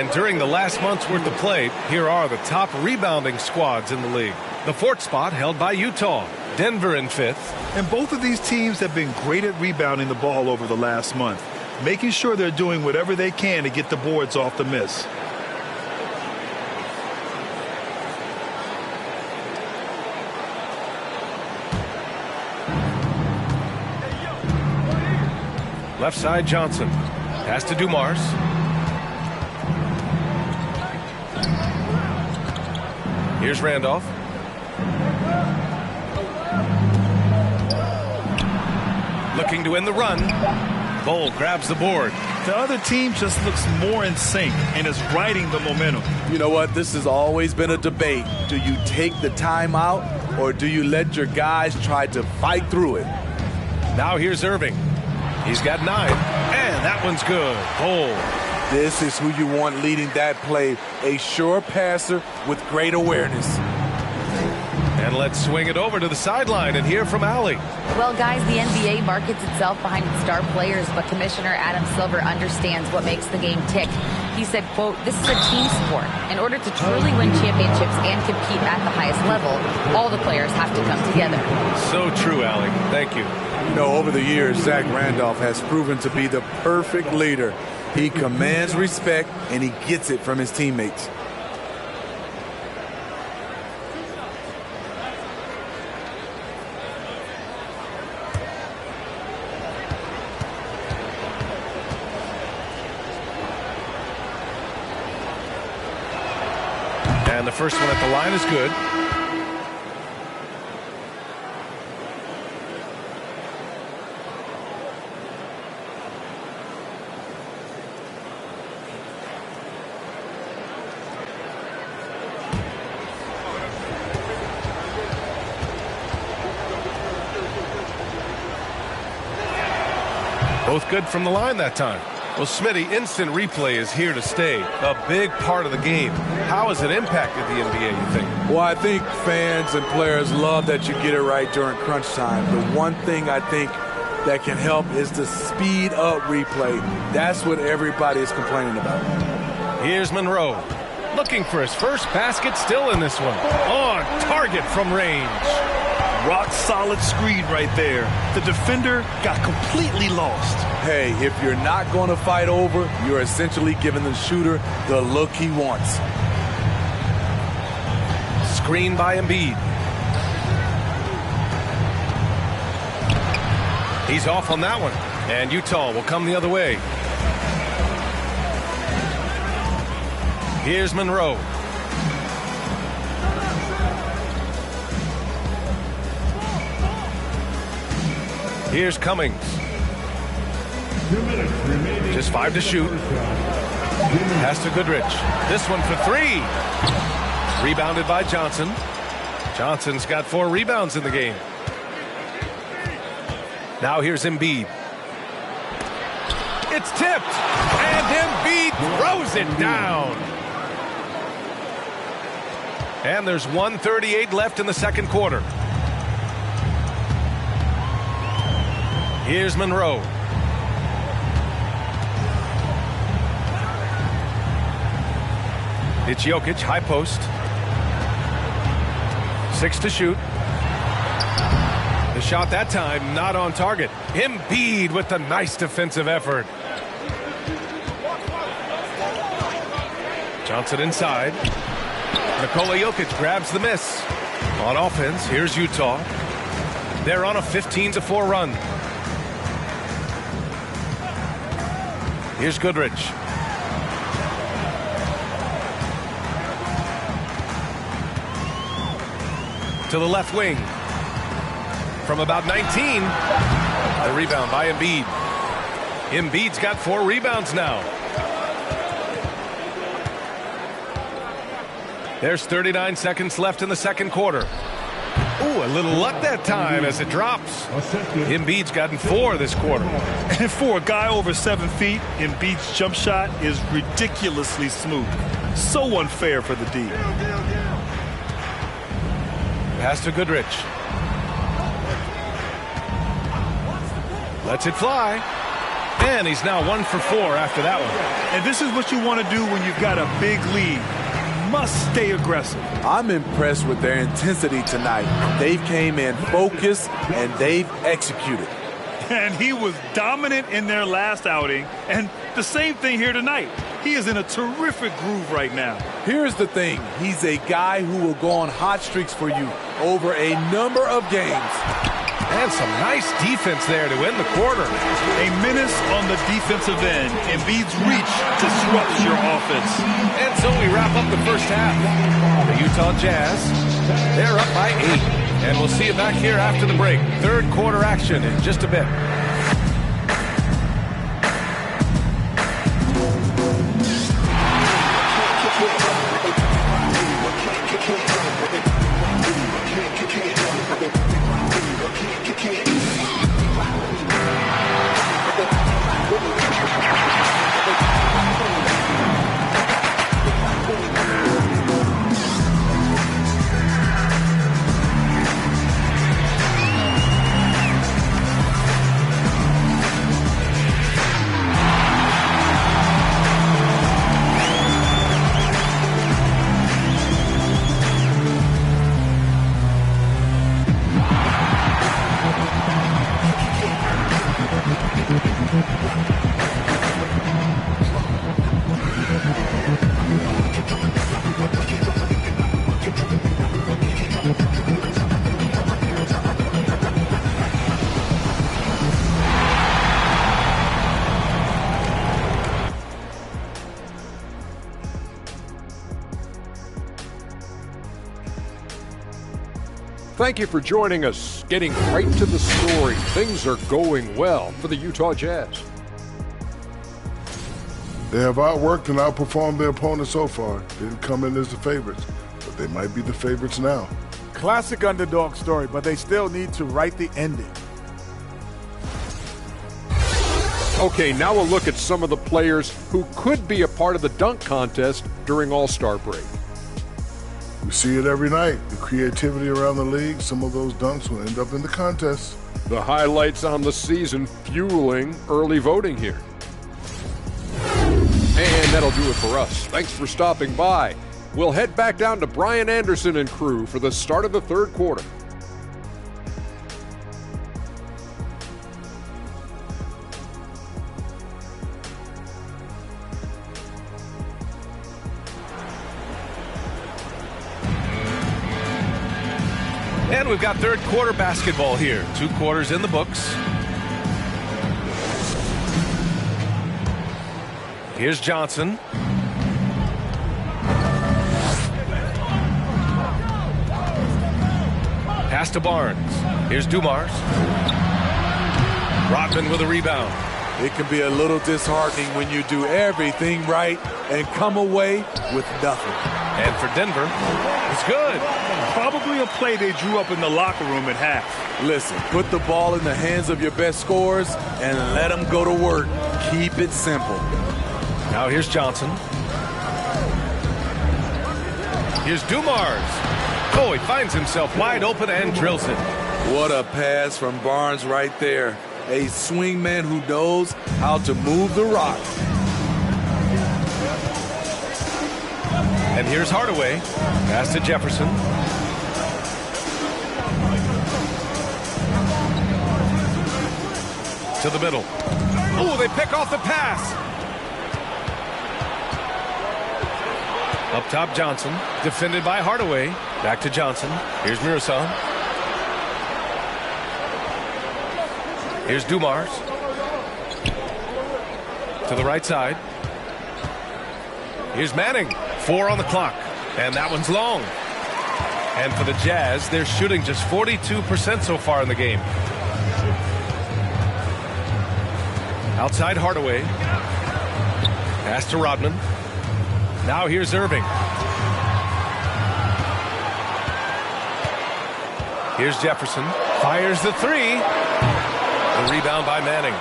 And during the last month's worth of play, here are the top rebounding squads in the league. The fourth spot held by Utah. Denver in fifth. And both of these teams have been great at rebounding the ball over the last month, making sure they're doing whatever they can to get the boards off the miss. Left side, Johnson. Pass to Dumars. Here's Randolph. Looking to win the run. Bull grabs the board. The other team just looks more in sync and is riding the momentum. You know what? This has always been a debate. Do you take the timeout or do you let your guys try to fight through it? Now here's Irving. He's got 9, and that one's good. Bull. This is who you want leading that play. A sure passer with great awareness. And let's swing it over to the sideline and hear from Allie. Well, guys, the NBA markets itself behind its star players, but Commissioner Adam Silver understands what makes the game tick. He said, quote, "This is a team sport. In order to truly win championships and compete at the highest level, all the players have to come together." So true, Allie. Thank you. You know, over the years, Zach Randolph has proven to be the perfect leader. He commands respect, and he gets it from his teammates. And the first one at the line is good. Both good from the line that time. Well, Smitty, instant replay is here to stay. A big part of the game. How has it impacted the NBA, you think? Well, I think fans and players love that you get it right during crunch time. The one thing I think that can help is the speed up replay. That's what everybody is complaining about. Here's Monroe. Looking for his first basket, still in this one. On target from range. Rock solid screen right there. The defender got completely lost. Hey, if you're not going to fight over, you're essentially giving the shooter the look he wants. Screen by Embiid. He's off on that one. And Utah will come the other way. Here's Monroe. Here's Cummings. Just 5 to shoot. Pass to Goodrich. This one for 3. Rebounded by Johnson. Johnson's got 4 rebounds in the game. Now here's Embiid. It's tipped. And Embiid throws it down. And there's 1:38 left in the second quarter. Here's Monroe. It's Jokic, high post. 6 to shoot. The shot that time not on target. Embiid with the nice defensive effort. Johnson inside. Nikola Jokic grabs the miss. On offense, here's Utah. They're on a 15-4 run. Here's Goodrich. To the left wing. From about 19. The rebound by Embiid. Embiid's got 4 rebounds now. There's 39 seconds left in the second quarter. Ooh, a little luck that time as it drops. Embiid's gotten 4 this quarter. And for a guy over 7 feet, Embiid's jump shot is ridiculously smooth. So unfair for the D. Pass to Goodrich. Lets it fly. And he's now 1 for 4 after that one. And this is what you want to do when you've got a big lead. You must stay aggressive. I'm impressed with their intensity tonight. They came in focused and they've executed. And he was dominant in their last outing. And the same thing here tonight. He is in a terrific groove right now. Here's the thing. He's a guy who will go on hot streaks for you over a number of games. And some nice defense there to end the quarter. A menace on the defensive end. Embiid's reach disrupts your offense. And so we wrap up the first half. The Utah Jazz, they're up by 8. And we'll see you back here after the break. Third quarter action in just a bit. Thank you for joining us. Getting right to the story. Things are going well for the Utah Jazz. They have outworked and outperformed their opponents so far. Didn't come in as the favorites, but they might be the favorites now. Classic underdog story, but they still need to write the ending. Okay, now we'll look at some of the players who could be a part of the dunk contest during All-Star break. We see it every night. The creativity around the league, some of those dunks will end up in the contest. The highlights on the season fueling early voting here. And that'll do it for us. Thanks for stopping by. We'll head back down to Brian Anderson and crew for the start of the third quarter. And we've got third quarter basketball here. 2 quarters in the books. Here's Johnson. Pass to Barnes. Here's Dumars. Rodman with a rebound. It can be a little disheartening when you do everything right and come away with nothing. And for Denver, it's good. Probably a play they drew up in the locker room at half. Listen, put the ball in the hands of your best scorers and let them go to work. Keep it simple. Now here's Johnson. Here's Dumars. Oh, he finds himself wide open and drills it. What a pass from Barnes right there. A swingman who knows how to move the rock. And here's Hardaway. Pass to Jefferson. To the middle. Oh, they pick off the pass. Up top, Johnson. Defended by Hardaway. Back to Johnson. Here's Mirasan. Here's Dumars. To the right side. Here's Manning. 4 on the clock. And that one's long. And for the Jazz, they're shooting just 42% so far in the game. Outside Hardaway. Pass to Rodman. Now here's Irving. Here's Jefferson. Fires the 3. The rebound by Manning.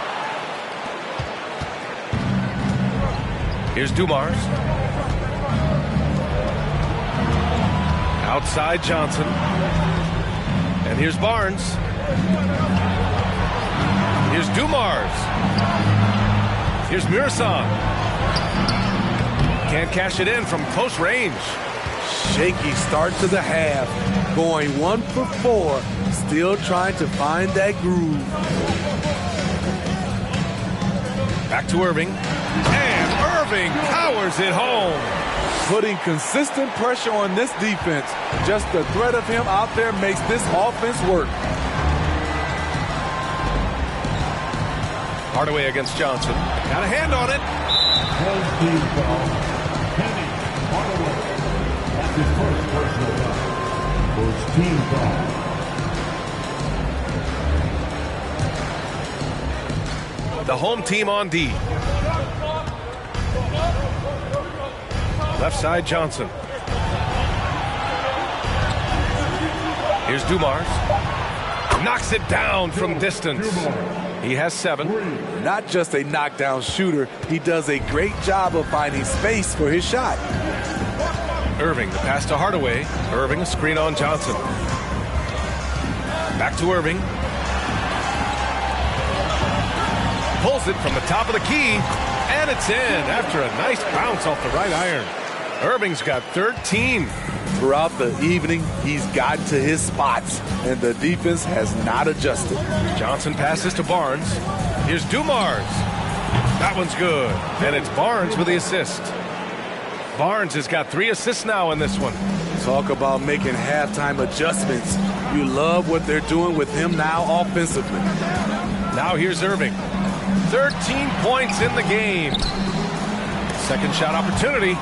Here's Dumars. Outside Johnson. And here's Barnes. Here's Dumars. Here's Murasan. Can't cash it in from close range. Shaky start to the half. Going 1 for 4. Still trying to find that groove. Back to Irving. And Irving powers it home. Putting consistent pressure on this defense. Just the threat of him out there makes this offense work. Hardaway against Johnson. Got a hand on it. His first personal foul. First team foul. The home team on D. Left side, Johnson. Here's Dumars. Knocks it down from distance. He has 7. Not just a knockdown shooter, he does a great job of finding space for his shot. Irving, the pass to Hardaway. Irving, a screen on Johnson. Back to Irving. Pulls it from the top of the key, and it's in after a nice bounce off the right iron. Irving's got 13. Throughout the evening, he's gotten to his spots, and the defense has not adjusted. Johnson passes to Barnes. Here's Dumars. That one's good, and it's Barnes with the assist. Barnes has got 3 assists now in this one. Talk about making halftime adjustments. You love what they're doing with him now offensively. Now here's Irving. 13 points in the game. Second shot opportunity.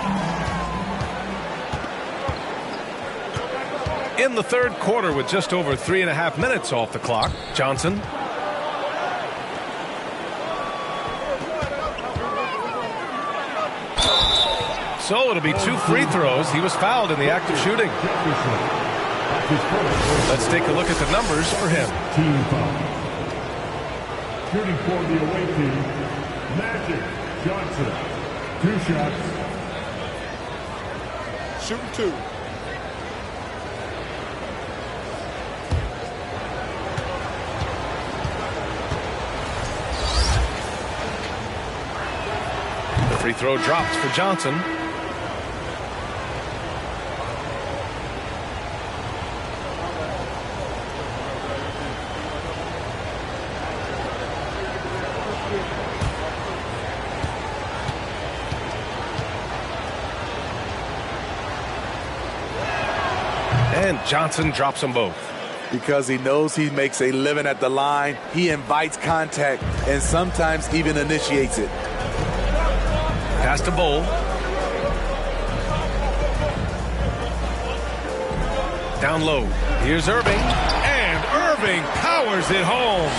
In the third quarter with just over 3.5 minutes off the clock, Johnson. So it'll be 2 free throws. He was fouled in the act of shooting. Let's take a look at the numbers for him. Team foul. Shooting for the away team, Magic Johnson. 2 shots. Shooting 2. The free throw drops for Johnson. And Johnson drops them both. Because he knows he makes a living at the line, he invites contact and sometimes even initiates it. Pass to Bowl. Down low. Here's Irving. And Irving powers it home.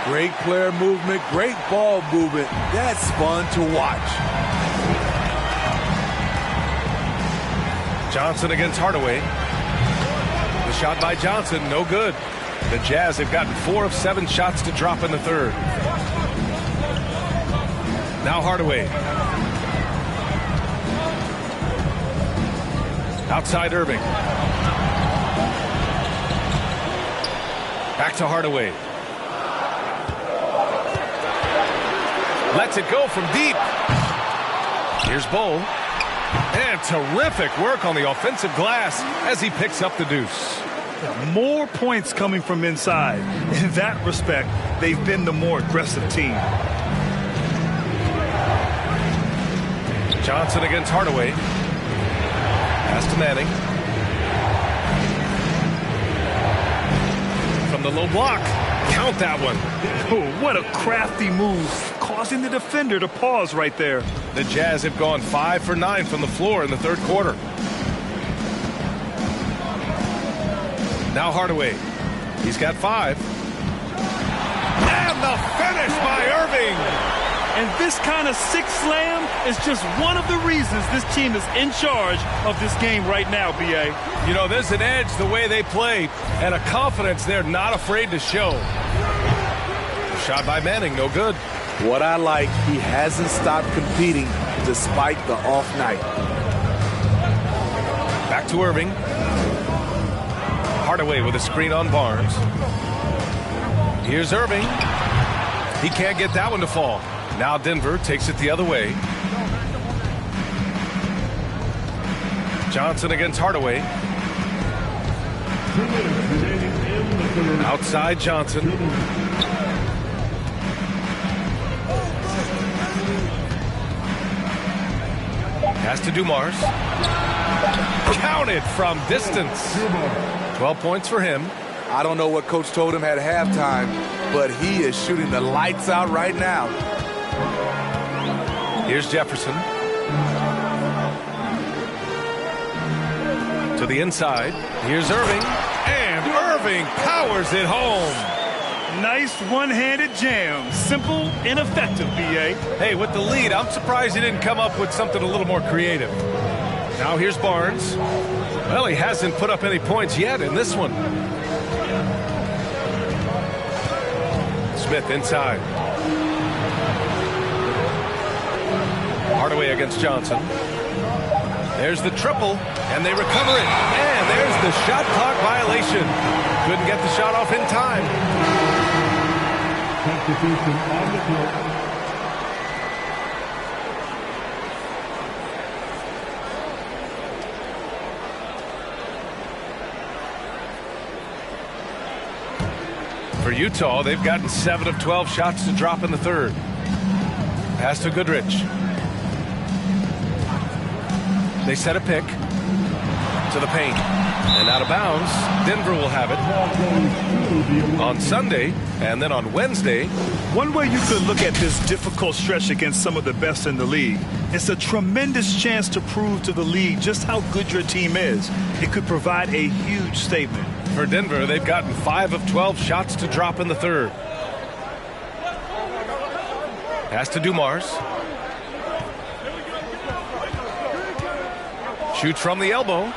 Great player movement, great ball movement. That's fun to watch. Johnson against Hardaway. The shot by Johnson, no good. The Jazz have gotten 4 of 7 shots to drop in the third. Now Hardaway. Outside Irving. Back to Hardaway. Lets it go from deep. Here's Bowl. And terrific work on the offensive glass as he picks up the deuce. More points coming from inside. In that respect, they've been the more aggressive team. Johnson against Hardaway. Pass to Manning. From the low block. Count that one. Oh, what a crafty move, causing the defender to pause right there. The Jazz have gone 5 for 9 from the floor in the third quarter. Now Hardaway. He's got 5. And the finish by Irving. And this kind of six slam is just one of the reasons this team is in charge of this game right now, B.A. You know, there's an edge the way they play and a confidence they're not afraid to show. Shot by Manning, no good. What I like, he hasn't stopped competing despite the off night. Back to Irving. Hardaway with a screen on Barnes. Here's Irving. He can't get that one to fall. Now Denver takes it the other way. Johnson against Hardaway. Outside Johnson. Pass to Dumars. Counted from distance. 12 points for him. I don't know what Coach told him at halftime, but he is shooting the lights out right now. Here's Jefferson. To the inside. Here's Irving. And Irving powers it home. Nice one-handed jam. Simple and effective, B.A. Hey, with the lead, I'm surprised he didn't come up with something a little more creative. Now here's Barnes. Well, he hasn't put up any points yet in this one. Smith inside. Hardaway against Johnson. There's the triple, and they recover it. And there's the shot clock violation. Couldn't get the shot off in time. For Utah, they've gotten 7 of 12 shots to drop in the third. Pass to Goodrich. They set a pick to the paint. And out of bounds, Denver will have it on Sunday and then on Wednesday. One way you could look at this difficult stretch against some of the best in the league, it's a tremendous chance to prove to the league just how good your team is. It could provide a huge statement. For Denver, they've gotten 5 of 12 shots to drop in the third. Pass to Dumars. Shoots from the elbow.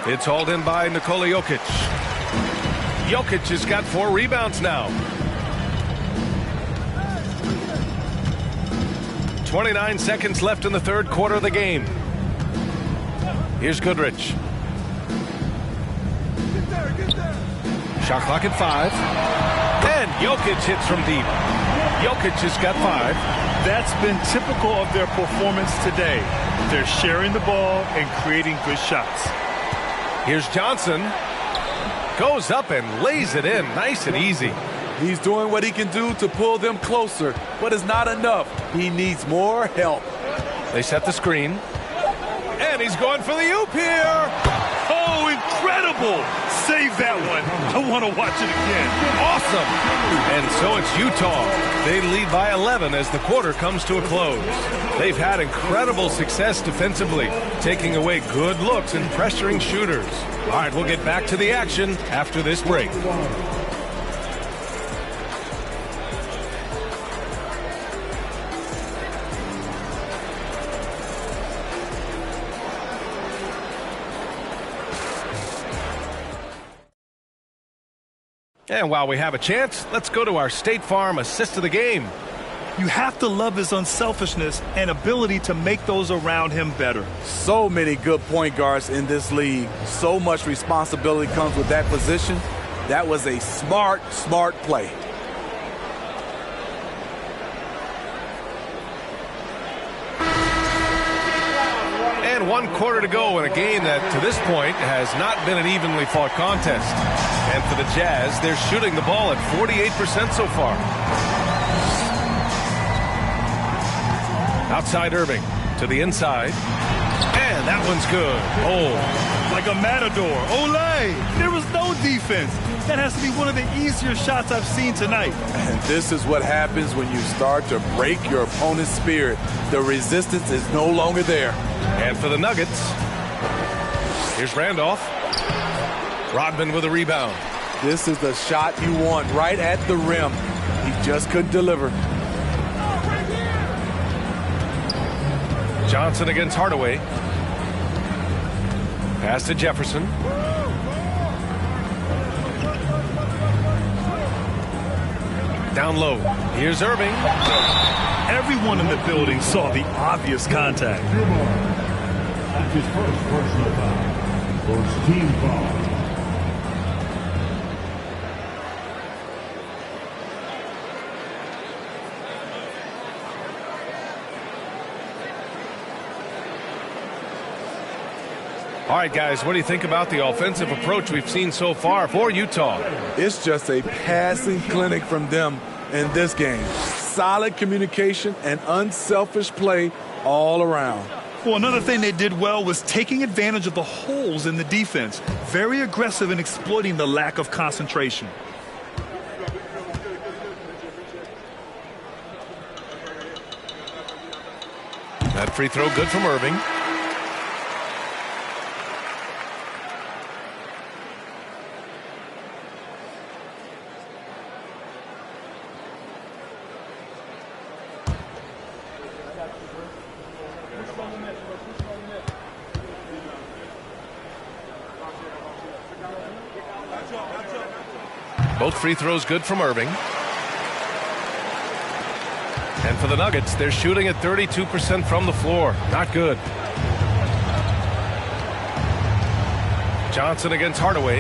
It's hauled in by Nikola Jokic. Jokic has got 4 rebounds now. 29 seconds left in the third quarter of the game. Here's Goodrich. Shot clock at 5. And Jokic hits from deep. Jokic has got 5. That's been typical of their performance today. They're sharing the ball and creating good shots. Here's Johnson. Goes up and lays it in nice and easy. He's doing what he can do to pull them closer, but it's not enough. He needs more help. They set the screen. And he's going for the oop here. Oh, incredible. Save that one. I want to watch it again. Awesome. And so it's Utah. They lead by 11 as the quarter comes to a close. They've had incredible success defensively, taking away good looks and pressuring shooters. All right, we'll get back to the action after this break. And while we have a chance, let's go to our State Farm assist of the game. You have to love his unselfishness and ability to make those around him better. So many good point guards in this league. So much responsibility comes with that position. That was a smart play. And 1 quarter to go in a game that, to this point, has not been an evenly fought contest. And for the Jazz, they're shooting the ball at 48% so far. Outside Irving to the inside. And that one's good. Oh. Like a matador. Olay! There was no defense. That has to be one of the easier shots I've seen tonight. And this is what happens when you start to break your opponent's spirit. The resistance is no longer there. And for the Nuggets, here's Randolph. Rodman with a rebound. This is the shot you want right at the rim. He just couldn't deliver. Johnson against Hardaway. Pass to Jefferson. Down low. Here's Irving. Everyone in the building saw the obvious contact. That's his first personal foul. First team foul. All right, guys, what do you think about the offensive approach we've seen so far for Utah? It's just a passing clinic from them in this game. Solid communication and unselfish play all around. Well, another thing they did well was taking advantage of the holes in the defense. Very aggressive in exploiting the lack of concentration. That free throw good from Irving. Both free throws good from Irving. And for the Nuggets, they're shooting at 32% from the floor. Not good. Johnson against Hardaway.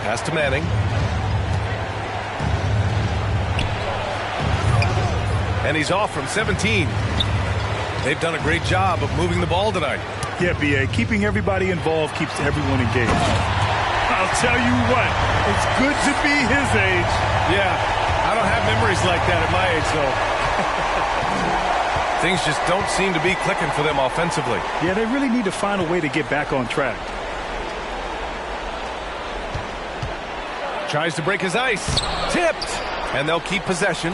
Pass to Manning. And he's off from 17. They've done a great job of moving the ball tonight. Yeah, B.A., keeping everybody involved keeps everyone engaged. I'll tell you what, it's good to be his age. Yeah, I don't have memories like that at my age, though. Things just don't seem to be clicking for them offensively. Yeah, they really need to find a way to get back on track. Tries to break his ice. Tipped. And they'll keep possession.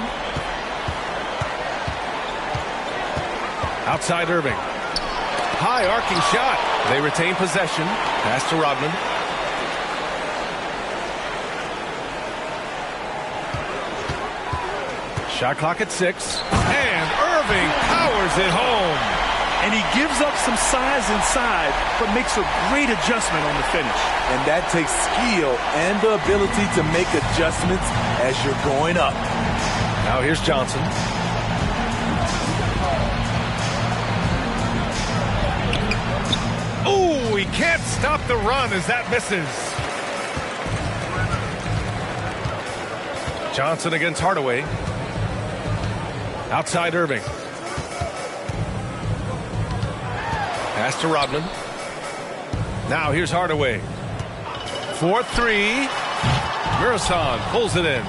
Outside Irving. High arcing shot. They retain possession. Pass to Rodman. Shot clock at 6. And Irving powers it home. And he gives up some size inside, but makes a great adjustment on the finish. And that takes skill and the ability to make adjustments as you're going up. Now here's Johnson. Ooh, he can't stop the run as that misses. Johnson against Hardaway. Outside Irving. Pass to Rodman. Now here's Hardaway. 4-3. Murasan pulls it in.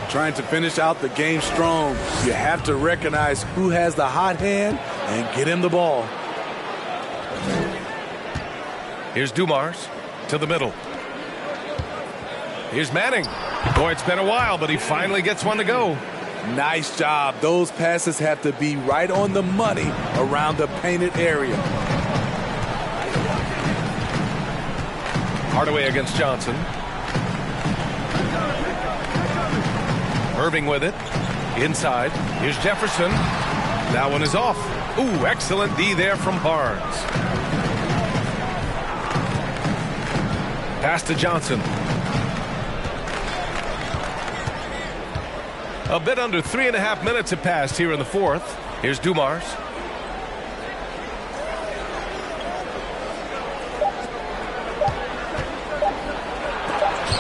Trying to finish out the game strong. You have to recognize who has the hot hand and get him the ball. Here's Dumars to the middle. Here's Manning. Boy, it's been a while, but he finally gets one to go. Nice job. Those passes have to be right on the money around the painted area. Hardaway against Johnson. Irving with it. Inside. Here's Jefferson. That one is off. Ooh, excellent D there from Barnes. Pass to Johnson. A bit under 3.5 minutes have passed here in the fourth. Here's Dumars.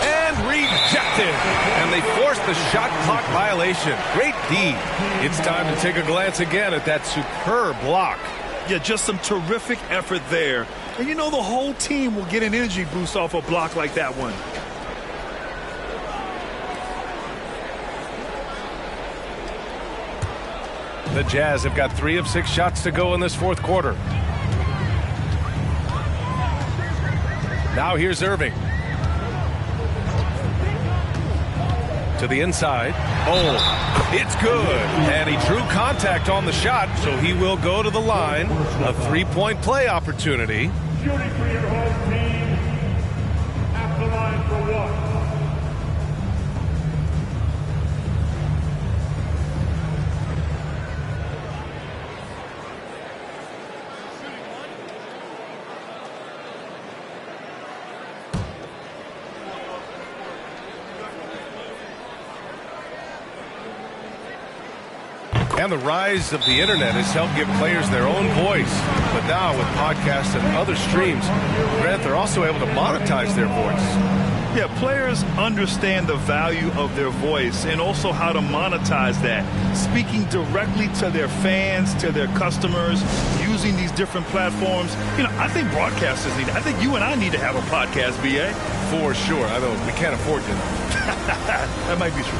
And rejected. And they force the shot clock violation. Great D. It's time to take a glance again at that superb block. Yeah, just some terrific effort there. And you know the whole team will get an energy boost off a block like that one. The Jazz have got 3 of 6 shots to go in this fourth quarter. Now here's Irving. To the inside. Oh, it's good. And he drew contact on the shot, so he will go to the line. A 3-point play opportunity. Shooting for your home team. At the line for 1. And the rise of the internet has helped give players their own voice. But now with podcasts and other streams, Grant, they're also able to monetize their voice. Yeah, players understand the value of their voice and also how to monetize that. Speaking directly to their fans, to their customers, using these different platforms. You know, I think broadcasters need it. I think you and I need to have a podcast, BA. For sure. I know we can't afford to. That might be true.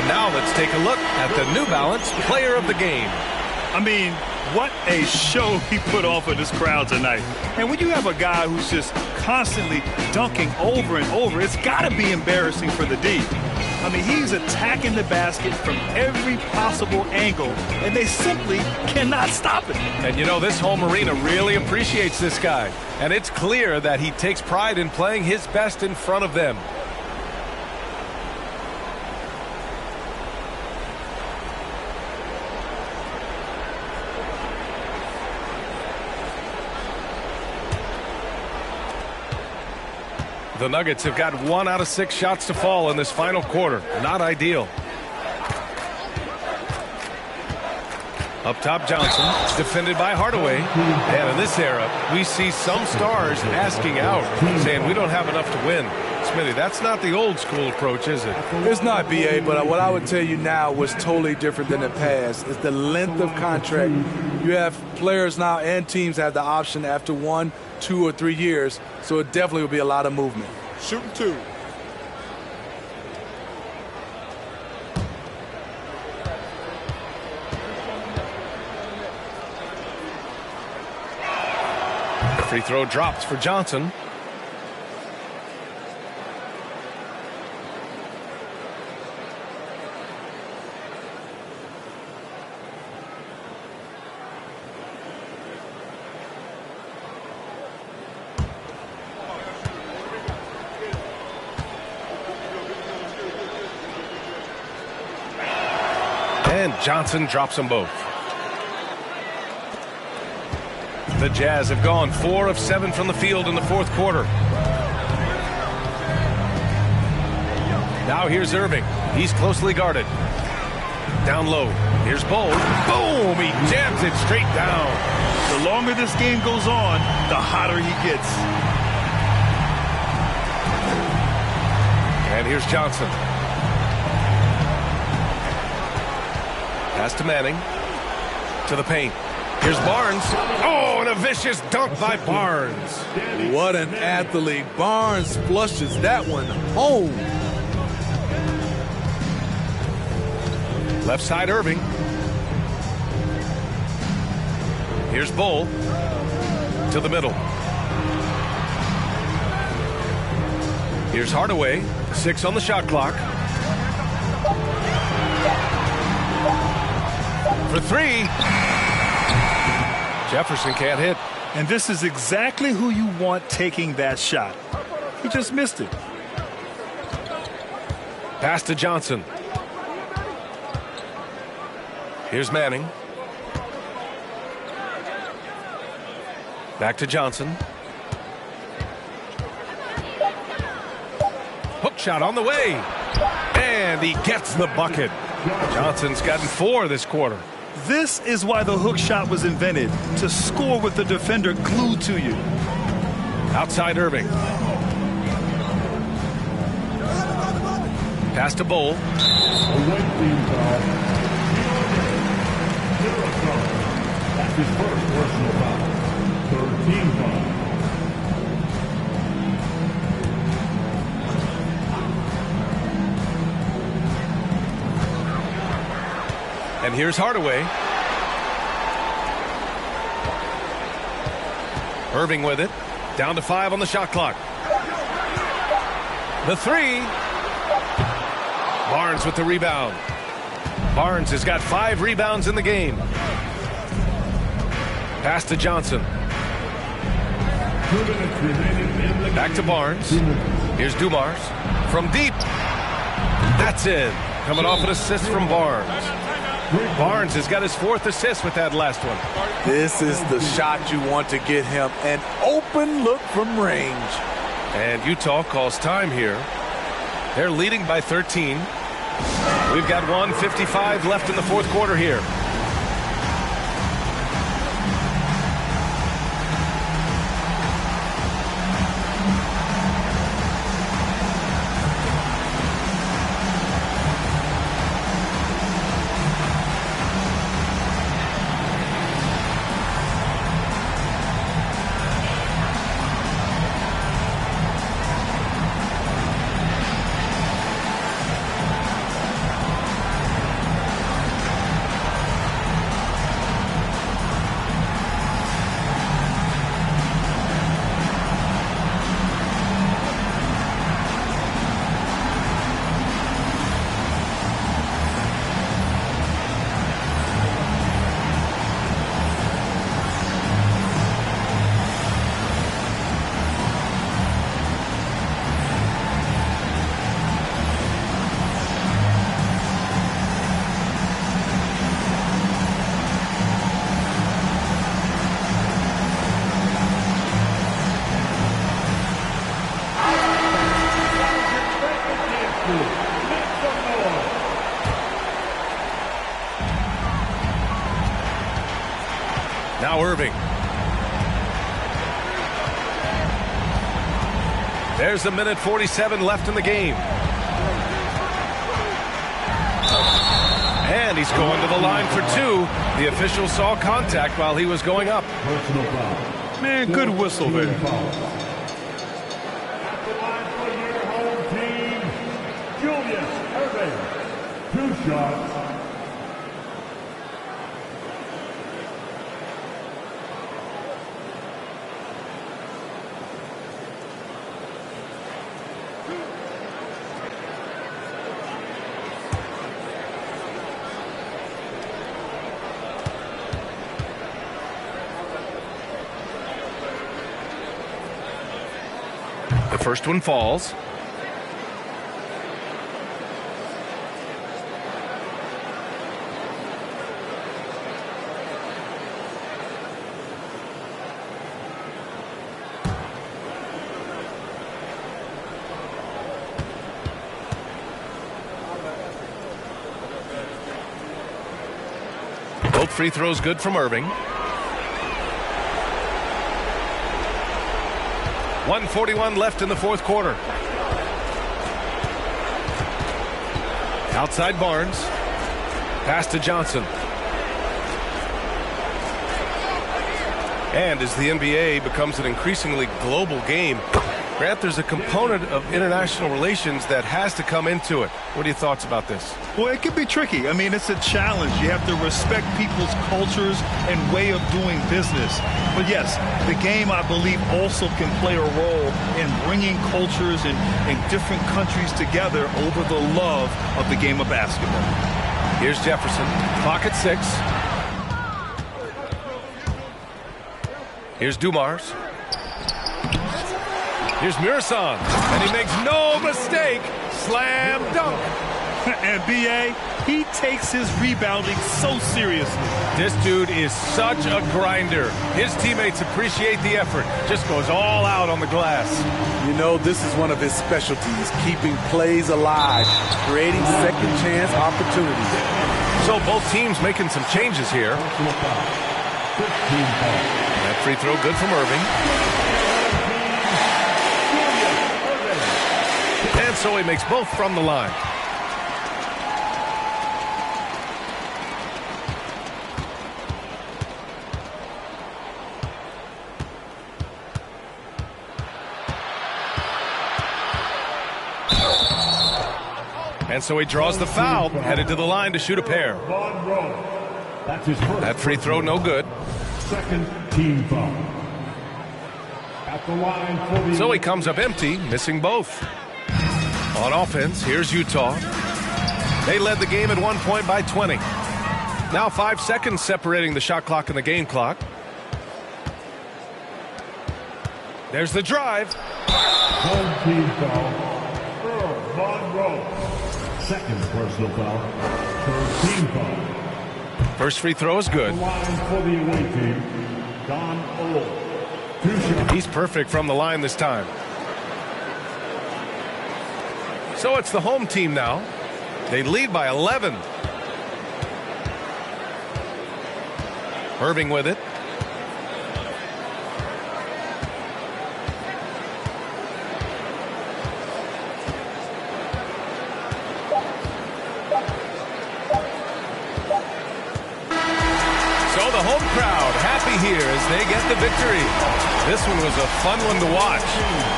Now let's take a look at the New Balance Player of the Game. I mean, what a show he put on for this crowd tonight. And when you have a guy who's just constantly dunking over and over, it's got to be embarrassing for the D. I mean, he's attacking the basket from every possible angle, and they simply cannot stop it. And you know, this home arena really appreciates this guy. And it's clear that he takes pride in playing his best in front of them. The Nuggets have got 1 out of 6 shots to fall in this final quarter. Not ideal. Up top, Johnson, defended by Hardaway. And in this era, we see some stars asking out, saying we don't have enough to win. Smithy, that's not the old school approach, is it? It's not, BA, but what I would tell you now was totally different than the past. It's the length of contract. You have players now and teams have the option after 1, 2, or 3 years, so it definitely will be a lot of movement. Shooting 2. Free throw drops for Johnson. And Johnson drops them both. The Jazz have gone 4 of 7 from the field in the fourth quarter. Now here's Irving. He's closely guarded. Down low. Here's Bull. Boom! He jams it straight down. The longer this game goes on, the hotter he gets. And here's Johnson. Pass to Manning. To the paint. Here's Barnes. Oh, and a vicious dunk by Barnes. What an athlete. Barnes flushes that one home. Left side, Irving. Here's Bull. To the middle. Here's Hardaway. 6 on the shot clock. For 3. Jefferson can't hit. And this is exactly who you want taking that shot. He just missed it. Pass to Johnson. Here's Manning. Back to Johnson. Hook shot on the way. And he gets the bucket. Johnson's gotten 4 this quarter. This is why the hook shot was invented, to score with the defender glued to you. Outside Irving. Pass to Bull. That's his first personal foul. Third team foul. And here's Hardaway. Irving with it. Down to 5 on the shot clock. The three. Barnes with the rebound. Barnes has got 5 rebounds in the game. Pass to Johnson. Back to Barnes. Here's Dumars. From deep. That's it. Coming off an assist from Barnes. Barnes has got his 4th assist with that last one. This is the shot you want to get him. An open look from range. And Utah calls time here. They're leading by 13. We've got 1:55 left in the 4th quarter here. Now Irving. There's 1:47 left in the game. And he's going to the line for 2. The official saw contact while he was going up. Man, good whistle there. At the line for your home team, Julius Irving. 2 shots. The first one falls. Both free throws good from Irving. 1:41 left in the 4th quarter. Outside Barnes. Pass to Johnson. And as the NBA becomes an increasingly global game, Grant, there's a component of international relations that has to come into it. What are your thoughts about this? Well, it can be tricky. I mean, it's a challenge. You have to respect people's cultures and way of doing business. But yes, the game, I believe, also can play a role in bringing cultures in different countries together over the love of the game of basketball. Here's Jefferson. Clock at 6. Here's Dumars. Here's Mirasan, and he makes no mistake. Slam dunk. And B.A., he takes his rebounding so seriously. This dude is such a grinder. His teammates appreciate the effort. Just goes all out on the glass. You know, this is one of his specialties, keeping plays alive, creating second chance opportunities. So both teams making some changes here. That free throw good from Irving. And so he makes both from the line. And so he draws the foul, headed to the line to shoot a pair. That's his first. That free throw, no good. Second team foul. At the line for the... So he comes up empty, missing both. On offense, here's Utah. They led the game at one point by 20. Now 5 seconds separating the shot clock and the game clock. There's the drive. Home team foul. Earl Monroe. Second personal foul. Third team foul. First free throw is good. The line for the away team. Don O. He's perfect from the line this time. So it's the home team now. They lead by 11. Irving with it. So the home crowd happy here as they get the victory. This one was a fun one to watch.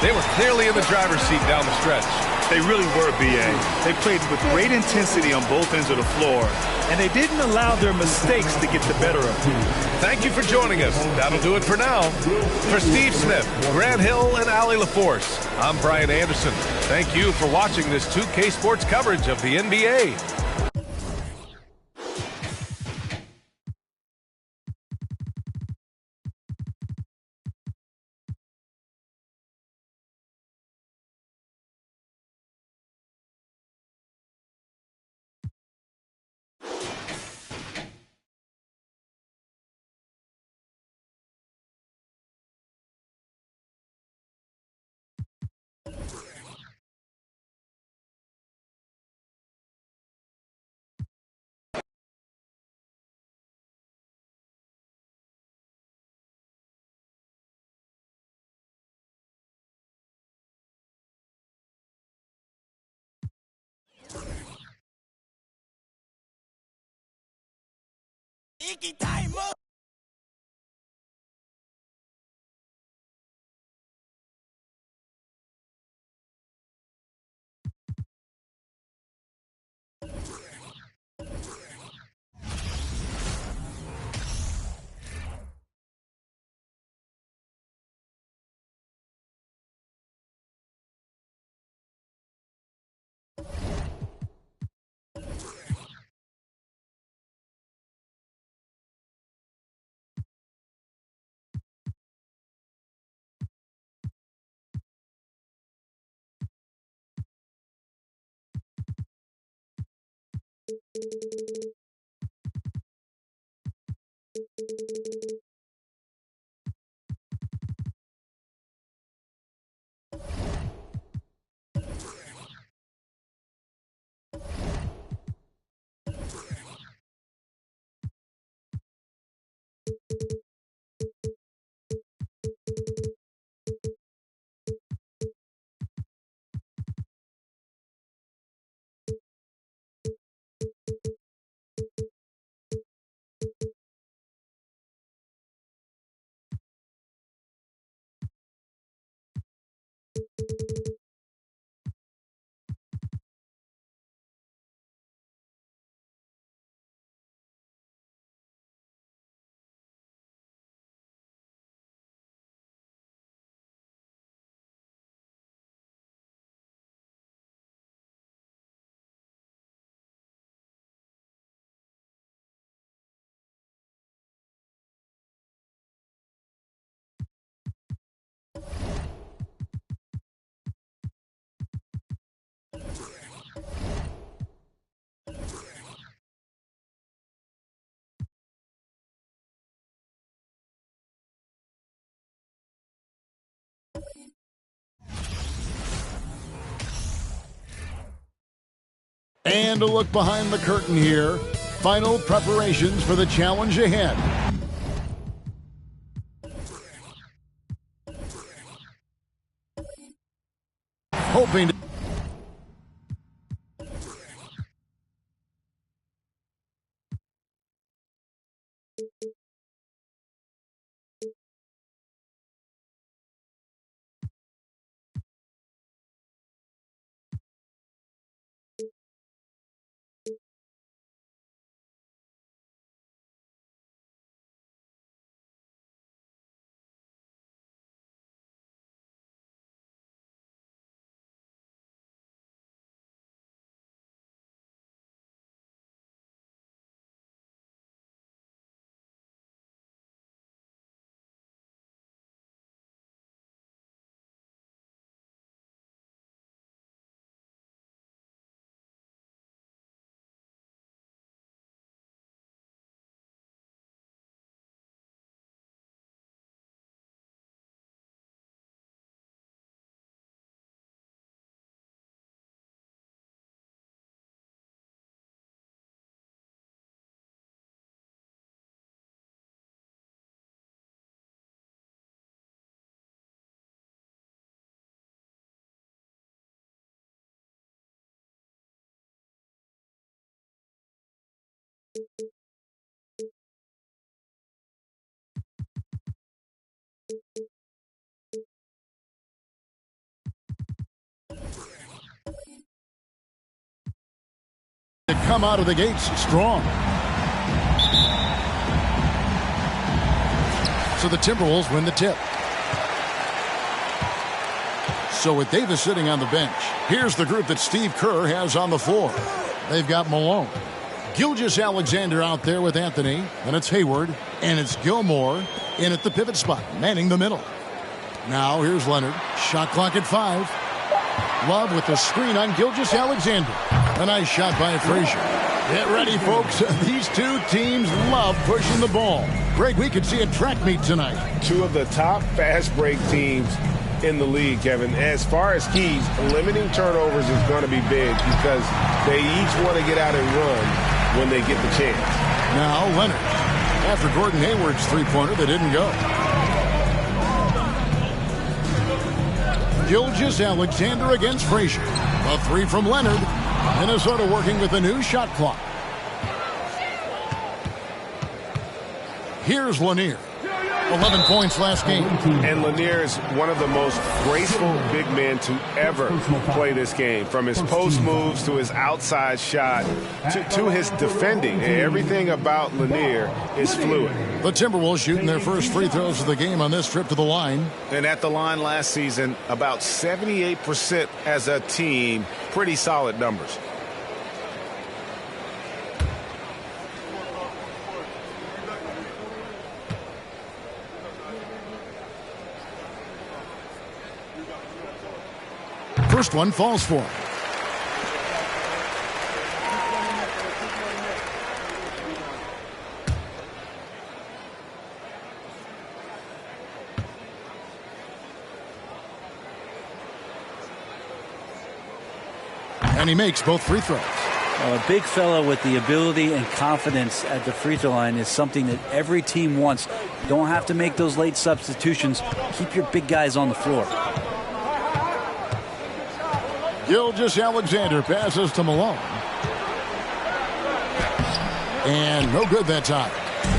They were clearly in the driver's seat down the stretch. They really were, B.A. They played with great intensity on both ends of the floor, and they didn't allow their mistakes to get the better of them. Thank you for joining us. That'll do it for now. For Steve Smith, Grant Hill, and Allie LaForce, I'm Brian Anderson. Thank you for watching this 2K Sports coverage of the NBA. And a look behind the curtain here. Final preparations for the challenge ahead. Hoping to to come out of the gates strong. So the Timberwolves win the tip. So with Davis sitting on the bench, here's the group that Steve Kerr has on the floor. They've got Malone, Gilgeous-Alexander out there with Anthony, and it's Hayward, and it's Gilmore in at the pivot spot, manning the middle. Now here's Leonard, shot clock at 5. Love with the screen on Gilgeous-Alexander. A nice shot by Frazier. Get ready, folks. These two teams love pushing the ball. Greg, we could see a track meet tonight. Two of the top fast break teams in the league, Kevin. As far as keys, limiting turnovers is going to be big because they each want to get out and run when they get the chance. Now Leonard. After Gordon Hayward's three-pointer, they didn't go. Gilgeous-Alexander against Frazier. A three from Leonard. Minnesota working with a new shot clock. Here's Lanier. 11 points last game. And Lanier is one of the most graceful big men to ever play this game. From his post moves to his outside shot to his defending. Everything about Lanier is fluid. The Timberwolves shooting their first free throws of the game on this trip to the line. And at the line last season, about 78% as a team. Pretty solid numbers. First one falls for him. And he makes both free throws. A big fella with the ability and confidence at the free throw line is something that every team wants. You don't have to make those late substitutions. Keep your big guys on the floor. Gilgeous-Alexander passes to Malone. And no good that time.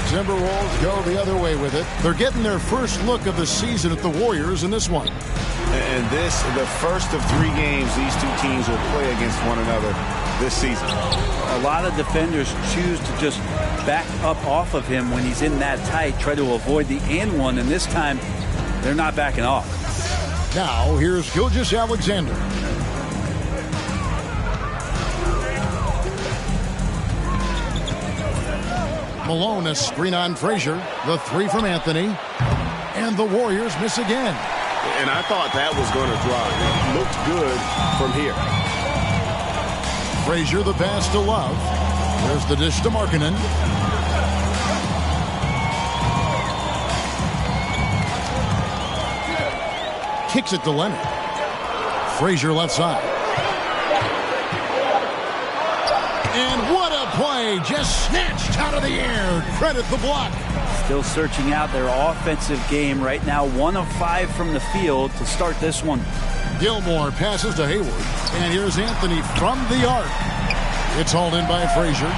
Timberwolves go the other way with it. They're getting their first look of the season at the Warriors in this one. And this, the first of 3 games these two teams will play against one another this season. A lot of defenders choose to just back up off of him when he's in that tight, try to avoid the and one, and this time they're not backing off. Now here's Gilgeous-Alexander. Malone, a screen on Frazier. The three from Anthony. And the Warriors miss again. And I thought that was going to drive. It looked good from here. Frazier, the pass to Love. There's the dish to Markkanen. Kicks it to Leonard. Frazier left side. And what a play, just snatched out of the air. Credit the block. Still searching out their offensive game right now. 1 of 5 from the field to start this one. Gilmore passes to Hayward. And here's Anthony from the arc. It's hauled in by Frazier.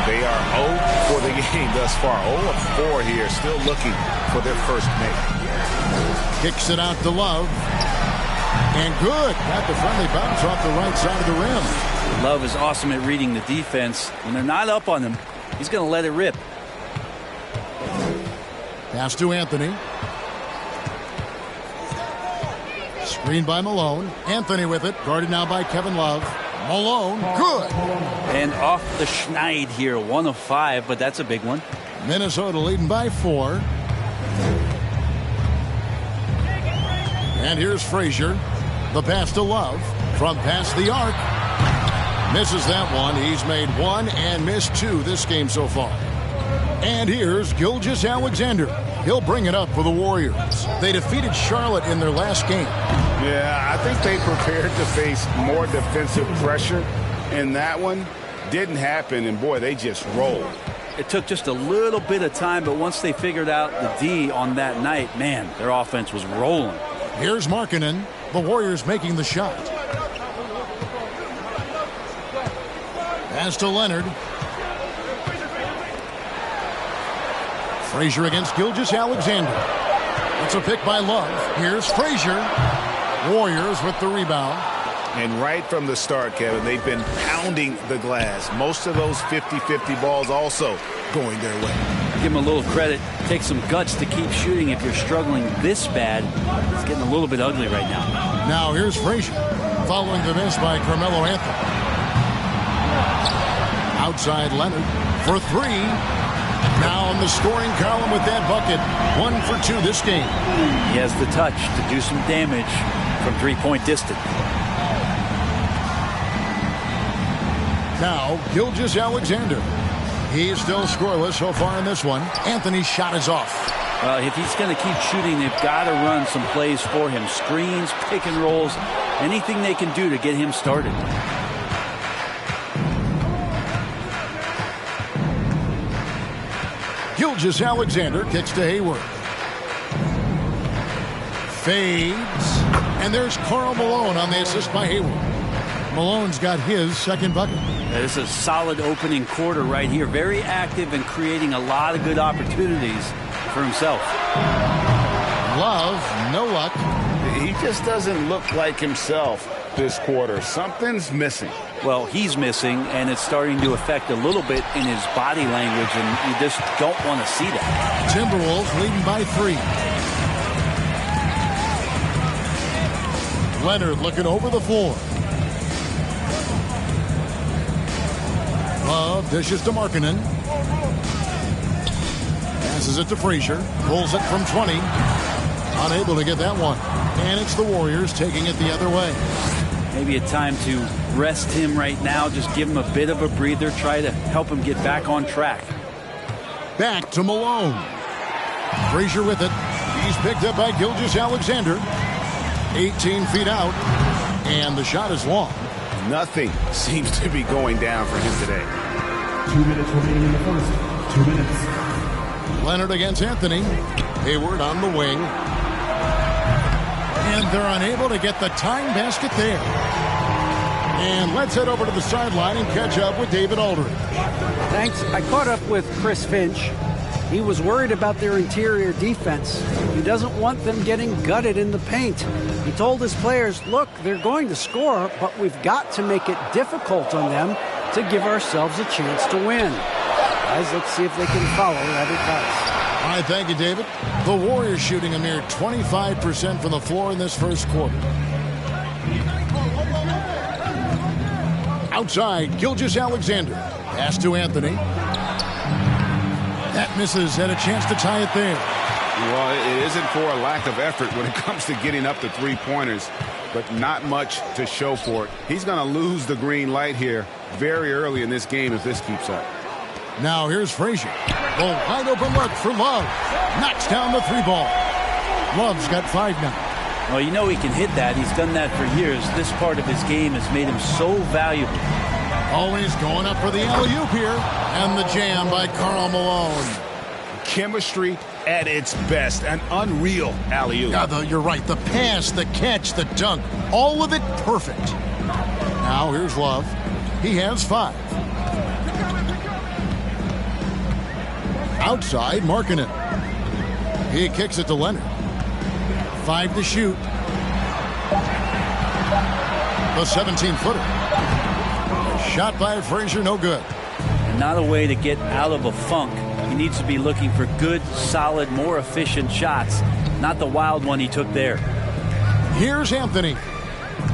They are 0 for the game thus far. 0 of 4 here, still looking for their first make. Kicks it out to Love. And good. Got the friendly bounce off the right side of the rim. Love is awesome at reading the defense. When they're not up on him, he's going to let it rip. Pass to Anthony. Screened by Malone. Anthony with it. Guarded now by Kevin Love. Malone, good. And off the schneid here. 1 of 5, but that's a big one. Minnesota leading by 4. And here's Frazier. The pass to Love. From past the arc. Misses that one. He's made 1 and missed 2 this game so far. And here's Gilgeous-Alexander. He'll bring it up for the Warriors. They defeated Charlotte in their last game. Yeah, I think they prepared to face more defensive pressure. And that one didn't happen. And, boy, they just rolled. It took just a little bit of time, but once they figured out the D on that night, man, their offense was rolling. Here's Markkanen. The Warriors making the shot. Pass to Leonard. Frazier against Gilgeous-Alexander. It's a pick by Love. Here's Frazier. Warriors with the rebound. And right from the start, Kevin, they've been pounding the glass. Most of those 50-50 balls also going their way. Give him a little credit. Take some guts to keep shooting if you're struggling this bad. It's getting a little bit ugly right now. Now here's Frazier, following the miss by Carmelo Anthony. Outside Leonard for three. Now in the scoring column with that bucket. 1 for 2 this game. He has the touch to do some damage from three-point distance. Now Gilgeous-Alexander. He's still scoreless so far in this one. Anthony's shot is off. If he's going to keep shooting, they've got to run some plays for him. Screens, pick and rolls, anything they can do to get him started. Gilgeous-Alexander kicks to Hayward. Fades. And there's Karl Malone on the assist by Hayward. Malone's got his second bucket. This is a solid opening quarter right here. Very active and creating a lot of good opportunities for himself. Love, no luck. He just doesn't look like himself this quarter. Something's missing. Well, he's missing, and it's starting to affect a little bit in his body language, and you just don't want to see that. Timberwolves leading by 3. Leonard looking over the floor. Love dishes to Markkanen. Passes it to Frazier. Pulls it from 20. Unable to get that one. And it's the Warriors taking it the other way. Maybe a time to rest him right now. Just give him a bit of a breather. Try to help him get back on track. Back to Malone. Frazier with it. He's picked up by Gilgeous-Alexander. 18 feet out. And the shot is long. Nothing seems to be going down for him today. 2 minutes remaining in the first. 2 minutes. Leonard against Anthony. Hayward on the wing. And they're unable to get the tying basket there. And let's head over to the sideline and catch up with David Aldridge. Thanks. I caught up with Chris Finch. He was worried about their interior defense. He doesn't want them getting gutted in the paint. He told his players, look, they're going to score, but we've got to make it difficult on them to give ourselves a chance to win. Guys, let's see if they can follow that advice. All right, thank you, David. The Warriors shooting a mere 25% from the floor in this first quarter. Outside, Gilgeous-Alexander. Pass to Anthony. That misses, had a chance to tie it there. Well, it isn't for a lack of effort when it comes to getting up to three-pointers, but not much to show for it. He's going to lose the green light here very early in this game if this keeps up. Now here's Frazier. The wide open look for Love. Knocks down the 3-ball. Love's got 5 now. Well, you know he can hit that. He's done that for years. This part of his game has made him so valuable. Always going up for the alley-oop here. And the jam by Karl Malone. Chemistry at its best. An unreal alley-oop. Yeah, you're right. The pass, the catch, the dunk. All of it perfect. Now here's Love. He has 5. Outside, Markkanen. He kicks it to Leonard. 5 to shoot. The 17-footer. Shot by Frazier, no good. Not a way to get out of a funk. He needs to be looking for good, solid, more efficient shots. Not the wild one he took there. Here's Anthony.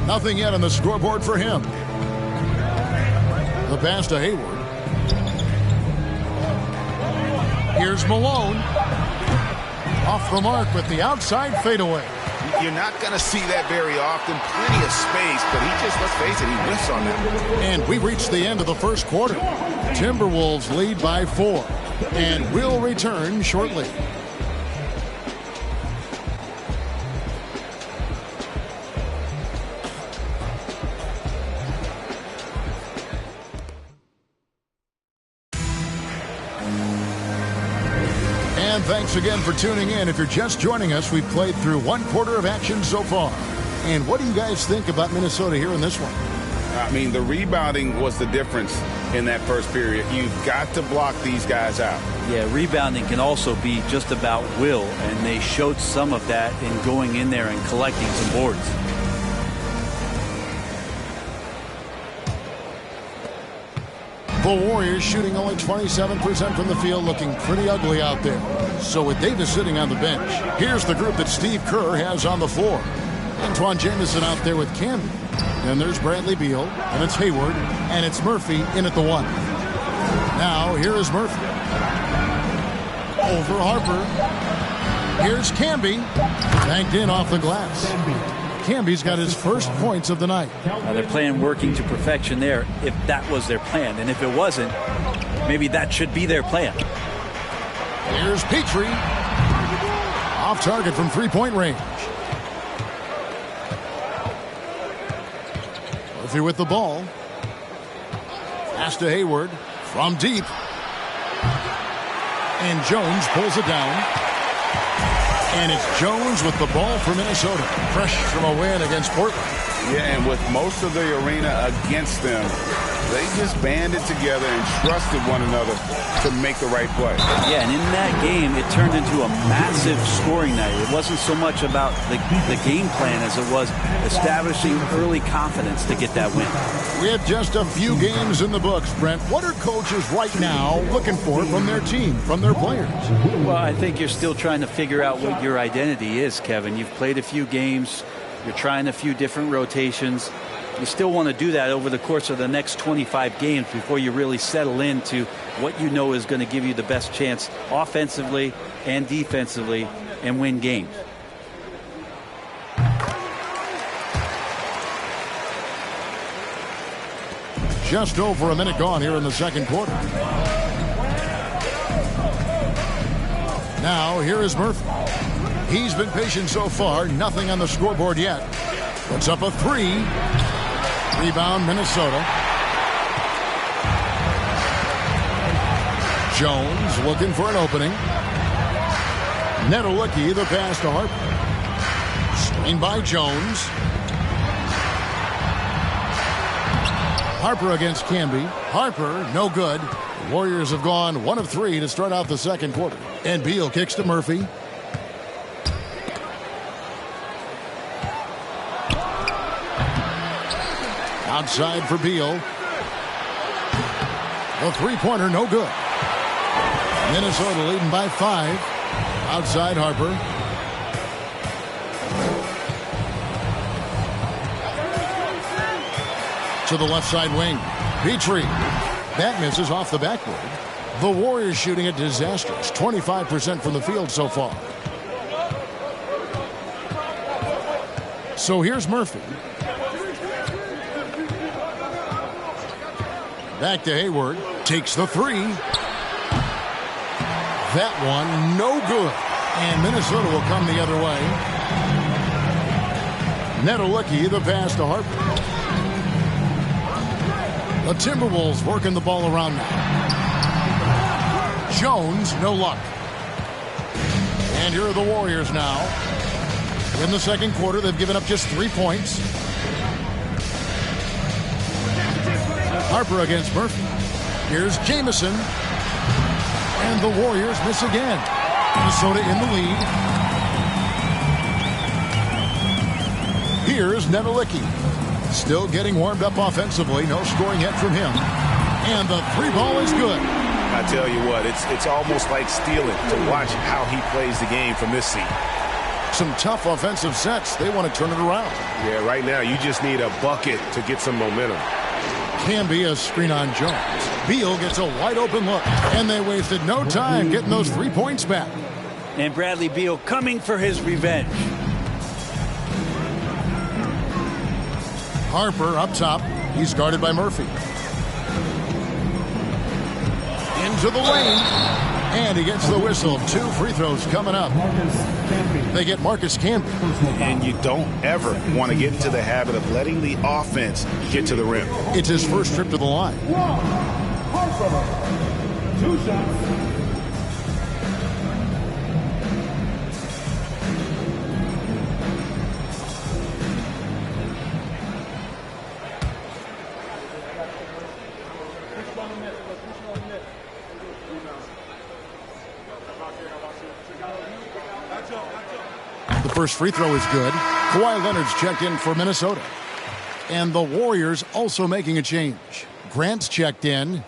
Nothing yet on the scoreboard for him. The pass to Hayward. Here's Malone. Off the mark with the outside fadeaway. You're not going to see that very often. Plenty of space, but he just, let's face it, he whiffs on that. And we reached the end of the first quarter. Timberwolves lead by 4. And we'll return shortly. And thanks again for tuning in. If you're just joining us, we've played through 1 quarter of action so far. And what do you guys think about Minnesota here in this one? I mean, the rebounding was the difference in that first period. You've got to block these guys out. Yeah, rebounding can also be just about will, and they showed some of that in going in there and collecting some boards. The Warriors shooting only 27% from the field, looking pretty ugly out there. So with Davis sitting on the bench, here's the group that Steve Kerr has on the floor. Antoine Jamison out there with Camby. And there's Bradley Beal, and it's Hayward, and it's Murphy in at the 1. Now, here is Murphy. Over Harper. Here's Camby. Banked in off the glass. Camby's got his first points of the night. They're playing working to perfection there, if that was their plan. And if it wasn't, maybe that should be their plan. Here's Petrie. Off target from three-point range. Murphy with the ball. Pass to Hayward from deep. And Jones pulls it down. And it's Jones with the ball for Minnesota. Fresh from a win against Portland. Yeah, and with most of the arena against them, they just banded together and trusted one another to make the right play. Yeah, and in that game, it turned into a massive scoring night. It wasn't so much about the game plan as it was establishing early confidence to get that win. We have just a few games in the books, Brent. What are coaches right now looking for from their team, from their players? Well, I think you're still trying to figure out what your identity is, Kevin. You've played a few games. You're trying a few different rotations. You still want to do that over the course of the next 25 games before you really settle into what you know is going to give you the best chance offensively and defensively and win games. Just over a minute gone here in the second quarter. Now, here is Murphy. He's been patient so far. Nothing on the scoreboard yet. Puts up a 3. Rebound, Minnesota. Jones looking for an opening. Nedelicki, the pass to Harper. Screen by Jones. Harper against Camby. Harper, no good. The Warriors have gone 1 of 3 to start out the second quarter. And Beal kicks to Murphy. Outside for Beal. The three-pointer, no good. Minnesota leading by 5. Outside Harper. To the left side wing. Petrie. That misses off the backboard. The Warriors shooting a disastrous 25% from the field so far. So here's Murphy. Back to Hayward. Takes the 3. That one, no good. And Minnesota will come the other way. Nedelicki, the pass to Harper. The Timberwolves working the ball around now. Jones, no luck. And here are the Warriors now. In the second quarter, they've given up just 3 points. Harper against Murphy. Here's Jamison. And the Warriors miss again. Minnesota in the lead. Here's Nedelicki. Still getting warmed up offensively. No scoring yet from him. And the 3-ball is good. I tell you what, it's almost like stealing to watch how he plays the game from this seat. Some tough offensive sets. They want to turn it around. Yeah, right now you just need a bucket to get some momentum. Can be a screen on Jones. Beal gets a wide open look. And they wasted no time getting those 3 points back. And Bradley Beal coming for his revenge. Harper up top. He's guarded by Murphy. Into the lane. And he gets the whistle. 2 free throws coming up. They get Marcus Camby. And you don't ever want to get into the habit of letting the offense get to the rim. It's his first trip to the line. 2 shots. The first free throw is good. Kawhi Leonard's checked in for Minnesota. And the Warriors also making a change. Grant's checked in.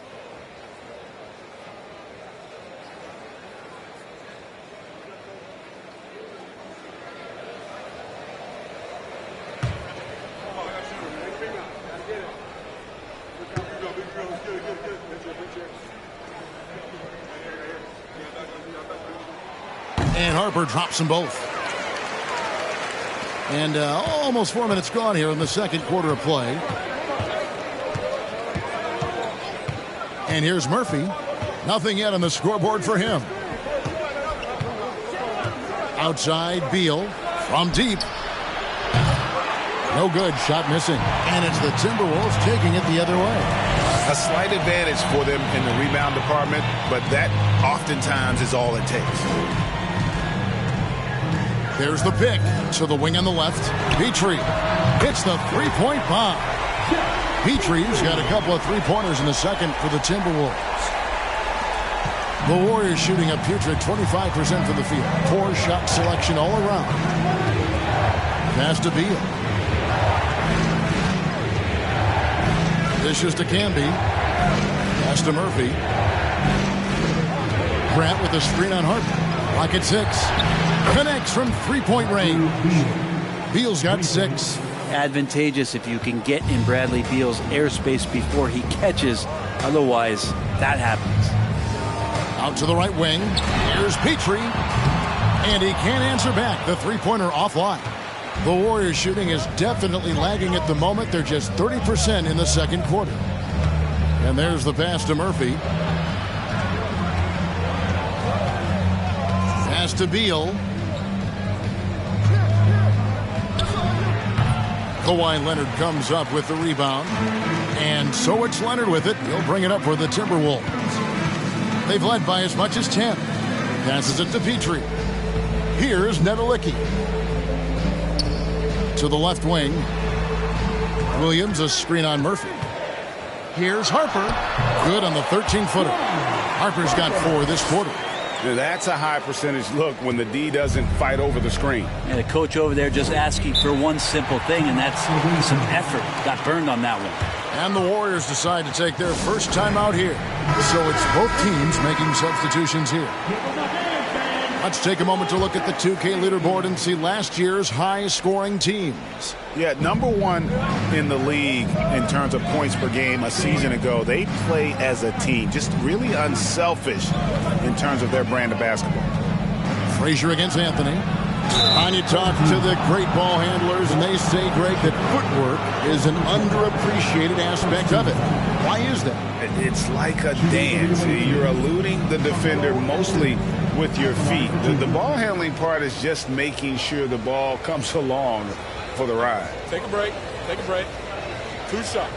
And Harper drops them both. And almost 4 minutes gone here in the second quarter of play. And here's Murphy. Nothing yet on the scoreboard for him. Outside, Beal from deep. No good. Shot missing. And it's the Timberwolves taking it the other way. A slight advantage for them in the rebound department, but that oftentimes is all it takes. There's the pick to the wing on the left. Petrie hits the three-point bomb. Petrie's got a couple of three-pointers in the second for the Timberwolves. The Warriors shooting a putrid 25% from the field. Poor shot selection all around. Pass to Beal. Dishes to Canby. Pass to Murphy. Grant with a screen on Harper. Rocket 6. Connects from three-point range. Beal's got 6. Advantageous if you can get in Bradley Beal's airspace before he catches. Otherwise, that happens. Out to the right wing. Here's Petrie. And he can't answer back. The three-pointer offline. The Warriors shooting is definitely lagging at the moment. They're just 30% in the second quarter. And there's the pass to Murphy. Pass to Beal. Kawhi Leonard comes up with the rebound. And so it's Leonard with it. He'll bring it up for the Timberwolves. They've led by as much as 10. Passes it to Petrie. Here's Nedelicki. To the left wing. Williams, a screen on Murphy. Here's Harper. Good on the 13-footer. Harper's got 4 this quarter. That's a high percentage look when the D doesn't fight over the screen. And the coach over there just asking for one simple thing, and that's some effort. Got burned on that one. And the Warriors decide to take their first time out here. So it's both teams making substitutions here. Let's take a moment to look at the 2K leaderboard and see last year's high-scoring teams. Yeah, number 1 in the league in terms of points per game a season ago. They play as a team, just really unselfish in terms of their brand of basketball. Frazier against Anthony. And you talk to the great ball handlers, and they say, Greg, that footwork is an underappreciated aspect of it. Why is that? It's like a dance. You're eluding the defender mostly with your feet. The ball handling part is just making sure the ball comes along for the ride. Take a break. Take a break. 2 shots.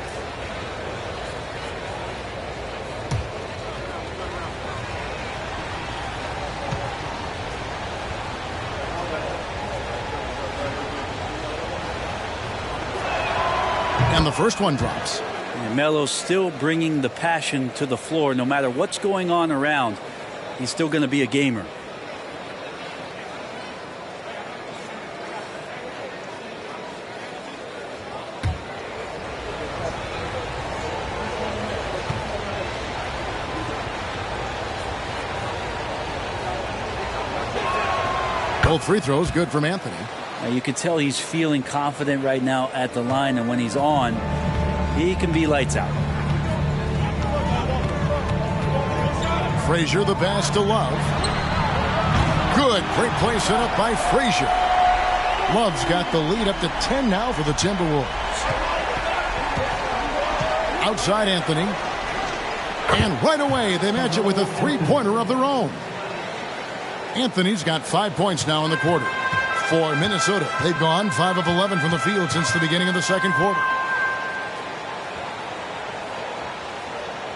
And the first one drops. And Melo's still bringing the passion to the floor. No matter what's going on around, he's still going to be a gamer. Both free throws good from Anthony. Now you can tell he's feeling confident right now at the line, and when he's on, he can be lights out. Frazier, the pass to Love. Good. Great play set up by Frazier. Love's got the lead up to 10 now for the Timberwolves. Outside Anthony. And right away they match it with a three-pointer of their own. Anthony's got 5 points now in the quarter. For Minnesota, they've gone 5 of 11 from the field since the beginning of the second quarter.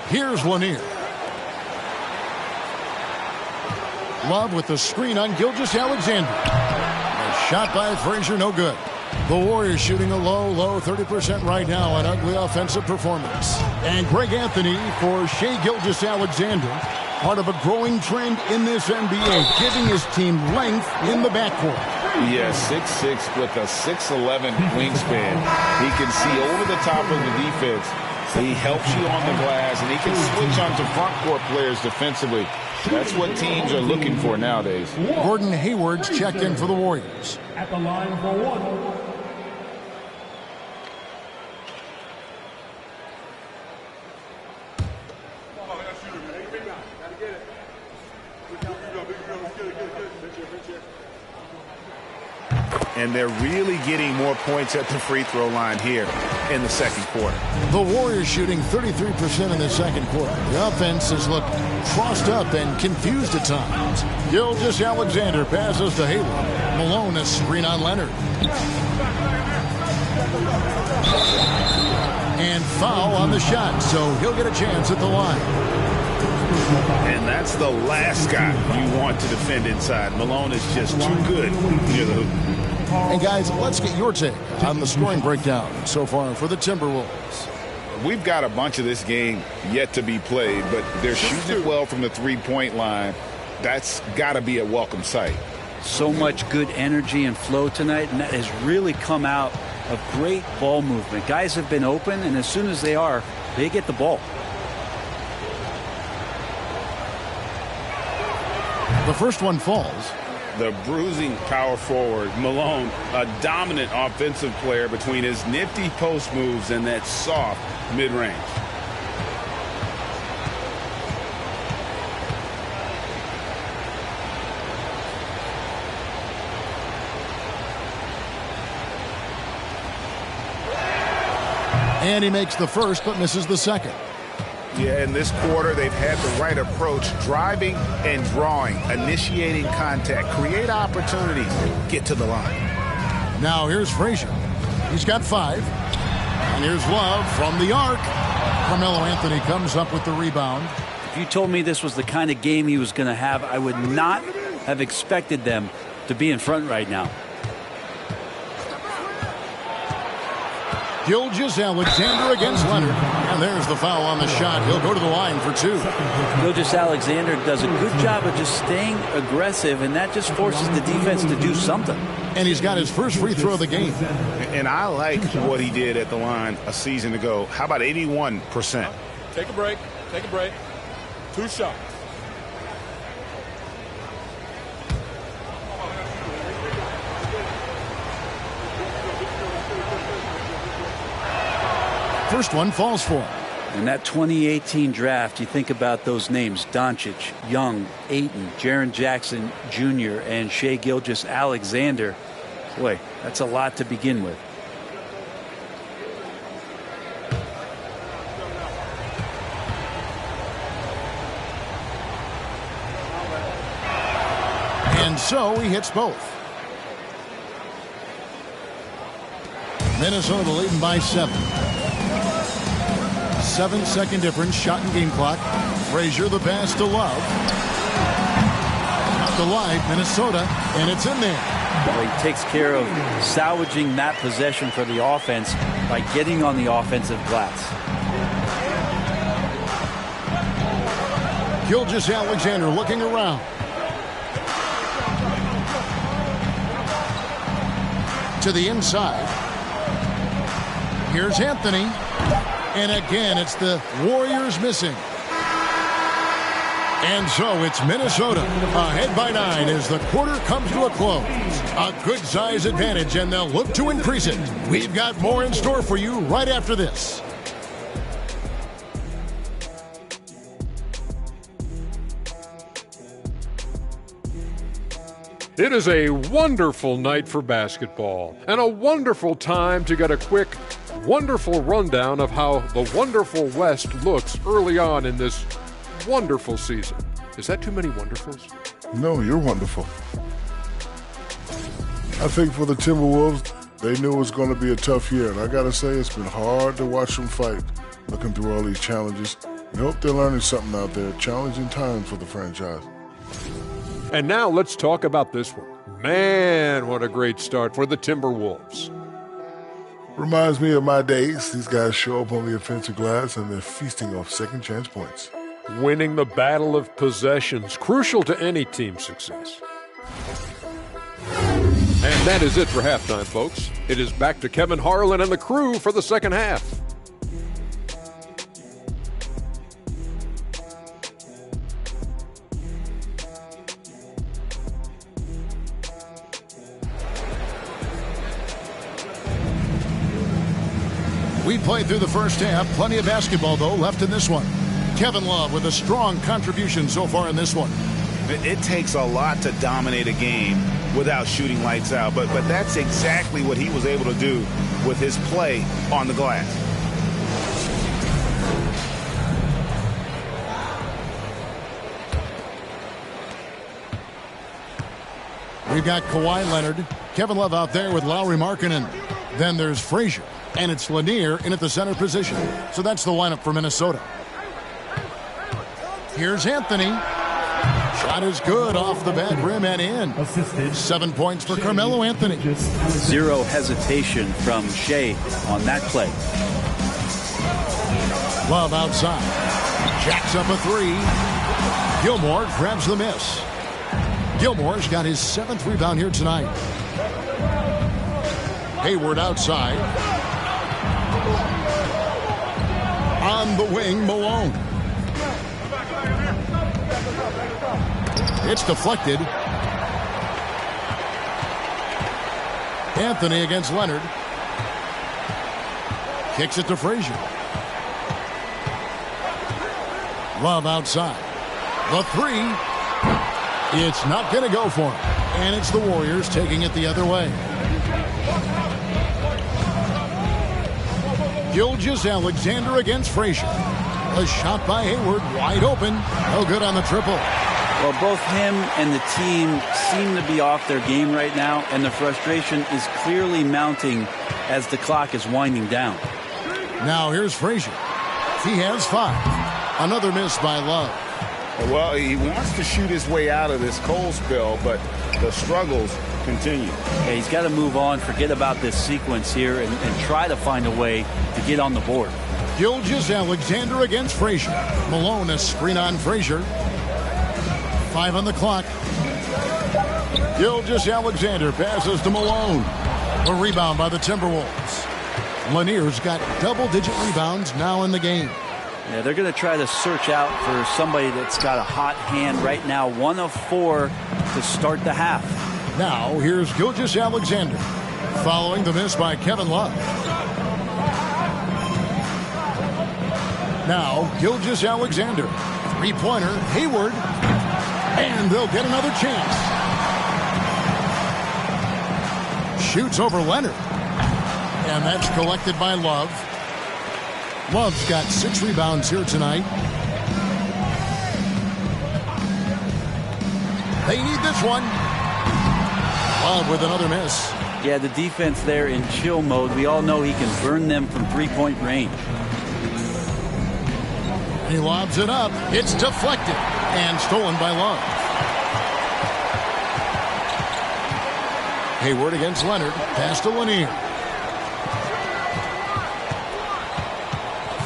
Here's Lanier. Love with the screen on Gilgeous-Alexander. A shot by Frazier, no good. The Warriors shooting a low 30% right now, an ugly offensive performance. And Greg Anthony for Shai Gilgeous-Alexander, part of a growing trend in this NBA, giving his team length in the backcourt. Yeah, 6'6" with a 6'11" wingspan. He can see over the top of the defense. He helps you on the glass, and he can switch onto front court players defensively. That's what teams are looking for nowadays. Gordon Hayward's checked in for the Warriors. At the line for one. And they're really getting more points at the free throw line here in the second quarter. The Warriors shooting 33% in the second quarter. The offense has looked crossed up and confused at times. Gilgeous-Alexander passes to Hayward. Malone a screen on Leonard. And foul on the shot, so he'll get a chance at the line. And that's the last guy you want to defend inside. Malone is just too good near the hoop. And guys, let's get your take on the scoring breakdown so far for the Timberwolves. We've got a bunch of this game yet to be played, but they're shooting it well from the three-point line. That's got to be a welcome sight. So much good energy and flow tonight, and that has really come out of great ball movement. Guys have been open, and as soon as they are, they get the ball. The first one falls. The bruising power forward, Malone, a dominant offensive player between his nifty post moves and that soft mid-range. And he makes the first but misses the second. Yeah, in this quarter, they've had the right approach, driving and drawing, initiating contact, create opportunities, get to the line. Now here's Frazier. He's got 5. And here's Love from the arc. Carmelo Anthony comes up with the rebound. If you told me this was the kind of game he was going to have, I would not have expected them to be in front right now. Gilgeous-Alexander against Leonard. And there's the foul on the shot. He'll go to the line for 2. Gilgeous-Alexander does a good job of just staying aggressive, and that just forces the defense to do something. And he's got his first free throw of the game. And I like what he did at the line a season ago. How about 81%? Take a break. Take a break. 2 shots. First one falls for him. In that 2018 draft, you think about those names: Doncic, Young, Ayton, Jaren Jackson Jr., and Shai Gilgeous-Alexander. Boy, that's a lot to begin with. And so he hits both. Minnesota leading by 7. 7-second difference, shot and game clock. Frazier, the pass to Love. The line, Minnesota, and it's in there. Well, he takes care of salvaging that possession for the offense by getting on the offensive glass. Gilgeous-Alexander looking around. To the inside. Here's Anthony. And again, it's the Warriors missing. And so it's Minnesota ahead by 9 as the quarter comes to a close. A good size advantage, and they'll look to increase it. We've got more in store for you right after this. It is a wonderful night for basketball and a wonderful time to get a quick, wonderful rundown of how the wonderful West looks early on in this wonderful season. Is that too many wonderfuls? No, you're wonderful. I think for the Timberwolves, they knew it was going to be a tough year. And I got to say, it's been hard to watch them fight, looking through all these challenges. I hope they're learning something out there. Challenging times for the franchise. And now let's talk about this one. Man, what a great start for the Timberwolves. Reminds me of my days. These guys show up on the offensive glass and they're feasting off second chance points. Winning the battle of possessions, crucial to any team's success. And that is it for halftime, folks. It is back to Kevin Harlan and the crew for the second half. We played through the first half. Plenty of basketball, though, left in this one. Kevin Love with a strong contribution so far in this one. It takes a lot to dominate a game without shooting lights out, but that's exactly what he was able to do with his play on the glass. We've got Kawhi Leonard, Kevin Love out there with Lauri Markkanen. Then there's Frazier, and it's Lanier in at the center position. So that's the lineup for Minnesota. Here's Anthony. Shot is good off the back rim and in. 7 points for Carmelo Anthony. Zero hesitation from Shea on that play. Love outside. Jacks up a three. Gilmore grabs the miss. Gilmore's got his 7th rebound here tonight. Hayward outside. On the wing, Malone. It's deflected. Anthony against Leonard. Kicks it to Frazier. Love outside. The three. It's not going to go for him. And it's the Warriors taking it the other way. Gilgeous-Alexander against Frazier. A shot by Hayward, wide open. No good on the triple. Well, both him and the team seem to be off their game right now, and the frustration is clearly mounting as the clock is winding down. Now here's Frazier. He has 5. Another miss by Love. Well, he wants to shoot his way out of this cold spell, but the struggles continue. Yeah, he's got to move on, forget about this sequence here, and try to find a way to get on the board. Gilgeous-Alexander against Frazier. Malone, a screen on Frazier. 5 on the clock. Gilgeous-Alexander passes to Malone. A rebound by the Timberwolves. Lanier's got double-digit rebounds now in the game. Yeah, they're going to try to search out for somebody that's got a hot hand right now. 1 of 4 to start the half. Now, here's Gilgeous-Alexander, following the miss by Kevin Love. Now, Gilgeous-Alexander. Three-pointer, Hayward. And they'll get another chance. Shoots over Leonard. And that's collected by Love. Love's got 6 rebounds here tonight. They need this one. Love with another miss. Yeah, the defense there in chill mode. We all know he can burn them from three-point range. He lobs it up. It's deflected and stolen by Love. Hayward against Leonard. Pass to Lanier.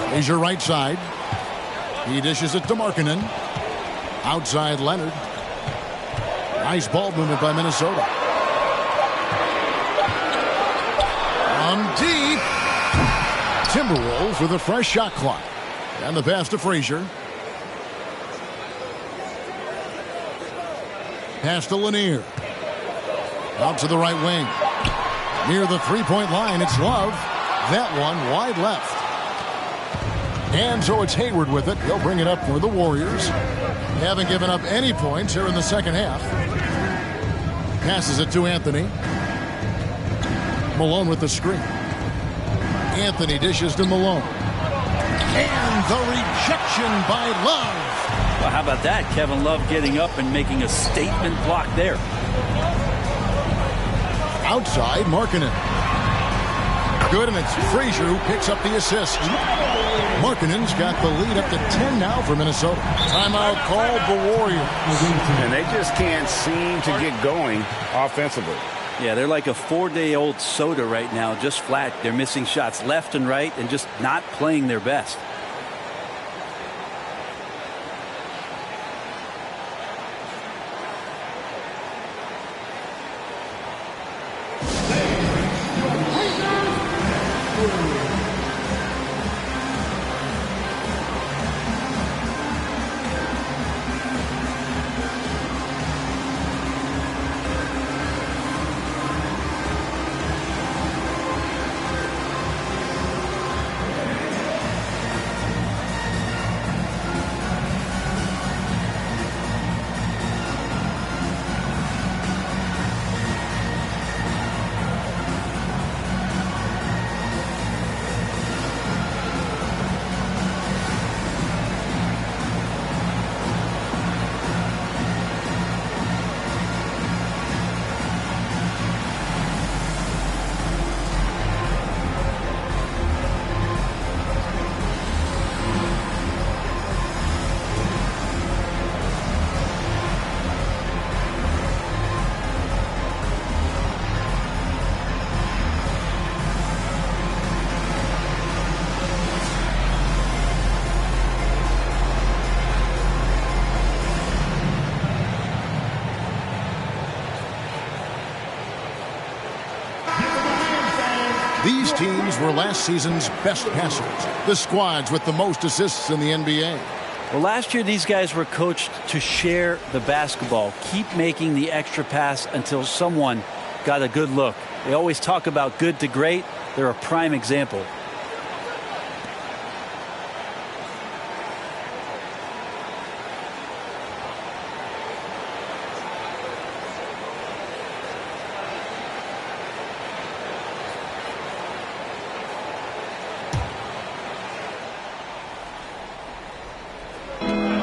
Frazier right side. He dishes it to Markkanen. Outside Leonard. Nice ball movement by Minnesota. From deep. Timberwolves with a fresh shot clock. And the pass to Frazier. Pass to Lanier. Out to the right wing. Near the three-point line, it's Love. That one wide left. And so it's Hayward with it. He'll bring it up for the Warriors. They haven't given up any points here in the second half. Passes it to Anthony. Malone with the screen. Anthony dishes to Malone. And the rejection by Love. Well, how about that? Kevin Love getting up and making a statement block there. Outside, Markkanen. Good, and it's Frazier who picks up the assist. Markkanen's got the lead up to 10 now for Minnesota. Timeout called the Warriors. And they just can't seem to get going offensively. Yeah, they're like a 4-day-old soda right now, just flat. They're missing shots left and right and just not playing their best. These teams were last season's best passers, the squads with the most assists in the NBA. Well, last year these guys were coached to share the basketball, keep making the extra pass until someone got a good look. They always talk about good to great. They're a prime example.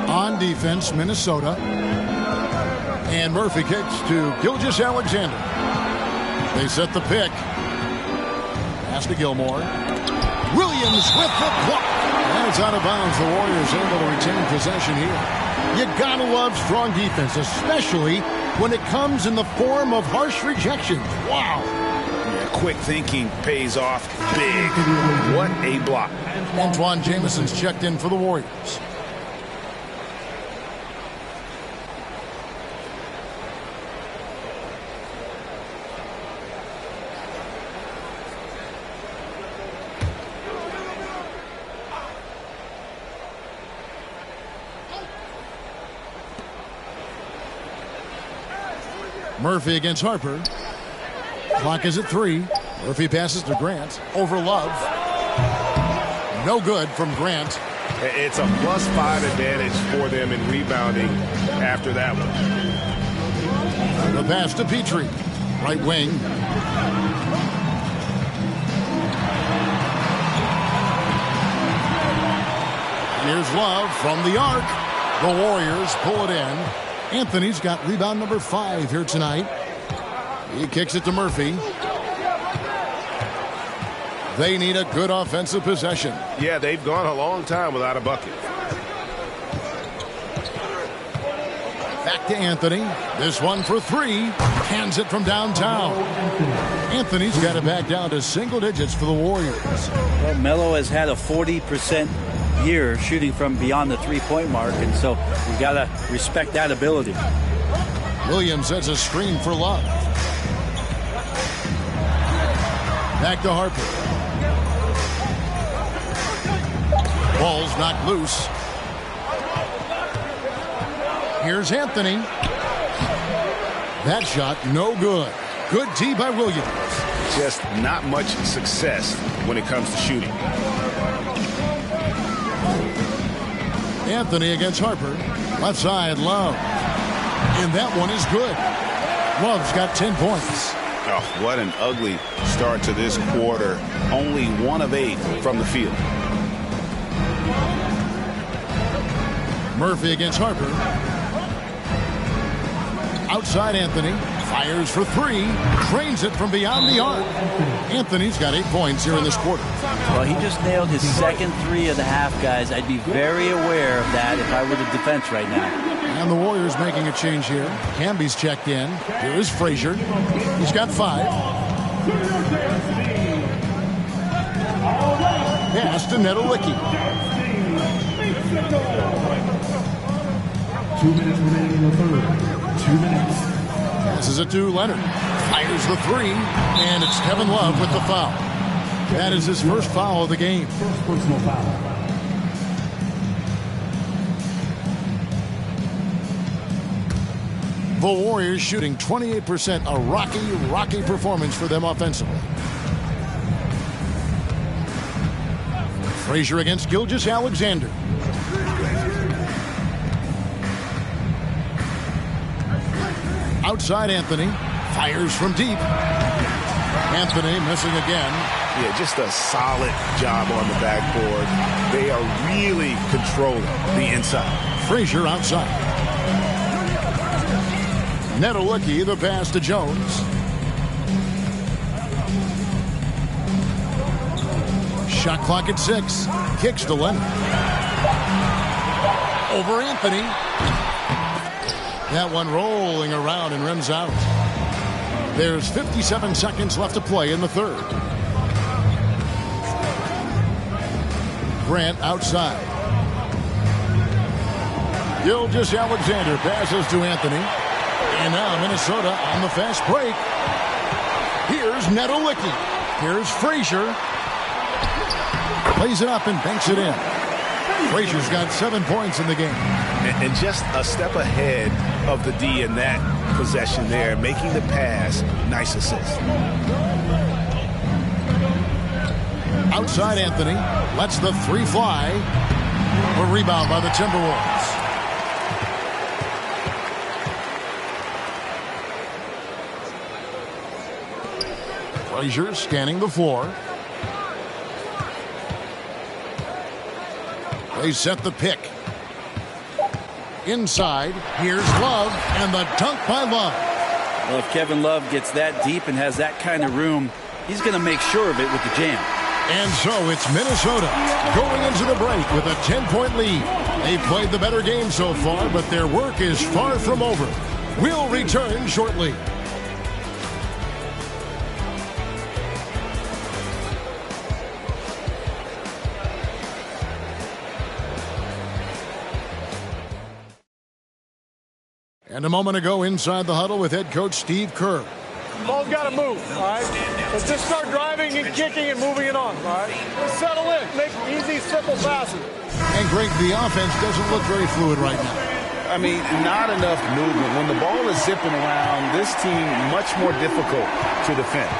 On defense, Minnesota. And Murphy kicks to Gilgeous-Alexander. They set the pick. Pass to Gilmore. Williams with the block. And it's out of bounds. The Warriors able to retain possession here. You gotta love strong defense, especially when it comes in the form of harsh rejections. Wow. Yeah, quick thinking pays off big. What a block. Antoine Jameson's checked in for the Warriors. Murphy against Harper. Clock is at 3. Murphy passes to Grant. Over Love. No good from Grant. It's a +5 advantage for them in rebounding after that one. The pass to Petrie. Right wing. Here's Love from the arc. The Warriors pull it in. Anthony's got rebound number 5 here tonight. He kicks it to Murphy. They need a good offensive possession. Yeah, they've gone a long time without a bucket. Back to Anthony. This one for 3. Hands it from downtown. Anthony's got it back down to single digits for the Warriors. Well, Melo has had a 40% year shooting from beyond the three-point mark, and so we got to respect that ability. Williams sets a screen for Love. Back to Harper. Ball's knocked loose. Here's Anthony. That shot no good. Good D by Williams. Just not much success when it comes to shooting. Anthony against Harper. Left side, Love. And that one is good. Love's got 10 points. Oh, what an ugly start to this quarter. Only 1 of 8 from the field. Murphy against Harper. Outside Anthony. Fires for 3. Trains it from beyond the arc. Anthony's got 8 points here in this quarter. Well, he just nailed his second 3 of the half, guys. I'd be very aware of that if I were the defense right now. And the Warriors making a change here. Camby's checked in. Here is Frazier. He's got 5. Pass to Nedolicki. 2 minutes remaining in the third. 2 minutes. Passes it to Leonard. Fires the 3. And it's Kevin Love with the foul. That is his first foul of the game. First personal foul. The Warriors shooting 28%. A rocky performance for them offensively. Frazier against Gilgeous-Alexander. Outside Anthony. Fires from deep. Anthony missing again. Yeah, just a solid job on the backboard. They are really controlling the inside. Frazier outside. Nedolicki, the pass to Jones. Shot clock at 6. Kicks to Leonard. Over Anthony. That one rolling around and rims out. There's 57 seconds left to play in the third. Grant outside. Gilgeous-Alexander passes to Anthony. And now Minnesota on the fast break. Here's Nedolicki. Here's Frazier. Plays it up and banks it in. Frazier's got 7 points in the game. And just a step ahead of the D in that possession there, making the pass. Nice assist. Outside Anthony lets the three fly. A rebound by the Timberwolves. Frazier scanning the floor. They set the pick. Inside, here's Love, and the dunk by Love. Well, if Kevin Love gets that deep and has that kind of room, he's going to make sure of it with the jam. And so it's Minnesota going into the break with a 10-point lead. They've played the better game so far, but their work is far from over. We'll return shortly. And a moment ago inside the huddle with head coach Steve Kerr. Ball's got to move, all right? Let's just start driving and kicking and moving it on, all right? Let's settle in. Make easy, simple passes. And Greg, the offense doesn't look very fluid right now. I mean, not enough movement. When the ball is zipping around, this team much more difficult to defend.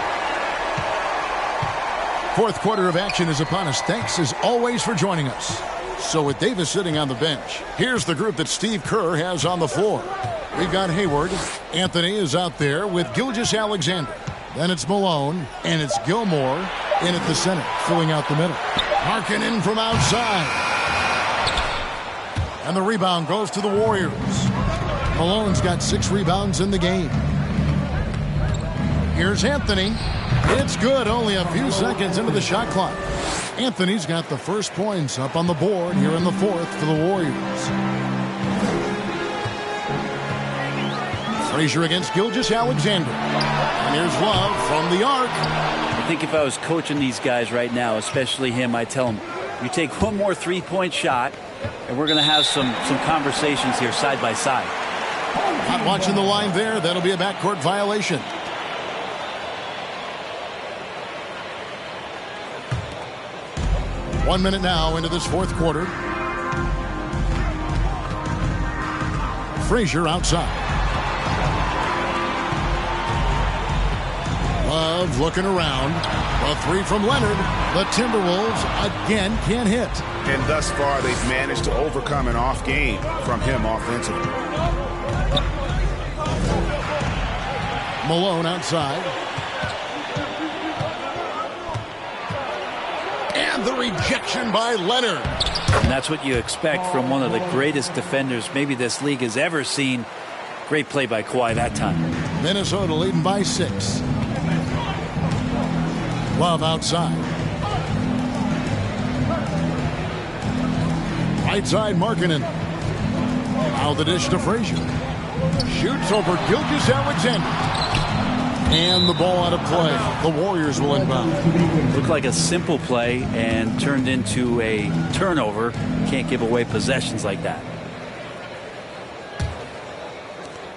Fourth quarter of action is upon us. Thanks as always for joining us. So with Davis sitting on the bench, here's the group that Steve Kerr has on the floor. We've got Hayward. Anthony is out there with Gilgeous-Alexander. Then it's Malone, and it's Gilmore in at the center, filling out the middle. Markkanen from outside. And the rebound goes to the Warriors. Malone's got 6 rebounds in the game. Here's Anthony. It's good, only a few seconds into the shot clock. Anthony's got the first points up on the board here in the fourth for the Warriors. Frazier against Gilgeous-Alexander. And here's Love from the arc. I think if I was coaching these guys right now, especially him, I'd tell him, you take one more three-point shot, and we're going to have some conversations here side by side. Not watching the line there. That'll be a backcourt violation. One minute now into this fourth quarter. Frazier outside. Love looking around. A three from Leonard. The Timberwolves again can't hit. And thus far, they've managed to overcome an off game from him offensively. Malone outside. And the rejection by Leonard. And that's what you expect from one of the greatest defenders maybe this league has ever seen. Great play by Kawhi that time. Minnesota leading by 6. Love outside. Right side Markkanen. Now the dish to Frazier. Shoots over Gilgeous-Alexander. And the ball out of play. The Warriors will inbound. Looked like a simple play and turned into a turnover. Can't give away possessions like that.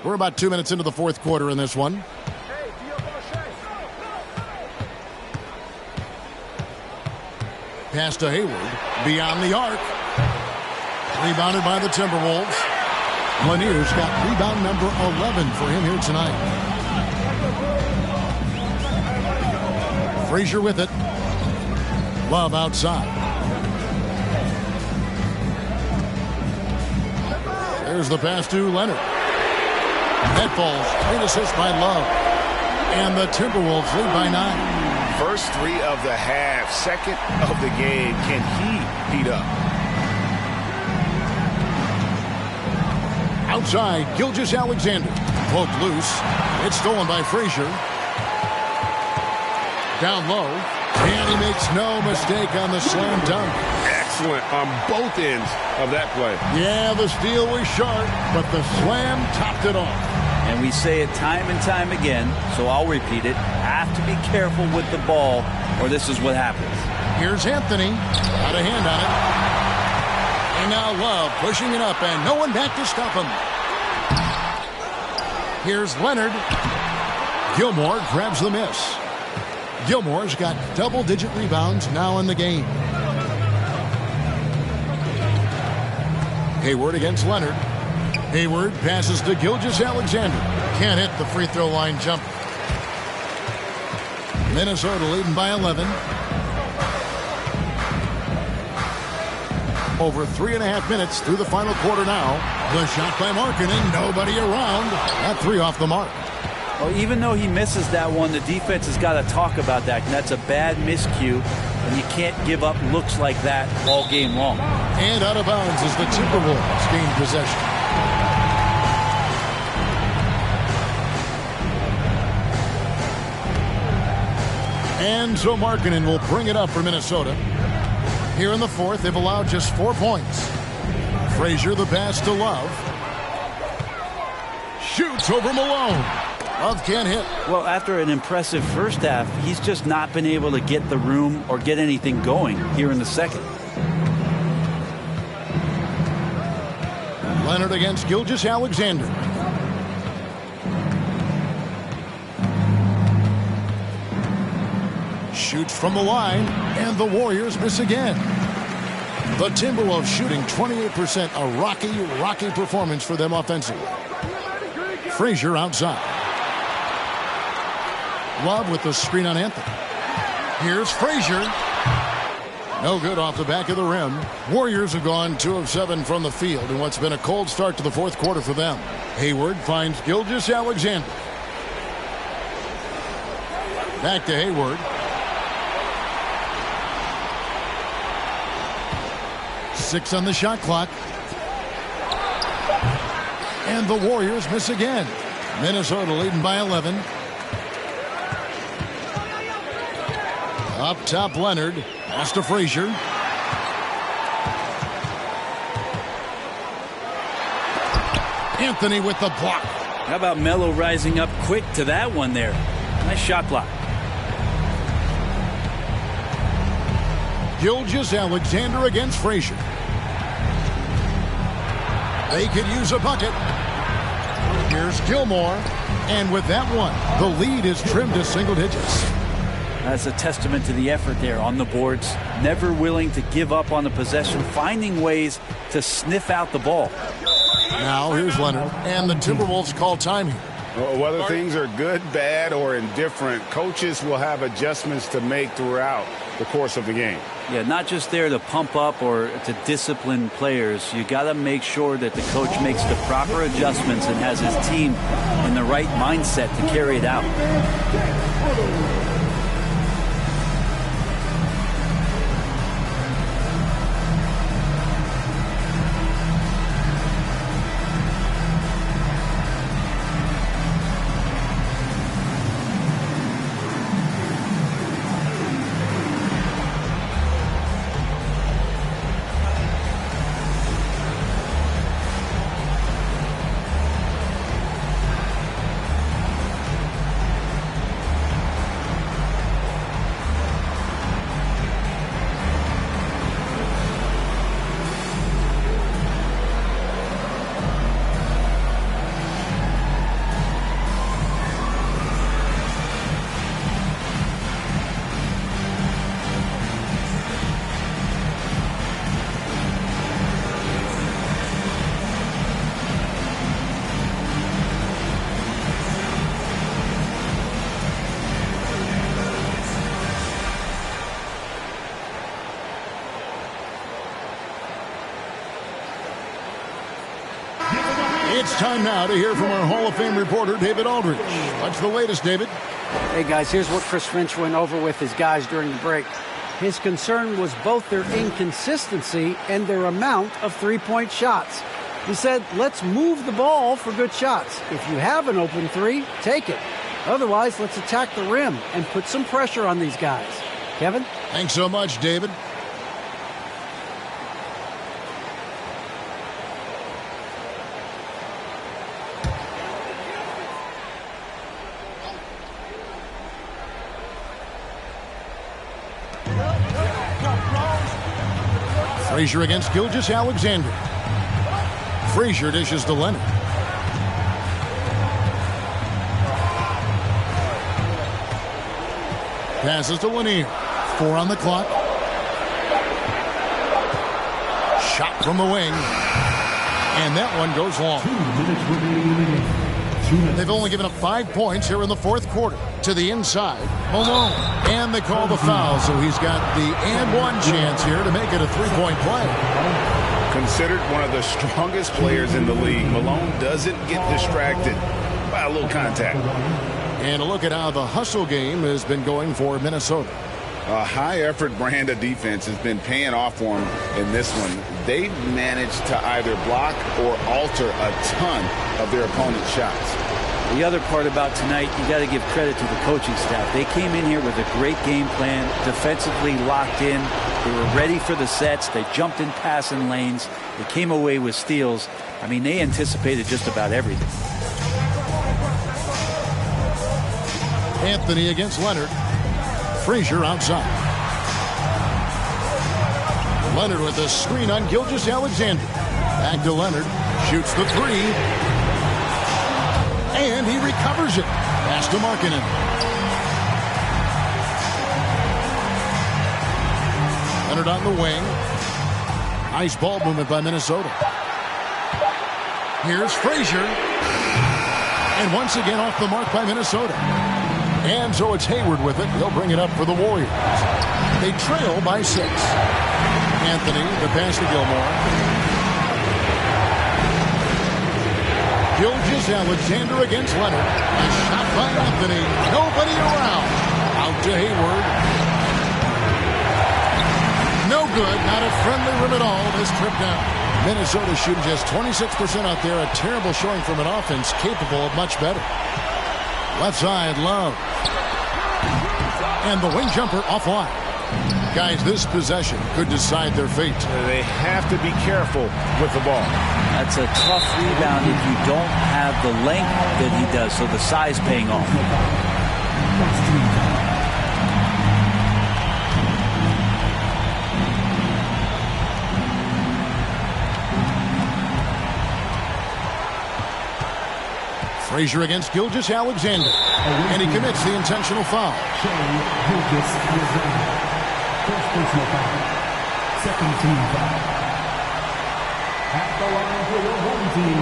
We're about 2 minutes into the fourth quarter in this one. Pass to Hayward. Beyond the arc. Rebounded by the Timberwolves. Lanier's got rebound number 11 for him here tonight. Frazier with it. Love outside. There's the pass to Leonard. Net falls. Great assist by Love. And the Timberwolves lead by 9. First 3 of the half, second of the game. Can he heat up? Outside, Gilgeous-Alexander. Poked loose. It's stolen by Frazier. Down low. And he makes no mistake on the slam dunk. Excellent on both ends of that play. Yeah, the steal was sharp, but the slam topped it off. And we say it time and time again, so I'll repeat it. Have to be careful with the ball, or this is what happens. Here's Anthony. Got a hand on it. And now Love pushing it up, and no one back to stop him. Here's Leonard. Gilmore grabs the miss. Gilmore's got double-digit rebounds now in the game. Hayward against Leonard. Hayward passes to Gilgeous-Alexander. Can't hit the free throw line jumper. Minnesota leading by 11. Over 3.5 minutes through the final quarter now. The shot by Markkanen. Nobody around. That three off the mark. Well, even though he misses that one, the defense has got to talk about that. And that's a bad miscue, and you can't give up looks like that all game long. And out of bounds as the Timberwolves gain possession. And so Markkanen will bring it up for Minnesota. Here in the fourth, they've allowed just 4 points. Frazier the pass to Love. Shoots over Malone. Love can't hit. Well, after an impressive first half, he's just not been able to get the room or get anything going here in the second. Leonard against Gilgeous-Alexander. Shoots from the line, and the Warriors miss again. The Timberwolves shooting 28%, a rocky performance for them offensively. Frazier outside. Love with the screen on Anthony. Here's Frazier. No good off the back of the rim. Warriors have gone 2 of 7 from the field in what's been a cold start to the fourth quarter for them. Hayward finds Gilgeous-Alexander. Back to Hayward. 6 on the shot clock. And the Warriors miss again. Minnesota leading by 11. Up top, Leonard. Pass to Frazier. Anthony with the block. How about Melo rising up quick to that one there? Nice shot block. Gilgeous-Alexander against Frazier. They could use a bucket. Here's Gilmore. And with that one, the lead is trimmed to single digits. That's a testament to the effort there on the boards. Never willing to give up on the possession, finding ways to sniff out the ball. Now here's Leonard, and the Timberwolves call time here. Whether things are good, bad, or indifferent, coaches will have adjustments to make throughout the course of the game. Yeah, not just there to pump up or to discipline players. You got to make sure that the coach makes the proper adjustments and has his team in the right mindset to carry it out. It's time now to hear from our Hall of Fame reporter, David Aldridge. What's the latest, David? Hey, guys, here's what Chris Finch went over with his guys during the break. His concern was both their inconsistency and their amount of three-point shots. He said, let's move the ball for good shots. If you have an open three, take it. Otherwise, let's attack the rim and put some pressure on these guys. Kevin? Thanks so much, David. Frazier against Gilgeous-Alexander. Frazier dishes to Leonard. Passes to Lanier. 4 on the clock. Shot from the wing. And that one goes long. They've only given up 5 points here in the fourth quarter. To the inside, Malone. And they call the foul, so he's got the and one chance here to make it a three-point play. Considered one of the strongest players in the league, Malone doesn't get distracted by a little contact. And a look at how the hustle game has been going for Minnesota. A high-effort brand of defense has been paying off for them in this one. They've managed to either block or alter a ton of their opponent's shots. The other part about tonight, you got to give credit to the coaching staff. They came in here with a great game plan, defensively locked in. They were ready for the sets. They jumped in passing lanes. They came away with steals. I mean, they anticipated just about everything. Anthony against Leonard. Frazier outside. Leonard with a screen on Gilgeous-Alexander. Back to Leonard. Shoots the three. And he recovers it. Pass to Markkanen. Leonard on the wing. Nice ball movement by Minnesota. Here's Frazier. And once again off the mark by Minnesota. And so it's Hayward with it. He'll bring it up for the Warriors. They trail by 6. Anthony, the pass to Gilmore. Gilgeous-Alexander against Leonard. A shot by Anthony. Nobody around. Out to Hayward. No good. Not a friendly rim at all. This trip down. Minnesota shooting just 26% out there. A terrible showing from an offense capable of much better. Left side, Love. And the wing jumper offline. Guys, this possession could decide their fate. They have to be careful with the ball. That's a tough rebound if you don't have the length that he does, so the size paying off. Frazier against Gilgeous-Alexander. And he commits the intentional foul. First personal foul. Second team foul. At the line for your home team,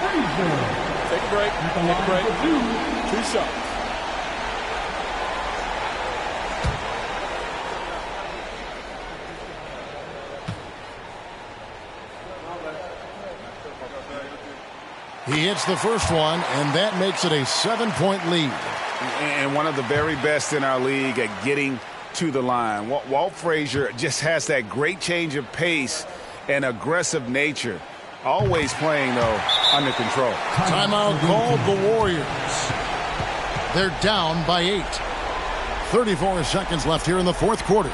Frazier. Take a break. Take a break. 2 shots. He hits the first one, and that makes it a 7-point lead. And one of the very best in our league at getting to the line. Walt Frazier just has that great change of pace and aggressive nature. Always playing, though, under control. Timeout called the Warriors. They're down by 8. 34 seconds left here in the fourth quarter.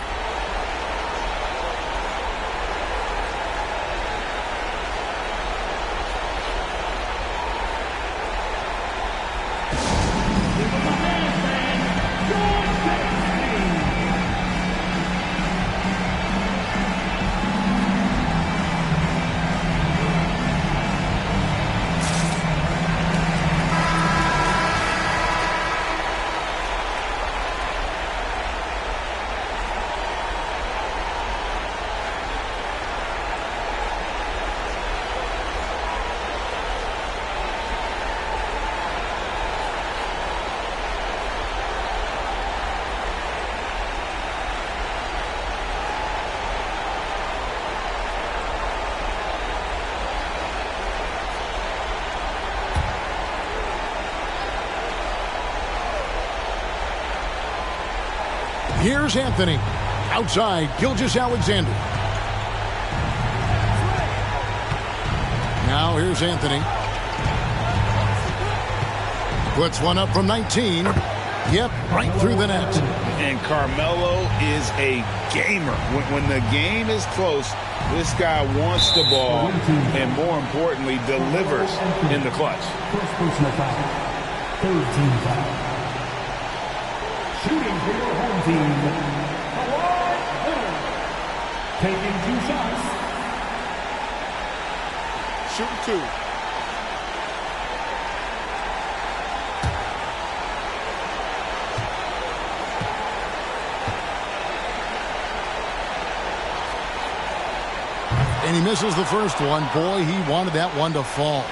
Here's Anthony. Outside, Gilgeous-Alexander. Now here's Anthony. Puts one up from 19. Yep, right through the net. And Carmelo is a gamer. When the game is close, this guy wants the ball and, more importantly, delivers in the clutch. First personal foul. Third team foul. Shooting for your home team, Kawhi Leonard. Taking 2 shots. Shooting 2. And he misses the first one. Boy, he wanted that one to fall.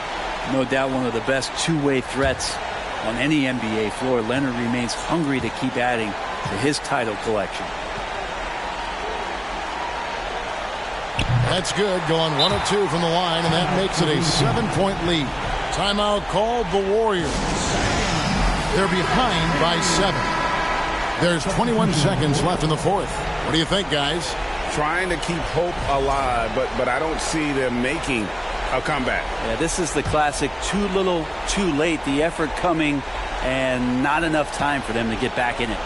No doubt one of the best two-way threats on any NBA floor. Leonard remains hungry to keep adding to his title collection. That's good, going 1 of 2 from the line, and that makes it a 7-point lead. Timeout called the Warriors. They're behind by 7. There's 21 seconds left in the fourth. What do you think, guys? Trying to keep hope alive, but I don't see them making a comeback. Yeah, this is the classic too little, too late. The effort coming and not enough time for them to get back in it.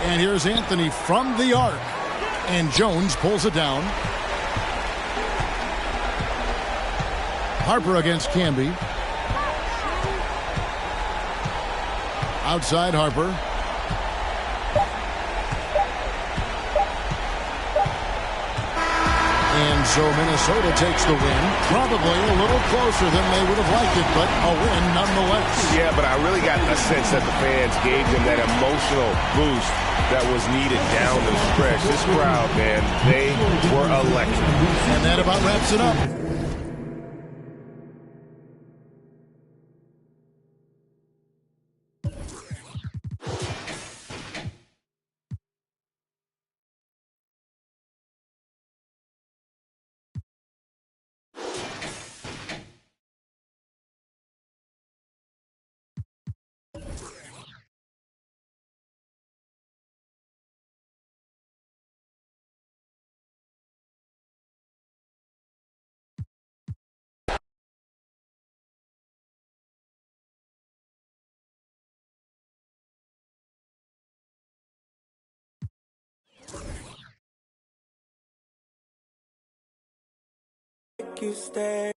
And here's Anthony from the arc. And Jones pulls it down. Harper against Camby. Outside Harper. And so Minnesota takes the win. Probably a little closer than they would have liked it, but a win nonetheless. Yeah, but I really got a sense that the fans gave them that emotional boost that was needed down the stretch. This crowd, man, they were electric. And that about wraps it up. You stay.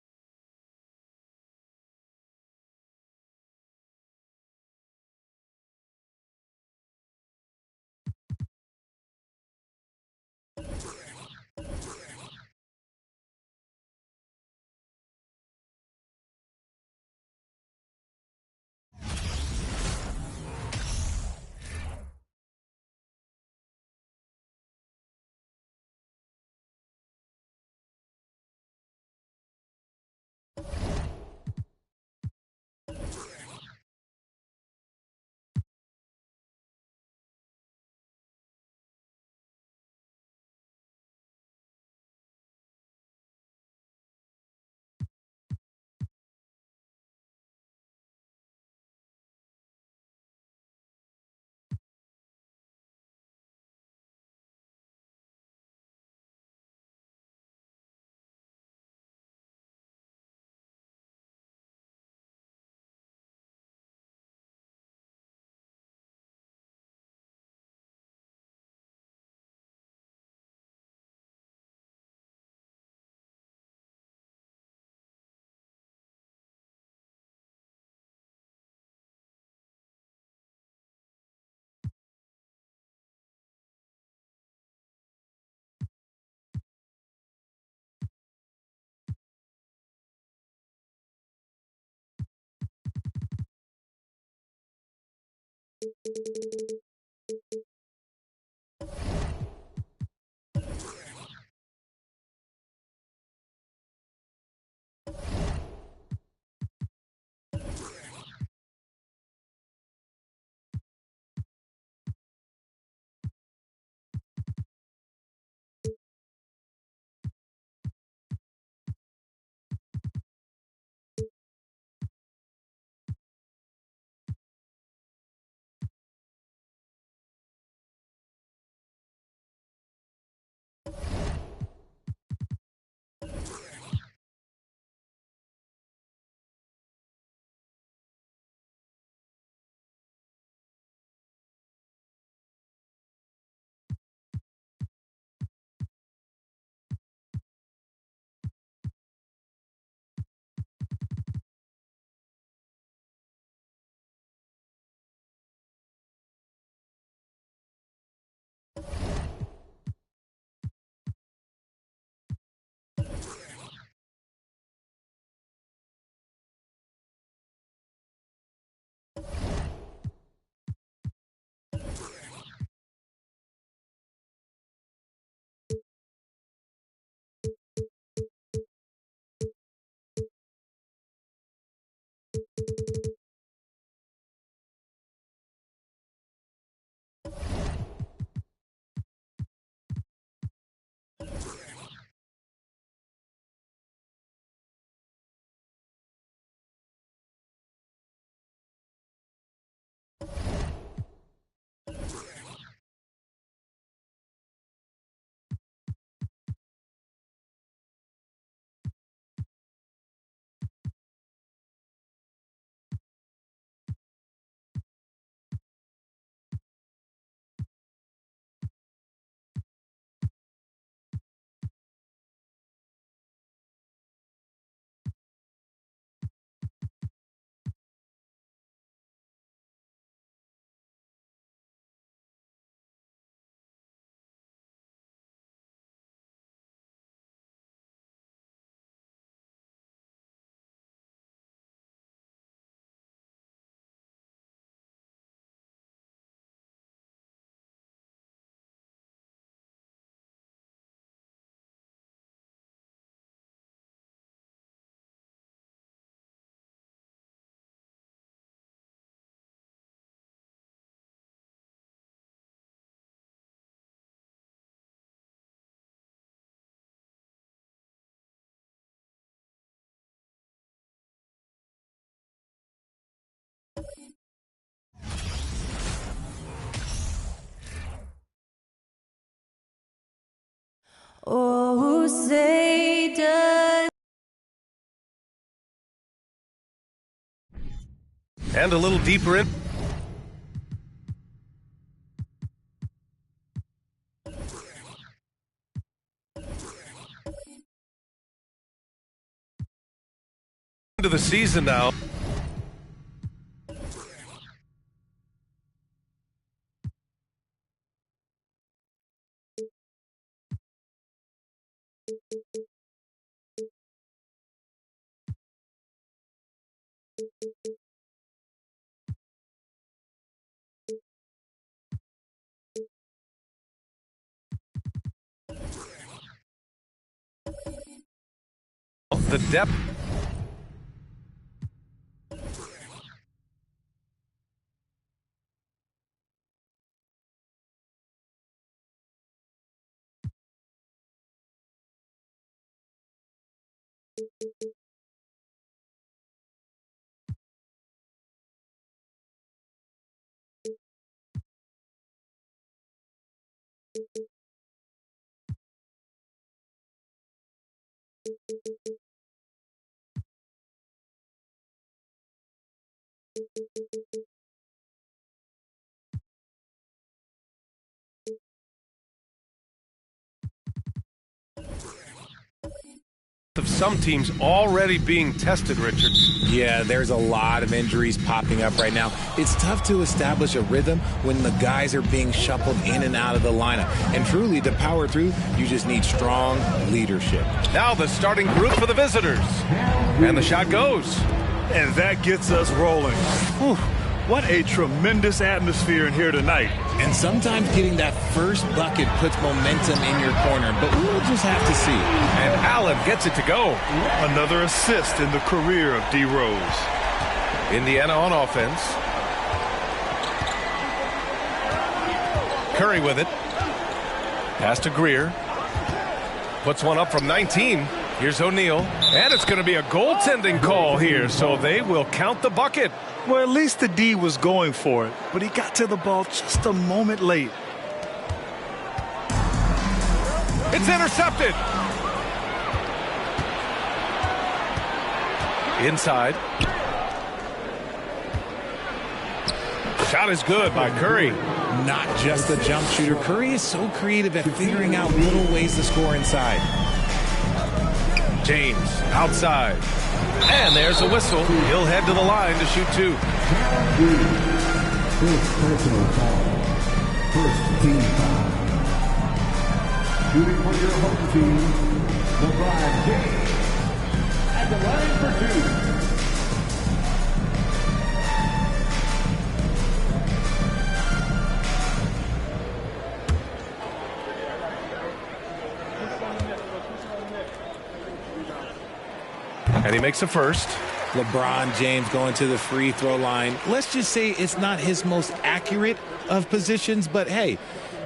Oh, say does. And a little deeper in. Into the season now. The depth. Of some teams already being tested, Richard. Yeah, there's a lot of injuries popping up right now. It's tough to establish a rhythm when the guys are being shuffled in and out of the lineup. And truly, to power through, you just need strong leadership. Now the starting group for the visitors. And the shot goes. And that gets us rolling. Whew. What a tremendous atmosphere in here tonight. And sometimes getting that first bucket puts momentum in your corner, but we'll just have to see. And Allen gets it to go. Another assist in the career of D. Rose. Indiana on offense. Curry with it. Pass to Greer. Puts one up from 19. Here's O'Neal. And it's going to be a goaltending call here, so they will count the bucket. Well, at least the D was going for it, but he got to the ball just a moment late. It's intercepted. Inside. Shot is good by Curry. Not just the jump shooter. Curry is so creative at figuring out little ways to score inside. James outside. And there's a whistle. He'll head to the line to shoot two. First personal foul. First team foul. Shooting for your home team, LeBron James. At the line for two. And he makes the first. LeBron James going to the free throw line. Let's just say it's not his most accurate of positions, but hey,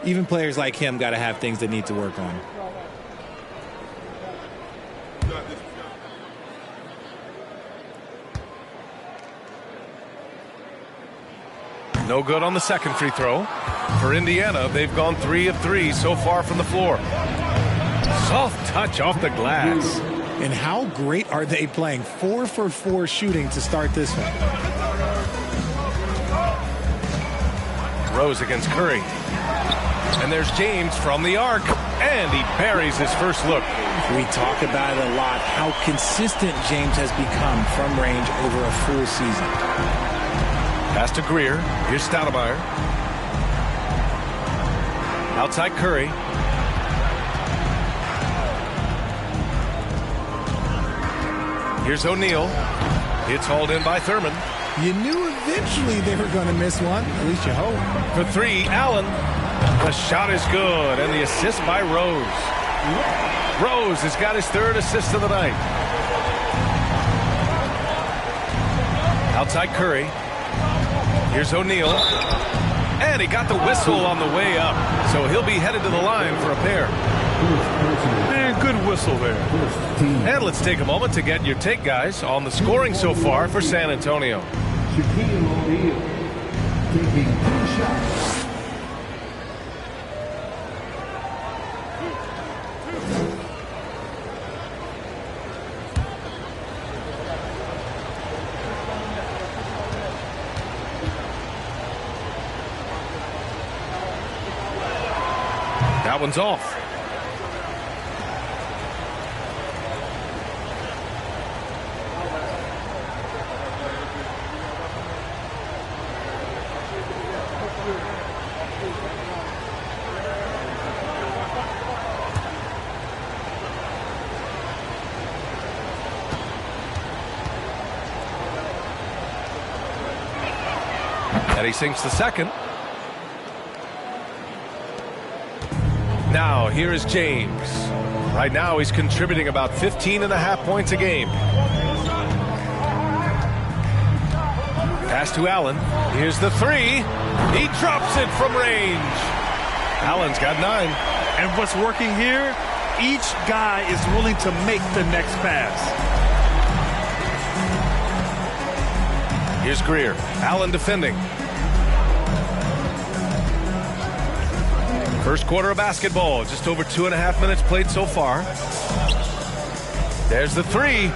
even players like him got to have things they need to work on. No good on the second free throw. For Indiana, they've gone 3 of 3 so far from the floor. Soft touch off the glass. And how great are they playing? 4 for 4 shooting to start this one. Rose against Curry. And there's James from the arc. And he buries his first look. We talk about it a lot, how consistent James has become from range over a full season. Pass to Greer. Here's Stoudemire. Outside Curry. Here's O'Neal. It's hauled in by Thurman. You knew eventually they were going to miss one. At least you hope. For 3, Allen. The shot is good. And the assist by Rose. Rose has got his 3rd assist of the night. Outside Curry. Here's O'Neal. And he got the whistle on the way up. So he'll be headed to the line for a pair. And good whistle there. And let's take a moment to get your take, guys, on the scoring so far for San Antonio. Shaquille O'Neal taking 2 shots. That one's off. And he sinks the second. Now, here is James. Right now, he's contributing about 15.5 points a game. Pass to Allen. Here's the three. He drops it from range. Allen's got 9. And what's working here, each guy is willing to make the next pass. Here's Greer. Allen defending. First quarter of basketball, just over 2.5 minutes played so far. There's the three.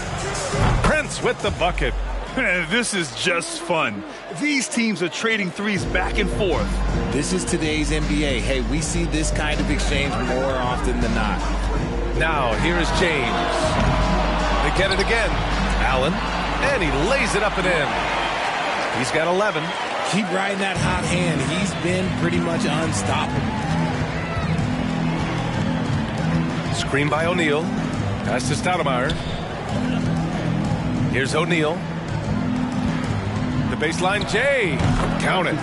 Prince with the bucket. This is just fun. These teams are trading threes back and forth. This is today's NBA. Hey, we see this kind of exchange more often than not. Now, here is James. They get it again. Allen, and he lays it up and in. He's got 11. Keep riding that hot hand. He's been pretty much unstoppable. Screen by O'Neal. Pass to Stoudemire. Here's O'Neal. The baseline, Jay. Count it.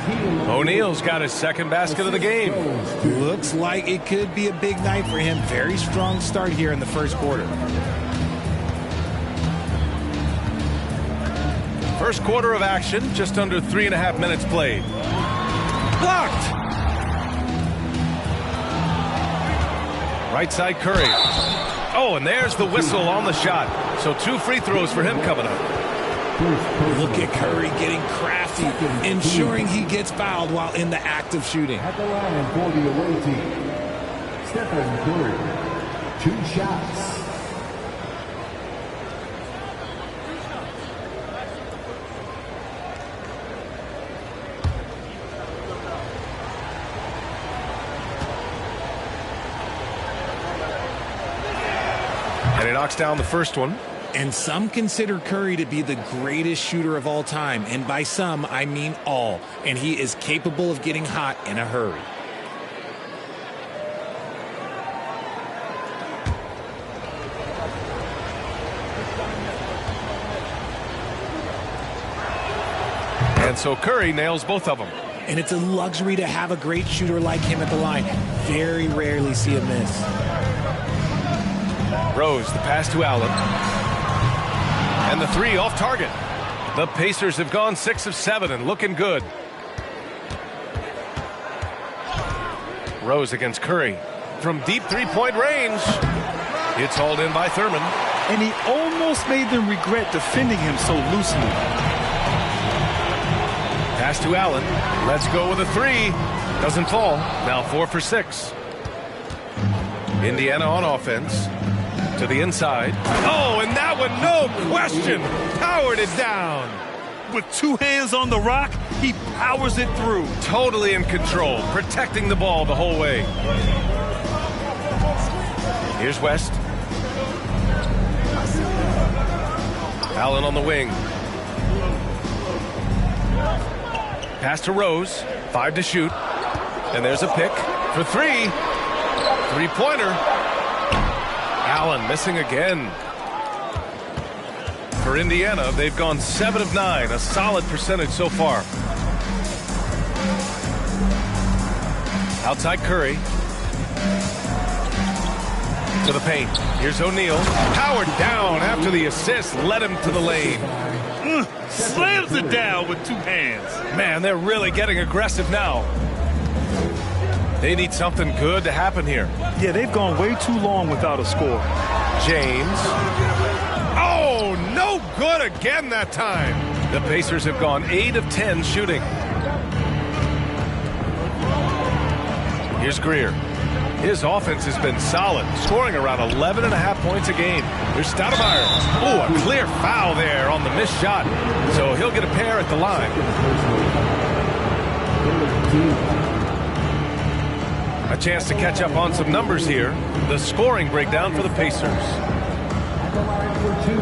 O'Neal's got his second basket of the game. Looks like it could be a big night for him. Very strong start here in the first quarter. First quarter of action, just under 3.5 minutes played. Blocked. Right side Curry. Oh, and there's the whistle on the shot. So 2 free throws for him coming up. Look at Curry getting crafty, ensuring he gets fouled while in the act of shooting. At the line for the away team, Stephen Curry. 2 shots. And he knocks down the first one. And some consider Curry to be the greatest shooter of all time. And by some, I mean all. And he is capable of getting hot in a hurry. And so Curry nails both of them. And it's a luxury to have a great shooter like him at the line. Very rarely see a miss. Rose, the pass to Allen. And the three off target. The Pacers have gone 6 of 7 and looking good. Rose against Curry. From deep three-point range. It's hauled in by Thurman. And he almost made them regret defending him so loosely. Pass to Allen. Let's go with a three. Doesn't fall. Now 4 for 6. Indiana on offense. To the inside. Oh, and that one, no question, powered it down. With 2 hands on the rock, he powers it through. Totally in control, protecting the ball the whole way. Here's West. Allen on the wing. Pass to Rose. 5 to shoot. And there's a pick for 3. Three-pointer. Allen missing again. For Indiana, they've gone 7 of 9, a solid percentage so far. Outside Curry. To the paint. Here's O'Neal. Powered down after the assist led him to the lane. Slams it down with 2 hands. Man, they're really getting aggressive now. They need something good to happen here. Yeah, they've gone way too long without a score. James. Oh, no good again that time. The Pacers have gone 8 of 10 shooting. Here's Greer. His offense has been solid, scoring around 11.5 points a game. Here's Stoudemire. Oh, a clear foul there on the missed shot. So he'll get a pair at the line. A chance to catch up on some numbers here. The scoring breakdown for the Pacers. At the line for 2.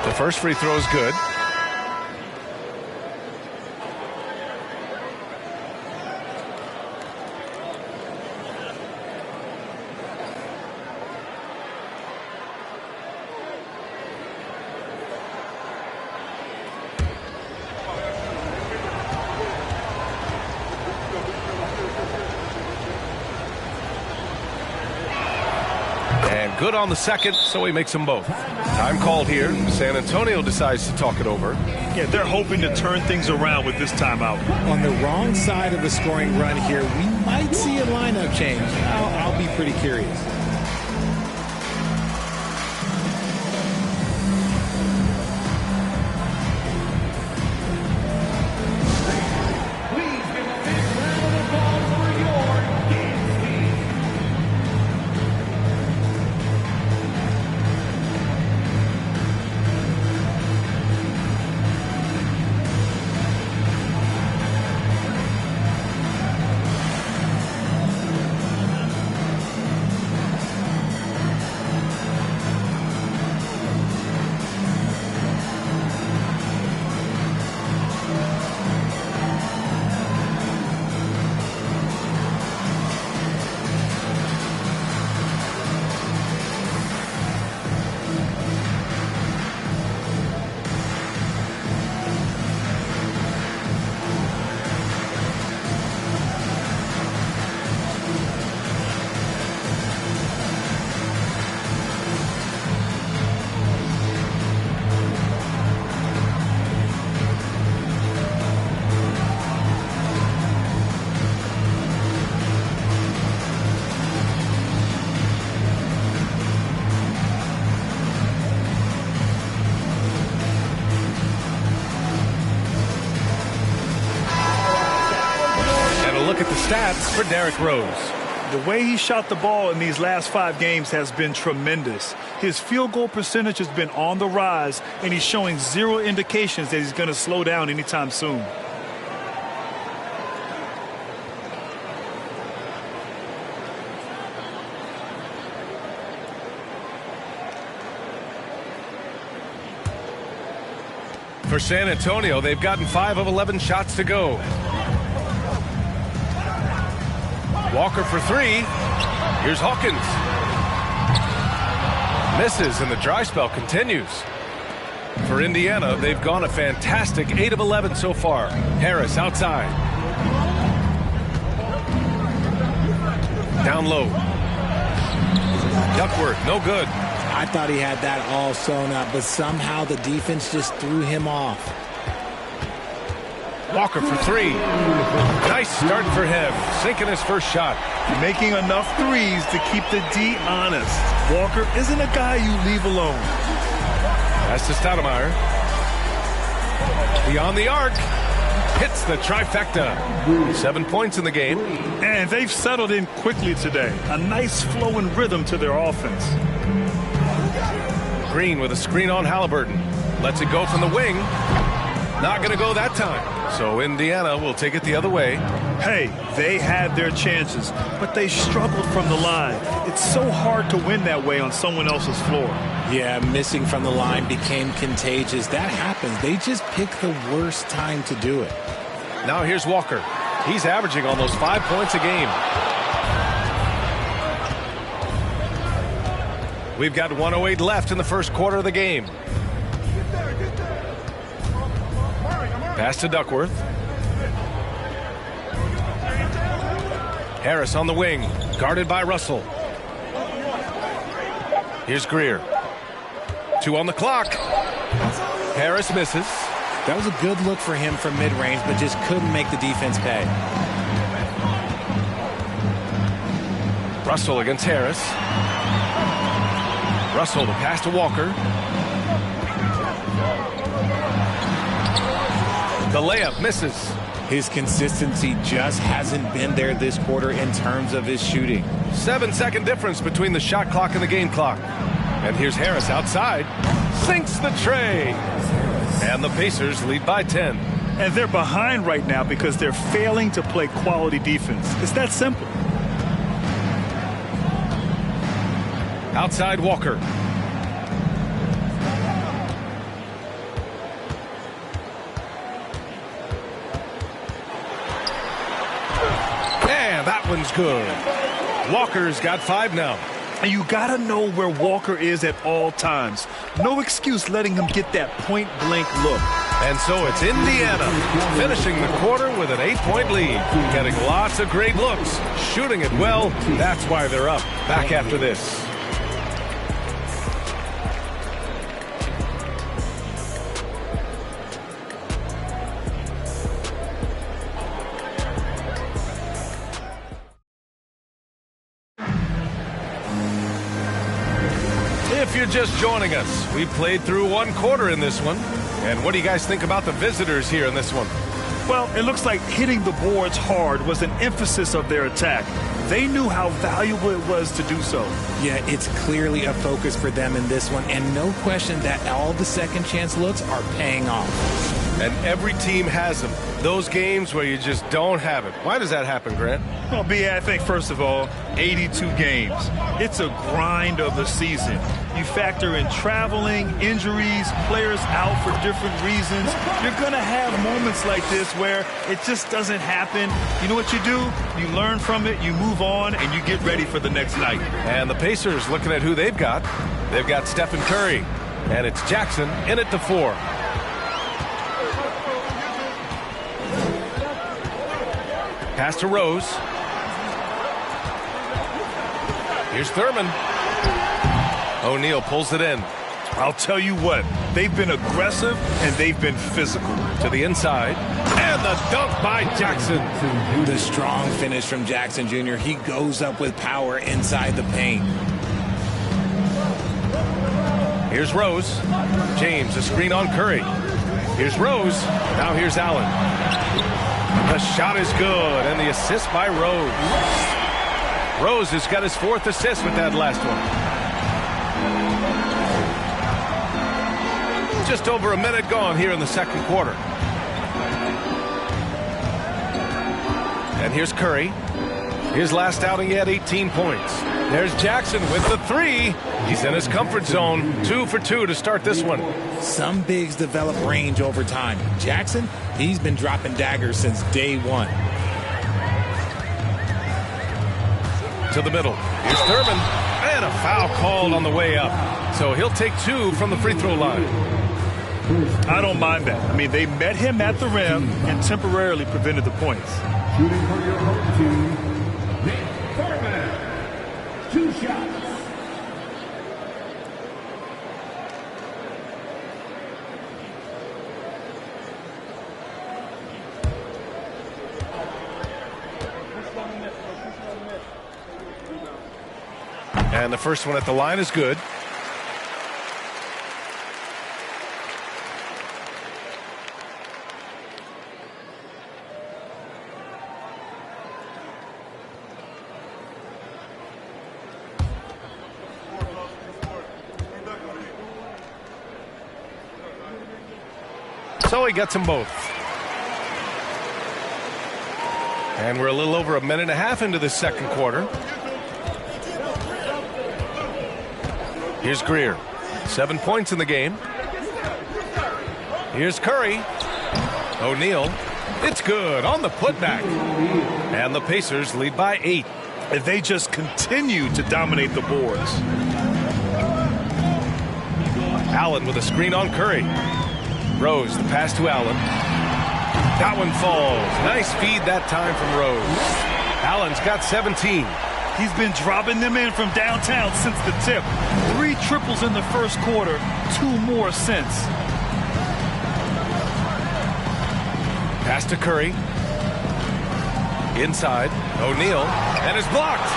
The first free throw is good. And good on the second, so he makes them both. Time called here. San Antonio decides to talk it over. Yeah, they're hoping to turn things around with this timeout. On the wrong side of the scoring run here, we might see a lineup change. I'll be pretty curious. Stats for Derrick Rose. The way he shot the ball in these last 5 games has been tremendous. His field goal percentage has been on the rise, and he's showing zero indications that he's going to slow down anytime soon. For San Antonio, they've gotten 5 of 11 shots to go. Walker for 3. Here's Hawkins. Misses, and the dry spell continues. For Indiana, they've gone a fantastic 8 of 11 so far. Harris outside. Down low. Duckworth, no good. I thought he had that all sewn up, but somehow the defense just threw him off. Walker for 3. Nice start for him. Sinking his first shot. Making enough threes to keep the D honest. Walker isn't a guy you leave alone. Pass to Stoudemire. Beyond the arc. Hits the trifecta. 7 points in the game. And they've settled in quickly today. A nice flow and rhythm to their offense. Green with a screen on Halliburton. Lets it go from the wing. Not going to go that time. So Indiana will take it the other way. Hey, they had their chances, but they struggled from the line. It's so hard to win that way on someone else's floor. Yeah, missing from the line became contagious. That happens. They just pick the worst time to do it. Now here's Walker. He's averaging almost 5 points a game. We've got 1:08 left in the first quarter of the game. Pass to Duckworth. Harris on the wing, guarded by Russell. Here's Greer. 2 on the clock. Harris misses. That was a good look for him from mid-range, but just couldn't make the defense pay. Russell against Harris. Russell, the pass to Walker. The layup misses. His consistency just hasn't been there this quarter in terms of his shooting. 7-second difference between the shot clock and the game clock. And here's Harris outside. Sinks the tray. And the Pacers lead by 10. And they're behind right now because they're failing to play quality defense. It's that simple. Outside Walker. And that one's good. Walker's got 5 now. And you got to know where Walker is at all times. No excuse letting him get that point-blank look. And so it's Indiana finishing the quarter with an 8-point lead. Getting lots of great looks. Shooting it well. That's why they're up. Back after this. If you're just joining us, we played through 1 quarter in this one. And what do you guys think about the visitors here in this one? Well, it looks like hitting the boards hard was an emphasis of their attack. They knew how valuable it was to do so. Yeah, it's clearly a focus for them in this one, and no question that all the second chance looks are paying off. And every team has them. Those games where you just don't have it. Why does that happen, Grant? Well, B.A., I think, first of all, 82 games. It's a grind of the season. You factor in traveling, injuries, players out for different reasons. You're going to have moments like this where it just doesn't happen. You know what you do? You learn from it, you move on, and you get ready for the next night. And the Pacers looking at who they've got. They've got Stephen Curry, and it's Jackson in at the 4. Pass to Rose. Here's Thurman. O'Neal pulls it in. I'll tell you what, they've been aggressive and they've been physical. To the inside. And the dunk by Jackson. The strong finish from Jackson Jr. He goes up with power inside the paint. Here's Rose. James, a screen on Curry. Here's Rose. Now here's Allen. The shot is good, and the assist by Rose. Rose has got his 4th assist with that last one. Just over a minute gone here in the second quarter. And here's Curry. His last outing, he had 18 points. There's Jackson with the 3. He's in his comfort zone. 2 for 2 to start this one. Some bigs develop range over time. Jackson, he's been dropping daggers since day 1. To the middle. Here's Thurman. And a foul called on the way up. So he'll take 2 from the free throw line. I don't mind that. I mean, they met him at the rim and temporarily prevented the points. Shooting for your home team, Nick Thurman. 2 shots. And the first one at the line is good. So he gets them both. And we're a little over a minute and a half into the second quarter. Here's Greer. 7 points in the game. Here's Curry. O'Neal. It's good on the putback. And the Pacers lead by 8. And they just continue to dominate the boards. Allen with a screen on Curry. Rose, the pass to Allen. That one falls. Nice feed that time from Rose. Allen's got 17. He's been dropping them in from downtown since the tip. 3 triples in the first quarter, 2 more since. Pass to Curry. Inside, O'Neal, and is blocked.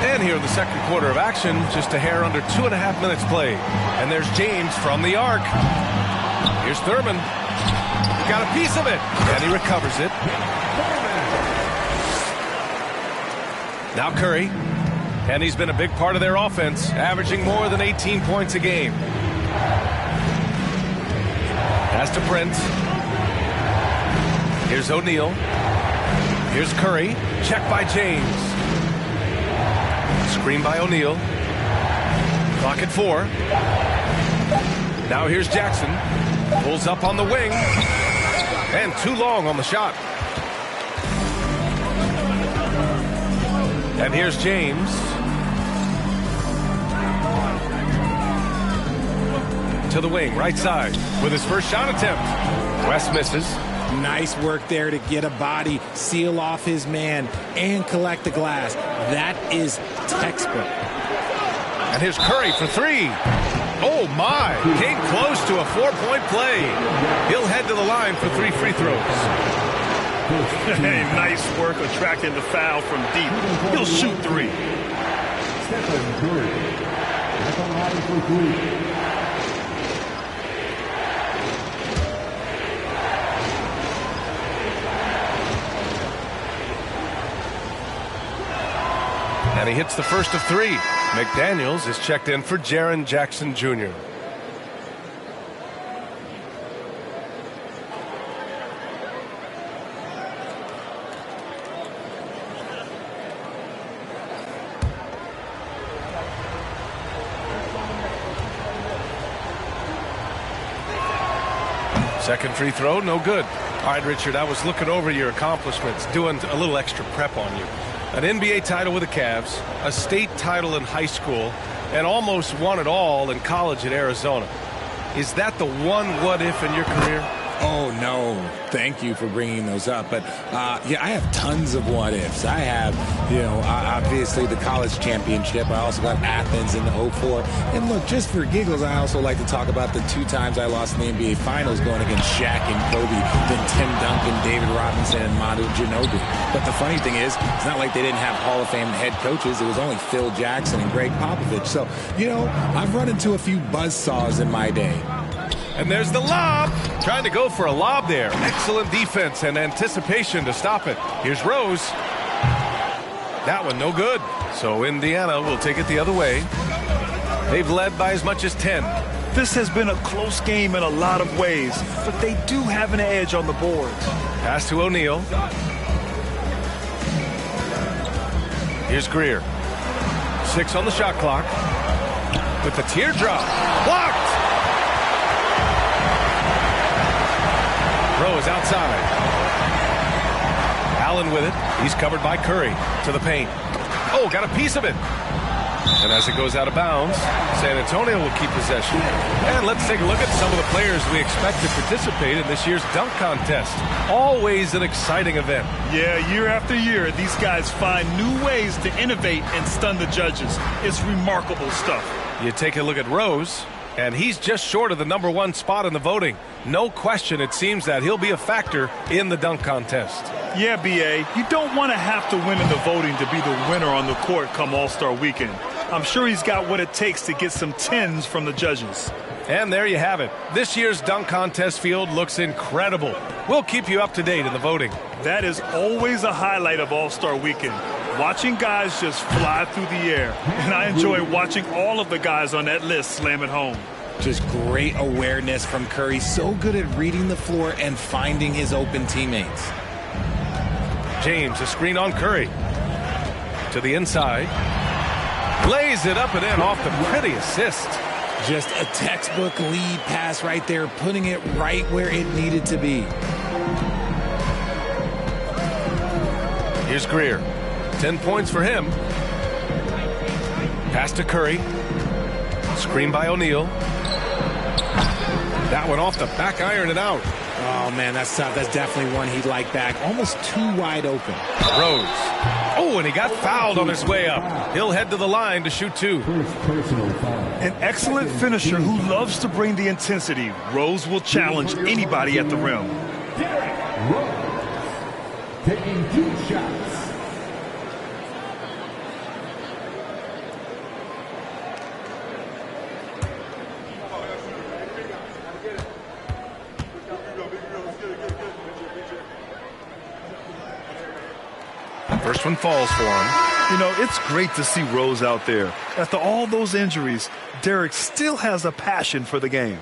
And again here in the second quarter of action. Just a hair under 2.5 minutes played. And there's James from the arc. Here's Thurman. Got a piece of it. And he recovers it. Now Curry. And he's been a big part of their offense, averaging more than 18 points a game. Pass to Prince. Here's O'Neal. Here's Curry. Check by James. Screen by O'Neal. Clock at 4. Now here's Jackson. Pulls up on the wing. And too long on the shot. And here's James. To the wing, right side, with his first shot attempt. West misses. Nice work there to get a body, seal off his man, and collect the glass. That is textbook. And here's Curry for 3. Oh, my. Came close to a 4-point play. He'll head to the line for 3 free throws. Hey, nice work attracting the foul from deep. He'll shoot 3. Stephen Curry at the line for 3. And he hits the first of 3. McDaniels is checked in for Jaren Jackson Jr. Second free throw, no good. All right, Richard, I was looking over your accomplishments, doing a little extra prep on you. An NBA title with the Cavs, a state title in high school, and almost won it all in college at Arizona. Is that the one what-if in your career? Oh, no. Thank you for bringing those up. But, yeah, I have tons of what-ifs. I have, obviously the college championship. I also got Athens in the 04. And, look, just for giggles, I also like to talk about the 2 times I lost in the NBA Finals going against Shaq and Kobe, then Tim Duncan, David Robinson, and Manu Ginobili. But the funny thing is, it's not like they didn't have Hall of Fame head coaches. It was only Phil Jackson and Greg Popovich. So, I've run into a few buzzsaws in my day. And there's the lob. Trying to go for a lob there. Excellent defense and anticipation to stop it. Here's Rose. That one no good. So Indiana will take it the other way. They've led by as much as 10. This has been a close game in a lot of ways, but they do have an edge on the boards. Pass to O'Neal. Here's Greer. 6 on the shot clock. With the teardrop. Blocked! Rose outside. Allen with it. He's covered by Curry to the paint. Oh, got a piece of it. And as it goes out of bounds, San Antonio will keep possession. And let's take a look at some of the players we expect to participate in this year's dunk contest. Always an exciting event. Yeah, year after year, these guys find new ways to innovate and stun the judges. It's remarkable stuff. You take a look at Rose, and he's just short of the #1 spot in the voting. No question, it seems that he'll be a factor in the dunk contest. Yeah, B.A., you don't want to have to win in the voting to be the winner on the court come All-Star Weekend. I'm sure he's got what it takes to get some 10s from the judges. And there you have it. This year's dunk contest field looks incredible. We'll keep you up to date in the voting. That is always a highlight of All-Star Weekend. Watching guys just fly through the air. And I enjoy watching all of the guys on that list slam it home. Just great awareness from Curry. So good at reading the floor and finding his open teammates. James, a screen on Curry. To the inside. Lays it up and in off the pretty assist. Just a textbook lead pass right there, putting it right where it needed to be. Here's Greer. 10 points for him. Pass to Curry. Screen by O'Neal. That one off the back iron and out. Oh, man, that's tough. That's definitely one he'd like back. Almost too wide open. Rose. Oh, and he got fouled on his way up. He'll head to the line to shoot 2. An excellent finisher who loves to bring the intensity. Rose will challenge anybody at the rim. Rose taking 2 shots. First one falls for him. You know, it's great to see Rose out there. After all those injuries, Derek still has a passion for the game.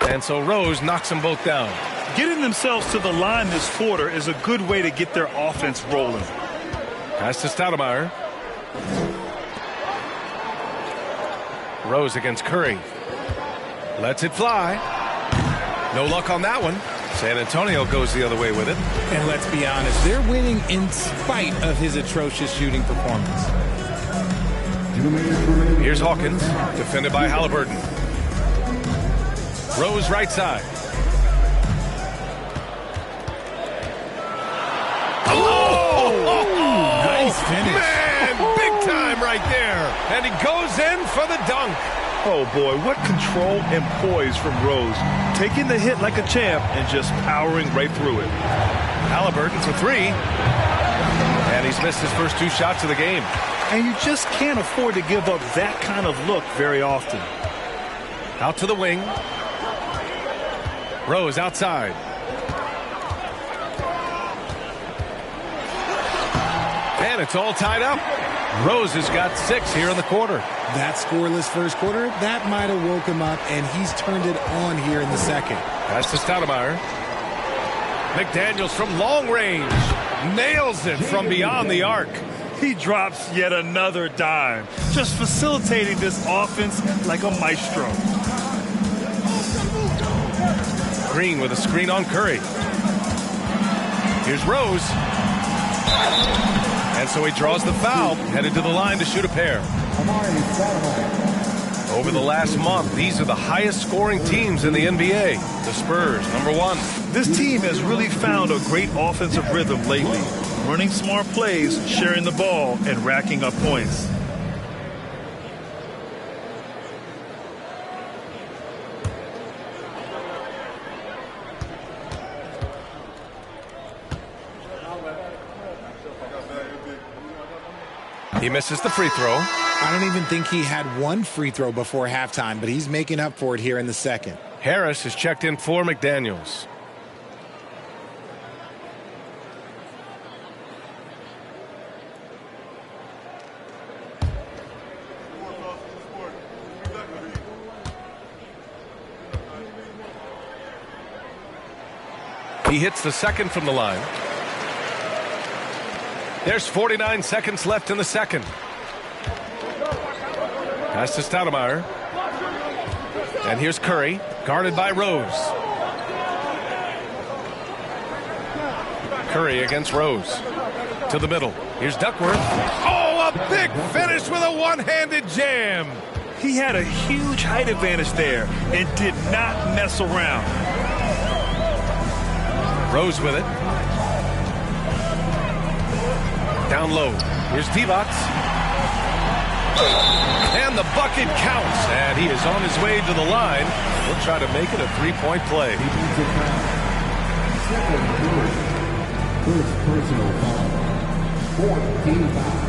And so Rose knocks them both down. Getting themselves to the line this quarter is a good way to get their offense rolling. Pass to Stoudemire. Rose against Curry. Lets it fly. No luck on that one. San Antonio goes the other way with it. And let's be honest, they're winning in spite of his atrocious shooting performance. Here's Hawkins, defended by Halliburton. Rose right side. Nice finish. Man, big time right there. And he goes in for the dunk. Oh, boy, what control and poise from Rose. Taking the hit like a champ and just powering right through it. Halliburton for three. And he's missed his first two shots of the game. And you just can't afford to give up that kind of look very often. Out to the wing. Rose outside. And it's all tied up. Rose has got 6 here in the quarter. That scoreless first quarter, that might have woke him up, and he's turned it on here in the second. Pass to Stoudemire. McDaniels from long range. Nails it from beyond the arc. He drops yet another dime. Just facilitating this offense like a maestro. Green with a screen on Curry. Here's Rose. And so he draws the foul, headed to the line to shoot a pair. Over the last month, these are the highest scoring teams in the NBA. The Spurs, number 1. This team has really found a great offensive rhythm lately. Running smart plays, sharing the ball, and racking up points. He misses the free throw. I don't even think he had one free throw before halftime, but he's making up for it here in the second. Harris has checked in for McDaniels. He hits the second from the line. There's 49 seconds left in the second. Pass to Stoudemire. And here's Curry, guarded by Rose. Curry against Rose. To the middle. Here's Duckworth. Oh, a big finish with a one-handed jam. He had a huge height advantage there and did not mess around. Rose with it. Down low. Here's Divac. And the bucket counts. And he is on his way to the line. We'll try to make it a three-point play. First personal foul. 14 foul.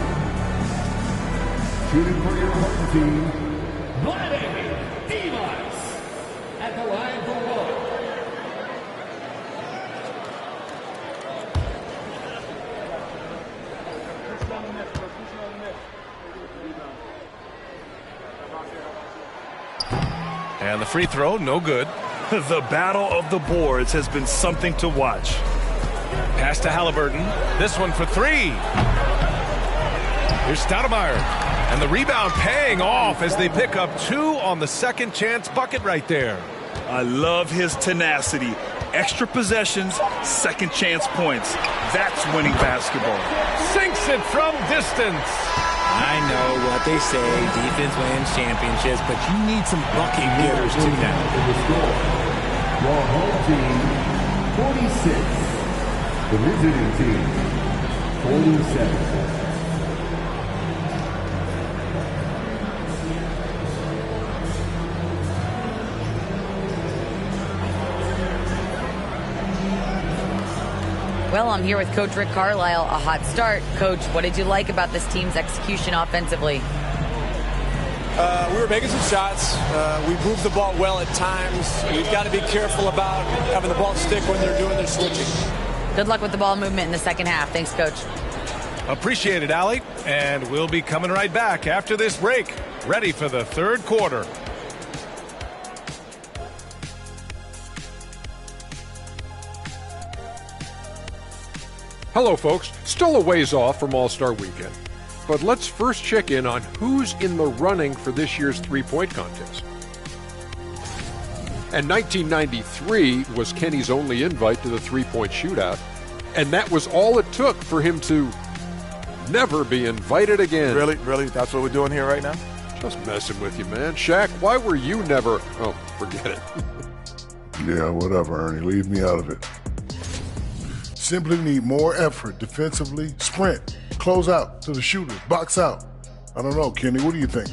Shooting for your home team, Vladimir Divac at the line for one. And the free throw, no good. The battle of the boards has been something to watch. Pass to Halliburton. This one for three. Here's Stoudemire. And the rebound paying off as they pick up 2 on the second chance bucket right there. I love his tenacity. Extra possessions, second chance points. That's winning basketball. Sinks it from distance. I know what they say, defense wins championships, but you need some bucket getters too now. Your home team, 46. The visiting team, 47. Well, I'm here with Coach Rick Carlisle. A hot start. Coach, what did you like about this team's execution offensively? We were making some shots. We moved the ball well at times. You've got to be careful about having the ball stick when they're doing their switching. Good luck with the ball movement in the second half. Thanks, Coach. Appreciate it, Allie. And we'll be coming right back after this break. Ready for the third quarter. Hello, folks. Still a ways off from All-Star Weekend. But let's first check in on who's in the running for this year's three-point contest. And 1993 was Kenny's only invite to the three-point shootout. And that was all it took for him to never be invited again. Really? Really? That's what we're doing here right now? Just messing with you, man. Shaq, why were you never... Oh, forget it. Yeah, whatever, Ernie. Leave me out of it. Simply need more effort defensively. Sprint. Close out to the shooters. Box out. I don't know, Kenny. What do you think?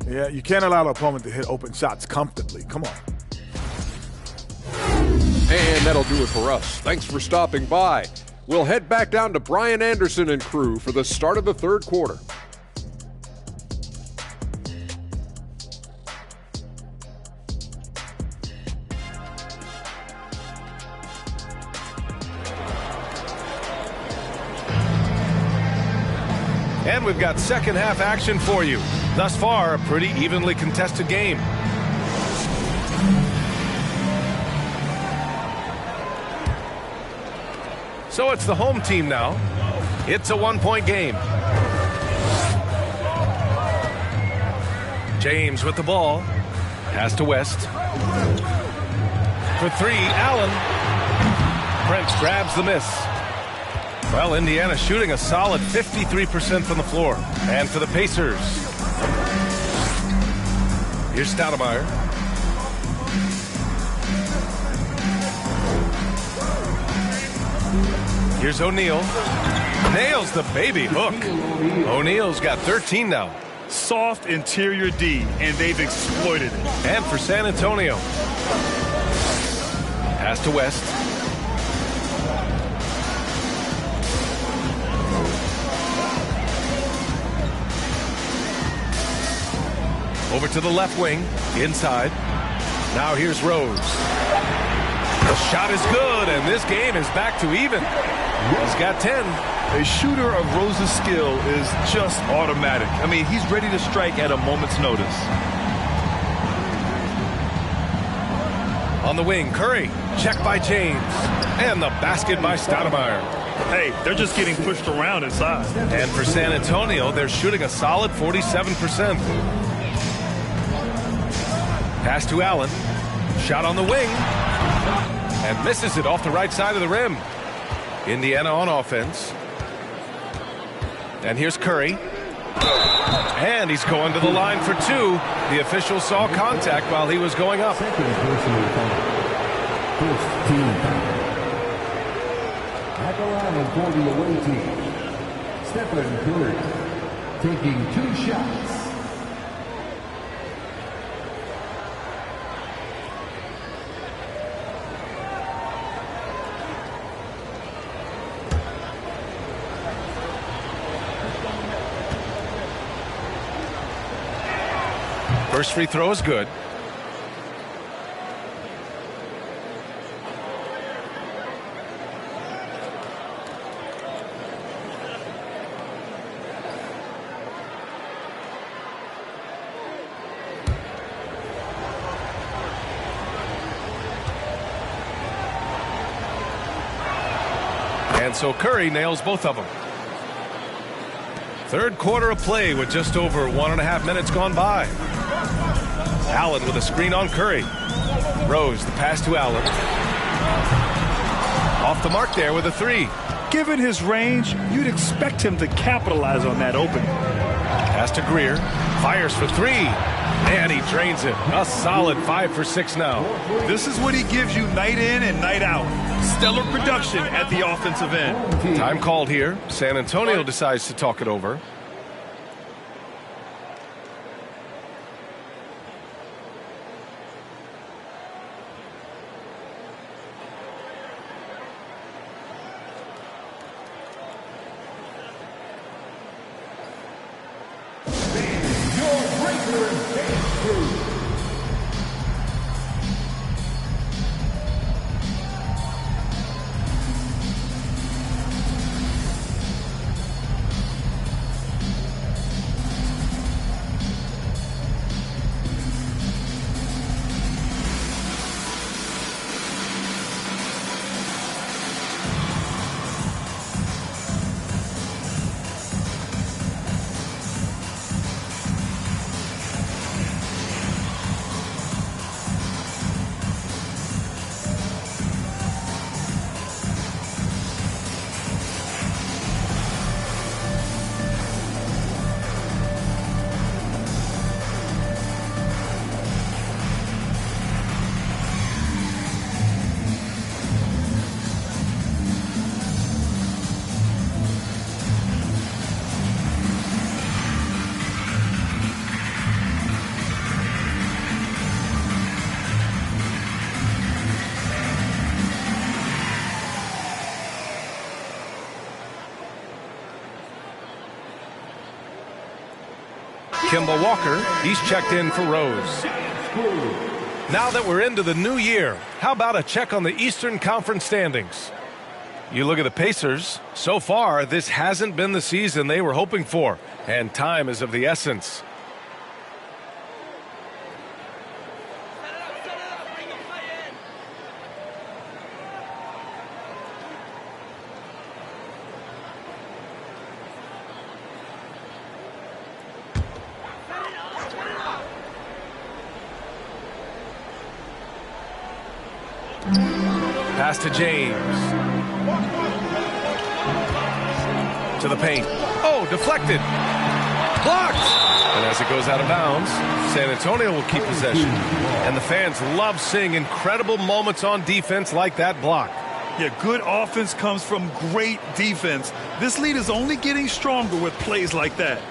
Yeah, you can't allow the opponent to hit open shots comfortably. Come on. And that'll do it for us. Thanks for stopping by. We'll head back down to Brian Anderson and crew for the start of the third quarter. And we've got second half action for you. Thus far, a pretty evenly contested game. So it's the home team now. It's a one-point game. James with the ball. Pass to West. For three, Allen. Prince grabs the miss. Well, Indiana shooting a solid 53% from the floor. And for the Pacers, here's Stoudemire. Here's O'Neal. Nails the baby hook. O'Neal's got 13 now. Soft interior D, and they've exploited it. And for San Antonio, pass to West. Over to the left wing, inside. Now here's Rose. The shot is good, and this game is back to even. He's got 10. A shooter of Rose's skill is just automatic. I mean, he's ready to strike at a moment's notice. On the wing, Curry. Check by James. And the basket by Stoudemire. Hey, they're just getting pushed around inside. And for San Antonio, they're shooting a solid 47%. Pass to Allen. Shot on the wing. And misses it off the right side of the rim. Indiana on offense. And here's Curry. And he's going to the line for two. The official saw contact while he was going up. Second personal foul. First team foul. At the line for the away team, Stephen Curry taking 2 shots. First free throw is good. And so Curry nails both of them. Third quarter of play with just over 1.5 minutes gone by. Allen with a screen on Curry. Rose, the pass to Allen. Off the mark there with a three. Given his range, you'd expect him to capitalize on that opening. Pass to Greer. Fires for three. And he drains it. A solid 5 for 6 now. This is what he gives you night in and night out. Stellar production at the offensive end. Time called here. San Antonio decides to talk it over. Kimball Walker, he's checked in for Rose. Now that we're into the new year, how about a check on the Eastern Conference standings? You look at the Pacers, so far this hasn't been the season they were hoping for, and time is of the essence. Pass to James. To the paint. Oh, deflected. Blocked. And as it goes out of bounds, San Antonio will keep possession. And the fans love seeing incredible moments on defense like that block. Yeah, good offense comes from great defense. This lead is only getting stronger with plays like that.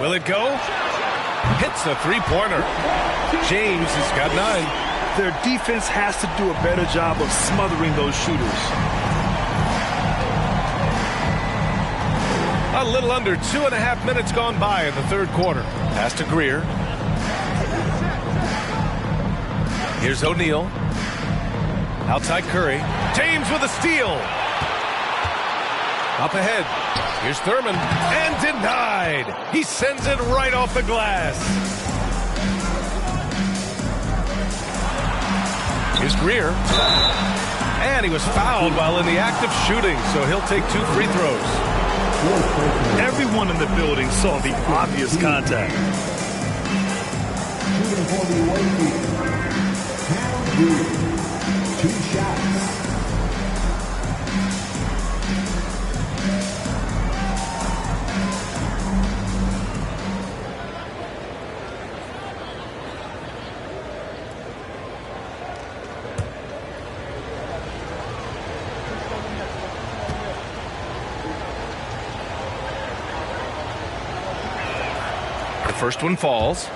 Will it go? Hits a three-pointer. James has got 9. Their defense has to do a better job of smothering those shooters. A little under 2.5 minutes gone by in the third quarter. Pass to Greer. Here's O'Neal. Outside Curry. James with a steal. Up ahead. Here's Thurman. And denied. He sends it right off the glass. Here's Greer. And he was fouled while in the act of shooting, so he'll take 2 free throws. Everyone in the building saw the obvious contact. Shooting for the away team. 2 shots. First one falls.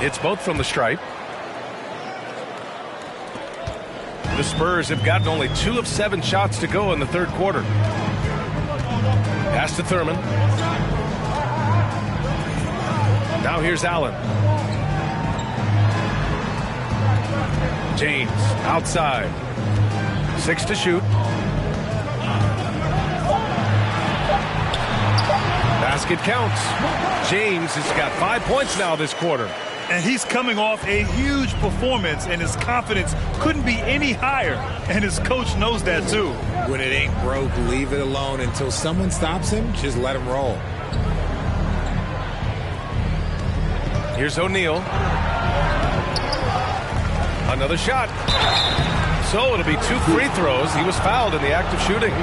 It's both from the stripe. The Spurs have gotten only 2 of 7 shots to go in the third quarter. Pass to Thurman. Now here's Allen. James outside. 6 to shoot. Basket counts. James has got 5 points now this quarter. And he's coming off a huge performance, and his confidence couldn't be any higher. And his coach knows that, too. When it ain't broke, leave it alone. Until someone stops him, just let him roll. Here's O'Neal. Another shot. So it'll be 2 free throws. He was fouled in the act of shooting.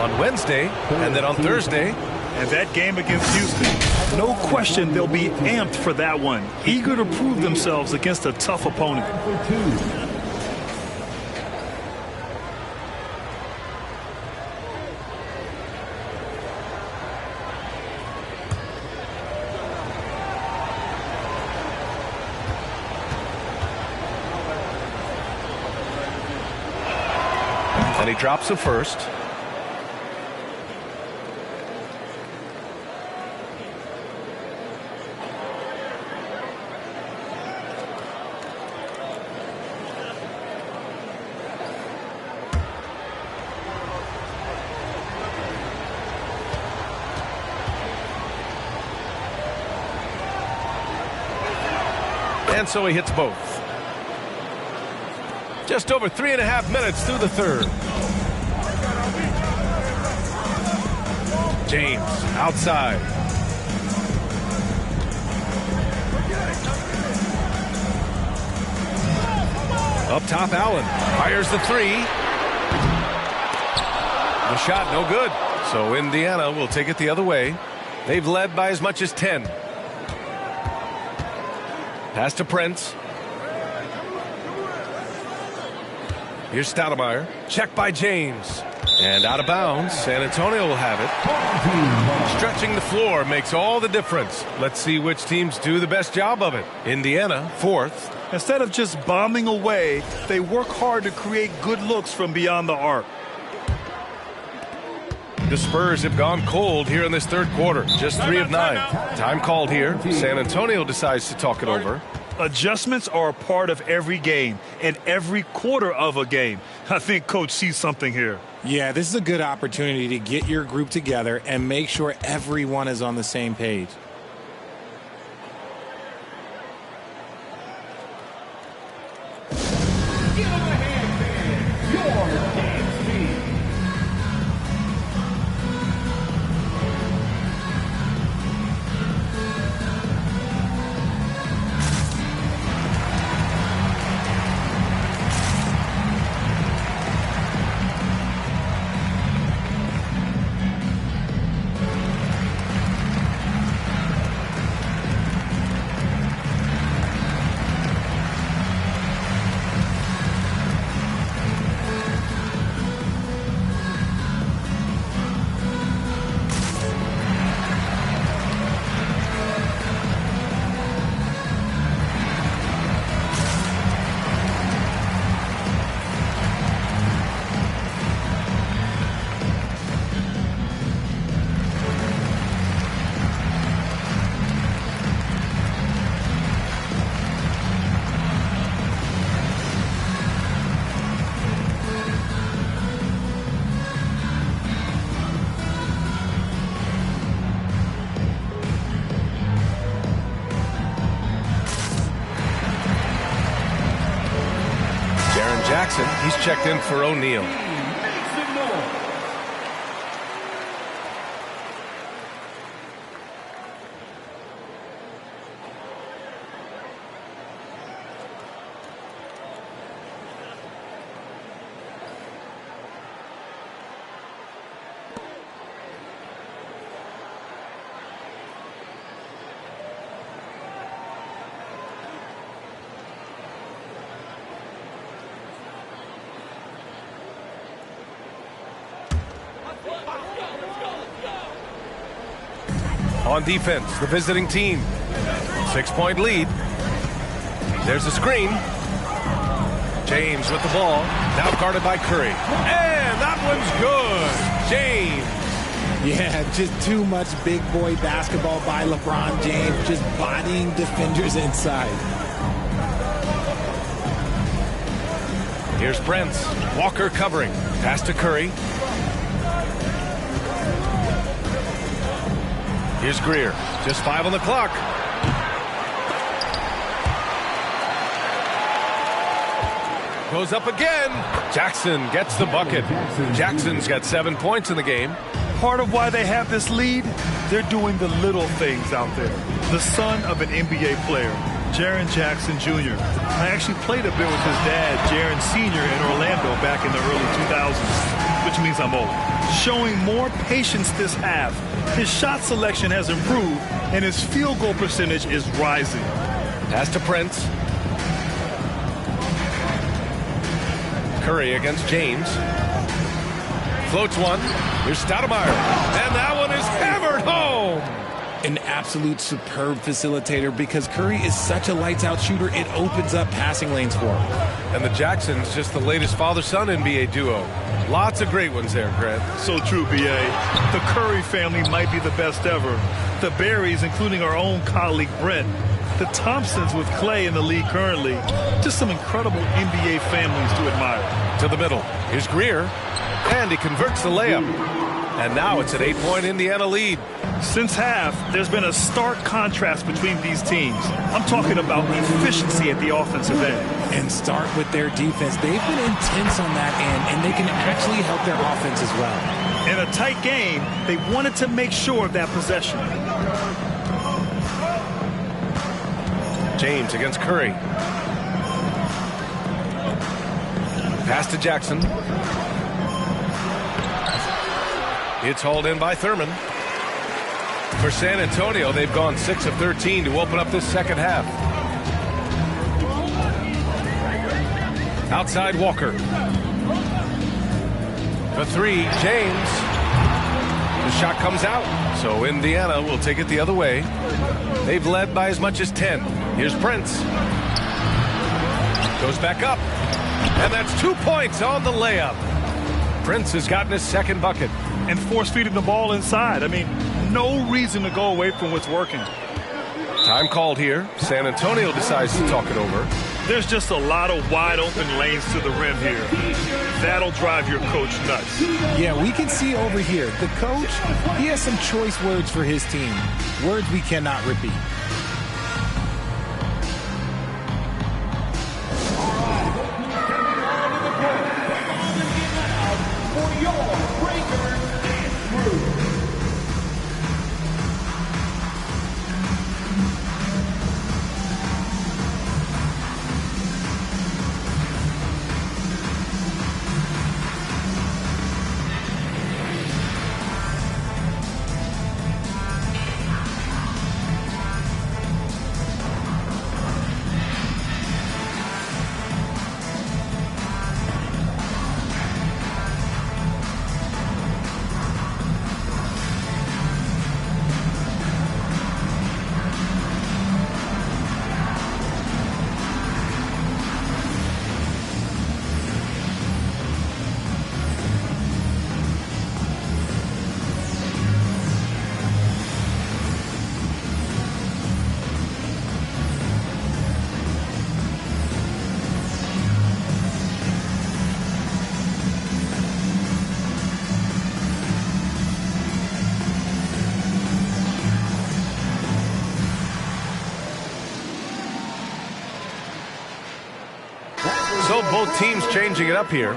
On Wednesday, and then on Thursday. And that game against Houston, no question they'll be amped for that one. Eager to prove themselves against a tough opponent. And he drops the first. And so he hits both. Just over 3.5 minutes through the third. James outside. Up top, Allen fires the 3. The shot no good. So Indiana will take it the other way. They've led by as much as 10. Pass to Prince. Here's Stoudemire. Check by James. And out of bounds. San Antonio will have it. Stretching the floor makes all the difference. Let's see which teams do the best job of it. Indiana, 4th. Instead of just bombing away, they work hard to create good looks from beyond the arc. The Spurs have gone cold here in this third quarter. Just 3 of 9. Time called here. San Antonio decides to talk it over. Adjustments are a part of every game and every quarter of a game. I think Coach sees something here. Yeah, this is a good opportunity to get your group together and make sure everyone is on the same page. Jackson, he's checked in for O'Neal. On defense, the visiting team. 6-point lead. There's a screen. James with the ball. Now guarded by Curry. And that one's good. James. Yeah, just too much big boy basketball by LeBron James. Just bodying defenders inside. Here's Brents. Walker covering. Pass to Curry. Here's Greer. Just 5 on the clock. Goes up again. Jackson gets the bucket. Jackson's got 7 points in the game. Part of why they have this lead, they're doing the little things out there. The son of an NBA player, Jaren Jackson Jr. I actually played a bit with his dad, Jaren Sr. in Orlando back in the early 2000s, which means I'm old. Showing more patience this half. His shot selection has improved, and his field goal percentage is rising. Pass to Prince. Curry against James. Floats one. Here's Stoudemire. And that one is hammered home. An absolute superb facilitator because Curry is such a lights-out shooter. It opens up passing lanes for him. And the Jacksons, just the latest father-son NBA duo. Lots of great ones there, Grant. So true, B.A. The Curry family might be the best ever. The Berries, including our own colleague Brent. The Thompsons with Clay in the league currently. Just some incredible NBA families to admire. To the middle. Here's Greer. And he converts the layup. And now it's an 8-point Indiana lead. Since half, there's been a stark contrast between these teams. I'm talking about efficiency at the offensive end. And start with their defense. They've been intense on that end, and they can actually help their offense as well. In a tight game, they wanted to make sure of that possession. James against Curry. Pass to Jackson. It's hauled in by Thurman. For San Antonio, they've gone 6 of 13 to open up this second half. Outside Walker. The three, James. The shot comes out, so Indiana will take it the other way. They've led by as much as 10. Here's Prince. Goes back up. And that's 2 points on the layup. Prince has gotten his second bucket. And force-feeding the ball inside. I mean, no reason to go away from what's working. Time called here. San Antonio decides to talk it over. There's just a lot of wide-open lanes to the rim here. That'll drive your coach nuts. Yeah, we can see over here. The coach, he has some choice words for his team. Words we cannot repeat. So both teams changing it up here.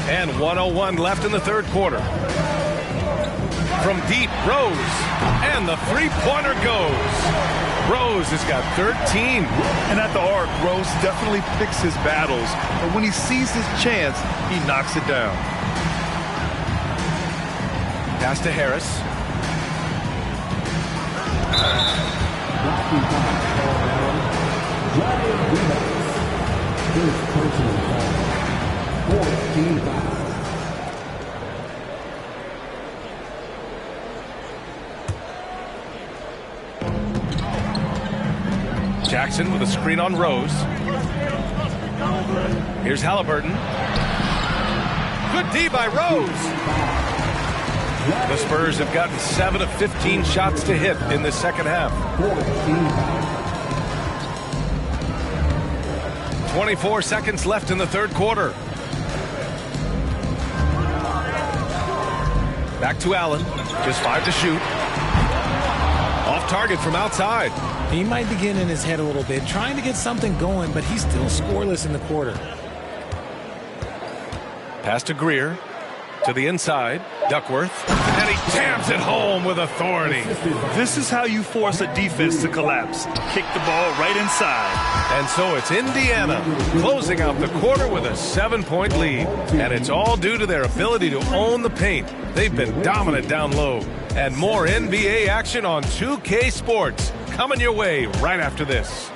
And 1:01 left in the third quarter. From deep, Rose. And the three-pointer goes. Rose has got 13. And at the arc, Rose definitely picks his battles. But when he sees his chance, he knocks it down. Pass to Harris. Jackson with a screen on Rose. Here's Halliburton. Good D by Rose. The Spurs have gotten 7 of 15 shots to hit in the second half. 24 seconds left in the third quarter. Back to Allen. Just 5 to shoot. Off target from outside. He might be getting in his head a little bit, trying to get something going, but he's still scoreless in the quarter. Pass to Greer. To the inside. Duckworth. And he jams it home with authority. This is how you force a defense to collapse. Kick the ball right inside. And so it's Indiana closing out the quarter with a 7-point lead. And it's all due to their ability to own the paint. They've been dominant down low. And more NBA action on 2K Sports coming your way right after this.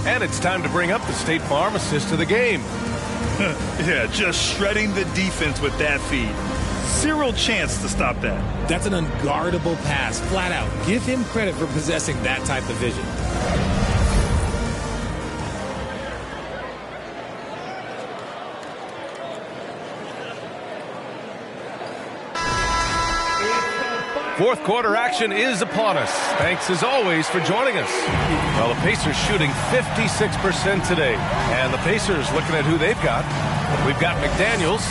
And it's time to bring up the State Farm assist of the game. Yeah, just shredding the defense with that feed. Zero chance to stop that. That's an unguardable pass, flat out. Give him credit for possessing that type of vision. Fourth quarter action is upon us. Thanks as always for joining us. Well, the Pacers shooting 56% today. And the Pacers looking at who they've got. We've got McDaniels.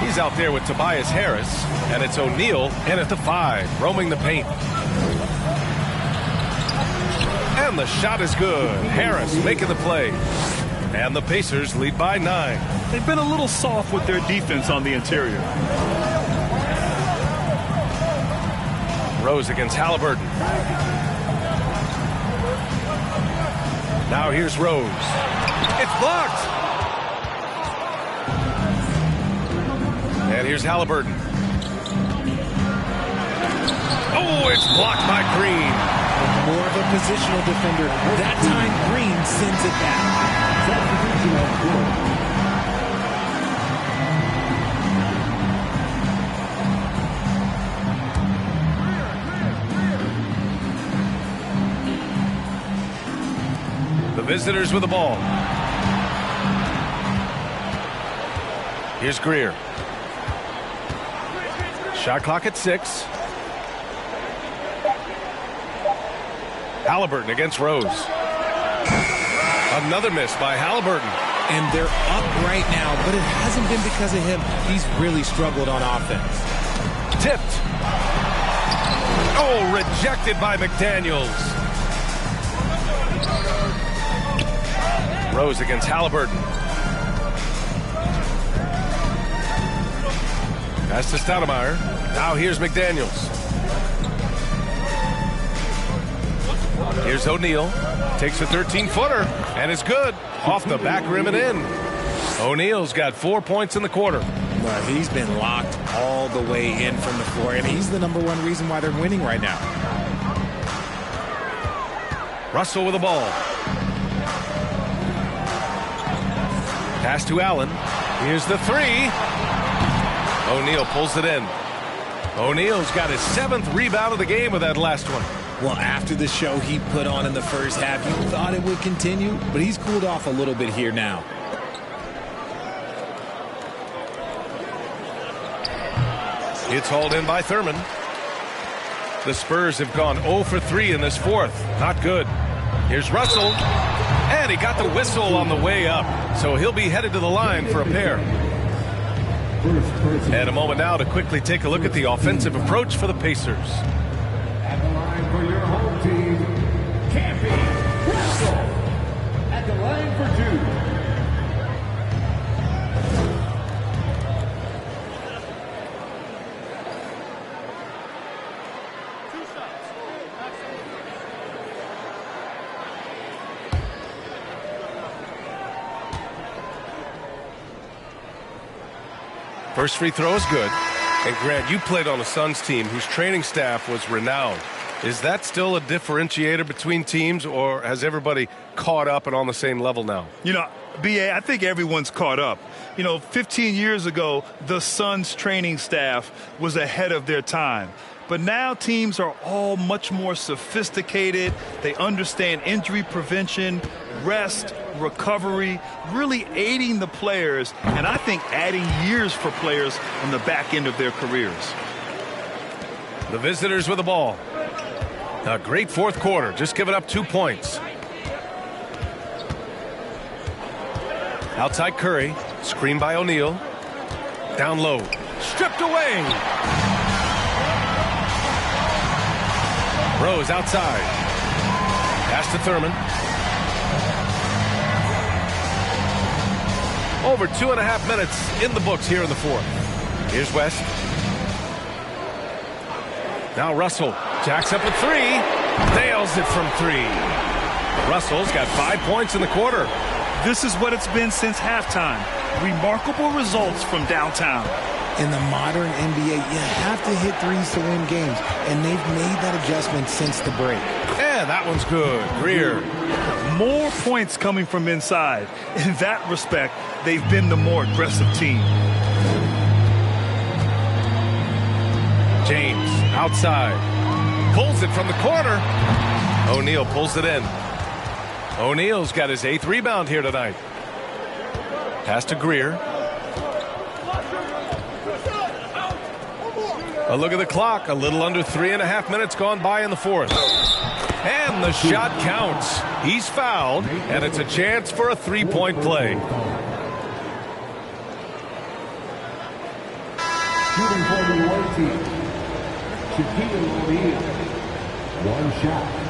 He's out there with Tobias Harris. And it's O'Neal in at the 5, roaming the paint. And the shot is good. Harris making the play. And the Pacers lead by 9. They've been a little soft with their defense on the interior. Rose against Halliburton. Now here's Rose. It's blocked. And here's Halliburton. Oh, it's blocked by Green. More of a positional defender. That time Green sends it back. Visitors with the ball. Here's Greer. Shot clock at 6. Halliburton against Rose. Another miss by Halliburton. And they're up right now, but it hasn't been because of him. He's really struggled on offense. Tipped. Oh, rejected by McDaniels. Rose against Halliburton. Pass to Stoudemire. Now here's McDaniels. Here's O'Neal. Takes a 13-footer and is good. Off the back rim and in. O'Neal's got 4 points in the quarter. Well, he's been locked all the way in from the floor, and he's the #1 reason why they're winning right now. Russell with the ball. Pass to Allen. Here's the 3. O'Neal pulls it in. O'Neal's got his 7th rebound of the game with that last one. Well, after the show he put on in the first half, you thought it would continue, but he's cooled off a little bit here now. It's hauled in by Thurman. The Spurs have gone 0 for 3 in this fourth. Not good. Here's Russell. And he got the whistle on the way up. So he'll be headed to the line for a pair. And a moment now to quickly take a look at the offensive approach for the Pacers. At the line for your home team, Campy Russell. At the line for 2. First free throw is good. And Grant, you played on a Suns team whose training staff was renowned. Is that still a differentiator between teams, or has everybody caught up and on the same level now? You know, B.A., I think everyone's caught up. 15 years ago, the Suns training staff was ahead of their time. But now teams are all much more sophisticated. They understand injury prevention, rest, recovery, really aiding the players, and I think adding years for players on the back end of their careers. The visitors with the ball. A great fourth quarter, just giving up 2 points. Outside Curry, screen by O'Neal. Down low, stripped away. Rose outside. Pass to Thurman. Over 2.5 minutes in the books here in the fourth. Here's West. Now Russell jacks up a three. Nails it from three. Russell's got 5 points in the quarter. This is what it's been since halftime. Remarkable results from downtown. In the modern NBA, you have to hit threes to win games, and they've made that adjustment since the break. Yeah, that one's good. Greer. More points coming from inside. In that respect, they've been the more aggressive team. James outside. Pulls it from the corner. O'Neal pulls it in. O'Neal's got his 8th rebound here tonight. Pass to Greer. A look at the clock. A little under 3.5 minutes gone by in the fourth. And the shot counts. He's fouled, and it's a chance for a 3-point play. Shooting for the away team, Shaquille O'Neal. One shot.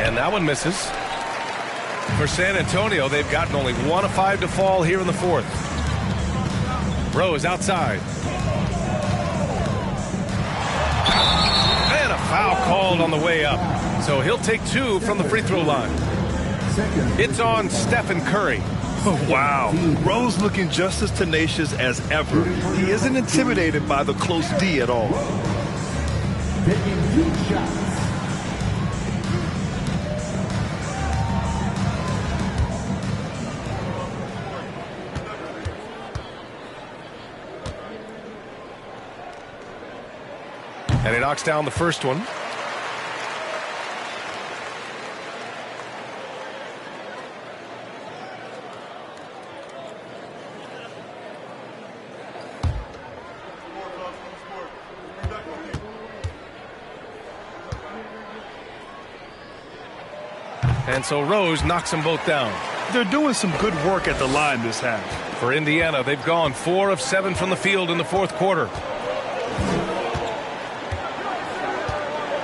And that one misses. For San Antonio, they've gotten only 1 of 5 to fall here in the fourth. Rose outside. And a foul called on the way up. So he'll take 2 from the free throw line. It's on Stephen Curry. Oh, wow. Rose looking just as tenacious as ever. He isn't intimidated by the close D at all. Taking 2 shots. And he knocks down the first one. And so Rose knocks them both down. They're doing some good work at the line this half. For Indiana, they've gone 4 of 7 from the field in the fourth quarter.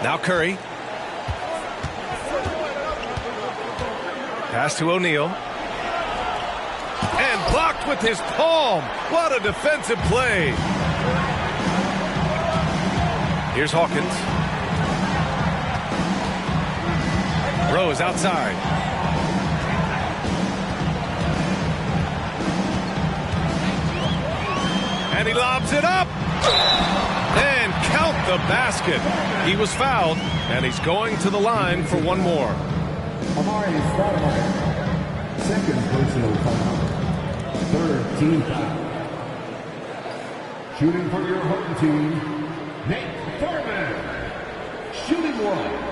Now Curry. Pass to O'Neal. And blocked with his palm. What a defensive play. Here's Hawkins. Rose outside. And he lobs it up. And count the basket. He was fouled, and he's going to the line for one more. Amari Stoudemire, second personal foul. Third team foul. Shooting for your home team, Nate Thurman. Shooting 1.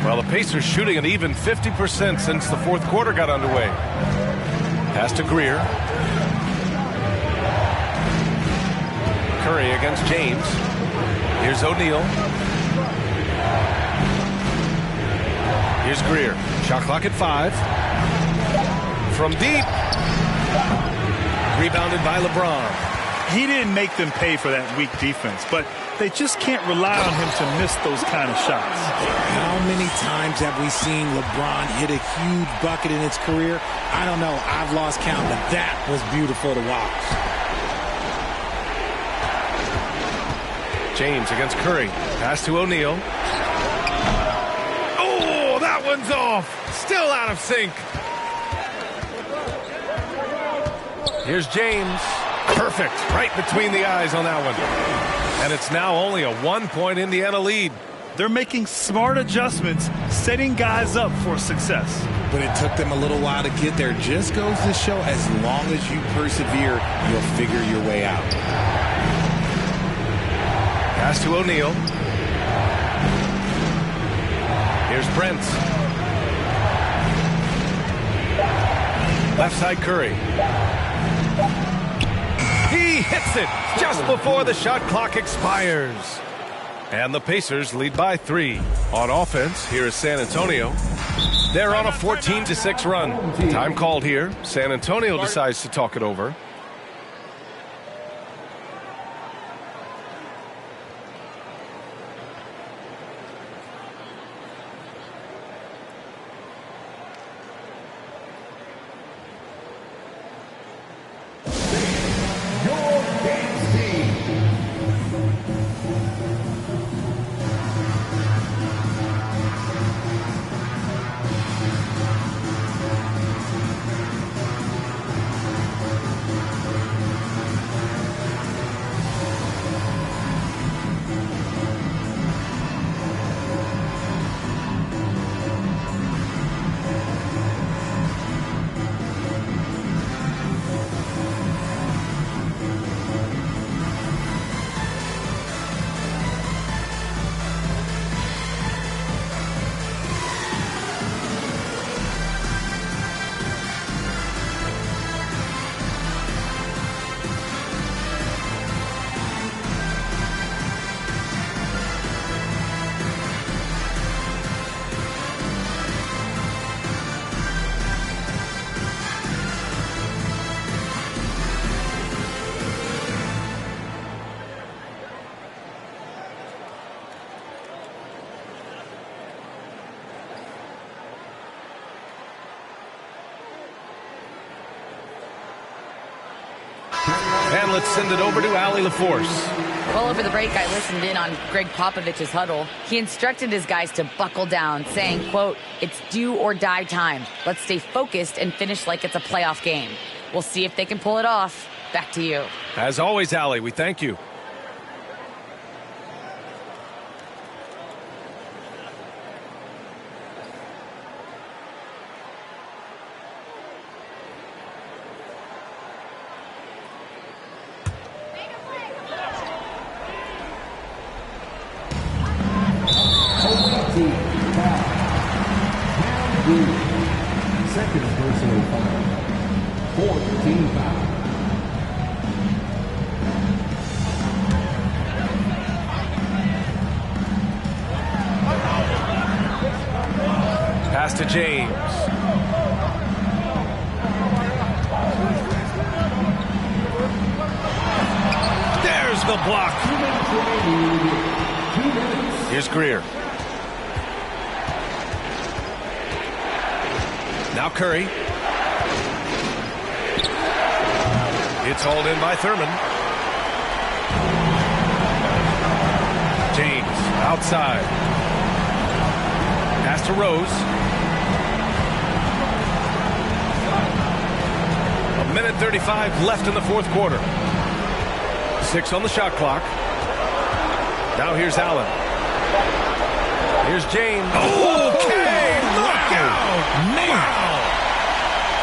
Well, the Pacers shooting an even 50% since the fourth quarter got underway. Pass to Greer. Curry against James. Here's O'Neal. Here's Greer. Shot clock at 5. From deep. Rebounded by LeBron. He didn't make them pay for that weak defense, but they just can't rely on him to miss those kind of shots. How many times have we seen LeBron hit a huge bucket in his career? I don't know. I've lost count, but that was beautiful to watch. James against Curry. Pass to O'Neal. Oh, that one's off. Still out of sync. Here's James. Perfect. Right between the eyes on that one. And it's now only a 1-point Indiana lead. They're making smart adjustments, setting guys up for success. But it took them a little while to get there. Just goes to show, as long as you persevere, you'll figure your way out. Pass to O'Neal. Here's Brent. Left side Curry. He hits it just before the shot clock expires. And the Pacers lead by 3. On offense, here is San Antonio. They're on a 14-6 run. Time called here. San Antonio decides to talk it over. And let's send it over to Allie LaForce. Well, over the break, I listened in on Greg Popovich's huddle. He instructed his guys to buckle down, saying, quote, "It's do or die time. Let's stay focused and finish like it's a playoff game. We'll see if they can pull it off." Back to you. As always, Allie, we thank you. Second personal foul. 14 foul. Pass to James. There's the block. Here's Greer. Now Curry. It's hauled in by Thurman. James outside. Pass to Rose. A minute 35 left in the fourth quarter. 6 on the shot clock. Now here's Allen. Here's James. Okay, look out! Man!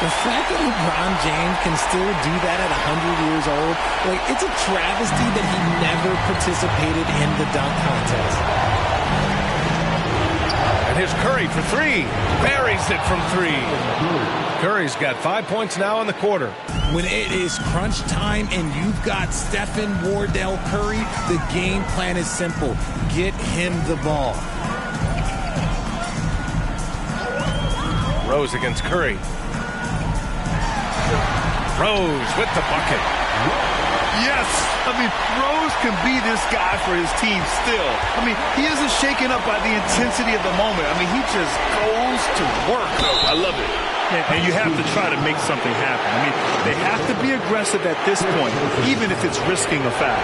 The fact that LeBron James can still do that at 100 years old, like, it's a travesty that he never participated in the dunk contest. And here's Curry for 3. Buries it from 3. Curry's got 5 points now in the quarter. When it is crunch time and you've got Stephen Wardell Curry, the game plan is simple. Get him the ball. Rose against Curry. Rose with the bucket. Yes. I mean, Rose can be this guy for his team still. I mean, he isn't shaken up by the intensity of the moment. I mean, he just goes to work. I love it. Yeah, and you have to try to make something happen. I mean, they have to be aggressive at this point, even if it's risking a foul.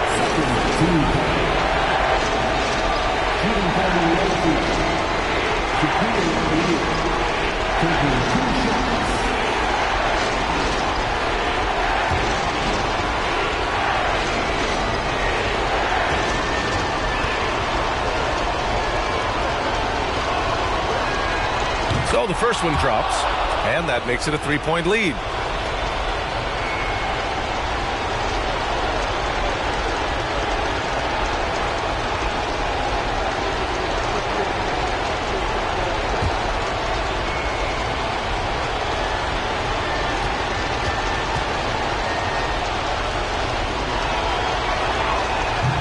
So the first one drops, and that makes it a 3-point lead.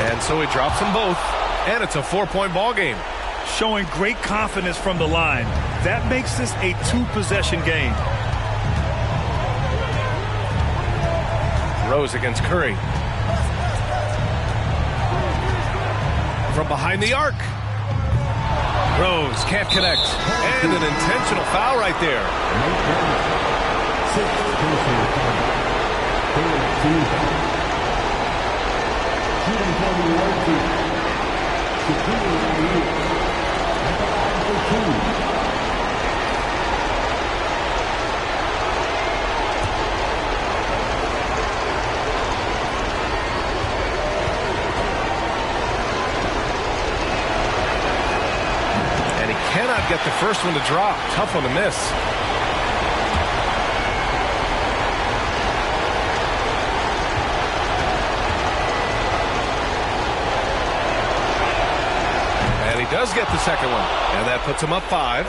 And so he drops them both, and it's a 4-point ball game. Showing great confidence from the line. That makes this a 2-possession game. Rose against Curry. From behind the arc. Rose can't connect. And an intentional foul right there. And he cannot get the first one to drop. Tough one to miss. He does get the second one, and that puts him up 5.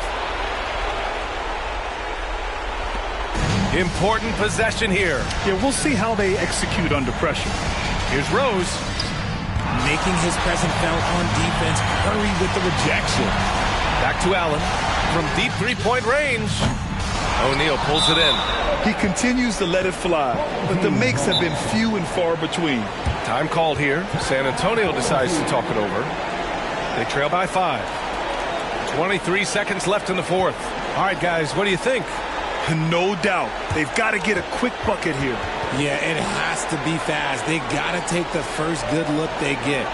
Important possession here. Yeah, we'll see how they execute under pressure. Here's Rose. Making his presence felt on defense. Curry with the rejection. Back to Allen. From deep three-point range. O'Neal pulls it in. He continues to let it fly, but the makes have been few and far between. Time called here. San Antonio decides to talk it over. They trail by 5. 23 seconds left in the fourth. All right, guys, what do you think? No doubt. They've got to get a quick bucket here. Yeah, it has to be fast. They got to take the first good look they get.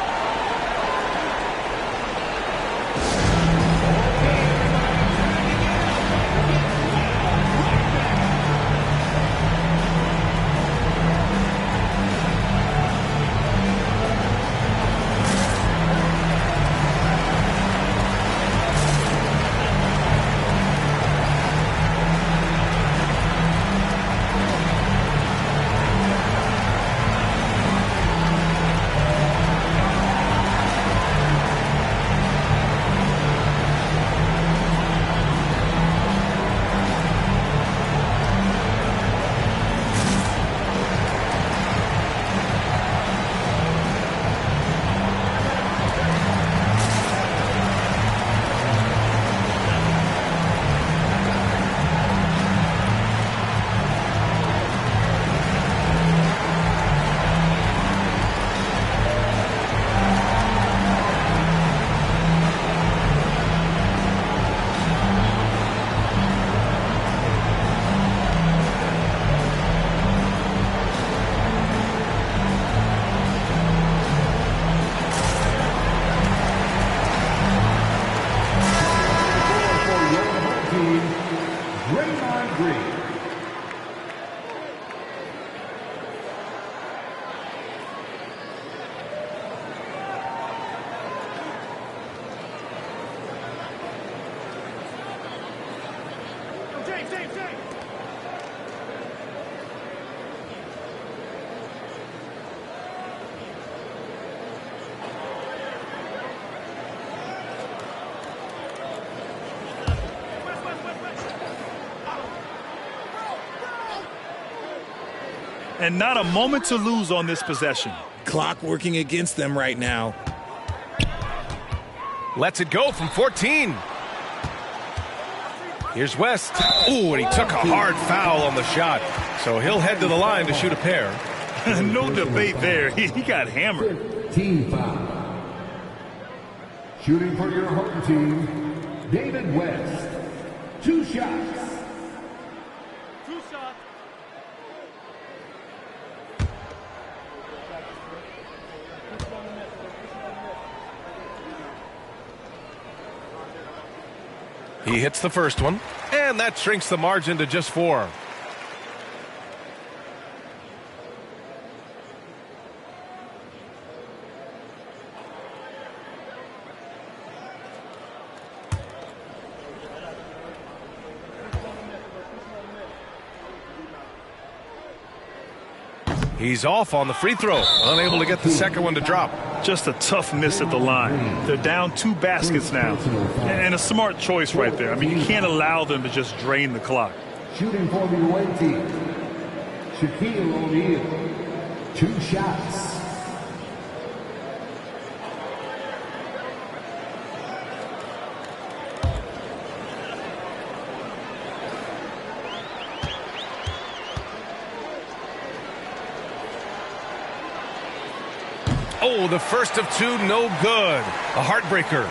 And not a moment to lose on this possession. Clock working against them right now. Lets it go from 14. Here's West. Ooh, and he took a hard foul on the shot. So he'll head to the line to shoot a pair. No debate there. He got hammered. Team foul. Shooting for your home team, David West. 2 shots. He hits the first one, and that shrinks the margin to just 4. He's off on the free throw, unable to get the second one to drop. Just a tough miss at the line. They're down 2 baskets now. And a smart choice right there. I mean, you can't allow them to just drain the clock. Shooting for the away team, Shaquille O'Neal. 2 shots. Oh, the first of 2, no good. A heartbreaker.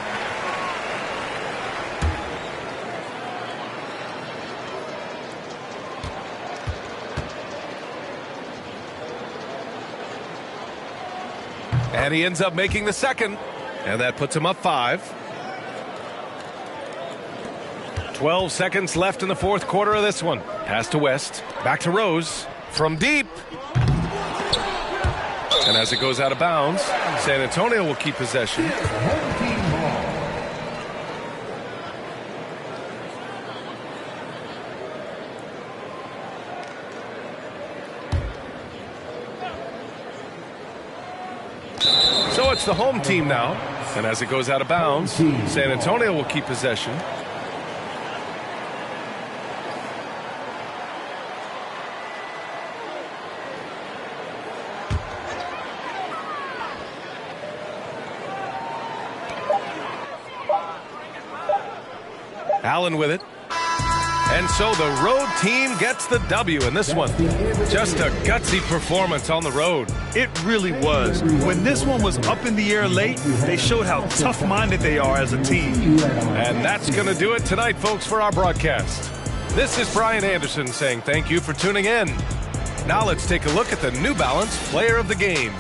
And he ends up making the second. And that puts him up 5. 12 seconds left in the fourth quarter of this one. Pass to West. Back to Rose. From deep. And as it goes out of bounds, San Antonio will keep possession. So it's the home team now. And as it goes out of bounds, San Antonio will keep possession. Allen with it. And so the road team gets the W in this one. Just a gutsy performance on the road. It really was. When this one was up in the air late, they showed how tough-minded they are as a team. And that's going to do it tonight, folks, for our broadcast. This is Brian Anderson saying thank you for tuning in. Now let's take a look at the New Balance Player of the Game.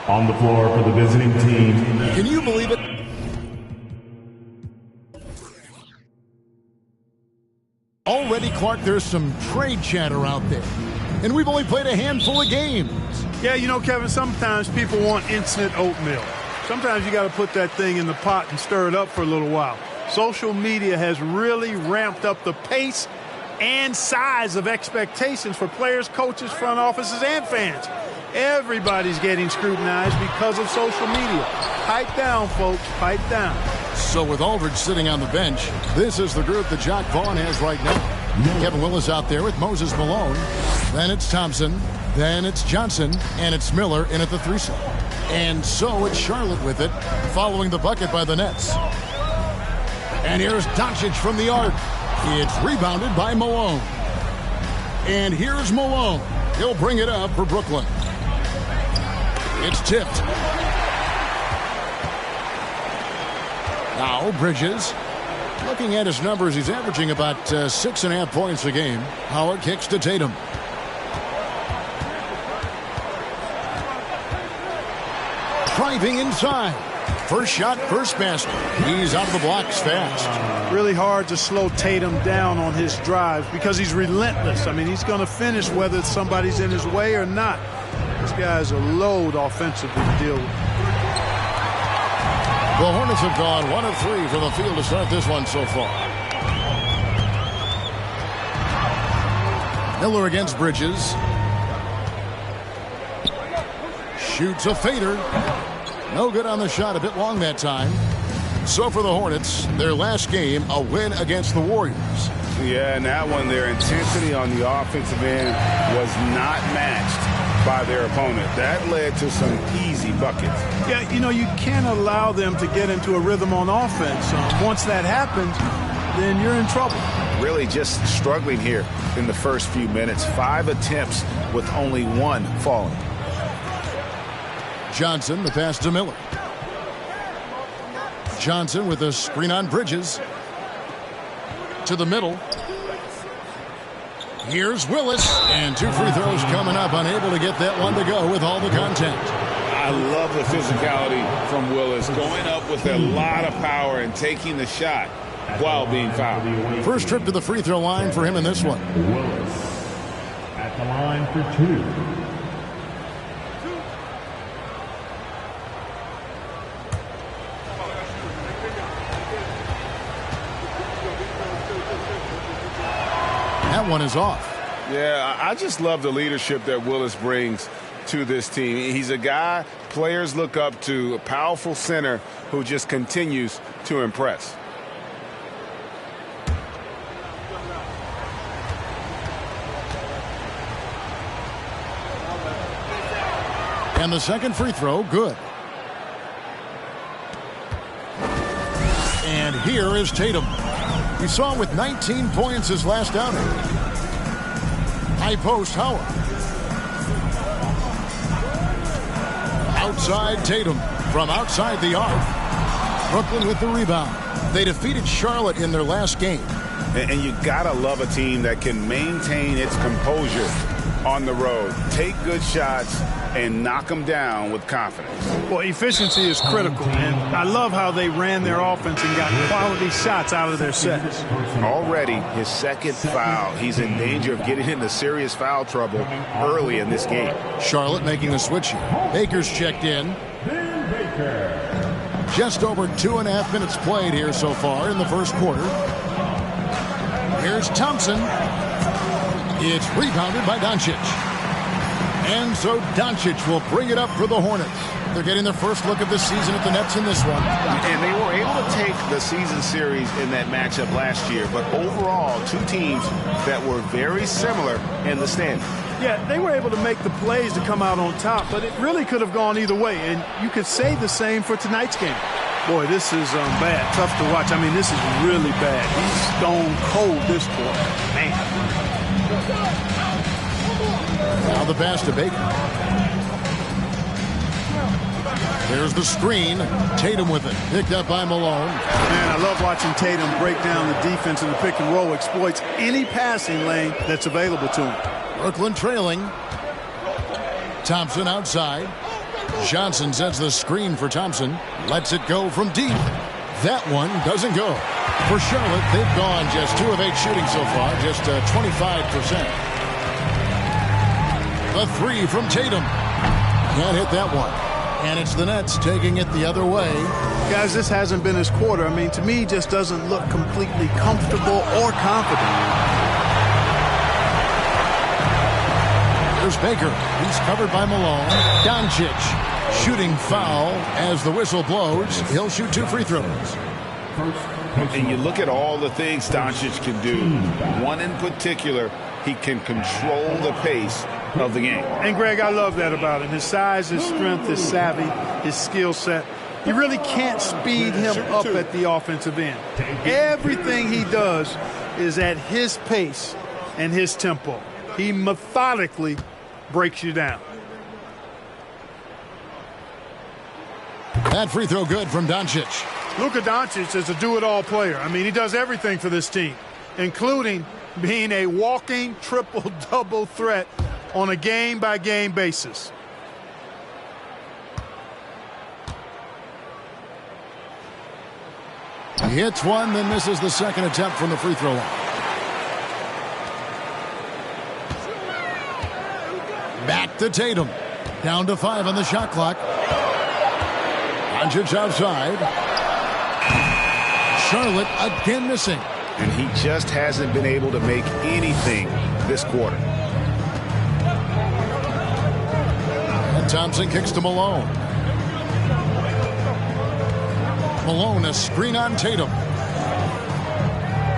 On the floor for the visiting team. Can you believe it? Already, Clark, there's some trade chatter out there. And we've only played a handful of games. Yeah, you know, Kevin, sometimes people want instant oatmeal. Sometimes you got to put that thing in the pot and stir it up for a little while. Social media has really ramped up the pace and size of expectations for players, coaches, front offices, and fans. Everybody's getting scrutinized because of social media. Pipe down, folks. Pipe down. So with Aldridge sitting on the bench, this is the group that Jock Vaughn has right now. Kevin Willis out there with Moses Malone. Then it's Thompson. Then it's Johnson. And it's Miller in at the 3 slot. And so it's Charlotte with it, following the bucket by the Nets. And here's Doncic from the arc. It's rebounded by Malone. And here's Malone. He'll bring it up for Brooklyn. It's tipped. Now Bridges. Looking at his numbers, he's averaging about 6.5 points a game. Howard kicks to Tatum. Driving inside. First shot, first basket. He's out of the blocks fast. Really hard to slow Tatum down on his drives because he's relentless. I mean, he's going to finish whether somebody's in his way or not. This guy's a load offensively to deal with. The Hornets have gone 1 of 3 from the field to start this one so far. Miller against Bridges. Shoots a fader. No good on the shot, a bit long that time. So for the Hornets, their last game, a win against the Warriors. Yeah, and that one, their intensity on the offensive end was not matched by their opponent. That led to some easy buckets. Yeah, you know, you can't allow them to get into a rhythm on offense. Once that happens, then you're in trouble. Really just struggling here in the first few minutes. 5 attempts with only 1 falling. Johnson, the pass to Miller. Johnson with a screen on Bridges. To the middle. Here's Willis. And 2 free throws coming up. Unable to get that one to go with all the contact. I love the physicality from Willis. Going up with a lot of power and taking the shot while being fouled. First trip to the free throw line for him in this one. Willis at the line for 2. That one is off. Yeah, I just love the leadership that Willis brings to this team. He's a guy players look up to, a powerful center who just continues to impress. And the second free throw, good. And here is Tatum. We saw him with 19 points his last outing. High post, Howard. Outside Tatum from outside the arc. Brooklyn with the rebound. They defeated Charlotte in their last game. And you gotta love a team that can maintain its composure on the road. Take good shots and knock them down with confidence. Well, efficiency is critical, and I love how they ran their offense and got quality shots out of their sets. Already his second foul. He's in danger of getting into serious foul trouble early in this game. Charlotte making the switch here. Baker's checked in. Just over 2.5 minutes played here so far in the first quarter. Here's Thompson. It's rebounded by Doncic. And so Doncic will bring it up for the Hornets. They're getting their first look of the season at the Nets in this one. And they were able to take the season series in that matchup last year. But overall, 2 teams that were very similar in the standings. Yeah, they were able to make the plays to come out on top, but it really could have gone either way. And you could say the same for tonight's game. Boy, this is bad. Tough to watch. I mean, this is really bad. He's stone cold this quarter. Man. Now the pass to Baker. There's the screen. Tatum with it. Picked up by Malone. Man, I love watching Tatum break down the defense in the pick and roll. Exploits any passing lane that's available to him. Brooklyn trailing. Thompson outside. Johnson sets the screen for Thompson. Lets it go from deep. That one doesn't go. For Charlotte, they've gone just 2 of 8 shooting so far, just 25%. The 3 from Tatum. Can't hit that one. And it's the Nets taking it the other way. Guys, this hasn't been his quarter. I mean, to me, he just doesn't look completely comfortable or confident. Here's Baker. He's covered by Malone. Doncic shooting foul as the whistle blows. He'll shoot 2 free throws. And you look at all the things Doncic can do. One in particular, he can control the pace of the game. And, Greg, I love that about him. His size, his strength, his savvy, his skill set. You really can't speed him up at the offensive end. Everything he does is at his pace and his tempo. He methodically breaks you down. That free throw good from Doncic. Luka Doncic is a do-it-all player. I mean, he does everything for this team, including being a walking triple-double threat on a game-by-game basis. He hits one, then misses the second attempt from the free throw line. Back to Tatum. Down to 5 on the shot clock. Doncic outside. Charlotte again missing. And he just hasn't been able to make anything this quarter. And Thompson kicks to Malone. Malone, a screen on Tatum.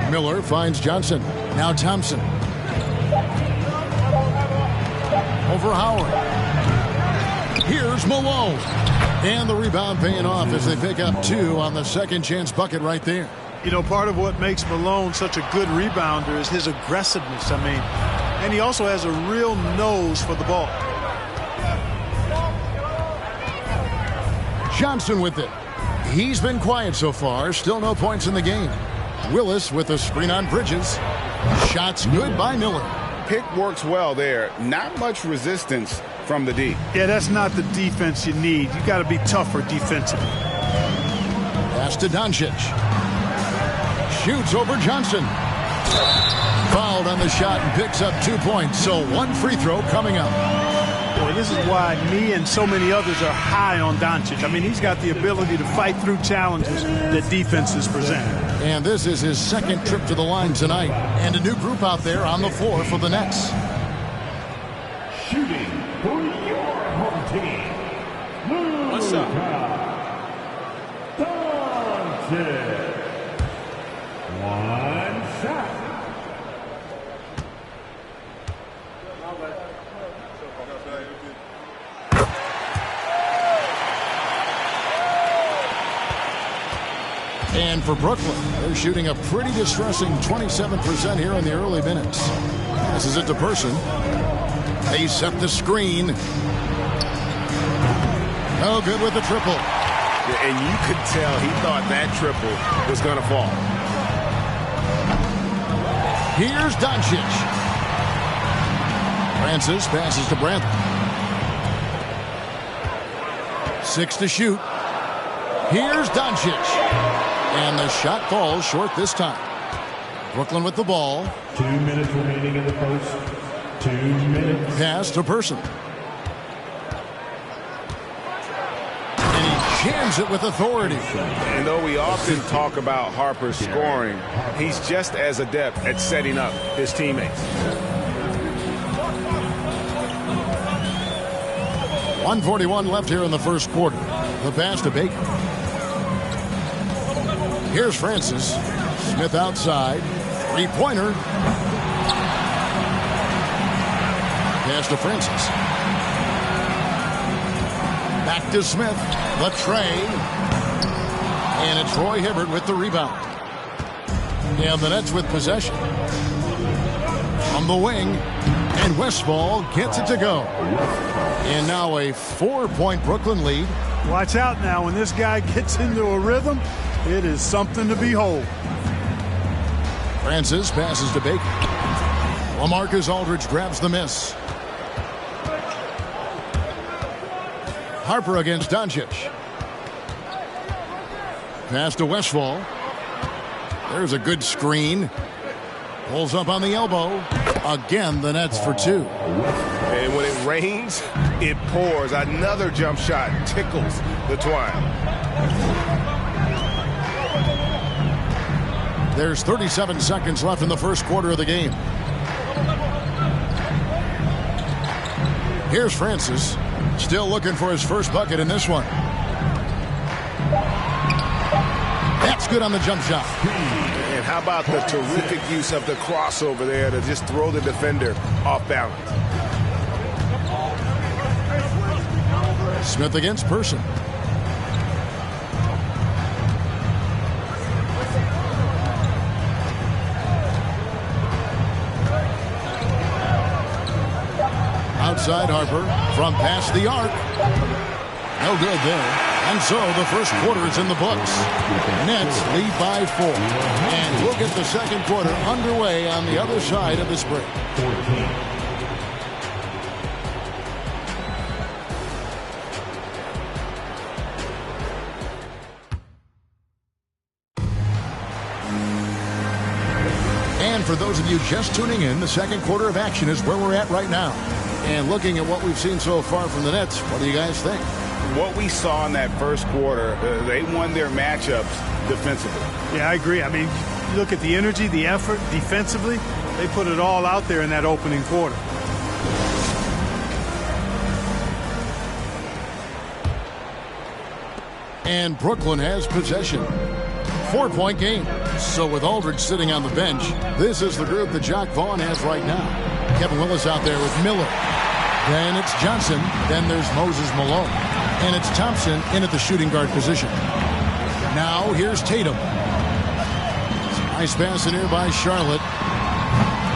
Miller finds Johnson. Now Thompson. Over Howard. Here's Malone. And the rebound paying off as they pick up 2 on the second chance bucket right there. You know, part of what makes Malone such a good rebounder is his aggressiveness. I mean, and he also has a real nose for the ball. Johnson with it. He's been quiet so far. Still no points in the game. Willis with a screen on Bridges. Shots good by Miller. Pick works well there. Not much resistance from the D. Yeah, that's not the defense you need. You got to be tougher defensively. Pass to Doncic. Shoots over Johnson. Fouled on the shot and picks up 2 points. So 1 free throw coming up. Boy, this is why me and so many others are high on Doncic. I mean, he's got the ability to fight through challenges that defenses present. And this is his second trip to the line tonight. And a new group out there on the floor for the Nets. Shooting for your home team. What's up? Doncic. 1 shot. And for Brooklyn, they're shooting a pretty distressing 27% here in the early minutes. This is it to Person. They set the screen. No good with the triple. And you could tell he thought that triple was going to fall. Here's Doncic. Francis passes to Brantley. 6 to shoot. Here's Doncic. And the shot falls short this time. Brooklyn with the ball. 2 minutes remaining in the first. 2 minutes. Pass to Person. And he jams it with authority. And though we often talk about Harper's scoring, he's just as adept at setting up his teammates. 1:41 left here in the first quarter. The pass to Baker. Here's Francis. Smith outside. 3-pointer. Pass to Francis. Back to Smith. The tray. And it's Roy Hibbert with the rebound. And the Nets with possession. From the wing. And Westphal gets it to go. And now a 4-point Brooklyn lead. Watch out now. When this guy gets into a rhythm, it is something to behold. Francis passes to Baker. LaMarcus Aldridge grabs the miss. Harper against Doncic. Pass to Westphal. There's a good screen. Pulls up on the elbow. Again, the Nets for two. And when it rains, it pours. Another jump shot tickles the twine. There's 37 seconds left in the first quarter of the game. Here's Francis. Still looking for his first bucket in this one. That's good on the jump shot. And how about the terrific use of the crossover there to just throw the defender off balance. Smith against Person. Outside Harper from past the arc. No good there. And so the first quarter is in the books. Nets lead by 4. And we'll get the second quarter underway on the other side of this break. And for those of you just tuning in, the second quarter of action is where we're at right now. And looking at what we've seen so far from the Nets, what do you guys think? What we saw in that first quarter, they won their matchups defensively. Yeah, I agree. I mean, you look at the energy, the effort defensively, they put it all out there in that opening quarter. And Brooklyn has possession. 4-point game. So with Aldridge sitting on the bench, this is the group that Jacque Vaughn has right now. Kevin Willis out there with Miller. Then it's Johnson. Then there's Moses Malone. And it's Thompson in at the shooting guard position. Now here's Tatum. Nice pass in here by Charlotte.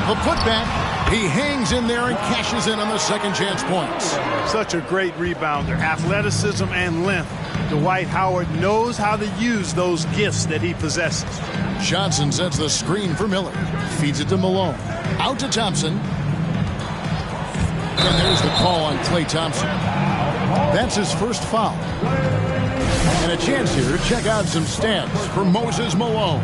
The putback. He hangs in there and cashes in on the second chance points. Such a great rebounder. Athleticism and length. Dwight Howard knows how to use those gifts that he possesses. Johnson sets the screen for Miller. Feeds it to Malone. Out to Thompson. And there's the call on Klay Thompson. That's his first foul. And a chance here to check out some stats for Moses Malone.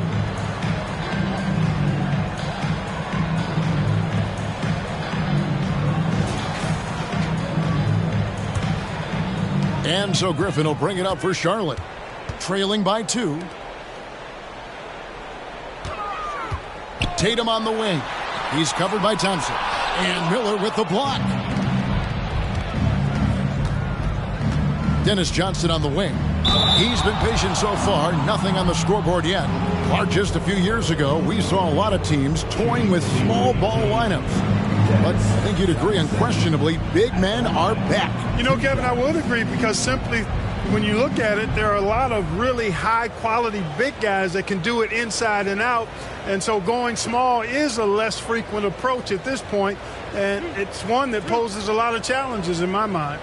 And so Griffin will bring it up for Charlotte. Trailing by 2. Tatum on the wing. He's covered by Thompson. And Miller with the block. Dennis Johnson on the wing. He's been patient so far. Nothing on the scoreboard yet. But just a few years ago, we saw a lot of teams toying with small ball lineups. But I think you'd agree, unquestionably, big men are back. You know, Kevin, I would agree because simply when you look at it, there are a lot of really high-quality big guys that can do it inside and out. And so going small is a less frequent approach at this point, and it's one that poses a lot of challenges in my mind.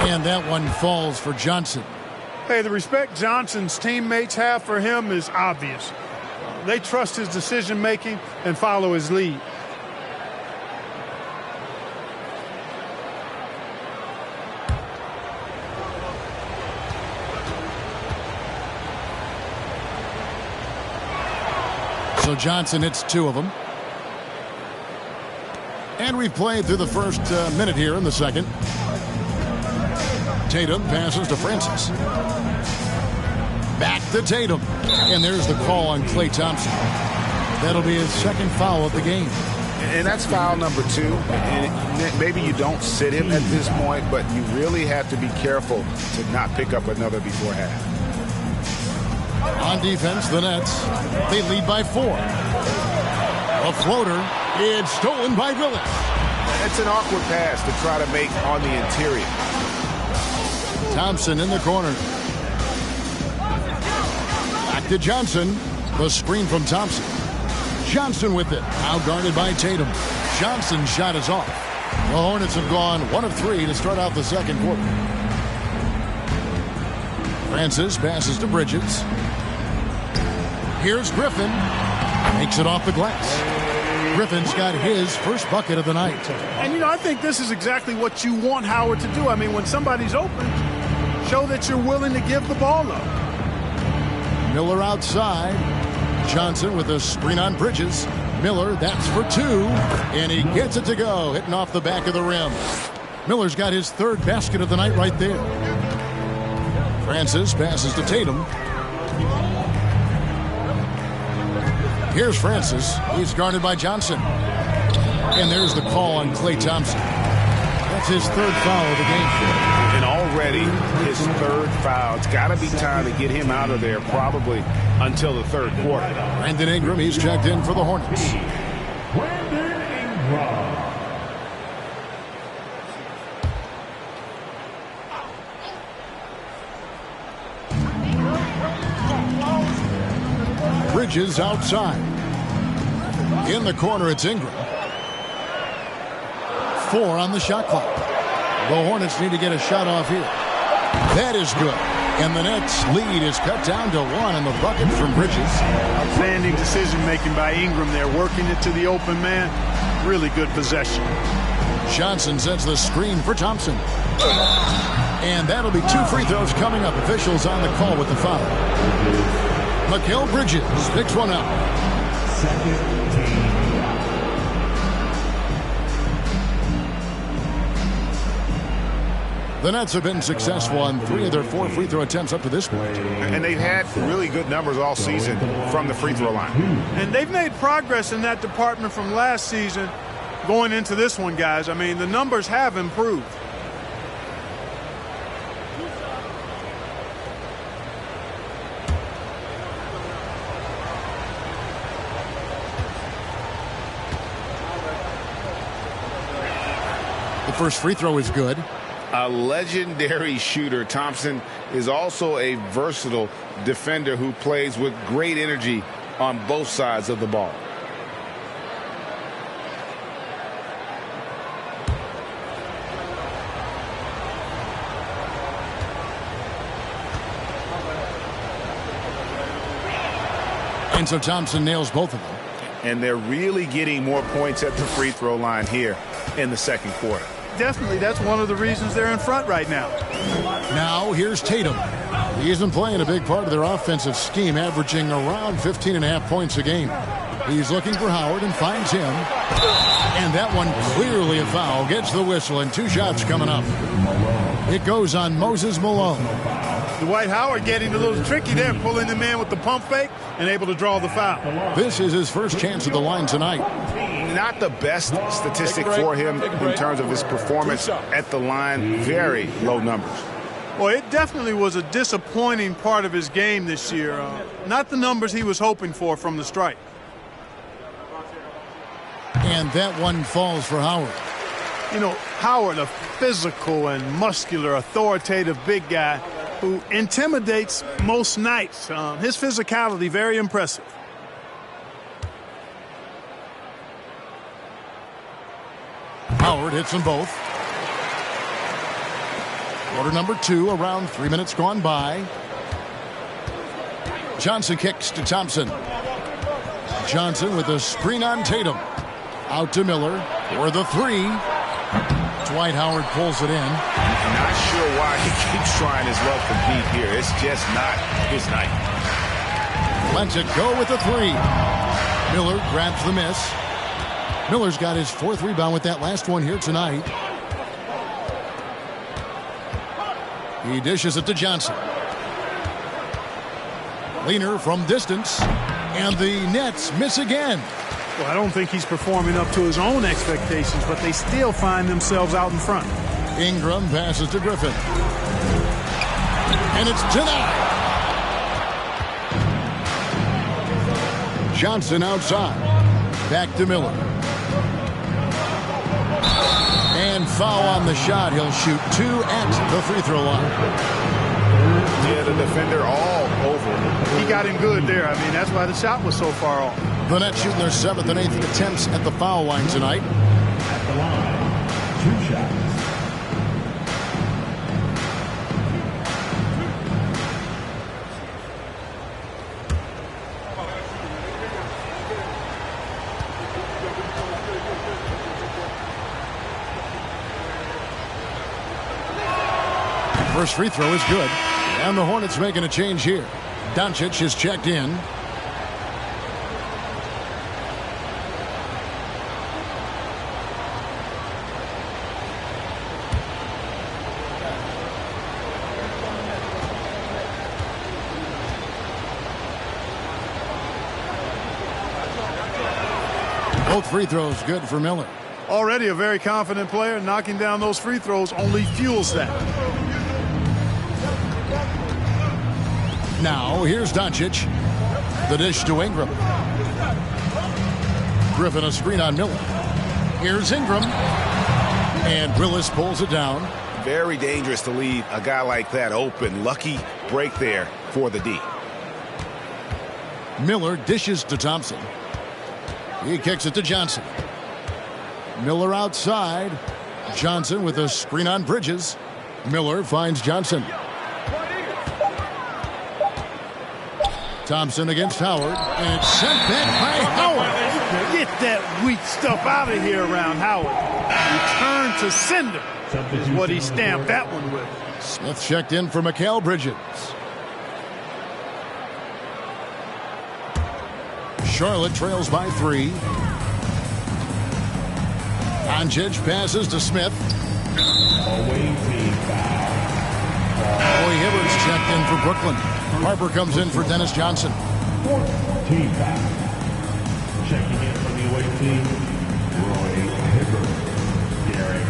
And that one falls for Johnson. Hey, the respect Johnson's teammates have for him is obvious. They trust his decision-making and follow his lead. So Johnson hits 2 of them. And we've played through the first minute here in the second. Tatum passes to Francis. Back to Tatum. And there's the call on Klay Thompson. That'll be his second foul of the game. And that's foul number 2. And maybe you don't sit him at this point, but you really have to be careful to not pick up another before half. On defense, the Nets, they lead by 4. A floater. It's stolen by Willis. It's an awkward pass to try to make on the interior. Thompson in the corner. Back to Johnson. The screen from Thompson. Johnson with it. Now guarded by Tatum. Johnson's shot is off. The Hornets have gone 1 of 3 to start out the second quarter. Francis passes to Bridges. Here's Griffin. Makes it off the glass. Griffin's got his first bucket of the night. And, you know, I think this is exactly what you want Howard to do. I mean, when somebody's open, show that you're willing to give the ball up. Miller outside. Johnson with a screen on Bridges. Miller, that's for two. And he gets it to go, hitting off the back of the rim. Miller's got his third basket of the night right there. Francis passes to Tatum. Here's Francis. He's guarded by Johnson. And there's the call on Klay Thompson. That's his third foul of the game. And already his third foul. It's got to be time to get him out of there probably until the third quarter. Brandon Ingram, he's checked in for the Hornets. Brandon Ingram. Bridges outside. In the corner, it's Ingram. 4 on the shot clock. The Hornets need to get a shot off here. That is good. And the Nets lead is cut down to 1 on the bucket from Bridges. Outstanding decision-making by Ingram there, working it to the open man. Really good possession. Johnson sets the screen for Thompson. And that'll be 2 free throws coming up. Officials on the call with the foul. Mikal Bridges picks one up. Second team. The Nets have been successful on 3 of their 4 free throw attempts up to this point. And they've had really good numbers all season from the free throw line. And they've made progress in that department from last season going into this one, guys. I mean, the numbers have improved. The first free throw is good. A legendary shooter, Thompson is also a versatile defender who plays with great energy on both sides of the ball. And so Thompson nails both of them. And they're really getting more points at the free throw line here in the second quarter. Definitely, that's one of the reasons they're in front right now. Now here's Tatum. He's been playing a big part of their offensive scheme, averaging around 15.5 points a game. He's looking for Howard and finds him. And that one clearly a foul. Gets the whistle and 2 shots coming up. It goes on Moses Malone. Dwight Howard getting a little tricky there, pulling the man with the pump fake and able to draw the foul. This is his first chance at the line tonight. Not the best statistic for him in terms of his performance at the line. Very low numbers. Well, it definitely was a disappointing part of his game this year. Not the numbers he was hoping for from the stripe. And that one falls for Howard. You know, Howard, a physical and muscular, authoritative big guy who intimidates most nights. His physicality, very impressive. Howard hits them both. Quarter number 2, around 3 minutes gone by. Johnson kicks to Thompson. Johnson with a screen on Tatum. Out to Miller for the 3. Dwight Howard pulls it in. Not sure why he keeps trying his luck from deep here. It's just not his night. Lets it go with the 3. Miller grabs the miss. Miller's got his 4th rebound with that last one here tonight. He dishes it to Johnson. Leaner from distance. And the Nets miss again. Well, I don't think he's performing up to his own expectations, but they still find themselves out in front. Ingram passes to Griffin. And it's denied. Johnson outside. Back to Miller. And foul on the shot. He'll shoot 2 at the free throw line. Yeah, the defender all over him. He got him good there. I mean, that's why the shot was so far off. The Nets shooting their 7th and 8th attempts at the foul line tonight. At the line, 2 shots. First free throw is good. And the Hornets making a change here. Doncic is checked in. Both free throws good for Miller. Already a very confident player. Knocking down those free throws only fuels that. Now, here's Doncic. The dish to Ingram. Griffin a screen on Miller. Here's Ingram. And Willis pulls it down. Very dangerous to leave a guy like that open. Lucky break there for the D. Miller dishes to Thompson. He kicks it to Johnson. Miller outside. Johnson with a screen on Bridges. Miller finds Johnson. Thompson against Howard, and it's sent back by Howard. Get that weak stuff out of here around Howard. Return to sender is what he stamped that one with. Smith checked in for Mikal Bridges. Charlotte trails by 3. Doncic passes to Smith. Roy Hibbert's checked in for Brooklyn. Harper comes in for Dennis Johnson. Team foul. Checking in from the away team, Roy Hibbert, Derek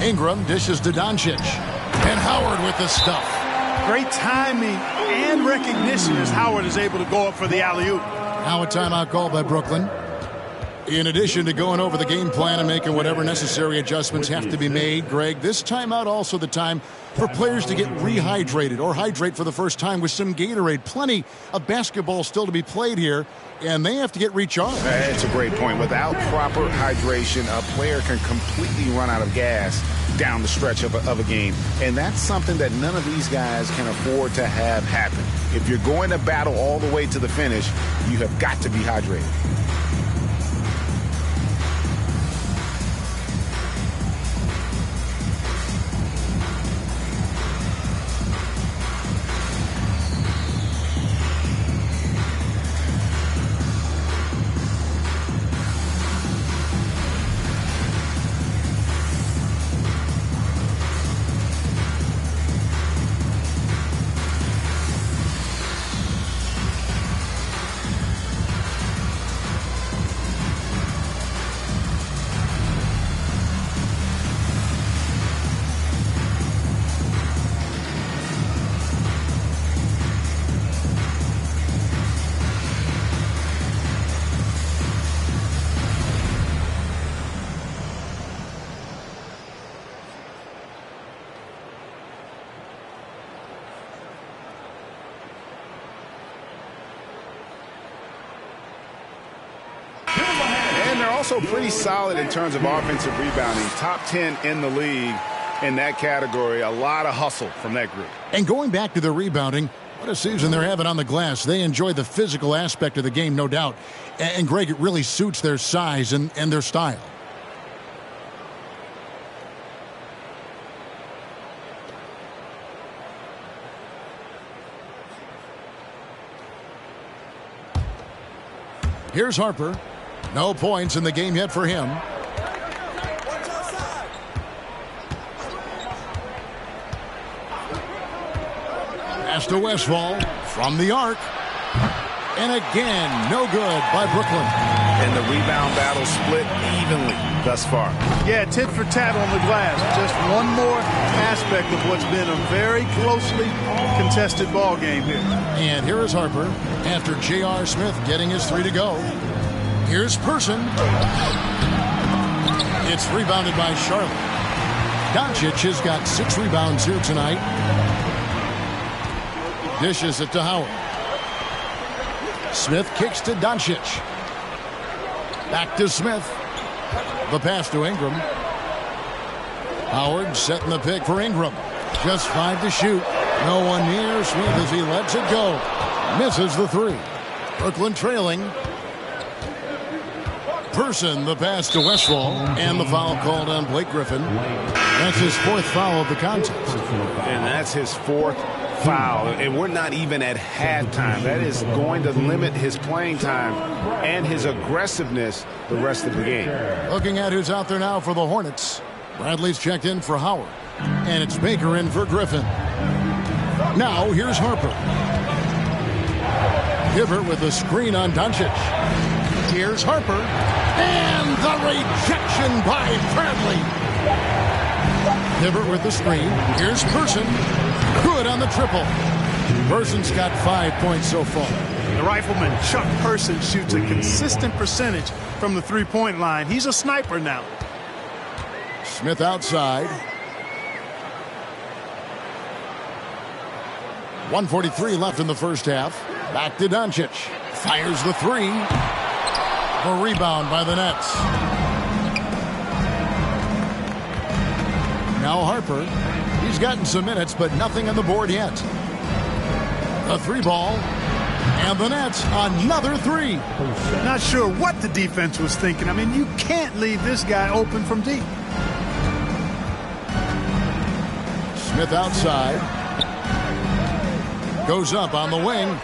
Harper. Ingram dishes to Doncic. And Howard with the stuff. Great timing and recognition as Howard is able to go up for the alley-oop. Now a timeout called by Brooklyn. In addition to going over the game plan and making whatever necessary adjustments have to be made, Greg, this timeout also the time for players to get rehydrated or hydrate for the first time with some Gatorade. Plenty of basketball still to be played here, and they have to get recharged. That's a great point. Without proper hydration, a player can completely run out of gas down the stretch of a game. And that's something that none of these guys can afford to have happen. If you're going to battle all the way to the finish, you have got to be hydrated. Also pretty solid in terms of offensive rebounding. Top 10 in the league in that category. A lot of hustle from that group. And going back to the rebounding, what a season they're having on the glass. They enjoy the physical aspect of the game, no doubt. And Greg, it really suits their size and their style. Here's Harper. No points in the game yet for him. Pass to Westfall from the arc. And again, no good by Brooklyn. And the rebound battle split evenly thus far. Yeah, tit for tat on the glass. Just one more aspect of what's been a very closely contested ball game here. And here is Harper after J.R. Smith getting his 3 to go. Here's Person. It's rebounded by Charlotte. Doncic has got 6 rebounds here tonight. Dishes it to Howard. Smith kicks to Doncic. Back to Smith. The pass to Ingram. Howard setting the pick for Ingram. Just 5 to shoot. No one near Smith as he lets it go. Misses the 3. Brooklyn trailing. Person, the pass to Westfall, and the foul called on Blake Griffin. That's his 4th foul of the contest. And that's his 4th foul. And we're not even at halftime. That is going to limit his playing time and his aggressiveness the rest of the game. Looking at who's out there now for the Hornets. Bradley's checked in for Howard. And it's Baker in for Griffin. Now, here's Harper. Hibbert with the screen on Doncic. Here's Harper. And the rejection by Bradley. Hibbert with the screen. Here's Person. Good on the triple. Person's got 5 points so far. The rifleman, Chuck Person, shoots a consistent percentage from the three-point line. He's a sniper now. Smith outside. 1:43 left in the first half. Back to Doncic. Fires the three. A rebound by the Nets. Now Harper. He's gotten some minutes, but nothing on the board yet. A 3-ball. And the Nets, another 3. Not sure what the defense was thinking. I mean, you can't leave this guy open from deep. Smith outside. Goes up on the wing.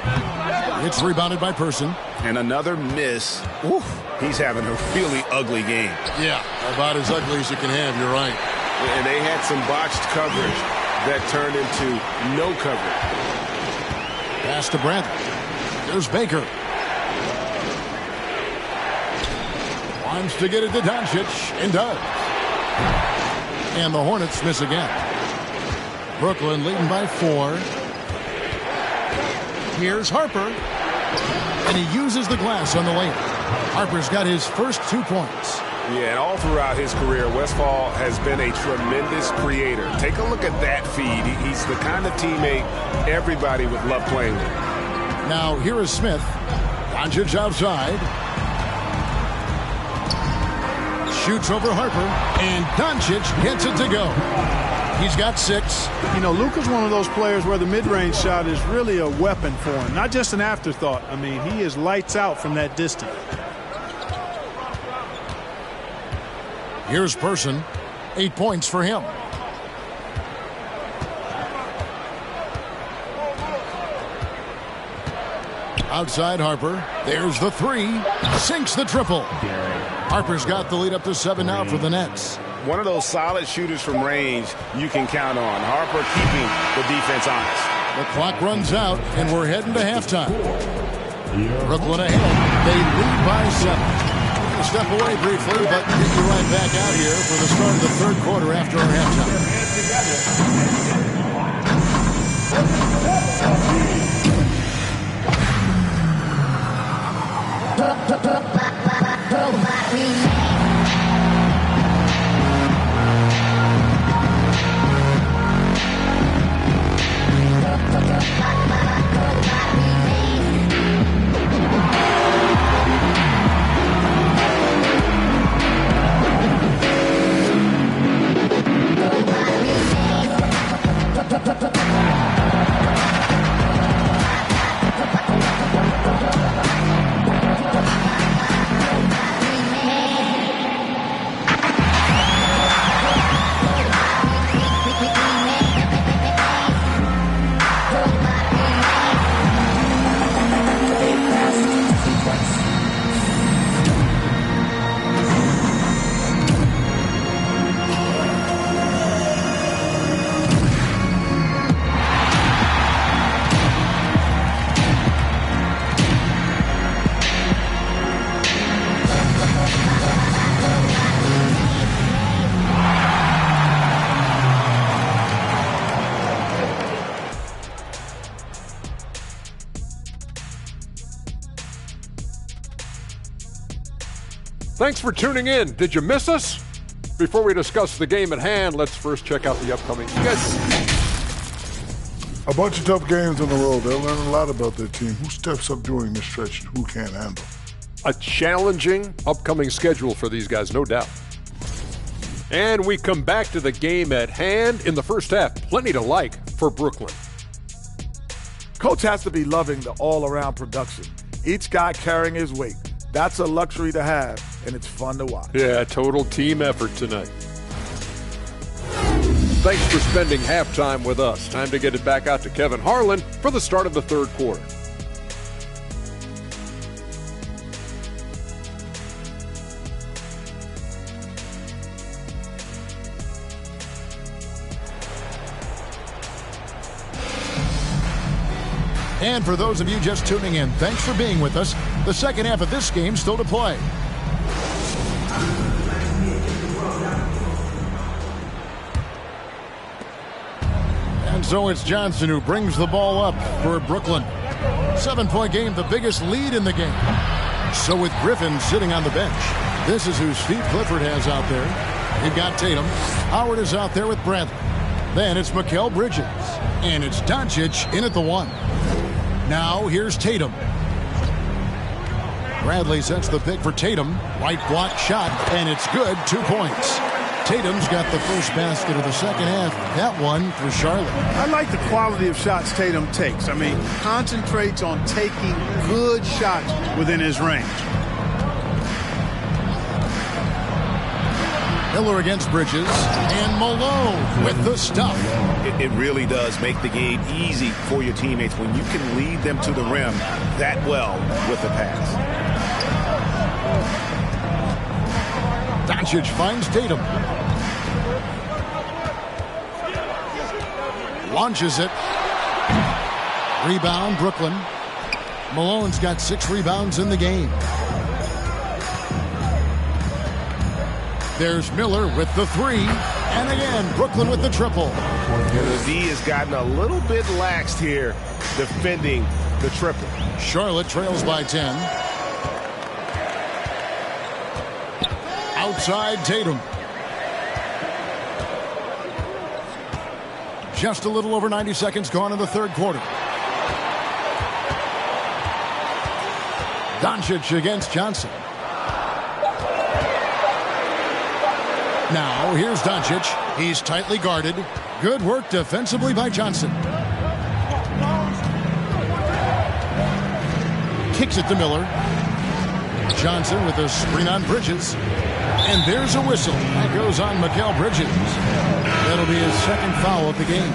It's rebounded by Person. And another miss. Oof, he's having a really ugly game. Yeah, about as ugly as you can have, you're right. And they had some botched coverage that turned into no coverage. Pass to Bradley. There's Baker. Wants to get it to Doncic, and does. And the Hornets miss again. Brooklyn leading by 4. Here's Harper. And he uses the glass on the lane. Harper's got his first 2 points. Yeah, and all throughout his career, Westfall has been a tremendous creator. Take a look at that feed. He's the kind of teammate everybody would love playing with. Now, here is Smith. Doncic outside. Shoots over Harper. And Doncic gets it to go. He's got 6. You know, Luka's one of those players where the mid-range shot is really a weapon for him, not just an afterthought. I mean, he is lights out from that distance. Here's Person. 8 points for him. Outside Harper. There's the 3. Sinks the triple. Harper's got the lead up to 7 now for the Nets. One of those solid shooters from range you can count on. Harper keeping the defense honest. The clock runs out, and we're heading to halftime. Brooklyn ahead. They lead by 7. We're going to step away briefly, but get you right back out here for the start of the 3rd quarter after our halftime. Thanks for tuning in. Did you miss us? Before we discuss the game at hand, let's first check out the upcoming. You guys, a bunch of tough games on the road. They'll learn a lot about their team. Who steps up during this stretch and who can't handle. a challenging upcoming schedule for these guys, no doubt. And we come back to the game at hand in the first half. Plenty to like for Brooklyn. Coach has to be loving the all-around production. Each guy carrying his weight. That's a luxury to have. and it's fun to watch. Yeah, total team effort tonight. Thanks for spending halftime with us. Time to get it back out to Kevin Harlan for the start of the third quarter. And for those of you just tuning in, thanks for being with us. The second half of this game still to play. And so it's Johnson who brings the ball up for Brooklyn. 7-point game, the biggest lead in the game. So with Griffin sitting on the bench, this is who Steve Clifford has out there. You've got Tatum. Howard is out there with Bradley. Then it's Mikal Bridges. And it's Doncic in at the 1. Now here's Tatum. Bradley sets the pick for Tatum. Right block shot, and it's good. 2 points. Tatum's got the first basket of the second half. That one for Charlotte. I like the quality of shots Tatum takes. I mean, concentrates on taking good shots within his range. Miller against Bridges, and Malone with the stuff. It really does make the game easy for your teammates when you can lead them to the rim that well with the pass. Doncic finds Tatum. Launches it. Rebound, Brooklyn. Malone's got 6 rebounds in the game. There's Miller with the 3. And again, Brooklyn with the triple. The D has gotten a little bit laxed here defending the triple. Charlotte trails by 10. Outside Tatum. Just a little over 90 seconds gone in the third quarter. Doncic against Johnson. Now, here's Doncic. He's tightly guarded. Good work defensively by Johnson. Kicks it to Miller. Johnson with a screen on Bridges. And there's a whistle. That goes on Mikal Bridges. That'll be his second foul of the game.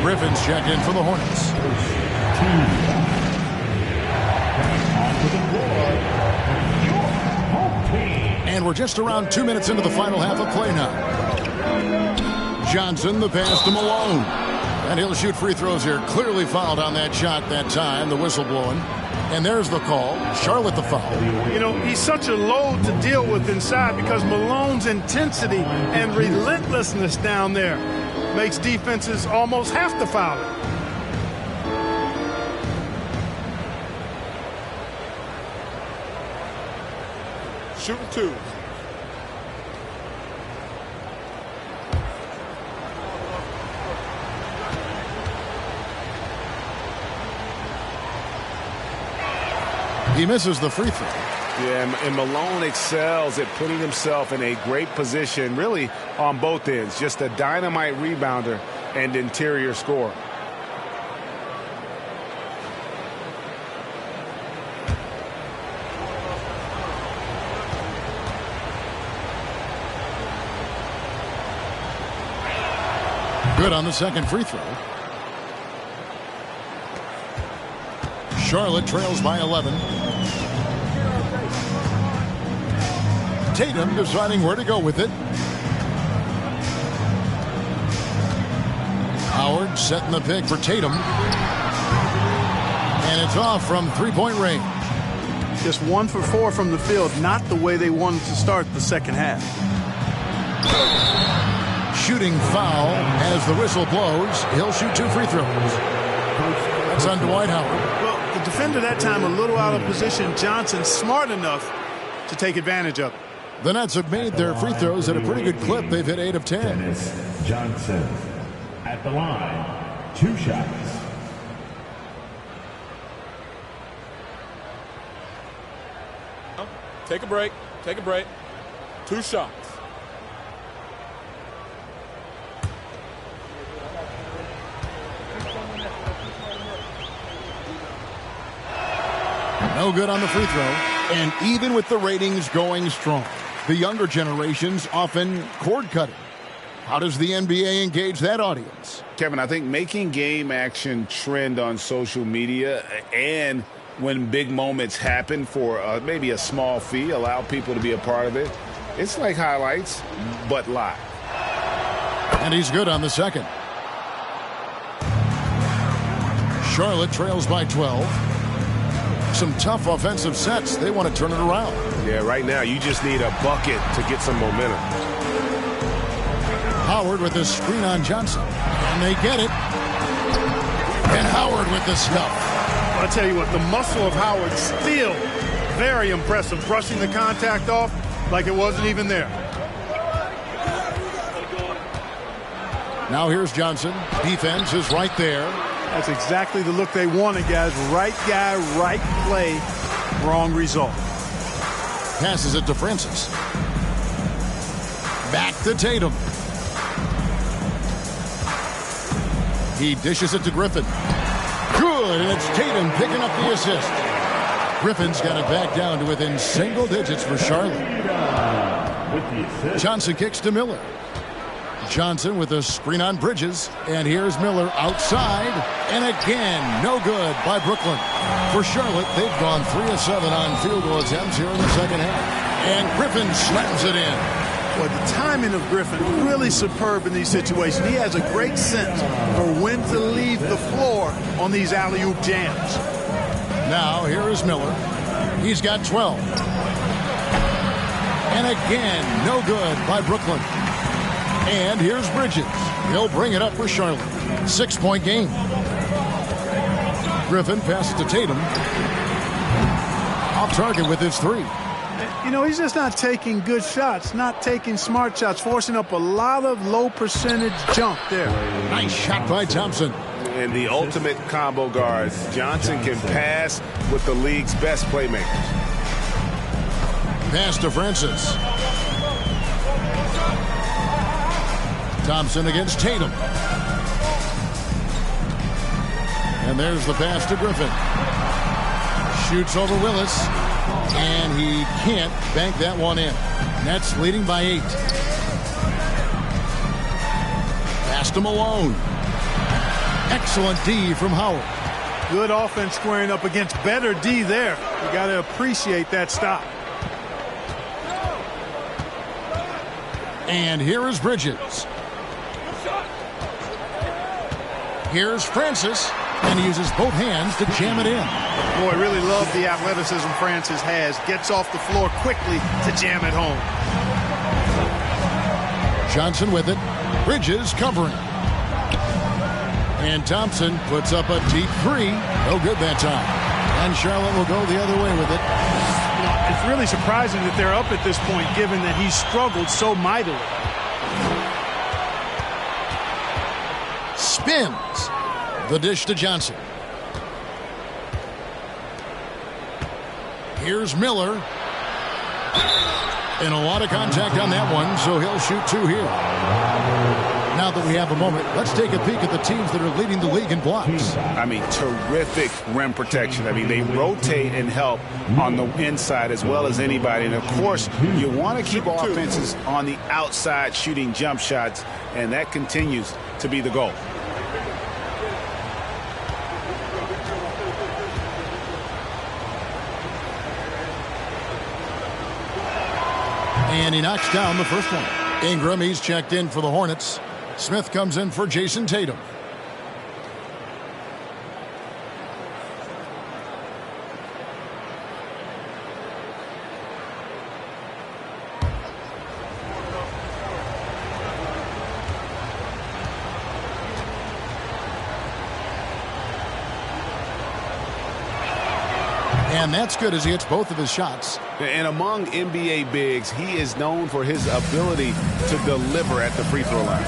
Griffin's checked in for the Hornets. And we're just around 2 minutes into the final half of play now. Johnson, the pass to Malone. And he'll shoot free throws here. Clearly fouled on that shot that time. The whistle blowing. And there's the call. Charlotte the foul. You know, he's such a load to deal with inside because Malone's intensity and relentlessness down there makes defenses almost have to foul it. Shooting 2. He misses the free throw. Yeah, and Malone excels at putting himself in a great position, really on both ends. Just a dynamite rebounder and interior scorer. Good on the second free throw. Charlotte trails by 11. Tatum deciding where to go with it. Howard setting the pick for Tatum. And it's off from three-point range. Just 1 for 4 from the field, not the way they wanted to start the second half. Shooting foul as the whistle blows. He'll shoot 2 free throws. That's on Dwight Howard. Well, the defender that time a little out of position. Johnson smart enough to take advantage of it. The Nets have made their free throws at a pretty good clip. They've hit 8 of 10. Dennis Johnson at the line. 2 shots. Take a break. Take a break. 2 shots. No good on the free throw. And even with the ratings going strong, the younger generations often cord-cutting. How does the NBA engage that audience? Kevin, I think making game action trend on social media and when big moments happen for maybe a small fee, allow people to be a part of it. It's like highlights, but live. And he's good on the second. Charlotte trails by 12. Some tough offensive sets. They want to turn it around. Yeah, right now you just need a bucket to get some momentum. Howard with the screen on Johnson. And they get it. And Howard with the stuff. I'll tell you what, the muscle of Howard still very impressive. Brushing the contact off like it wasn't even there. Now here's Johnson. Defense is right there. That's exactly the look they wanted, guys. Right guy, right play, wrong result. Passes it to Francis. Back to Tatum. He dishes it to Griffin. Good, and it's Tatum picking up the assist. Griffin's got it back down to within single digits for Charlotte. Johnson kicks to Miller. Johnson with a screen on Bridges. And here's Miller outside. And again, no good by Brooklyn. For Charlotte, they've gone 3 of 7 on field goal attempts here in the second half. And Griffin slams it in. Well, the timing of Griffin really superb in these situations. He has a great sense for when to leave the floor on these alley-oop jams. Now, here is Miller. He's got 12. And again, no good by Brooklyn. And here's Bridges. He'll bring it up for Charlotte. 6-point game. Griffin passes to Tatum. Off target with his 3. You know, he's just not taking good shots, not taking smart shots, forcing up a lot of low percentage jump there. Nice shot by Thompson. And the ultimate combo guards. Johnson can pass with the league's best playmakers. Pass to Francis. Thompson against Tatum. And there's the pass to Griffin. Shoots over Willis. And he can't bank that one in. Nets leading by 8. Pass to Malone. Excellent D from Howard. Good offense squaring up against better D there. You got to appreciate that stop. And here is Bridges. Here's Francis. And he uses both hands to jam it in. Boy, really love the athleticism Francis has. Gets off the floor quickly to jam it home. Johnson with it. Bridges covering. And Thompson puts up a deep 3. No good that time. And Charlotte will go the other way with it. You know, it's really surprising that they're up at this point, given that he's struggled so mightily. Spins. The dish to Johnson. Here's Miller. And a lot of contact on that one, so he'll shoot 2 here. Now that we have a moment, let's take a peek at the teams that are leading the league in blocks. I mean, terrific rim protection. I mean, they rotate and help on the inside as well as anybody. And, of course, you want to keep offenses on the outside shooting jump shots, and that continues to be the goal. And he knocks down the first one. Ingram, he's checked in for the Hornets. Smith comes in for Jason Tatum. And that's good as he hits both of his shots. And among NBA bigs, he is known for his ability to deliver at the free throw line.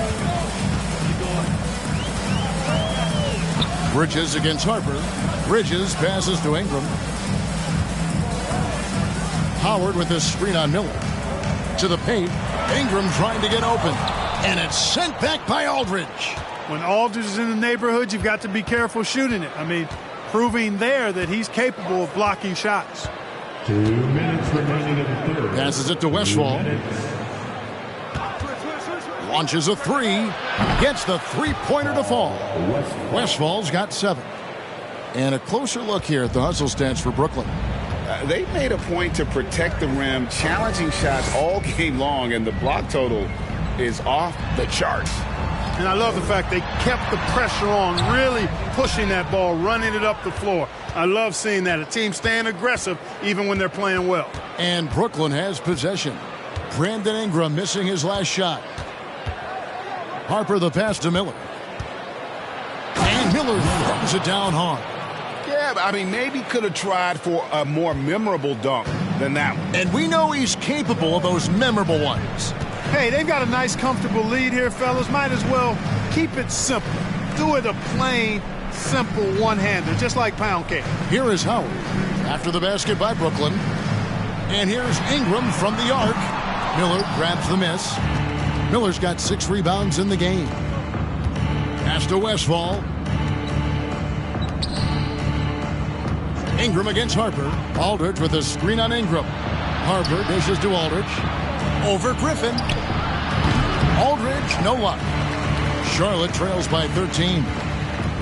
Bridges against Harper. Bridges passes to Ingram. Howard with his screen on Miller. To the paint. Ingram trying to get open. And it's sent back by Aldridge. When Aldridge is in the neighborhood, you've got to be careful shooting it. I mean, proving there that he's capable of blocking shots. 2 minutes remaining in the third. Passes it to Westfall. Launches a three. Gets the three-pointer to fall. Westfall's got 7. And a closer look here at the hustle stats for Brooklyn. They made a point to protect the rim, challenging shots all game long, and the block total is off the charts. And I love the fact they kept the pressure on, really pushing that ball, running it up the floor. I love seeing that. A team staying aggressive even when they're playing well. And Brooklyn has possession. Brandon Ingram missing his last shot. Harper the pass to Miller. And Miller throws it down hard. Yeah, I mean, maybe could have tried for a more memorable dunk than that one. And we know he's capable of those memorable ones. Hey, they've got a nice, comfortable lead here, fellas. Might as well keep it simple. Do it a plain, simple one-hander, just like pound cake. Here is Howard after the basket by Brooklyn. And here's Ingram from the arc. Miller grabs the miss. Miller's got 6 rebounds in the game. Pass to Westfall. Ingram against Harper. Aldridge with a screen on Ingram. Harper dishes to Aldridge. Over Griffin. Aldridge, no luck. Charlotte trails by 13.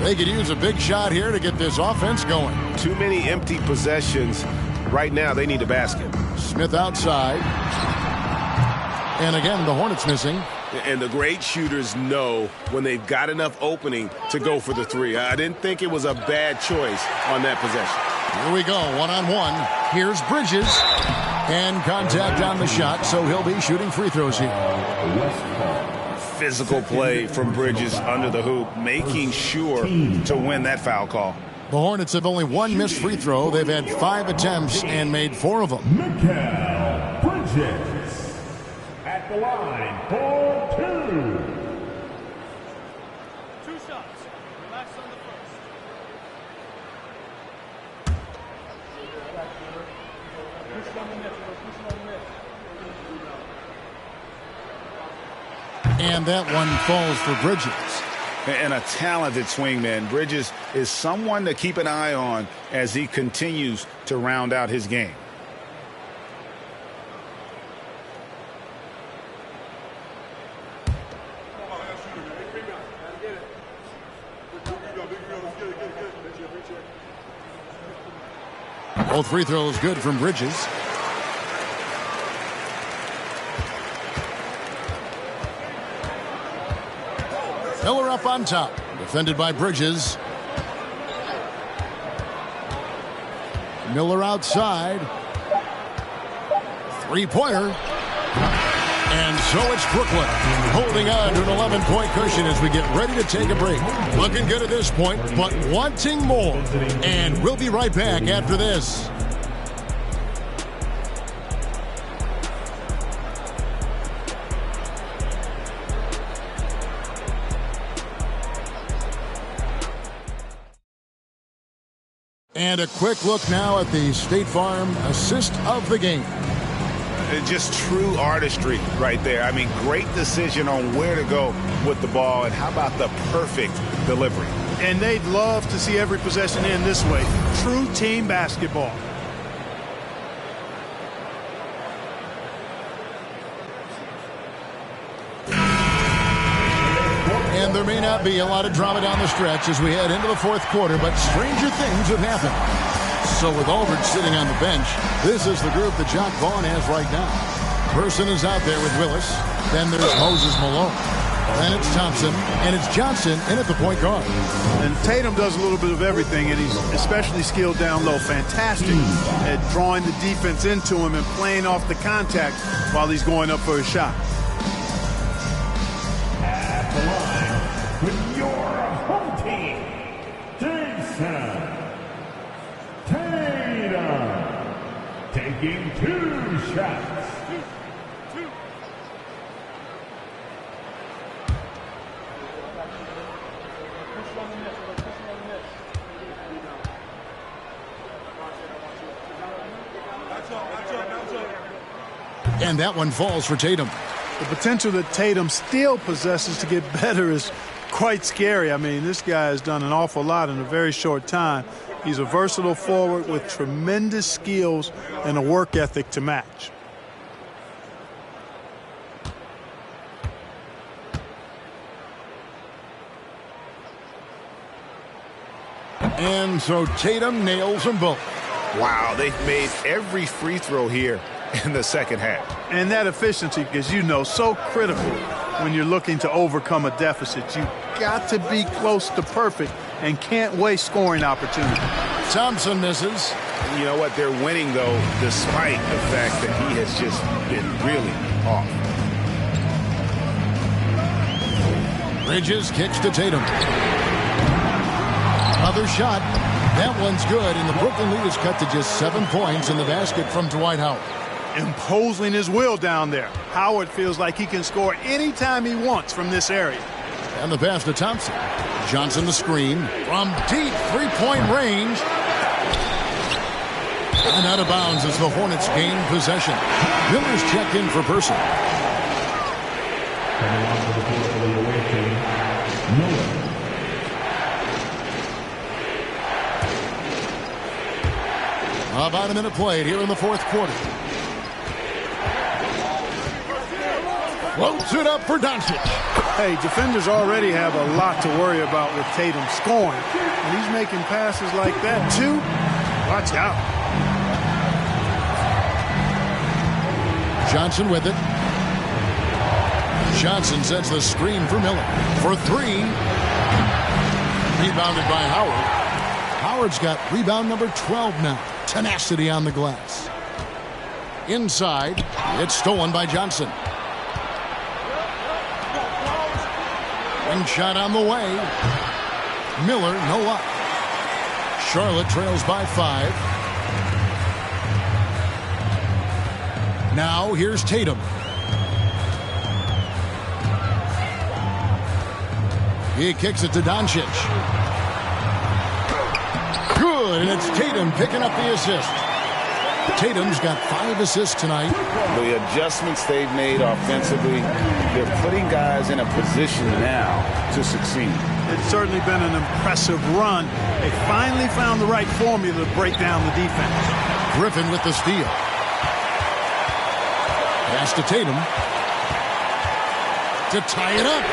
They could use a big shot here to get this offense going. Too many empty possessions. Right now, they need a basket. Smith outside. And again, the Hornets missing. And the great shooters know when they've got enough opening to go for the three. I didn't think it was a bad choice on that possession. Here we go, one-on-one. Here's Bridges. And contact on the shot, so he'll be shooting free throws here. Physical play from Bridges under the hoop, making sure to win that foul call. The Hornets have only 1 missed free throw. They've had 5 attempts and made 4 of them. Mikal Bridges at the line for 2. 2 shots. Relax on the first. And that one falls for Bridges. And a talented swingman. Bridges is someone to keep an eye on as he continues to round out his game. Both free throws good from Bridges. Miller up on top. Defended by Bridges. Miller outside. Three-pointer. And so it's Brooklyn holding on to an 11-point cushion as we get ready to take a break. Looking good at this point, but wanting more. And we'll be right back after this. And a quick look now at the State Farm assist of the game. Just true artistry right there. I mean, great decision on where to go with the ball, and how about the perfect delivery? And they'd love to see every possession end this way. True team basketball. And there may not be a lot of drama down the stretch as we head into the 4th quarter, but stranger things have happened. So with Aldridge sitting on the bench, this is the group that Jock Vaughn has right now. Person is out there with Willis. Then there's Moses Malone. Then it's Thompson. And it's Johnson in at the point guard. And Tatum does a little bit of everything, and he's especially skilled down low. Fantastic at drawing the defense into him and playing off the contact while he's going up for a shot. At the line with your home team, Jason Tatum, taking 2 shots. And that one falls for Tatum. The potential that Tatum still possesses to get better is quite scary. I mean, this guy has done an awful lot in a very short time. He's a versatile forward with tremendous skills and a work ethic to match. And so Tatum nails them both. Wow, they've made every free throw here in the second half. And that efficiency, as you know, so critical when you're looking to overcome a deficit. You've got to be close to perfect and can't waste scoring opportunity. Thompson misses. You know what? They're winning, though, despite the fact that he has just been really off. Bridges kicks to Tatum. Another shot. That one's good, and the Brooklyn lead is cut to just 7 points in the basket from Dwight Howard. Imposing his will down there. Howard feels like he can score anytime he wants from this area. And the pass to Thompson. Johnson the screen from deep three-point range. And out of bounds as the Hornets gain possession. Miller's checked in for Person. Coming on to the court for the away team, Miller. About a minute played here in the fourth quarter. Floats it up for Doncic. Hey, defenders already have a lot to worry about with Tatum scoring. And he's making passes like that, too. Watch out. Johnson with it. Johnson sets the screen for Miller. For three. Rebounded by Howard. Howard's got rebound number 12 now. Tenacity on the glass. Inside. It's stolen by Johnson. Wing shot on the way. Miller, no luck. Charlotte trails by 5. Now here's Tatum. He kicks it to Doncic. Good, and it's Tatum picking up the assist. Tatum's got 5 assists tonight. The adjustments they've made offensively, they're putting guys in a position now to succeed. It's certainly been an impressive run. They finally found the right formula to break down the defense. Griffin with the steal. Pass to Tatum. To tie it up.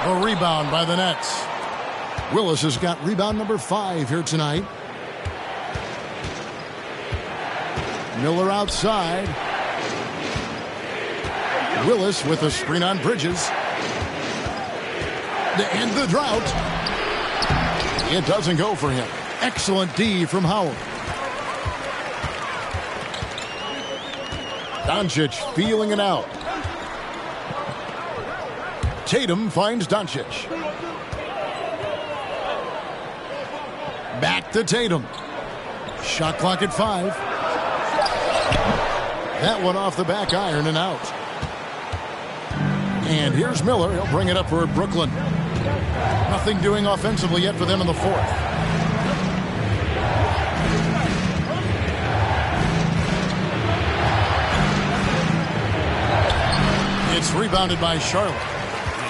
A rebound by the Nets. Willis has got rebound number 5 here tonight. Miller outside. Willis with a screen on Bridges. To end the drought. It doesn't go for him. Excellent D from Howard. Doncic feeling it out. Tatum finds Doncic. Back to Tatum. Shot clock at 5. That one off the back iron and out. And here's Miller. He'll bring it up for Brooklyn. Nothing doing offensively yet for them in the fourth. It's rebounded by Charlotte.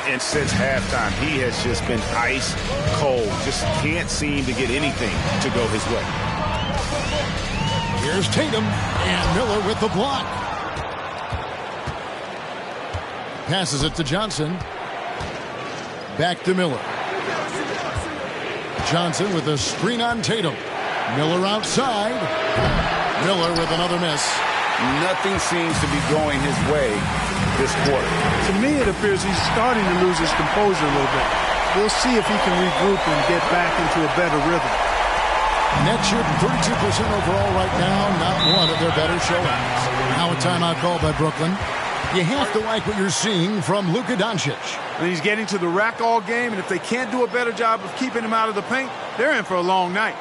And since halftime, he has just been ice cold. Just can't seem to get anything to go his way. Here's Tatum and Miller with the block. Passes it to Johnson. Back to Miller. Johnson with a screen on Tatum. Miller outside. Miller with another miss. Nothing seems to be going his way this quarter. To me, it appears he's starting to lose his composure a little bit. We'll see if he can regroup and get back into a better rhythm. Nets shooting 32% overall right now. Not one of their better showings. Now a timeout call by Brooklyn. You have to like what you're seeing from Luka Doncic. And he's getting to the rack all game, and if they can't do a better job of keeping him out of the paint, they're in for a long night.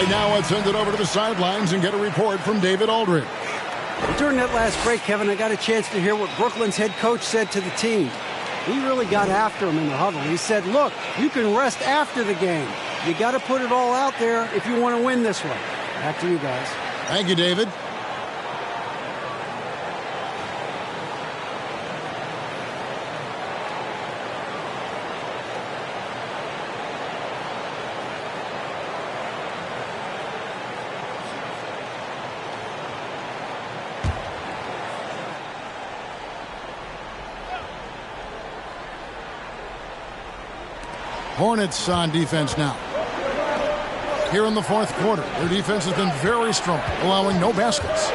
right now, let's send it over to the sidelines and get a report from David Aldridge. During that last break, Kevin, I got a chance to hear what Brooklyn's head coach said to the team. He really got after him in the huddle. He said, look, you can rest after the game. You got to put it all out there if you want to win this one. Back to you guys. Thank you, David. Hornets on defense now. Here in the fourth quarter, their defense has been very strong, allowing no baskets.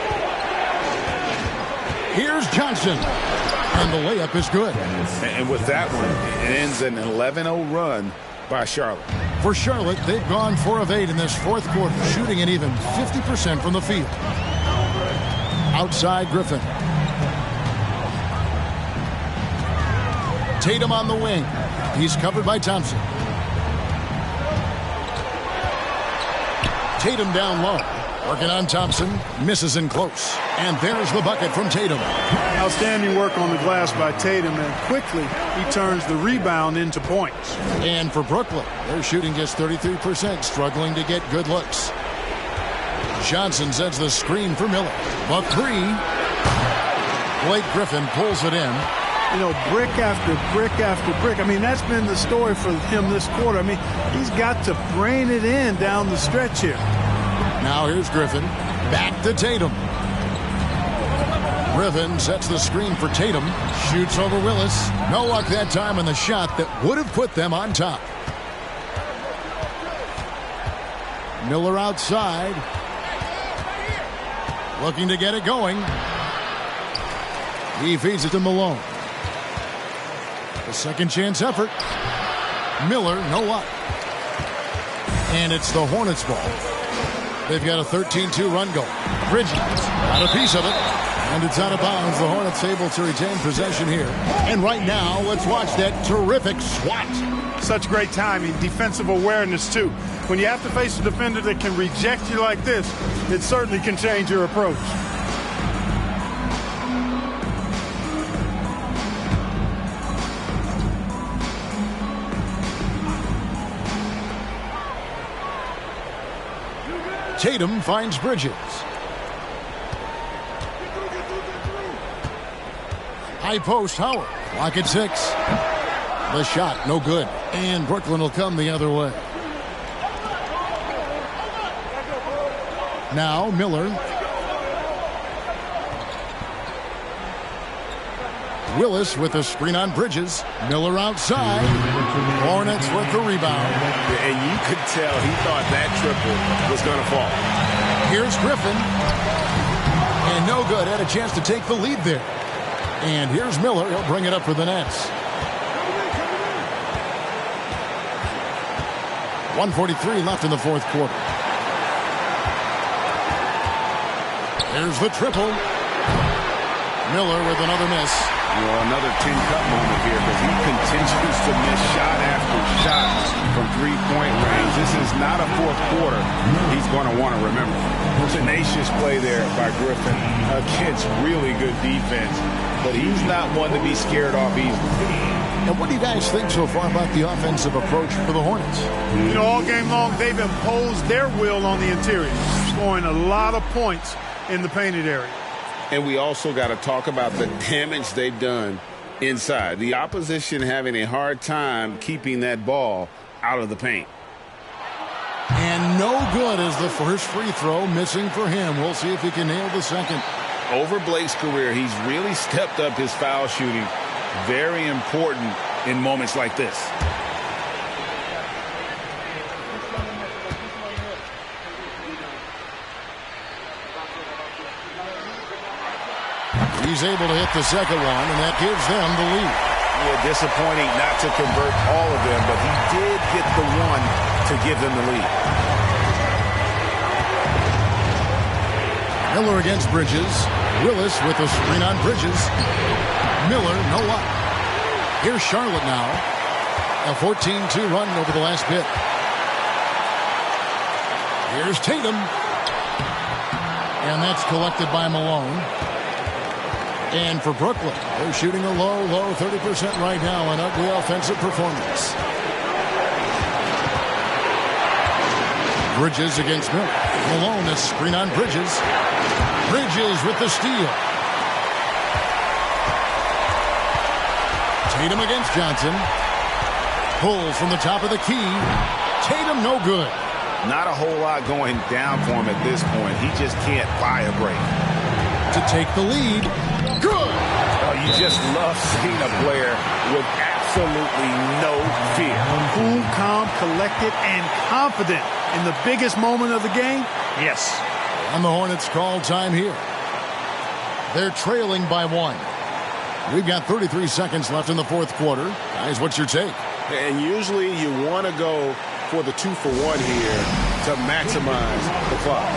Here's Johnson, and the layup is good. And with that one, it ends an 11-0 run by Charlotte. For Charlotte, they've gone 4 of 8 in this fourth quarter, shooting at even 50% from the field. Outside Griffin. Tatum on the wing. He's covered by Thompson. Tatum down low. Working on Thompson. Misses in close. And there's the bucket from Tatum. Outstanding work on the glass by Tatum, and quickly he turns the rebound into points. And for Brooklyn, they're shooting just 33%, struggling to get good looks. Johnson sets the screen for Miller. But 3. Blake Griffin pulls it in. You know, brick after brick after brick. I mean, that's been the story for him this quarter. I mean, he's got to brain it in down the stretch here. Now here's Griffin. Back to Tatum. Griffin sets the screen for Tatum. Shoots over Willis. No luck that time in the shot that would have put them on top. Miller outside. Looking to get it going. He feeds it to Malone. A second chance effort. Miller, no luck. And it's the Hornets ball. They've got a 13-2 run goal. Bridges got a piece of it. And it's out of bounds. The Hornets able to retain possession here. And right now, let's watch that terrific swat. Such great timing. Defensive awareness, too. When you have to face a defender that can reject you like this, it certainly can change your approach. Tatum finds Bridges. High post, Howard. Clock at 6. The shot, no good. And Brooklyn will come the other way. Now Miller. Willis with a screen on Bridges. Miller outside. Hornets with the rebound. And you could tell he thought that triple was going to fall. Here's Griffin. And no good. Had a chance to take the lead there. And here's Miller. He'll bring it up for the Nets. 1:43 left in the fourth quarter. There's the triple. Miller with another miss. Well, another tin cup moment here because he continues to miss shot after shot from three-point range. This is not a fourth quarter he's going to want to remember. Tenacious play there by Griffin against really good defense, but he's not one to be scared off easily. And what do you guys think so far about the offensive approach for the Hornets? You know, all game long, they've imposed their will on the interior, scoring a lot of points in the painted area. And we also got to talk about the damage they've done inside. The opposition having a hard time keeping that ball out of the paint. And no good is the first free throw, missing for him. We'll see if he can nail the second. Over Blake's career, he's really stepped up his foul shooting. Very important in moments like this. He's able to hit the second one, and that gives them the lead. Yeah, disappointing not to convert all of them, but he did get the one to give them the lead. Miller against Bridges. Willis with a screen on Bridges. Miller, no luck. Here's Charlotte now. A 14-2 run over the last bit. Here's Tatum. And that's collected by Malone. And for Brooklyn, they're shooting a low 30% right now. An ugly offensive performance. Bridges against Miller. Malone, a screen on Bridges. Bridges with the steal. Tatum against Johnson. Pulls from the top of the key. Tatum no good. Not a whole lot going down for him at this point. He just can't buy a break. To take the lead. Good. Oh, you just love seeing a player with absolutely no fear. Cool, calm, collected, and confident in the biggest moment of the game. Yes. And the Hornets call time here. They're trailing by 1. We've got 33 seconds left in the fourth quarter. Guys, what's your take? And usually you want to go for the 2-for-1 here to maximize the clock.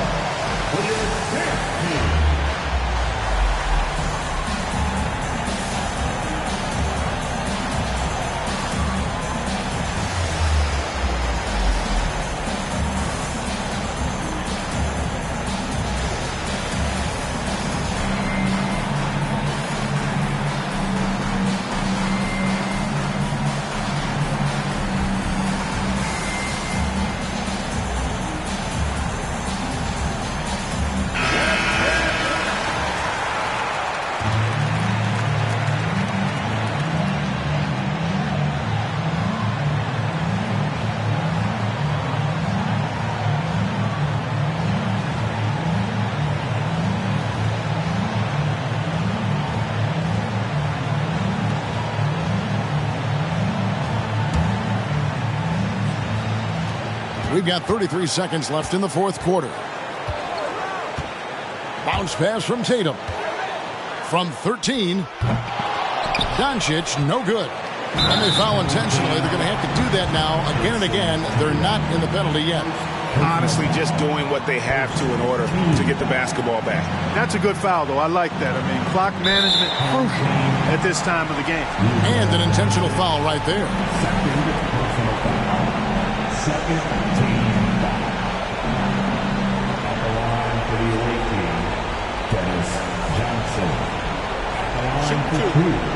We've got 33 seconds left in the fourth quarter. Bounce pass from Tatum. From 13. Doncic, no good. And they foul intentionally. They're going to have to do that now again and again. They're not in the penalty yet. Honestly, just doing what they have to in order to get the basketball back. That's a good foul, though. I like that. I mean, clock management crucial at this time of the game. And an intentional foul right there. Second team foul. At the line for the away team, Dennis Johnson. At the line for 2.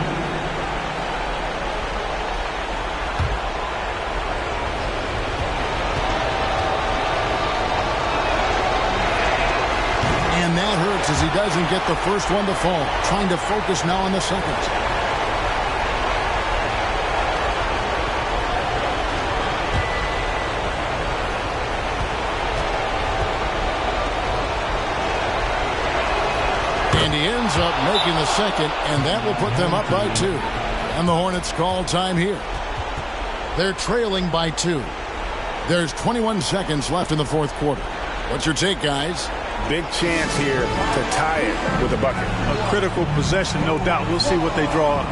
And that hurts as he doesn't get the first one to fall. Trying to focus now on the second. And he ends up making the second, and that will put them up by 2. And the Hornets call time here. They're trailing by 2. There's 21 seconds left in the fourth quarter. What's your take, guys? Big chance here to tie it with a bucket. A critical possession, no doubt. We'll see what they draw up.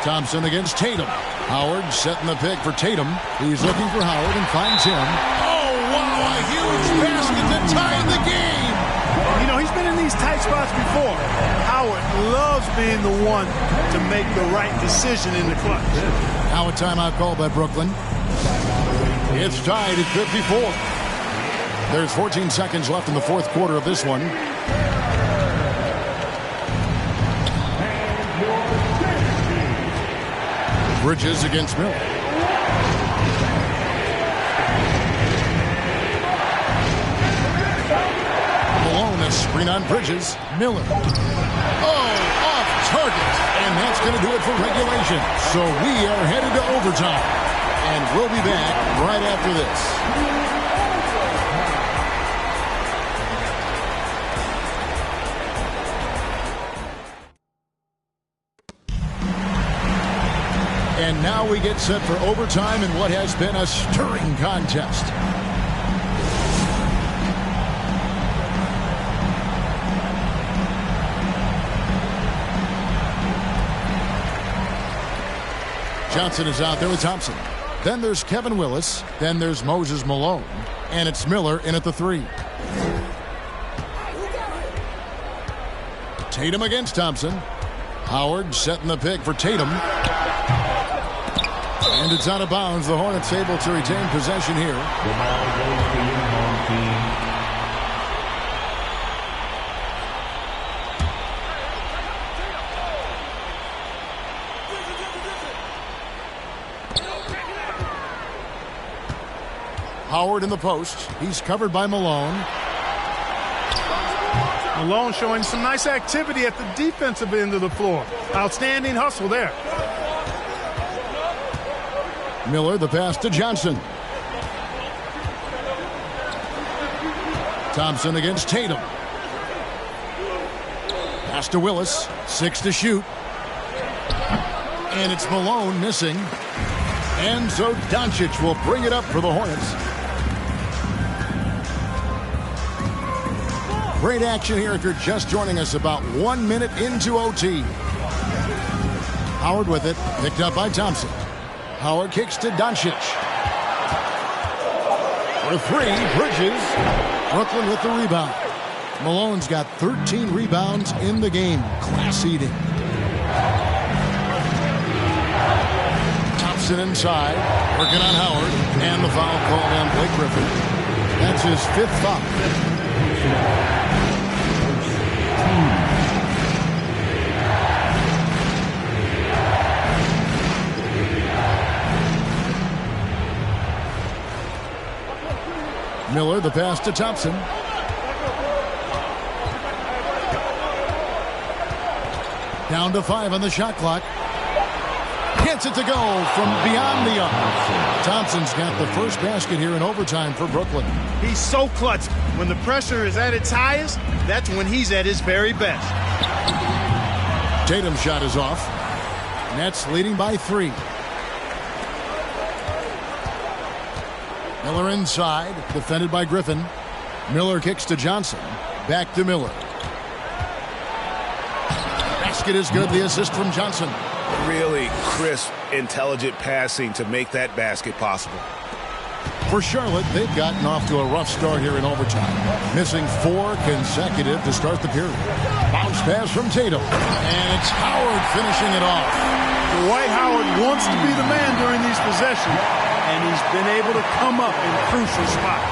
Thompson against Tatum. Howard setting the pick for Tatum. He's looking for Howard and finds him. Oh, wow, a huge basket to tie the game. You know, he's been in these tight spots before. Howard loves being the one to make the right decision in the clutch. Now a timeout call by Brooklyn. It's tied at 54. There's 14 seconds left in the fourth quarter of this one. Bridges against Miller. Malone, a screen on Bridges. Miller. Oh, off target. And that's going to do it for regulation. So we are headed to overtime. And we'll be back right after this. And now we get set for overtime in what has been a stirring contest. Johnson is out there with Thompson. Then there's Kevin Willis. Then there's Moses Malone. And it's Miller in at the 3. Tatum against Thompson. Howard setting the pick for Tatum. And it's out of bounds. The Hornets able to retain possession here. The ball goes to your home team. Howard in the post. He's covered by Malone. Malone showing some nice activity at the defensive end of the floor. Outstanding hustle there. Miller, the pass to Johnson. Thompson against Tatum. Pass to Willis. 6 to shoot. And it's Malone missing. And so Doncic will bring it up for the Hornets. Great action here if you're just joining us, about 1 minute into OT. Howard with it, picked up by Thompson. Howard kicks to Doncic. For 3, Bridges. Brooklyn with the rebound. Malone's got 13 rebounds in the game. Class eating. Thompson inside, working on Howard. And the foul called on Blake Griffin. That's his 5th foul. Miller, the pass to Thompson. Down to 5 on the shot clock. Gets it to go from beyond the arc. Thompson's got the first basket here in overtime for Brooklyn. He's so clutch. When the pressure is at its highest, that's when he's at his very best. Tatum's shot is off. Nets leading by 3. Miller inside, defended by Griffin. Miller kicks to Johnson. Back to Miller. Basket is good, the assist from Johnson. Really crisp, intelligent passing to make that basket possible. For Charlotte, they've gotten off to a rough start here in overtime. Missing 4 consecutive to start the period. Bounce pass from Tatum. And it's Howard finishing it off. Dwight Howard wants to be the man during these possessions, and he's been able to come up in crucial spots.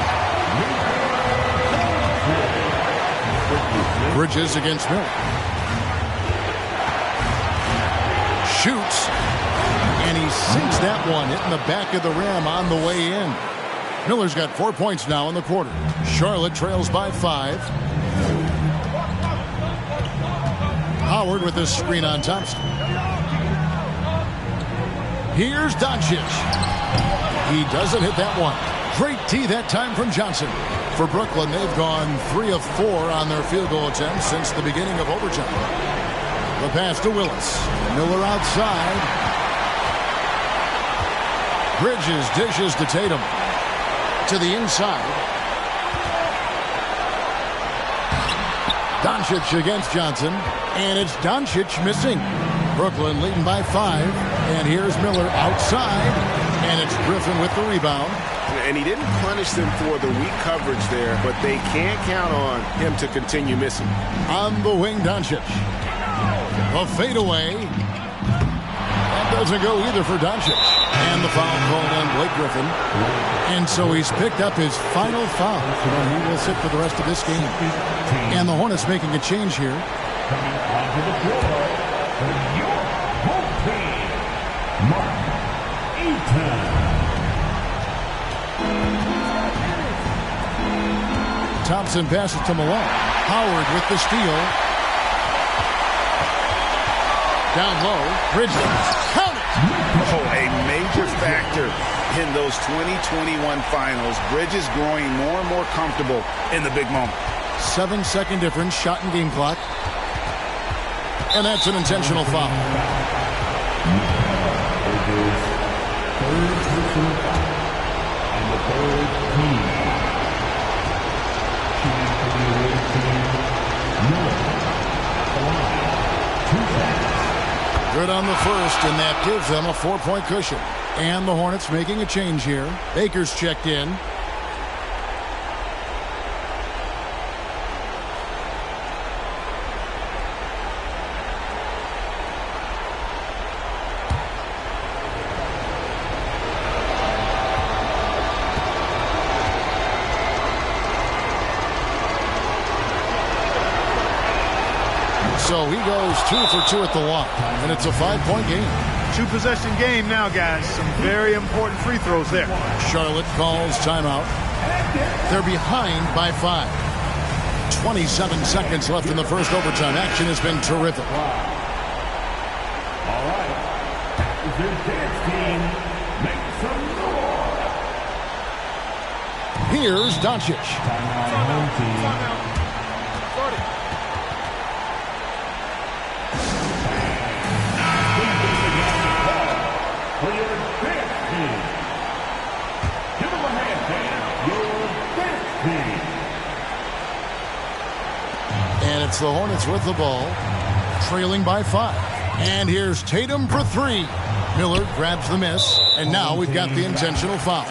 Bridges against Miller. Shoots. And he sinks that one, hitting the back of the rim on the way in. Miller's got 4 points now in the quarter. Charlotte trails by 5. Howard with this screen on Thompson. Here's Doncic. He doesn't hit that one. Great tee that time from Johnson. For Brooklyn, they've gone 3 of 4 on their field goal attempts since the beginning of overtime. The pass to Willis. Miller outside. Bridges dishes to Tatum. To the inside. Doncic against Johnson. And it's Doncic missing. Brooklyn leading by 5. And here's Miller outside. And it's Griffin with the rebound. And he didn't punish them for the weak coverage there, but they can't count on him to continue missing. On the wing, Doncic. A fadeaway. That doesn't go either for Doncic. And the foul called on Blake Griffin. And so he's picked up his final foul. And he will sit for the rest of this game. And the Hornets making a change here. Coming onto the floor for your home team, Mark Eaton. Thompson passes to Malone. Howard with the steal. Down low. Bridges. Count it! Oh, a major factor in those 2021 finals. Bridges growing more and more comfortable in the big moment. 7-second difference, shot and game clock. And that's an intentional foul. Third personal foul. And the third team. Shooting for the away team, Miller. 2 seconds. Good on the first, and that gives them a 4-point cushion. And the Hornets making a change here. Baker's checked in. So he goes 2 for 2 at the line, and it's a 5-point game. 2-possession game now, guys. Some very important free throws there. Charlotte calls timeout. They're behind by 5. 27 seconds left in the first overtime. Action has been terrific. All right. Their dance team makes some noise. Here's Doncic. Timeout, home team. For your dance team. Give them a hand, fans. Your dance team. And it's the Hornets with the ball, trailing by 5. And here's Tatum for 3. Miller grabs the miss, and now we've got the intentional foul.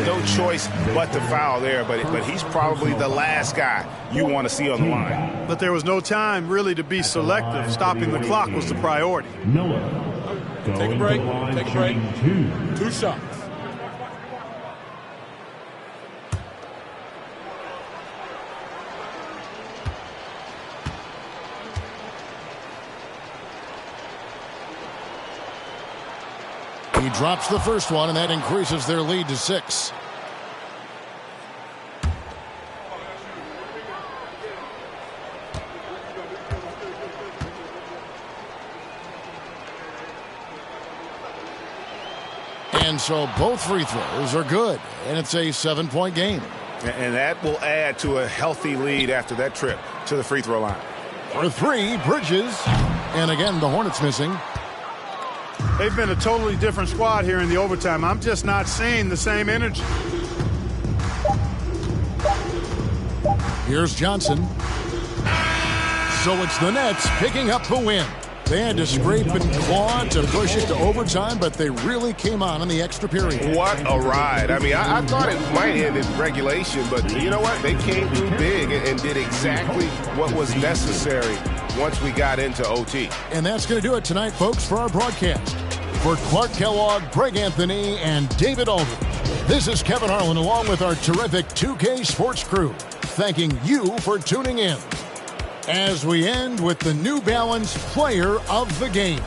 No choice but to foul there, but he's probably the last guy you want to see on the line. But there was no time really to be selective. Stopping the clock was the priority. Miller. Take a break. Take a break. 2 shots. He drops the first one, and that increases their lead to 6. And so both free throws are good, and it's a 7-point game. And that will add to a healthy lead after that trip to the free throw line. For 3, Bridges. And again, the Hornets missing. They've been a totally different squad here in the overtime. I'm just not seeing the same energy. Here's Johnson. So it's the Nets picking up the win. They had to scrape and claw to push it to overtime, but they really came on in the extra period. What a ride. I mean, I thought it might end in regulation, but you know what? They came through big and did exactly what was necessary once we got into OT. And that's going to do it tonight, folks, for our broadcast. For Clark Kellogg, Greg Anthony, and David Aldridge, this is Kevin Harlan along with our terrific 2K Sports crew, thanking you for tuning in. As we end with the New Balance Player of the Game.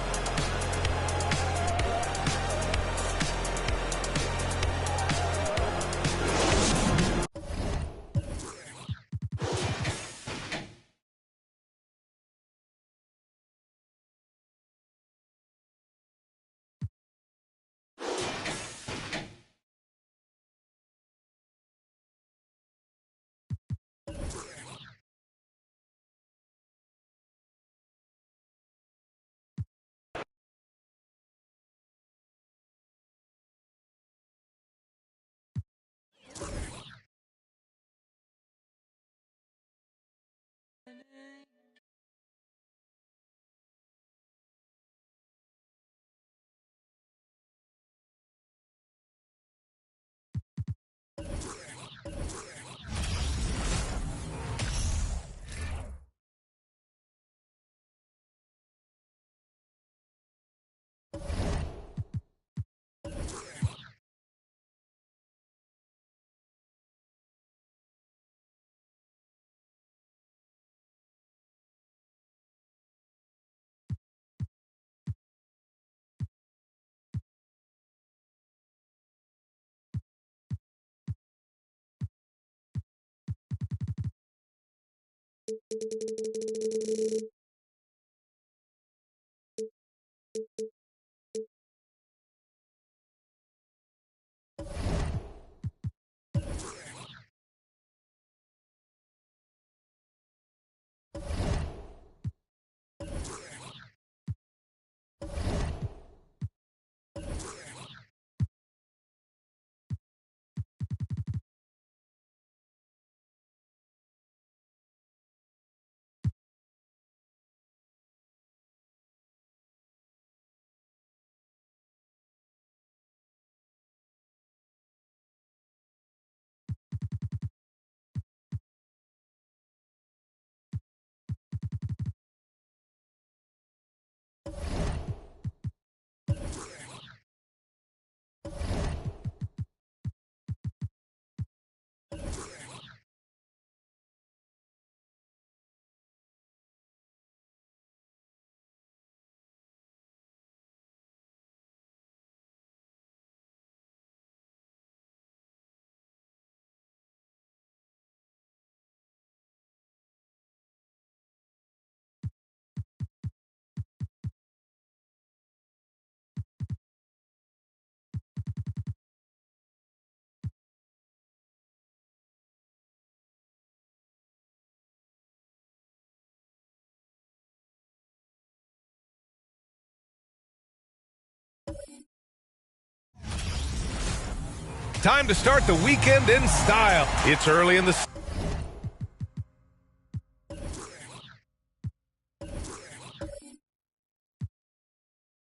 Time to start the weekend in style. It's early in the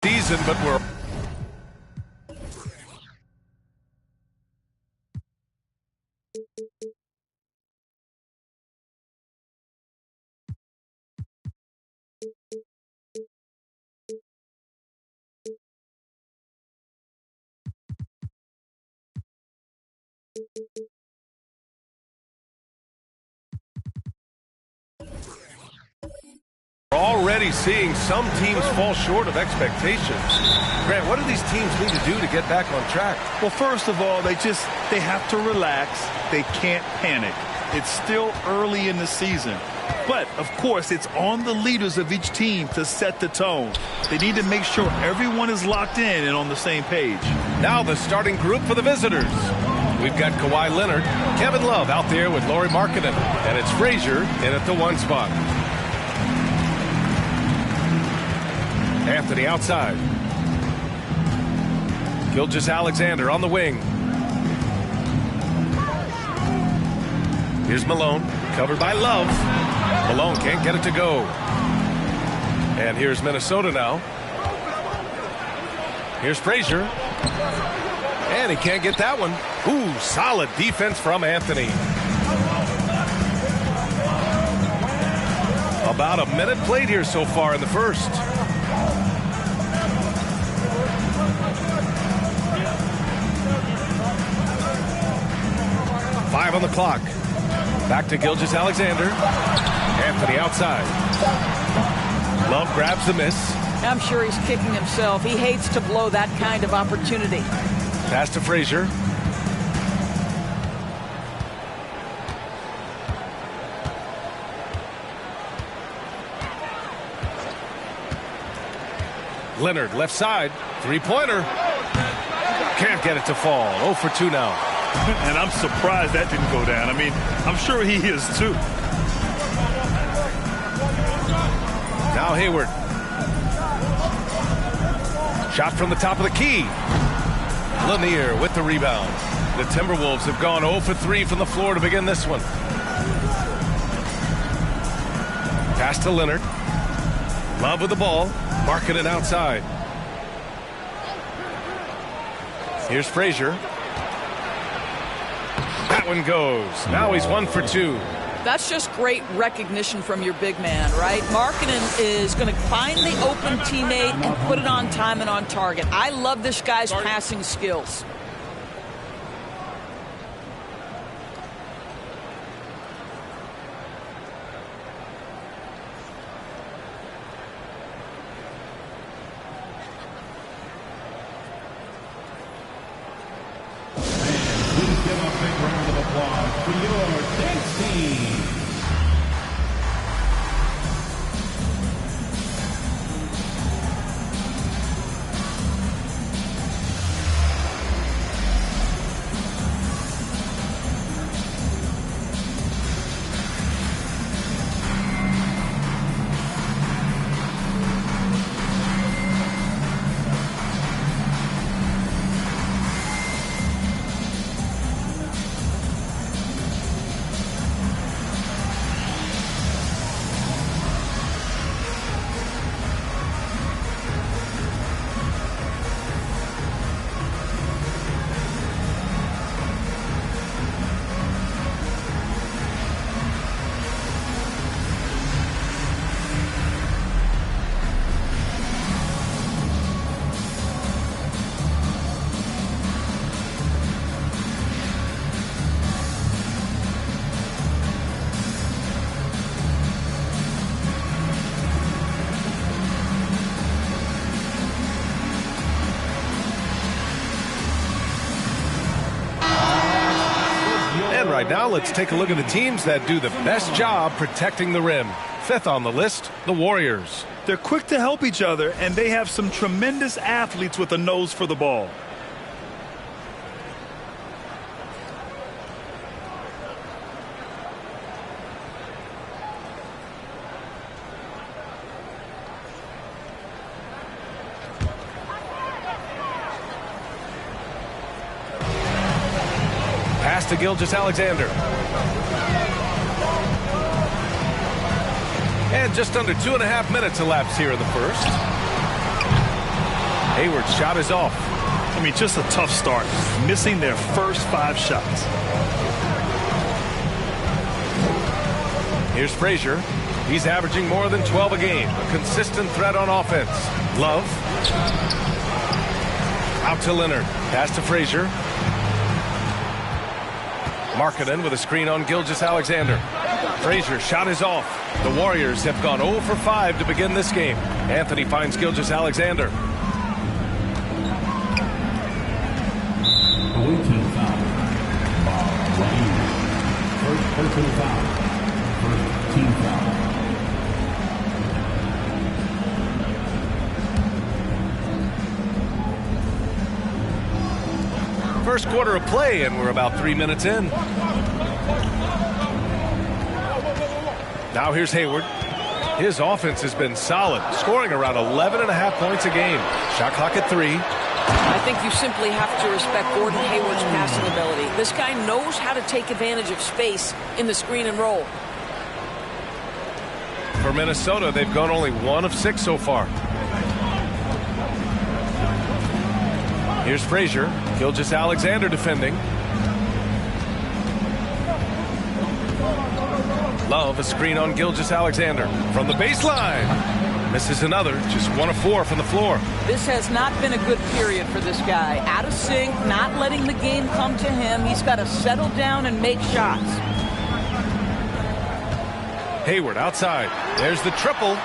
season, but we're already seeing some teams fall short of expectations. Grant, what do these teams need to do to get back on track? Well, first of all, they have to relax. They can't panic. It's still early in the season. But, of course, it's on the leaders of each team to set the tone. They need to make sure everyone is locked in and on the same page. Now the starting group for the visitors. We've got Kawhi Leonard, Kevin Love out there with Lauri Markkanen, and it's Frazier in at the 1 spot. Anthony outside. Gilgeous-Alexander on the wing. Here's Malone, covered by Love. Malone can't get it to go. And here's Minnesota now. Here's Frazier. And he can't get that one. Ooh, solid defense from Anthony. About a minute played here so far in the first. Five on the clock. Back to Gilgeous-Alexander. Anthony outside. Love grabs the miss. I'm sure he's kicking himself. He hates to blow that kind of opportunity. Pass to Frazier. Leonard left side. Three-pointer. Can't get it to fall. 0 for 2 now. And I'm surprised that didn't go down. I mean, I'm sure he is too. Now Hayward. Shot from the top of the key. Lanier with the rebound. The Timberwolves have gone 0 for 3 from the floor to begin this one. Pass to Leonard. Love with the ball. Marking it outside. Here's Frazier. That one goes. Now he's 1 for 2. That's just great recognition from your big man, right? Markkanen is going to find the open teammate and put it on time and on target. I love this guy's passing skills. Right now, let's take a look at the teams that do the best job protecting the rim. Fifth on the list, the Warriors. They're quick to help each other, and they have some tremendous athletes with a nose for the ball. Pass to Gilgeous-Alexander. And just under 2.5 minutes elapsed here in the first. Hayward's shot is off. I mean, just a tough start. Missing their first 5 shots. Here's Frazier. He's averaging more than 12 a game. A consistent threat on offense. Love. Out to Leonard. Pass to Frazier. Markkanen with a screen on Gilgeous-Alexander. Frazier's shot is off. The Warriors have gone 0 for 5 to begin this game. Anthony finds Gilgeous-Alexander. Away team foul. First personal foul. First team foul. First quarter of play, and we're about 3 minutes in. Now here's Hayward. His offense has been solid, scoring around 11.5 points a game. Shot clock at 3. I think you simply have to respect Gordon Hayward's passing ability. This guy knows how to take advantage of space in the screen and roll. For Minnesota, they've gone only 1 of 6 so far. Here's Frazier. Gilgeous-Alexander defending. Love a screen on Gilgeous-Alexander from the baseline. Misses another, just 1 of 4 from the floor. This has not been a good period for this guy. Out of sync, not letting the game come to him. He's got to settle down and make shots. Hayward outside. There's the triple.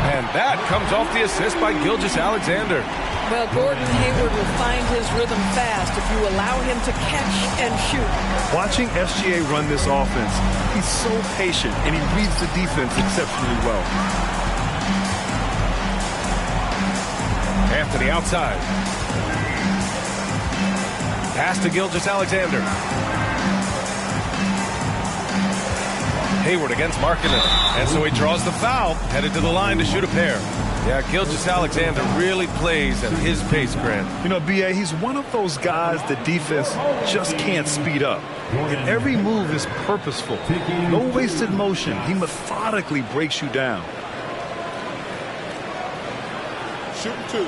And that comes off the assist by Gilgeous-Alexander. Well, Gordon Hayward will find his rhythm fast if you allow him to catch and shoot. Watching SGA run this offense, he's so patient and he reads the defense exceptionally well. Anthony outside. Pass to Gilgeous-Alexander. Hayward against Markkanen. And so he draws the foul, headed to the line to shoot a pair. Yeah, Gilgeous-Alexander really plays at his pace, Grant. You know, B.A., he's one of those guys the defense just can't speed up. And every move is purposeful. No wasted motion. He methodically breaks you down. Shoot 2.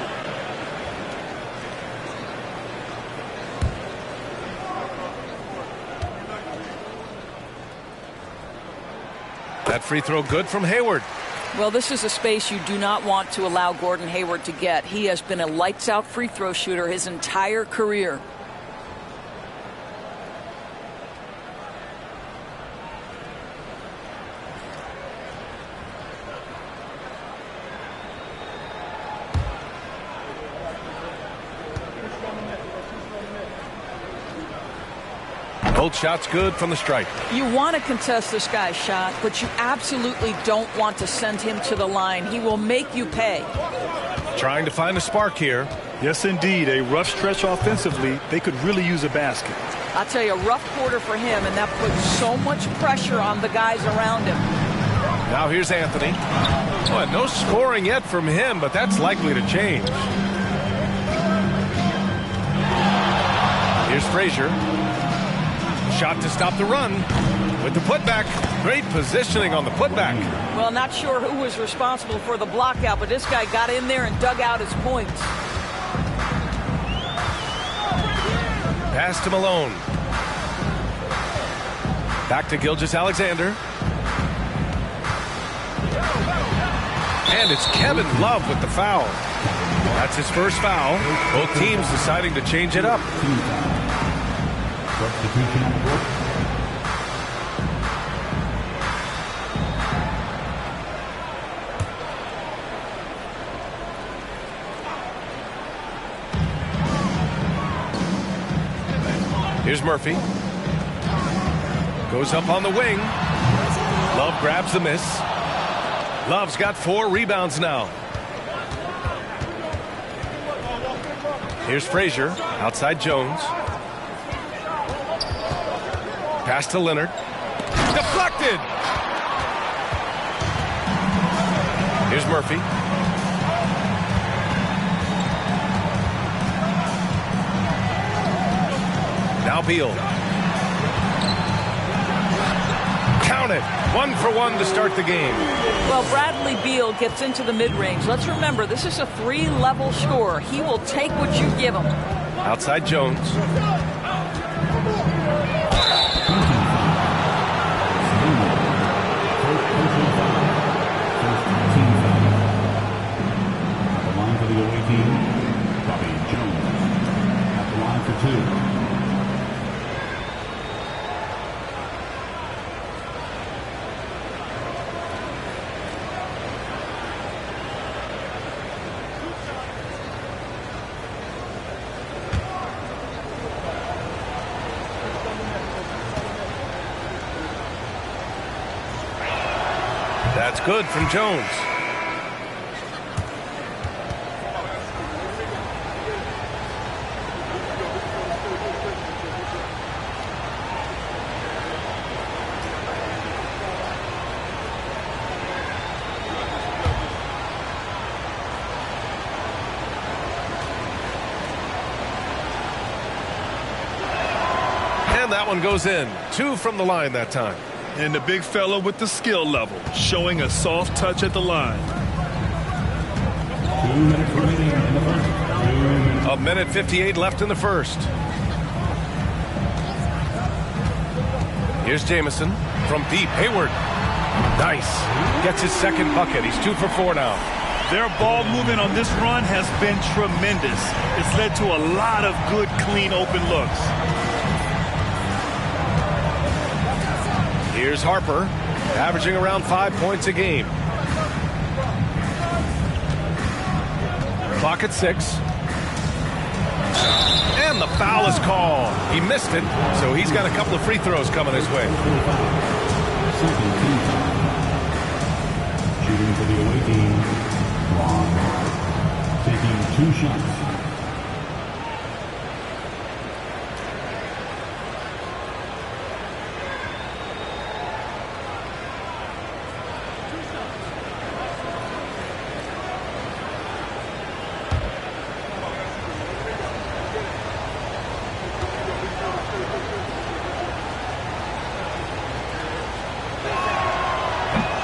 That free throw good from Hayward. Well, this is a space you do not want to allow Gordon Hayward to get. He has been a lights-out free throw shooter his entire career. Both shots good from the stripe. You want to contest this guy's shot, but you absolutely don't want to send him to the line. He will make you pay. Trying to find a spark here. Yes, indeed. A rough stretch offensively. They could really use a basket. I'll tell you, a rough quarter for him, and that puts so much pressure on the guys around him. Now here's Anthony. Well, no scoring yet from him, but that's likely to change. Here's Frazier. Shot to stop the run with the putback. Great positioning on the putback. Well, not sure who was responsible for the block out, but this guy got in there and dug out his points. Pass to Malone. Back to Gilgeous-Alexander. And it's Kevin Love with the foul. That's his first foul. Both teams deciding to change it up. Here's Murphy. Goes up on the wing. Love grabs the miss. Love's got 4 rebounds now. Here's Frazier. Outside Jones. Pass to Leonard. Deflected! Here's Murphy. Now Beal. done it. 1 for 1 to start the game. Well, Bradley Beal gets into the mid-range. Let's remember, this is a 3-level score. He will take what you give him. Outside Jones. That's good from Jones. And that one goes in. 2 from the line that time. And the big fella with the skill level, showing a soft touch at the line. 2 minutes remaining in the first. 1:58 left in the first. Here's Jamison from deep. Hayward. Nice. Gets his second bucket. He's 2 for 4 now. Their ball movement on this run has been tremendous. It's led to a lot of good, clean, open looks. Here's Harper, averaging around 5 points a game. Clock at 6. And the foul is called. He missed it, so he's got a couple of free throws coming his way. Shooting for the away team. Long. Taking 2 shots.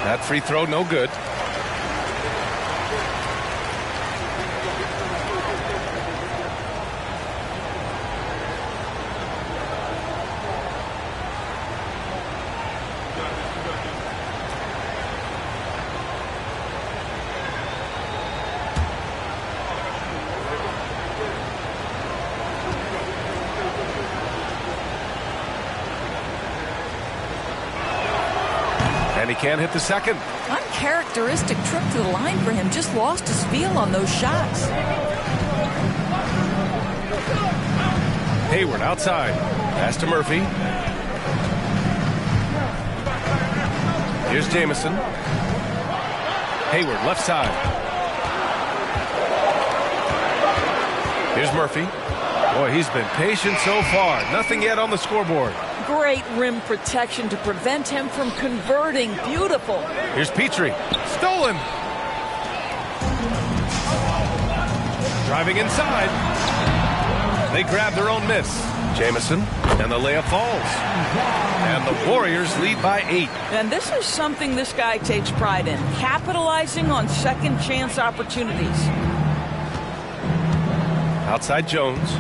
That free throw, no good. And he can't hit the second. Uncharacteristic trip to the line for him. Just lost his feel on those shots. Hayward outside. Pass to Murphy. Here's Jamison. Hayward left side. Here's Murphy. Boy, he's been patient so far. Nothing yet on the scoreboard. Great rim protection to prevent him from converting. Beautiful. Here's Petrie. Stolen. Driving inside. They grab their own miss. Jamison, and the layup falls. And the Warriors lead by 8. And this is something this guy takes pride in. Capitalizing on second chance opportunities. Outside Jones.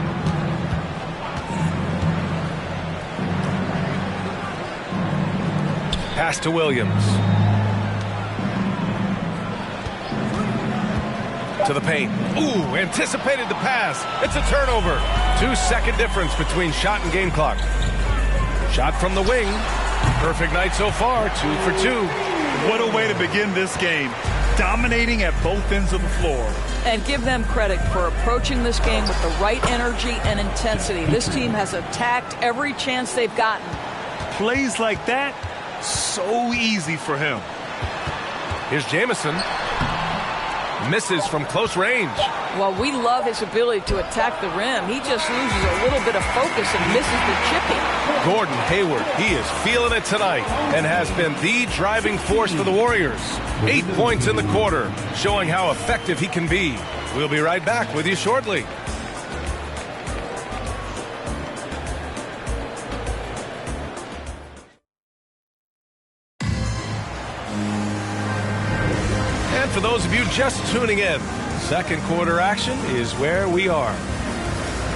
Pass to Williams. To the paint. Ooh, anticipated the pass. It's a turnover. 2-second difference between shot and game clock. Shot from the wing. Perfect night so far. 2 for 2. What a way to begin this game. Dominating at both ends of the floor. And give them credit for approaching this game with the right energy and intensity. This team has attacked every chance they've gotten. Plays like that, so easy for him. Here's Jamison. Misses from close range. Well, we love his ability to attack the rim. He just loses a little bit of focus and misses the chipping. Gordon Hayward, he is feeling it tonight and has been the driving force for the Warriors. 8 points in the quarter, showing how effective he can be. We'll be right back with you shortly. for those of you just tuning in, second quarter action is where we are.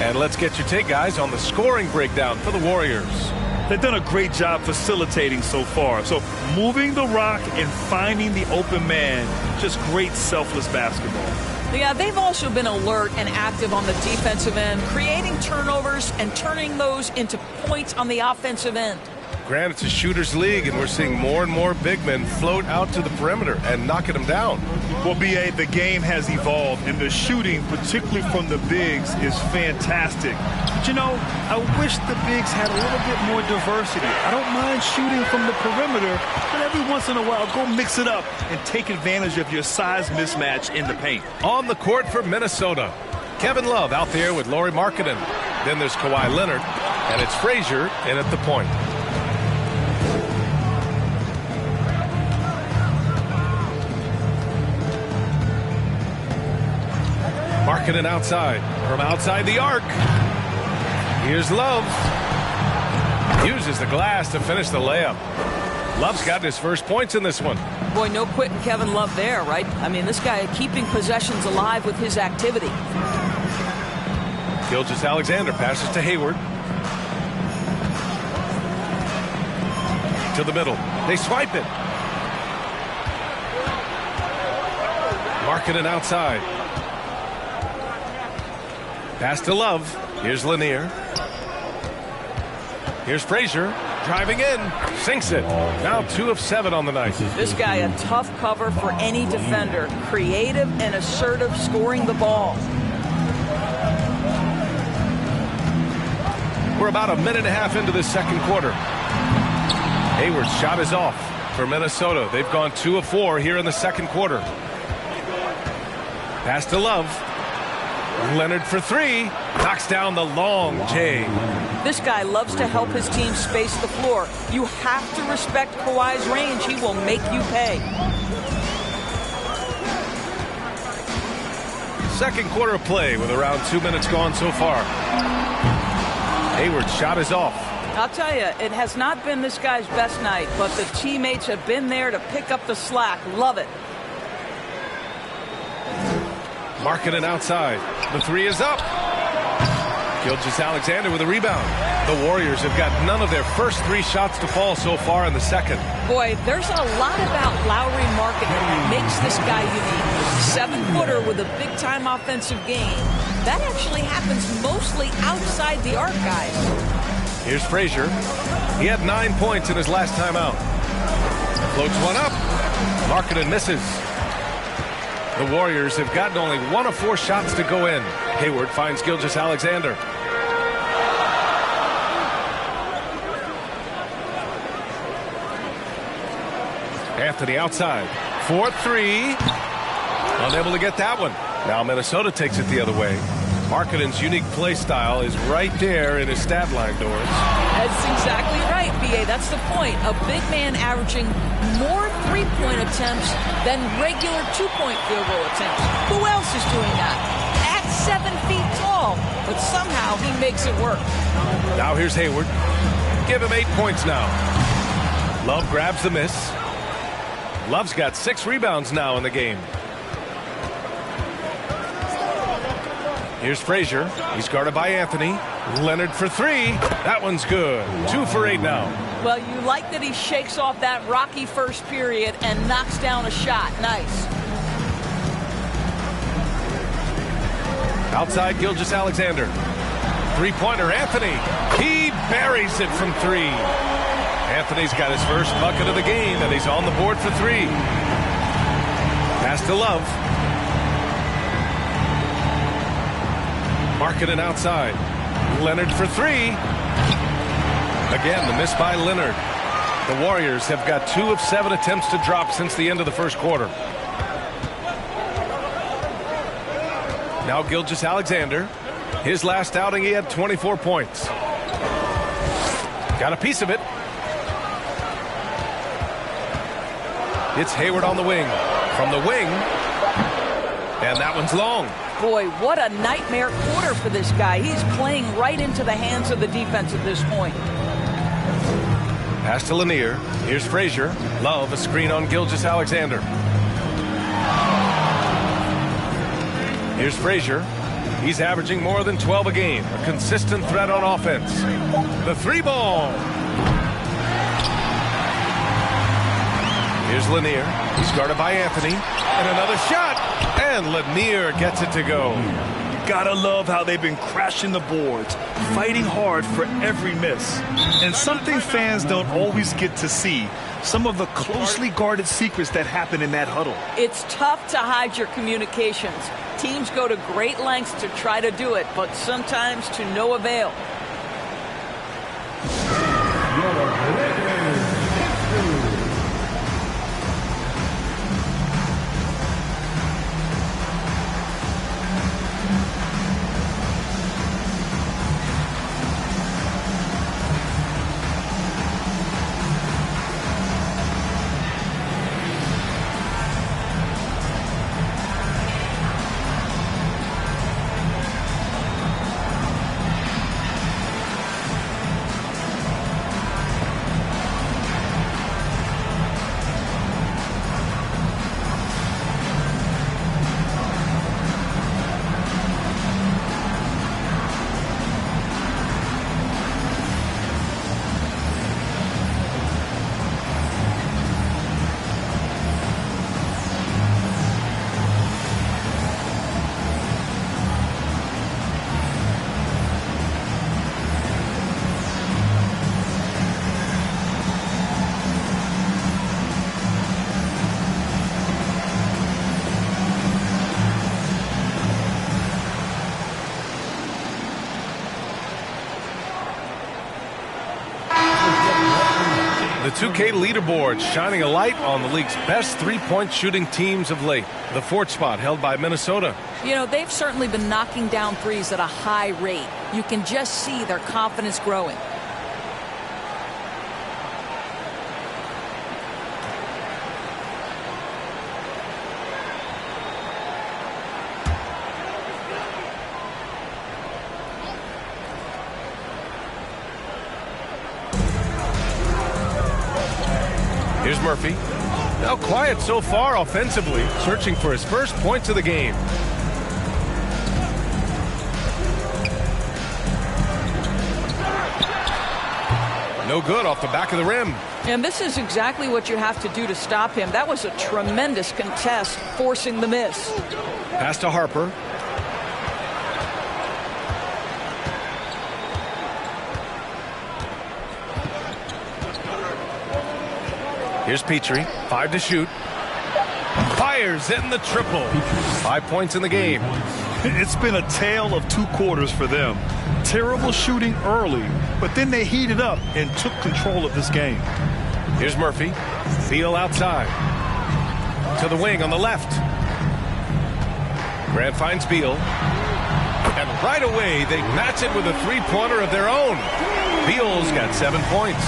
And let's get your take, guys, on the scoring breakdown for the Warriors. They've done a great job facilitating so far. So moving the rock and finding the open man, just great selfless basketball. Yeah, they've also been alert and active on the defensive end, creating turnovers and turning those into points on the offensive end. Grant, it's a shooter's league, and we're seeing more and more big men float out to the perimeter and knocking them down. Well, B.A., the game has evolved, and the shooting, particularly from the bigs, is fantastic. But, you know, I wish the bigs had a little bit more diversity. I don't mind shooting from the perimeter, but every once in a while, go mix it up and take advantage of your size mismatch in the paint. On the court for Minnesota, Kevin Love out there with Lauri Markkanen. Then there's Kawhi Leonard, and it's Frazier in at the point. Markkanen outside, from outside the arc. Here's Love. Uses the glass to finish the layup. Love's got his first points in this one. Boy, no quitting Kevin Love there, right? I mean, this guy keeping possessions alive with his activity. Gilgeous-Alexander passes to Hayward. To the middle. They swipe it. Markkanen outside. Pass to Love. Here's Lanier. Here's Frazier. Driving in. Sinks it. Now 2 of 7 on the night. This guy a tough cover for any defender. Creative and assertive scoring the ball. We're about a minute and a half into this second quarter. Hayward's shot is off for Minnesota. They've gone 2 of 4 here in the second quarter. Pass to Love. Leonard for 3. Knocks down the long J. This guy loves to help his team space the floor. You have to respect Kawhi's range. He will make you pay. Second quarter of play with around 2 minutes gone so far. Hayward's shot is off. I'll tell you, it has not been this guy's best night, but the teammates have been there to pick up the slack. Love it. Markkanen outside. The 3 is up. Gilgeous-Alexander with a rebound. The Warriors have got none of their first 3 shots to fall so far in the second. Boy, there's a lot about Lauri Markkanen that makes this guy unique. 7-footer with a big-time offensive game. That actually happens mostly outside the arc, guys. Here's Frazier. He had 9 points in his last time out. Floats one up. Markkanen misses. The Warriors have gotten only 1 of 4 shots to go in. Hayward finds Gilgeous-Alexander. Anthony outside. 4-3. Unable to get that one. Now Minnesota takes it the other way. Markkanen's unique play style is right there in his stat line, Doris. That's exactly right, B.A. That's the point. A big man averaging more 3-point attempts than regular 2-point field goal attempts. Who else is doing that? At 7 feet tall, but somehow he makes it work. Now here's Hayward. Give him 8 points now. Love grabs the miss. Love's got 6 rebounds now in the game. Here's Frazier. He's guarded by Anthony. Leonard for 3. That one's good. 2 for 8 now. Well, you like that he shakes off that rocky first period and knocks down a shot. Nice. Outside Gilgeous-Alexander. 3-pointer Anthony. He buries it from 3. Anthony's got his first bucket of the game, and he's on the board for 3. Pass to Love. Markkanen outside. Leonard for 3. Again, the miss by Leonard. The Warriors have got 2 of 7 attempts to drop since the end of the first quarter. Now Gilgeous-Alexander. His last outing, he had 24 points. Got a piece of it. It's Hayward on the wing. From the wing. And that one's long. Boy, what a nightmare quarter for this guy. He's playing right into the hands of the defense at this point. Pass to Lanier. Here's Frazier. Love, a screen on Gilgeous-Alexander. Here's Frazier. He's averaging more than 12 a game. A consistent threat on offense. The 3-ball. Here's Lanier. He's guarded by Anthony. And another shot. And Lanier gets it to go. Gotta love how they've been crashing the boards, fighting hard for every miss. And something fans don't always get to see, some of the closely guarded secrets that happen in that huddle. It's tough to hide your communications. Teams go to great lengths to try to do it, but sometimes to no avail. The 2K leaderboard shining a light on the league's best three-point shooting teams of late. The fourth spot held by Minnesota. You know, they've certainly been knocking down threes at a high rate. You can just see their confidence growing. Here's Murphy. Now quiet so far offensively, searching for his first points of the game. No good off the back of the rim. And this is exactly what you have to do to stop him. That was a tremendous contest, forcing the miss. Pass to Harper. Here's Petrie. 5 to shoot. Fires in the triple. 5 points in the game. It's been a tale of two quarters for them. Terrible shooting early, but then they heated up and took control of this game. Here's Murphy. Beal outside. To the wing on the left. Grant finds Beal. And right away, they match it with a three-pointer of their own. Beal's got 7 points.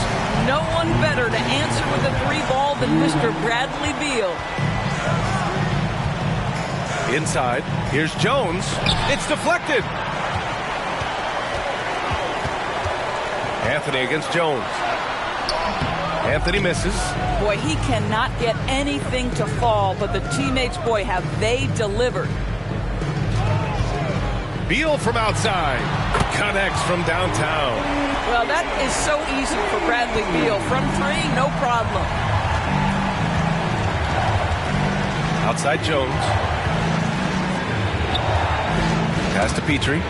No one better to answer with a three ball than Mr. Bradley Beal. Inside, here's Jones. It's deflected. Anthony against Jones. Anthony misses. Boy, he cannot get anything to fall, but the teammates, boy, have they delivered. Beal from outside. Connects from downtown. Well, that is so easy for Bradley Beal. From three, no problem. Outside Jones. Pass to Petrie.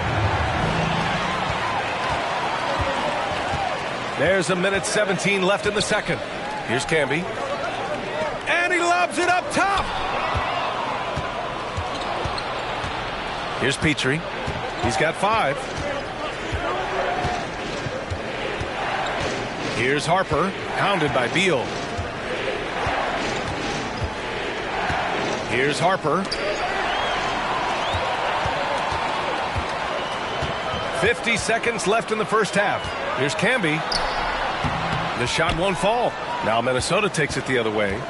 There's a minute 17 left in the second. Here's Camby. And he lobs it up top. Here's Petrie. He's got 5. Here's Harper, hounded by Beal. Here's Harper. 50 seconds left in the first half. Here's Camby. The shot won't fall. Now Minnesota takes it the other way.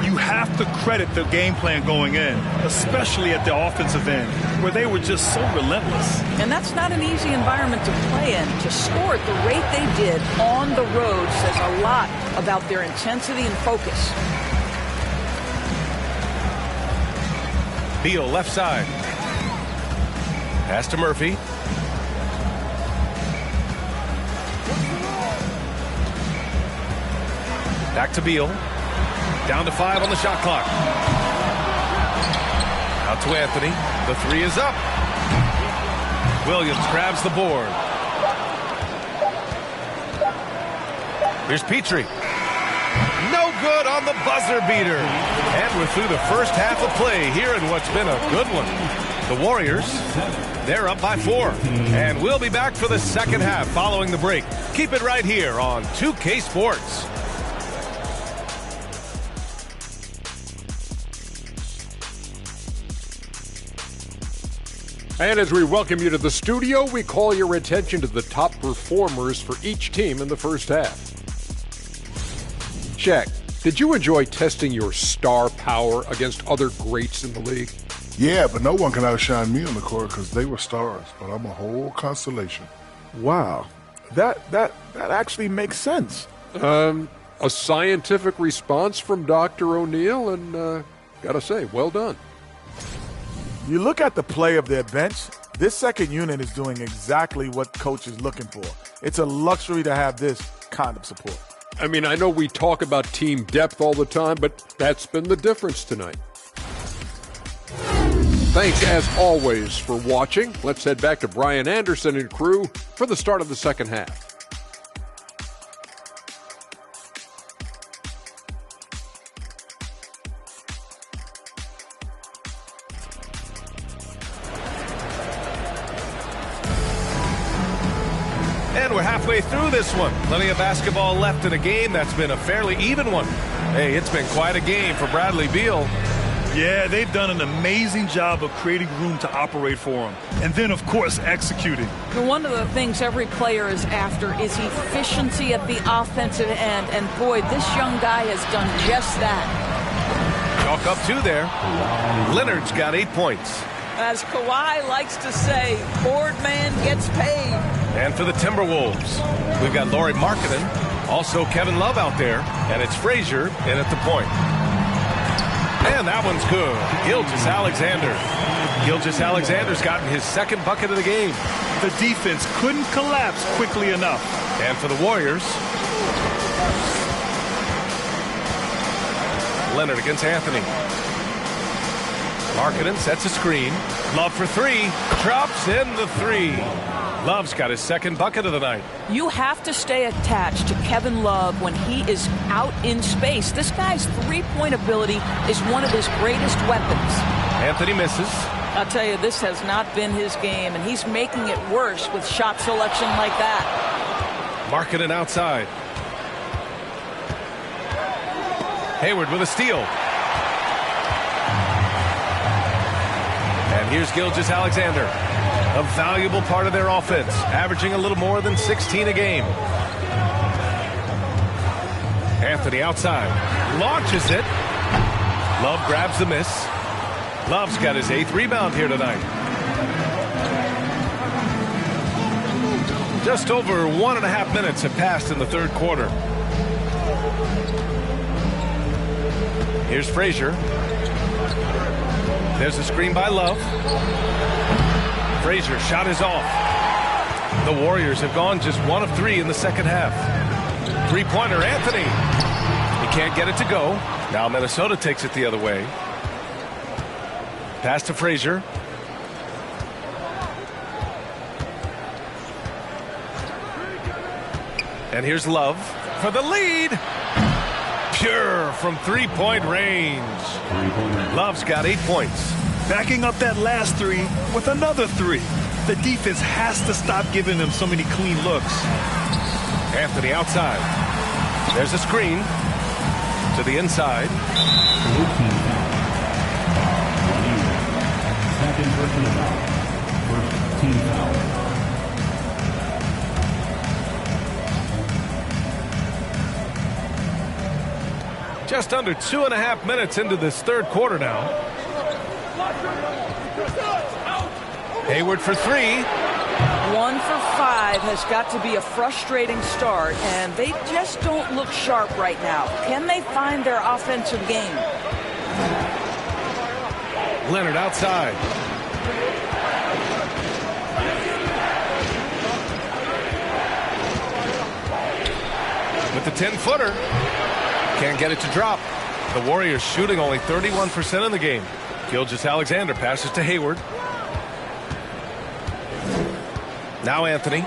You have to credit the game plan going in, especially at the offensive end, where they were just so relentless. And that's not an easy environment to play in. To score at the rate they did on the road says a lot about their intensity and focus. Beal left side. Pass to Murphy. Back to Beal. Down to 5 on the shot clock. Out to Anthony. The 3 is up. Williams grabs the board. Here's Petrie. No good on the buzzer beater. And we're through the first half of play here in what's been a good one. The Warriors, they're up by 4. And we'll be back for the second half following the break. Keep it right here on 2K Sports. And as we welcome you to the studio, we call your attention to the top performers for each team in the first half. Shaq, did you enjoy testing your star power against other greats in the league? Yeah, but no one can outshine me on the court because they were stars, but I'm a whole constellation. Wow, that actually makes sense. A scientific response from Dr. O'Neill, and gotta say, well done. You look at the play of their bench, this second unit is doing exactly what coach is looking for. It's a luxury to have this kind of support. I mean, I know we talk about team depth all the time, but that's been the difference tonight. Thanks, as always, for watching. Let's head back to Brian Anderson and crew for the start of the second half. And we're halfway through this one. Plenty of basketball left in a game that's been a fairly even one. Hey, it's been quite a game for Bradley Beal. Yeah, they've done an amazing job of creating room to operate for him. And then, of course, executing. One of the things every player is after is efficiency at the offensive end. And, boy, this young guy has done just that. Chalk up 2 there. Leonard's got 8 points. As Kawhi likes to say, board man gets paid. And for the Timberwolves, we've got Lauri Markkanen, also Kevin Love out there, and it's Frazier in at the point. And that one's good. Gilgeous-Alexander. Gilgeous-Alexander's gotten his second bucket of the game. The defense couldn't collapse quickly enough. And for the Warriors, Leonard against Anthony. Markkanen sets a screen. Love for 3. Drops in the 3. Love's got his second bucket of the night. You have to stay attached to Kevin Love when he is out in space. This guy's three-point ability is one of his greatest weapons. Anthony misses. I'll tell you, this has not been his game, and he's making it worse with shot selection like that. Markkanen outside. Hayward with a steal. And here's Gilgeous-Alexander. A valuable part of their offense, averaging a little more than 16 a game. Anthony outside. Launches it. Love grabs the miss. Love's got his 8th rebound here tonight. Just over 1.5 minutes have passed in the third quarter. Here's Frazier. There's a screen by Love. Frazier shot is off. The Warriors have gone just 1 of 3 in the second half. Three-pointer, Anthony. He can't get it to go. Now Minnesota takes it the other way. Pass to Frazier. And here's Love for the lead. Pure from three-point range. Love's got 8 points. Backing up that last 3 with another 3. The defense has to stop giving them so many clean looks. Anthony outside. There's a screen to the inside. Second personal foul. First team foul. Just under 2.5 minutes into this third quarter now. Hayward for 3. 1 for 5 has got to be a frustrating start, and they just don't look sharp right now. Can they find their offensive game? Leonard outside. the 10-footer. Can't get it to drop. The Warriors shooting only 31% in the game. Gilgeous-Alexander passes to Hayward. Now Anthony.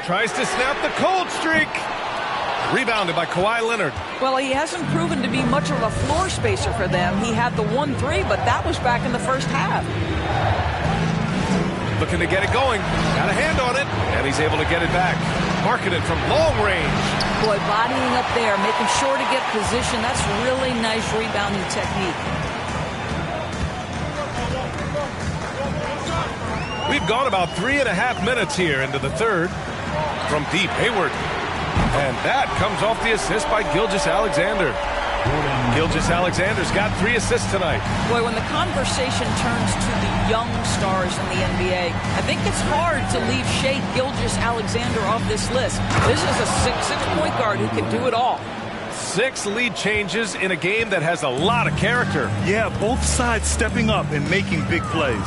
Tries to snap the cold streak. Rebounded by Kawhi Leonard. Well, he hasn't proven to be much of a floor spacer for them. He had the 1-3, but that was back in the first half. Looking to get it going. Got a hand on it, and he's able to get it back. Marking it from long range. Boy, bodying up there, making sure to get position. That's really nice rebounding technique. We've gone about 3.5 minutes here into the third. From deep, Hayward. And that comes off the assist by Gilgeous-Alexander. Gilgeous-Alexander's got 3 assists tonight. Boy, when the conversation turns to the young stars in the NBA, I think it's hard to leave Shai Gilgeous-Alexander off this list. This is a 6'6" point guard who can do it all. 6 lead changes in a game that has a lot of character. Yeah, both sides stepping up and making big plays.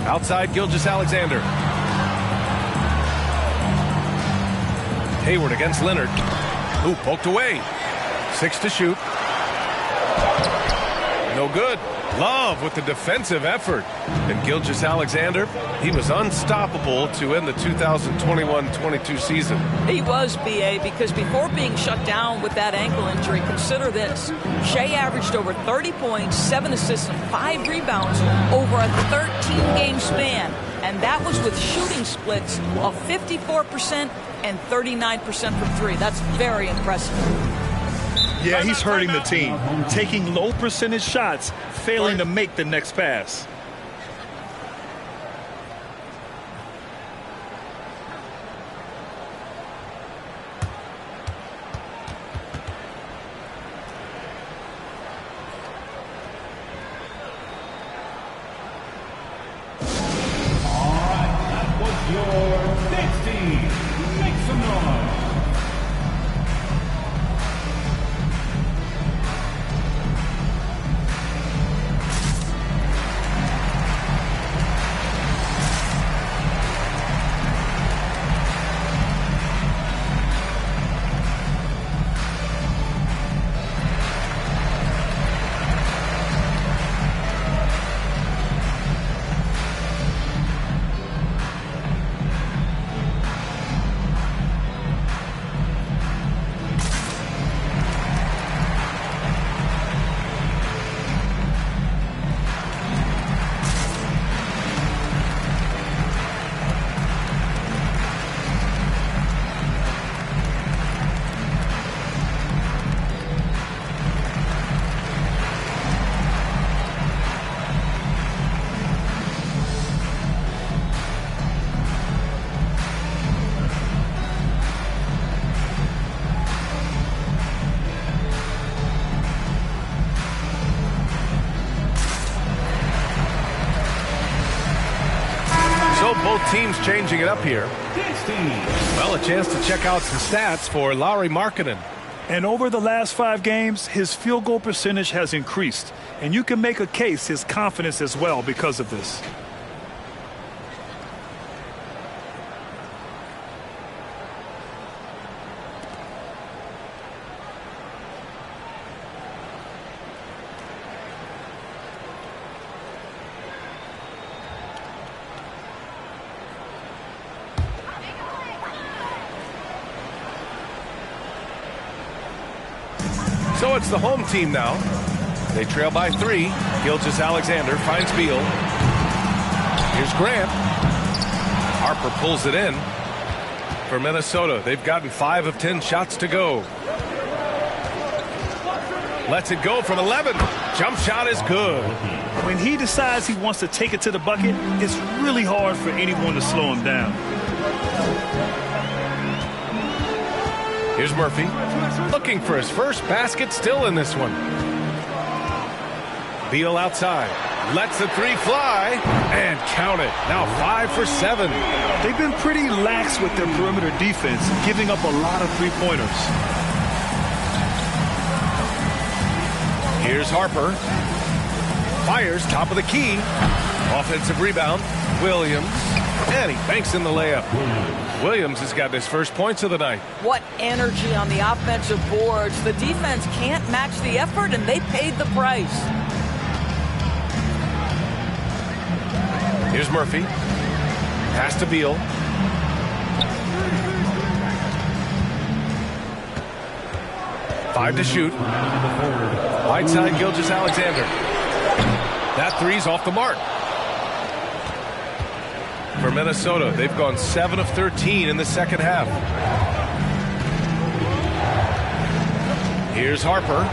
Outside Gilgeous-Alexander. Hayward against Leonard. Ooh, poked away. 6 to shoot. No good. Love with the defensive effort. And Gilgeous-Alexander, he was unstoppable to end the 2021-22 season. He was, B.A., because before being shut down with that ankle injury, consider this. Shai averaged over 30 points, 7 assists, and 5 rebounds over a 13-game span. And that was with shooting splits of 54% and 39% from 3. That's very impressive. Yeah, he's hurting the team. Taking low percentage shots, failing to make the next pass. All right, that was your next team. Make some noise. Both teams changing it up here. Well, a chance to check out some stats for Lauri Markkanen. And over the last 5 games, his field goal percentage has increased. And you can make a case his confidence as well because of this. So it's the home team now. They trail by 3. Gilgeous-Alexander finds Beal. Here's Grant. Harper pulls it in for Minnesota. They've gotten 5 of 10 shots to go. Lets it go from 11. Jump shot is good. When he decides he wants to take it to the bucket, it's really hard for anyone to slow him down. Here's Murphy, looking for his first basket, still in this one. Beal outside, lets the 3 fly, and count it. Now 5 for 7. They've been pretty lax with their perimeter defense, giving up a lot of 3-pointers. Here's Harper. Fires top of the key. Offensive rebound. Williams And he banks in the layup. Williams has got his first points of the night. What energy on the offensive boards. The defense can't match the effort, and they paid the price. Here's Murphy. Pass to Beal. Five to shoot. Right side, Gilgeous-Alexander. That three's off the mark. For Minnesota, they've gone 7 of 13 in the second half. Here's Harper.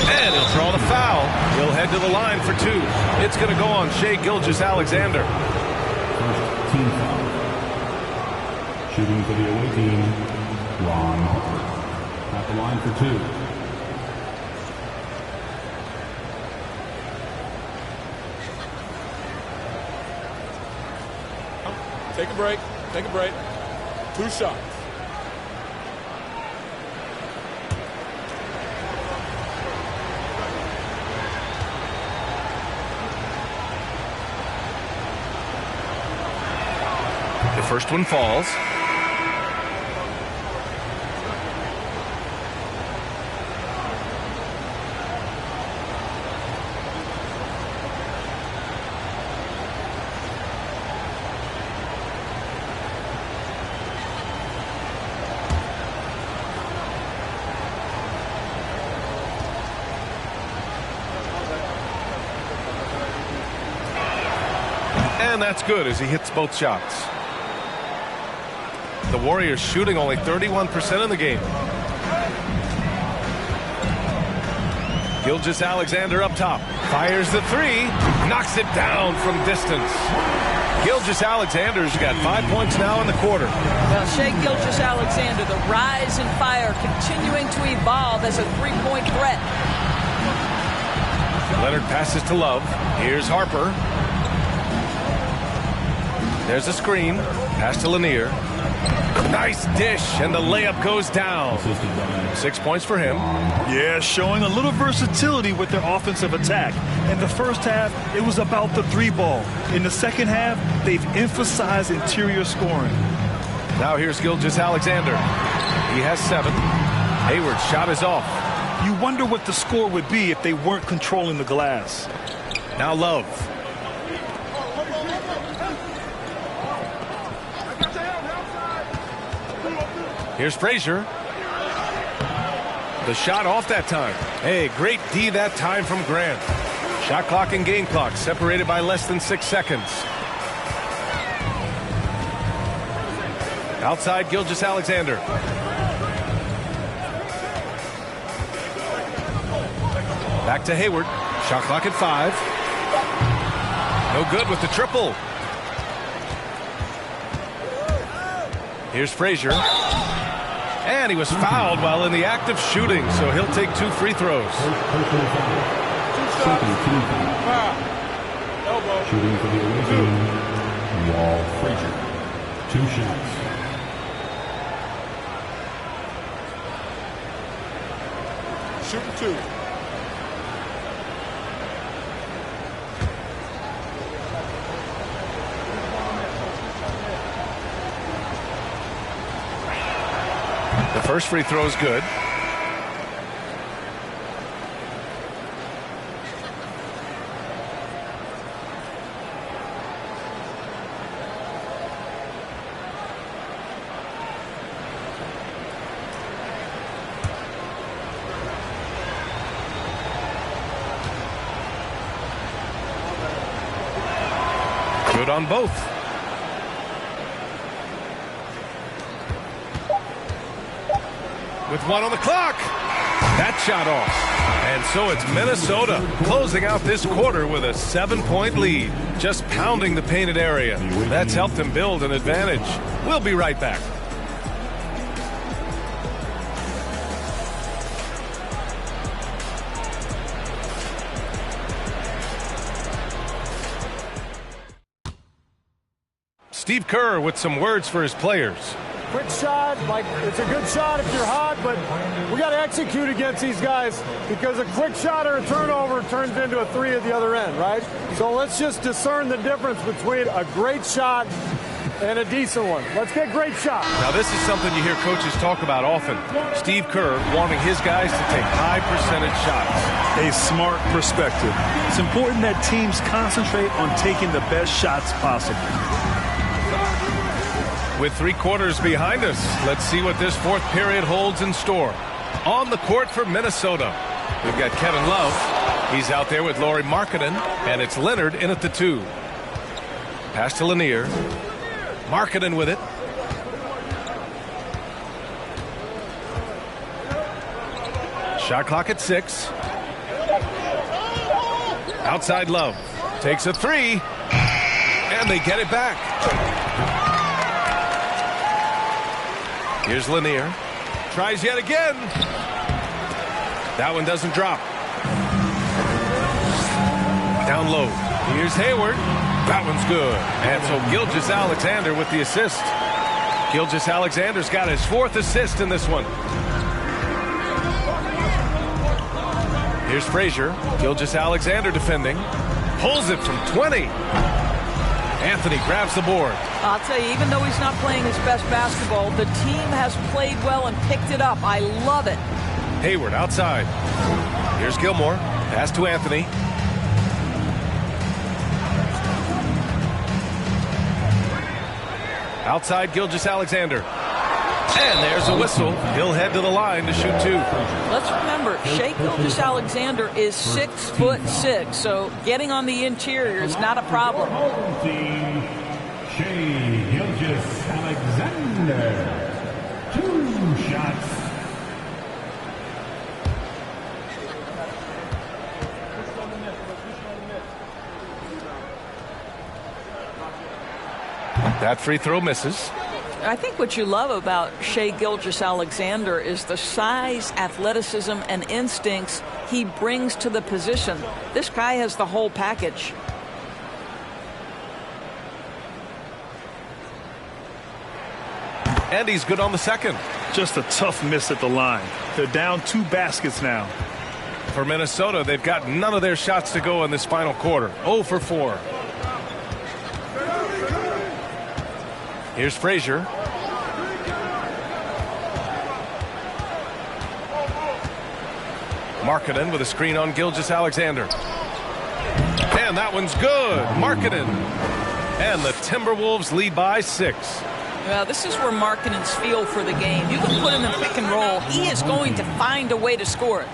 And he'll draw the foul. He'll head to the line for 2. It's going to go on Shai Gilgeous-Alexander. First team foul. Shooting for the away team, Ron Harper. At the line for 2. Take a break. Take a break. 2 shots. The first one falls. And that's good as he hits both shots. The Warriors shooting only 31% in the game. Gilgeous-Alexander up top. Fires the 3. Knocks it down from distance. Gilgeous-Alexander's got 5 points now in the quarter. Well, Shai Gilgeous-Alexander, the rise in fire, continuing to evolve as a three-point threat. Leonard passes to Love. Here's Harper. There's a screen. Pass to Lanier. Nice dish, and the layup goes down. 6 points for him. Yeah, showing a little versatility with their offensive attack. In the first half, it was about the 3 ball. In the second half, they've emphasized interior scoring. Now here's Gilgeous-Alexander. He has 7. Hayward's shot is off. You wonder what the score would be if they weren't controlling the glass. Now Love. Here's Frazier. The shot off that time. Hey, great D that time from Grant. Shot clock and game clock separated by less than 6 seconds. Outside Gilgeous-Alexander. Back to Hayward. Shot clock at 5. No good with the triple. Here's Frazier. And he was fouled while in the act of shooting, so he'll take 2 free throws. Shooting for the away team, Wall Frazier. 2 shots. Shooting 2. The first free throw is good. Good on both. With 1 on the clock. That shot off. And so it's Minnesota closing out this quarter with a 7-point lead. Just pounding the painted area. That's helped them build an advantage. We'll be right back. Steve Kerr with some words for his players. quick shot, like it's a good shot if you're hot, but we got to execute against these guys because a quick shot or a turnover turns into a three at the other end, right? So let's just discern the difference between a great shot and a decent one. Let's get great shots. Now, this is something you hear coaches talk about often. Steve Kerr wanting his guys to take high percentage shots. A smart perspective. It's important that teams concentrate on taking the best shots possible. With 3 quarters behind us, let's see what this fourth period holds in store. On the court for Minnesota, we've got Kevin Love. He's out there with Lauri Markkanen, and it's Leonard in at the 2. Pass to Lanier. Markkanen with it. Shot clock at 6. Outside Love. Takes a 3. And they get it back. Here's Lanier. Tries yet again. That one doesn't drop. Down low. Here's Hayward. That one's good. And so Gilgeous-Alexander with the assist. Gilgeous-Alexander's got his 4th assist in this one. Here's Frazier. Gilgeous-Alexander defending. Pulls it from 20. Anthony grabs the board. I'll tell you, even though he's not playing his best basketball, the team has played well and picked it up. I love it. Hayward outside. Here's Gilmore. Pass to Anthony. Outside Gilgeous-Alexander. And there's a whistle. He'll head to the line to shoot 2. Let's remember, Shai Gilgeous-Alexander is 6'6", so getting on the interior is not a problem. Shai Gilgeous-Alexander. 2 shots. That free throw misses. I think what you love about Shai Gilgeous-Alexander is the size, athleticism, and instincts he brings to the position. This guy has the whole package. And he's good on the second. Just a tough miss at the line. They're down 2 baskets now. For Minnesota, they've got none of their shots to go in this final quarter. 0 for 4. Here's Frazier. Markkanen with a screen on Gilgeous-Alexander. And that one's good. Markkanen. And the Timberwolves lead by 6. Well, this is where Markkanen's feel for the game. You can put him in pick and roll. He is going to find a way to score it.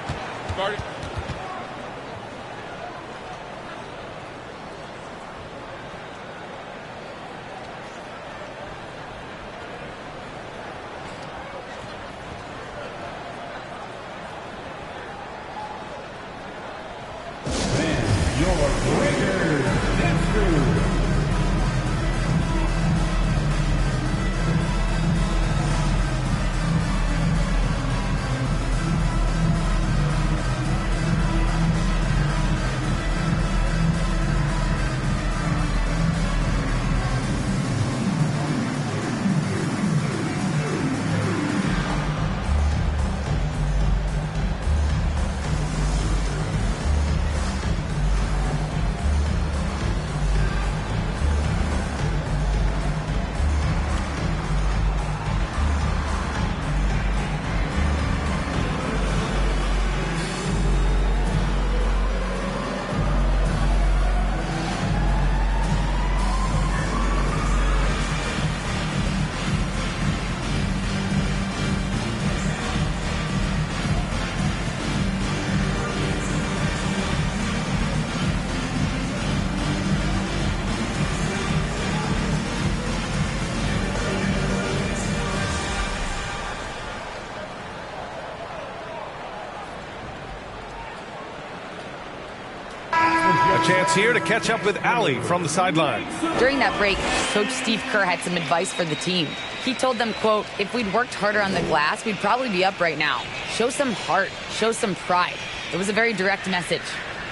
A chance here to catch up with Allie from the sideline. During that break, Coach Steve Kerr had some advice for the team. He told them, quote, if we'd worked harder on the glass, we'd probably be up right now. Show some heart. Show some pride. It was a very direct message.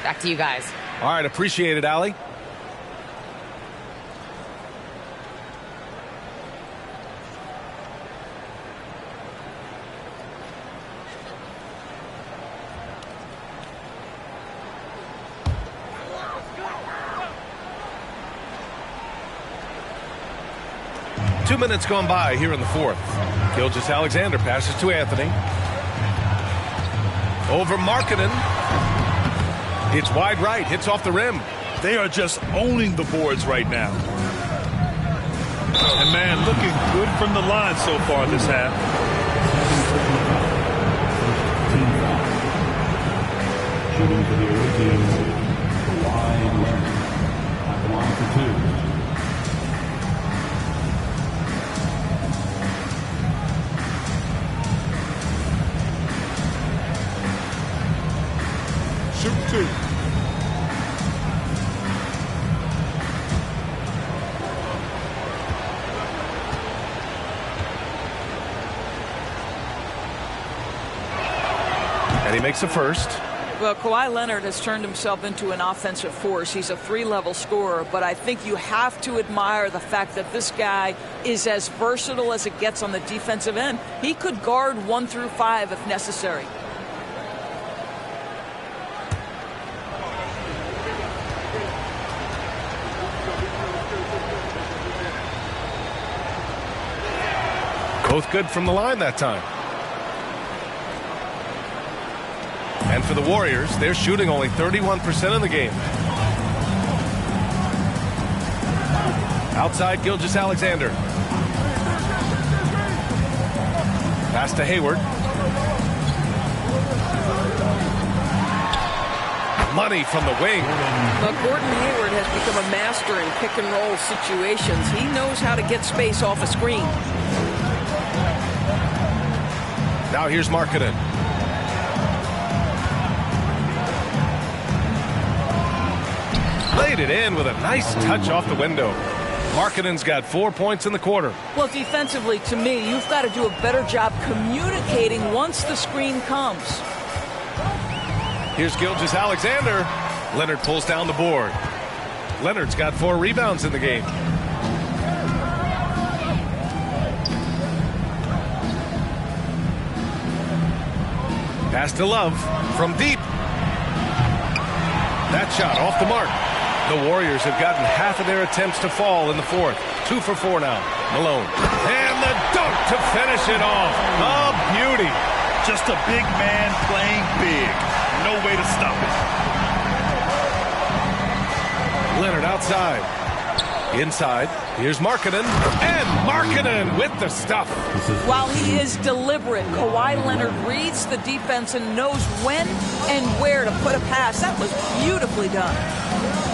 Back to you guys. All right, appreciate it, Allie. 2 minutes gone by here in the fourth. Gilgeous-Alexander passes to Anthony. Over Markkanen. It's wide right, hits off the rim. They are just owning the boards right now. And man, looking good from the line so far this half. Shooting for the away team, Kawhi Leonard. At the line for 2. Shoot 2. And he makes the first. Well, Kawhi Leonard has turned himself into an offensive force. He's a 3-level scorer, but I think you have to admire the fact that this guy is as versatile as it gets on the defensive end. He could guard 1 through 5 if necessary. Both good from the line that time. And for the Warriors, they're shooting only 31% in the game. Outside, Gilgeous-Alexander. Pass to Hayward. Money from the wing. But Gordon Hayward has become a master in pick-and-roll situations. He knows how to get space off a screen. Now here's Markkanen. Laid it in with a nice touch off the window. Markkanen's got 4 points in the quarter. Well, defensively, to me, you've got to do a better job communicating once the screen comes. Here's Gilgeous-Alexander. Leonard pulls down the board. Leonard's got 4 rebounds in the game. Pass to Love from deep. That shot off the mark. The Warriors have gotten half of their attempts to fall in the fourth. 2 for 4 now. Malone. And the dunk to finish it off. A beauty. Just a big man playing big. No way to stop it. Leonard outside. Inside. Here's Markkanen. And Markkanen with the stuff. While he is deliberate, Kawhi Leonard reads the defense and knows when and where to put a pass. That was beautifully done.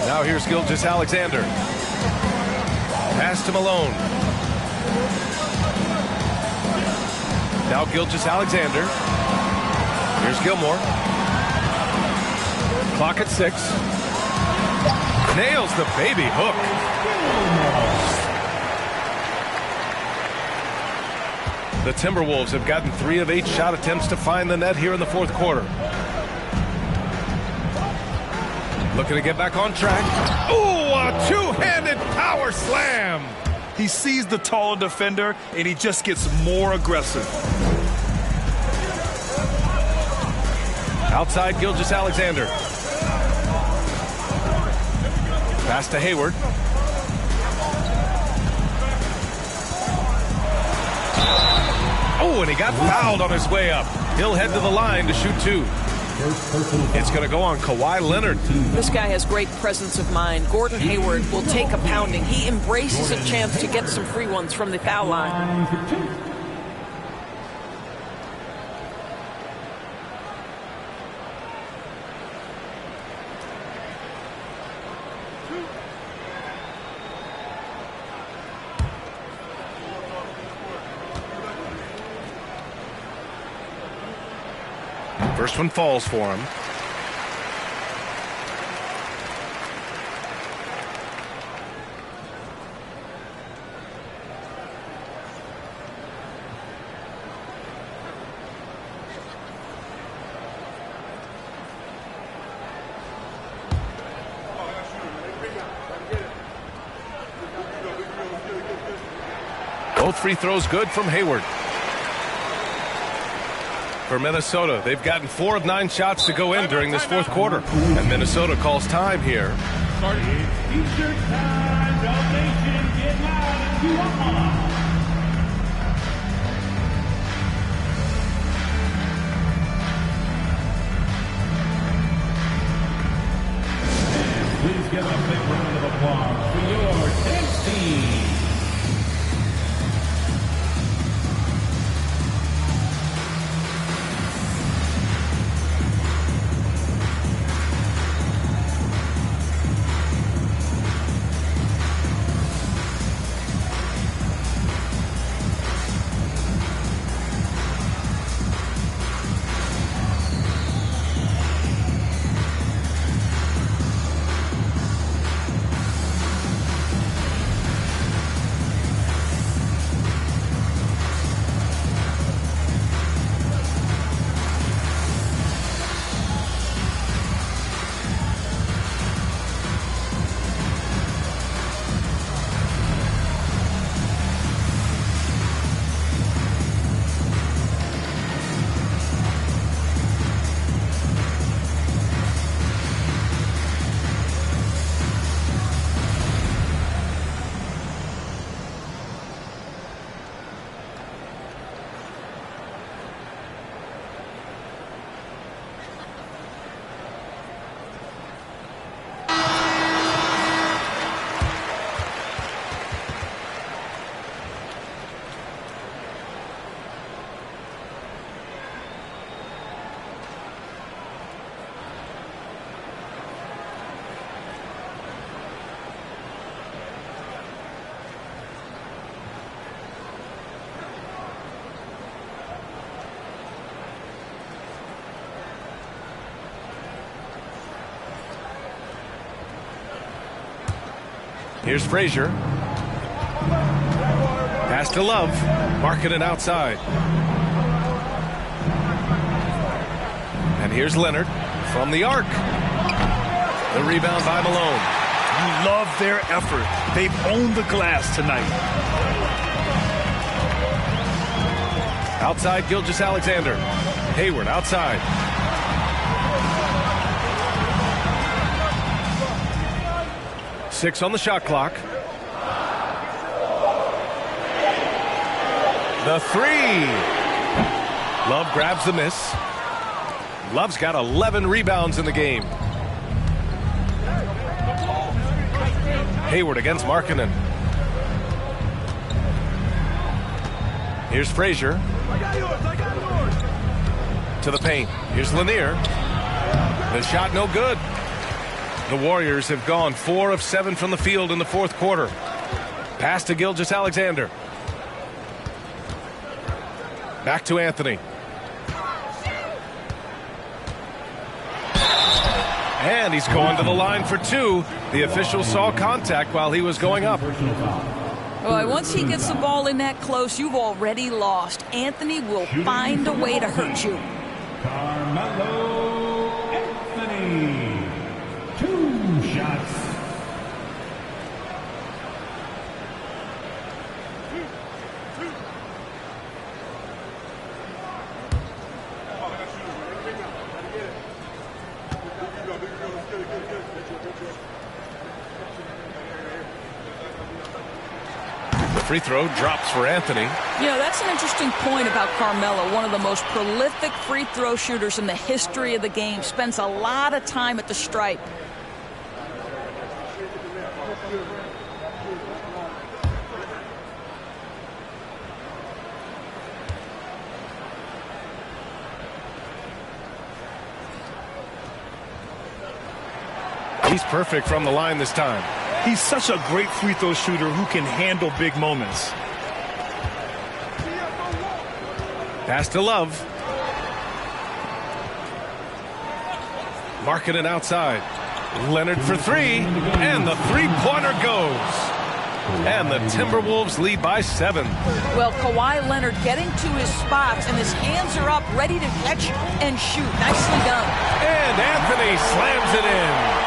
Now here's Gilgeous-Alexander. Pass to Malone. Now Gilgeous-Alexander. Here's Gilmore. Clock at 6. Nails the baby hook. The Timberwolves have gotten 3 of 8 shot attempts to find the net here in the fourth quarter. Looking to get back on track. Ooh, a two-handed power slam. He sees the taller defender, and he just gets more aggressive. Outside, Gilgeous-Alexander. Pass to Hayward. Oh, and he got fouled on his way up. He'll head to the line to shoot 2. It's going to go on Kawhi Leonard. This guy has great presence of mind. Gordon Hayward will take a pounding. He embraces a chance to get some free ones from the foul line. First one falls for him. Both free throws good from Hayward. For Minnesota, they've gotten 4 of 9 shots to go in during this fourth quarter. And Minnesota calls time here.2. Here's Frazier. Pass to Love. Marking it outside. And here's Leonard from the arc. The rebound by Malone. You love their effort. They've owned the glass tonight. Outside Gilgeous-Alexander. Hayward outside. Six on the shot clock. The three. Love grabs the miss. Love's got 11 rebounds in the game. Hayward against Markkanen. Here's Frazier. To the paint. Here's Lanier. The shot no good. The Warriors have gone 4 of 7 from the field in the fourth quarter. Pass to Gilgeous-Alexander. Back to Anthony. And he's going to the line for 2. The official saw contact while he was going up. Well, once he gets the ball in that close, you've already lost. Anthony will find a way to hurt you. Carmelo Anthony. 2 shots. Free throw drops for Anthony. You know, that's an interesting point about Carmelo, one of the most prolific free throw shooters in the history of the game. Spends a lot of time at the stripe. He's perfect from the line this time. He's such a great free throw shooter who can handle big moments. Pass to Love. Marking it outside. Leonard for 3. And the three-pointer goes. And the Timberwolves lead by 7. Well, Kawhi Leonard getting to his spots, and his hands are up, ready to catch and shoot. Nicely done. And Anthony slams it in.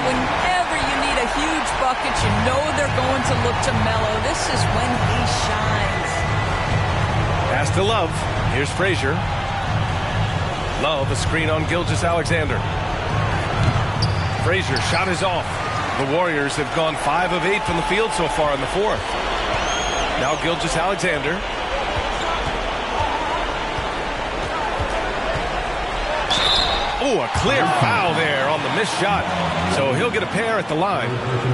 Whenever you need a huge bucket, you know they're going to look to Melo. This is when he shines. Pass to Love. Here's Frazier. Love, a screen on Gilgeous-Alexander. Frazier, shot is off. The Warriors have gone 5 of 8 from the field so far in the fourth. Now Gilgeous-Alexander. Oh, a clear foul there on the missed shot. So he'll get a pair at the line.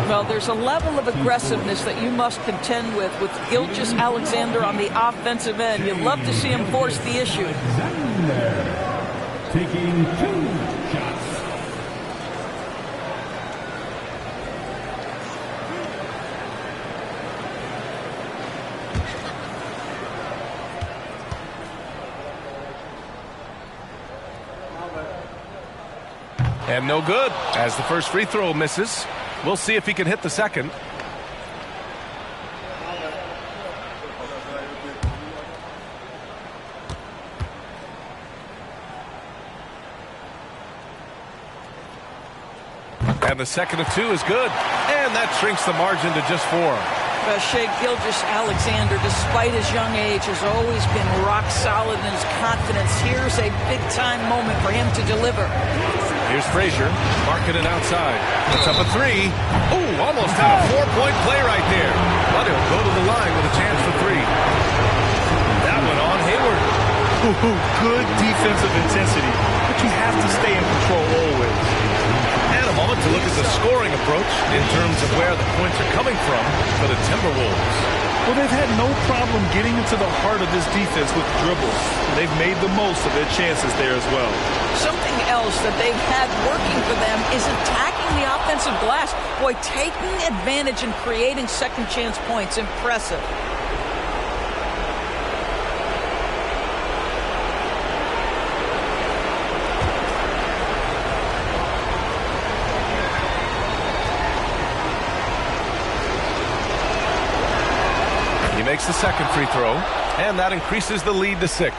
Well, there's a level of aggressiveness that you must contend with Gilgeous-Alexander on the offensive end. You love to see him force the issue. Taking 2 shots. And no good, as the first free throw misses. We'll see if he can hit the second. And the second of 2 is good. And that shrinks the margin to just 4. Shai Gilgeous-Alexander, despite his young age, has always been rock solid in his confidence. Here's a big-time moment for him to deliver. Here's Frazier, marking it outside. Puts up a 3. Ooh, almost had a 4-point play right there. But he'll go to the line with a chance for 3. That went on Hayward. Good defensive intensity, but you have to stay in control always. And a moment to look at the scoring approach in terms of where the points are coming from for the Timberwolves. Well, they've had no problem getting into the heart of this defense with dribbles. They've made the most of their chances there as well. Something else that they've had working for them is attacking the offensive glass. Boy, taking advantage and creating second chance points. Impressive. He makes the second free throw, and that increases the lead to 6.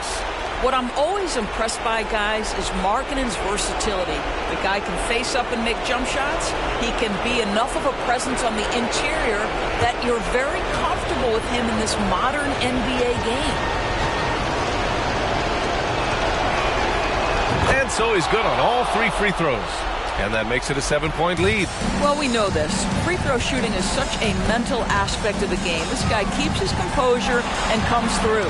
What I'm always impressed by, guys, is Markkanen's versatility. The guy can face up and make jump shots. He can be enough of a presence on the interior that you're very comfortable with him in this modern NBA game. And so he's good on all 3 free throws. And that makes it a 7-point lead. Well, we know this. Free throw shooting is such a mental aspect of the game. This guy keeps his composure and comes through.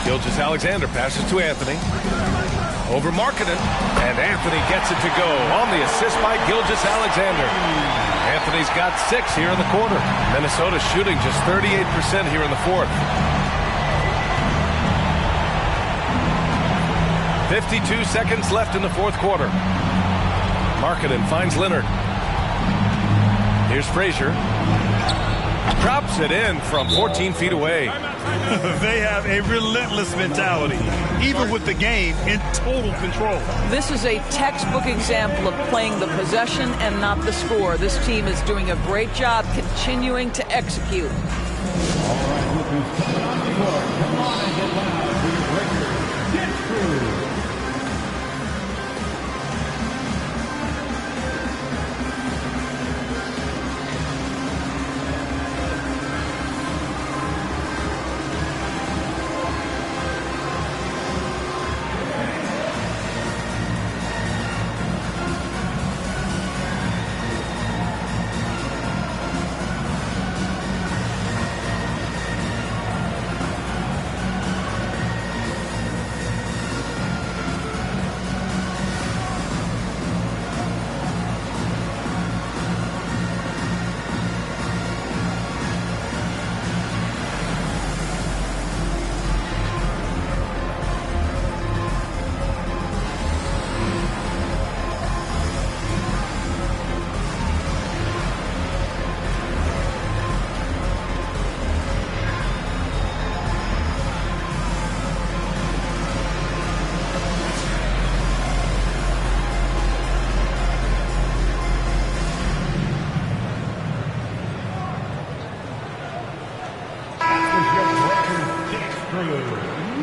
Gilgeous-Alexander passes to Anthony. Over Markkanen. And Anthony gets it to go on the assist by Gilgeous-Alexander. Anthony's got 6 here in the quarter. Minnesota shooting just 38% here in the fourth. 52 seconds left in the fourth quarter. Markkanen finds Leonard. Here's Frazier. Drops it in from 14 feet away. They have a relentless mentality, even with the game in total control. This is a textbook example of playing the possession and not the score. This team is doing a great job continuing to execute. All right, look who's coming on the court. Come on and get loud for your breaker. Get through.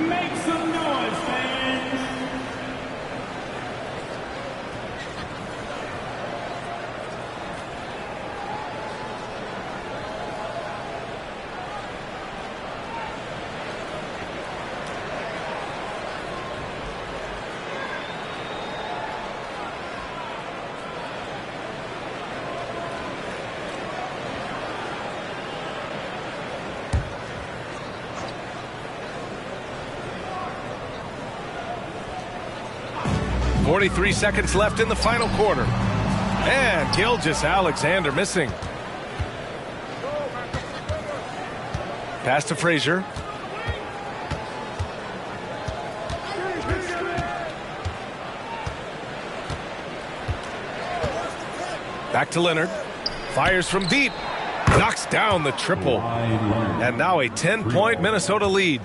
Make some noise, fans! .43 seconds left in the final quarter. And Gilgeous-Alexander missing. Pass to Frazier. Back to Leonard. Fires from deep. Knocks down the triple. And now a 10-point Minnesota lead.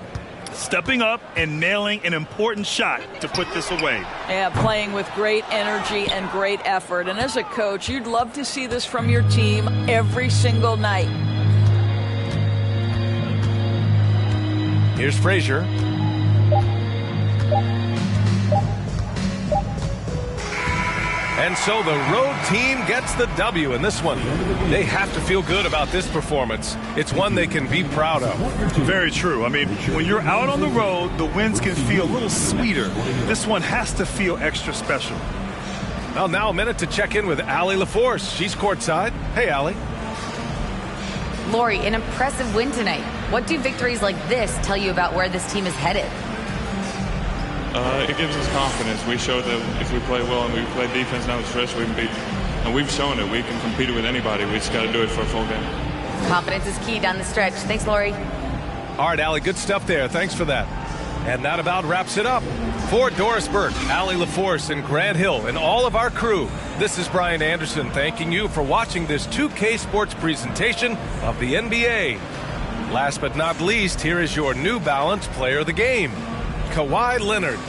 Stepping up and nailing an important shot to put this away. Yeah, playing with great energy and great effort. And as a coach, you'd love to see this from your team every single night. Here's Frazier. And so the road team gets the W in this one. They have to feel good about this performance. It's one they can be proud of. Very true. I mean, when you're out on the road, the wins can feel a little sweeter. This one has to feel extra special. Well, now a minute to check in with Allie LaForce. She's courtside. Hey, Allie. Lori, an impressive win tonight. What do victories like this tell you about where this team is headed? It gives us confidence. We showed that if we play well and we play defense down the stretch, we can beat. And we've shown it. We can compete with anybody. We just got to do it for a full game. Confidence is key down the stretch. Thanks, Lori. All right, Allie, good stuff there. Thanks for that. And that about wraps it up. For Doris Burke, Allie LaForce, and Grant Hill, and all of our crew, this is Brian Anderson thanking you for watching this 2K Sports presentation of the NBA. Last but not least, here is your New Balance player of the game, Kawhi Leonard.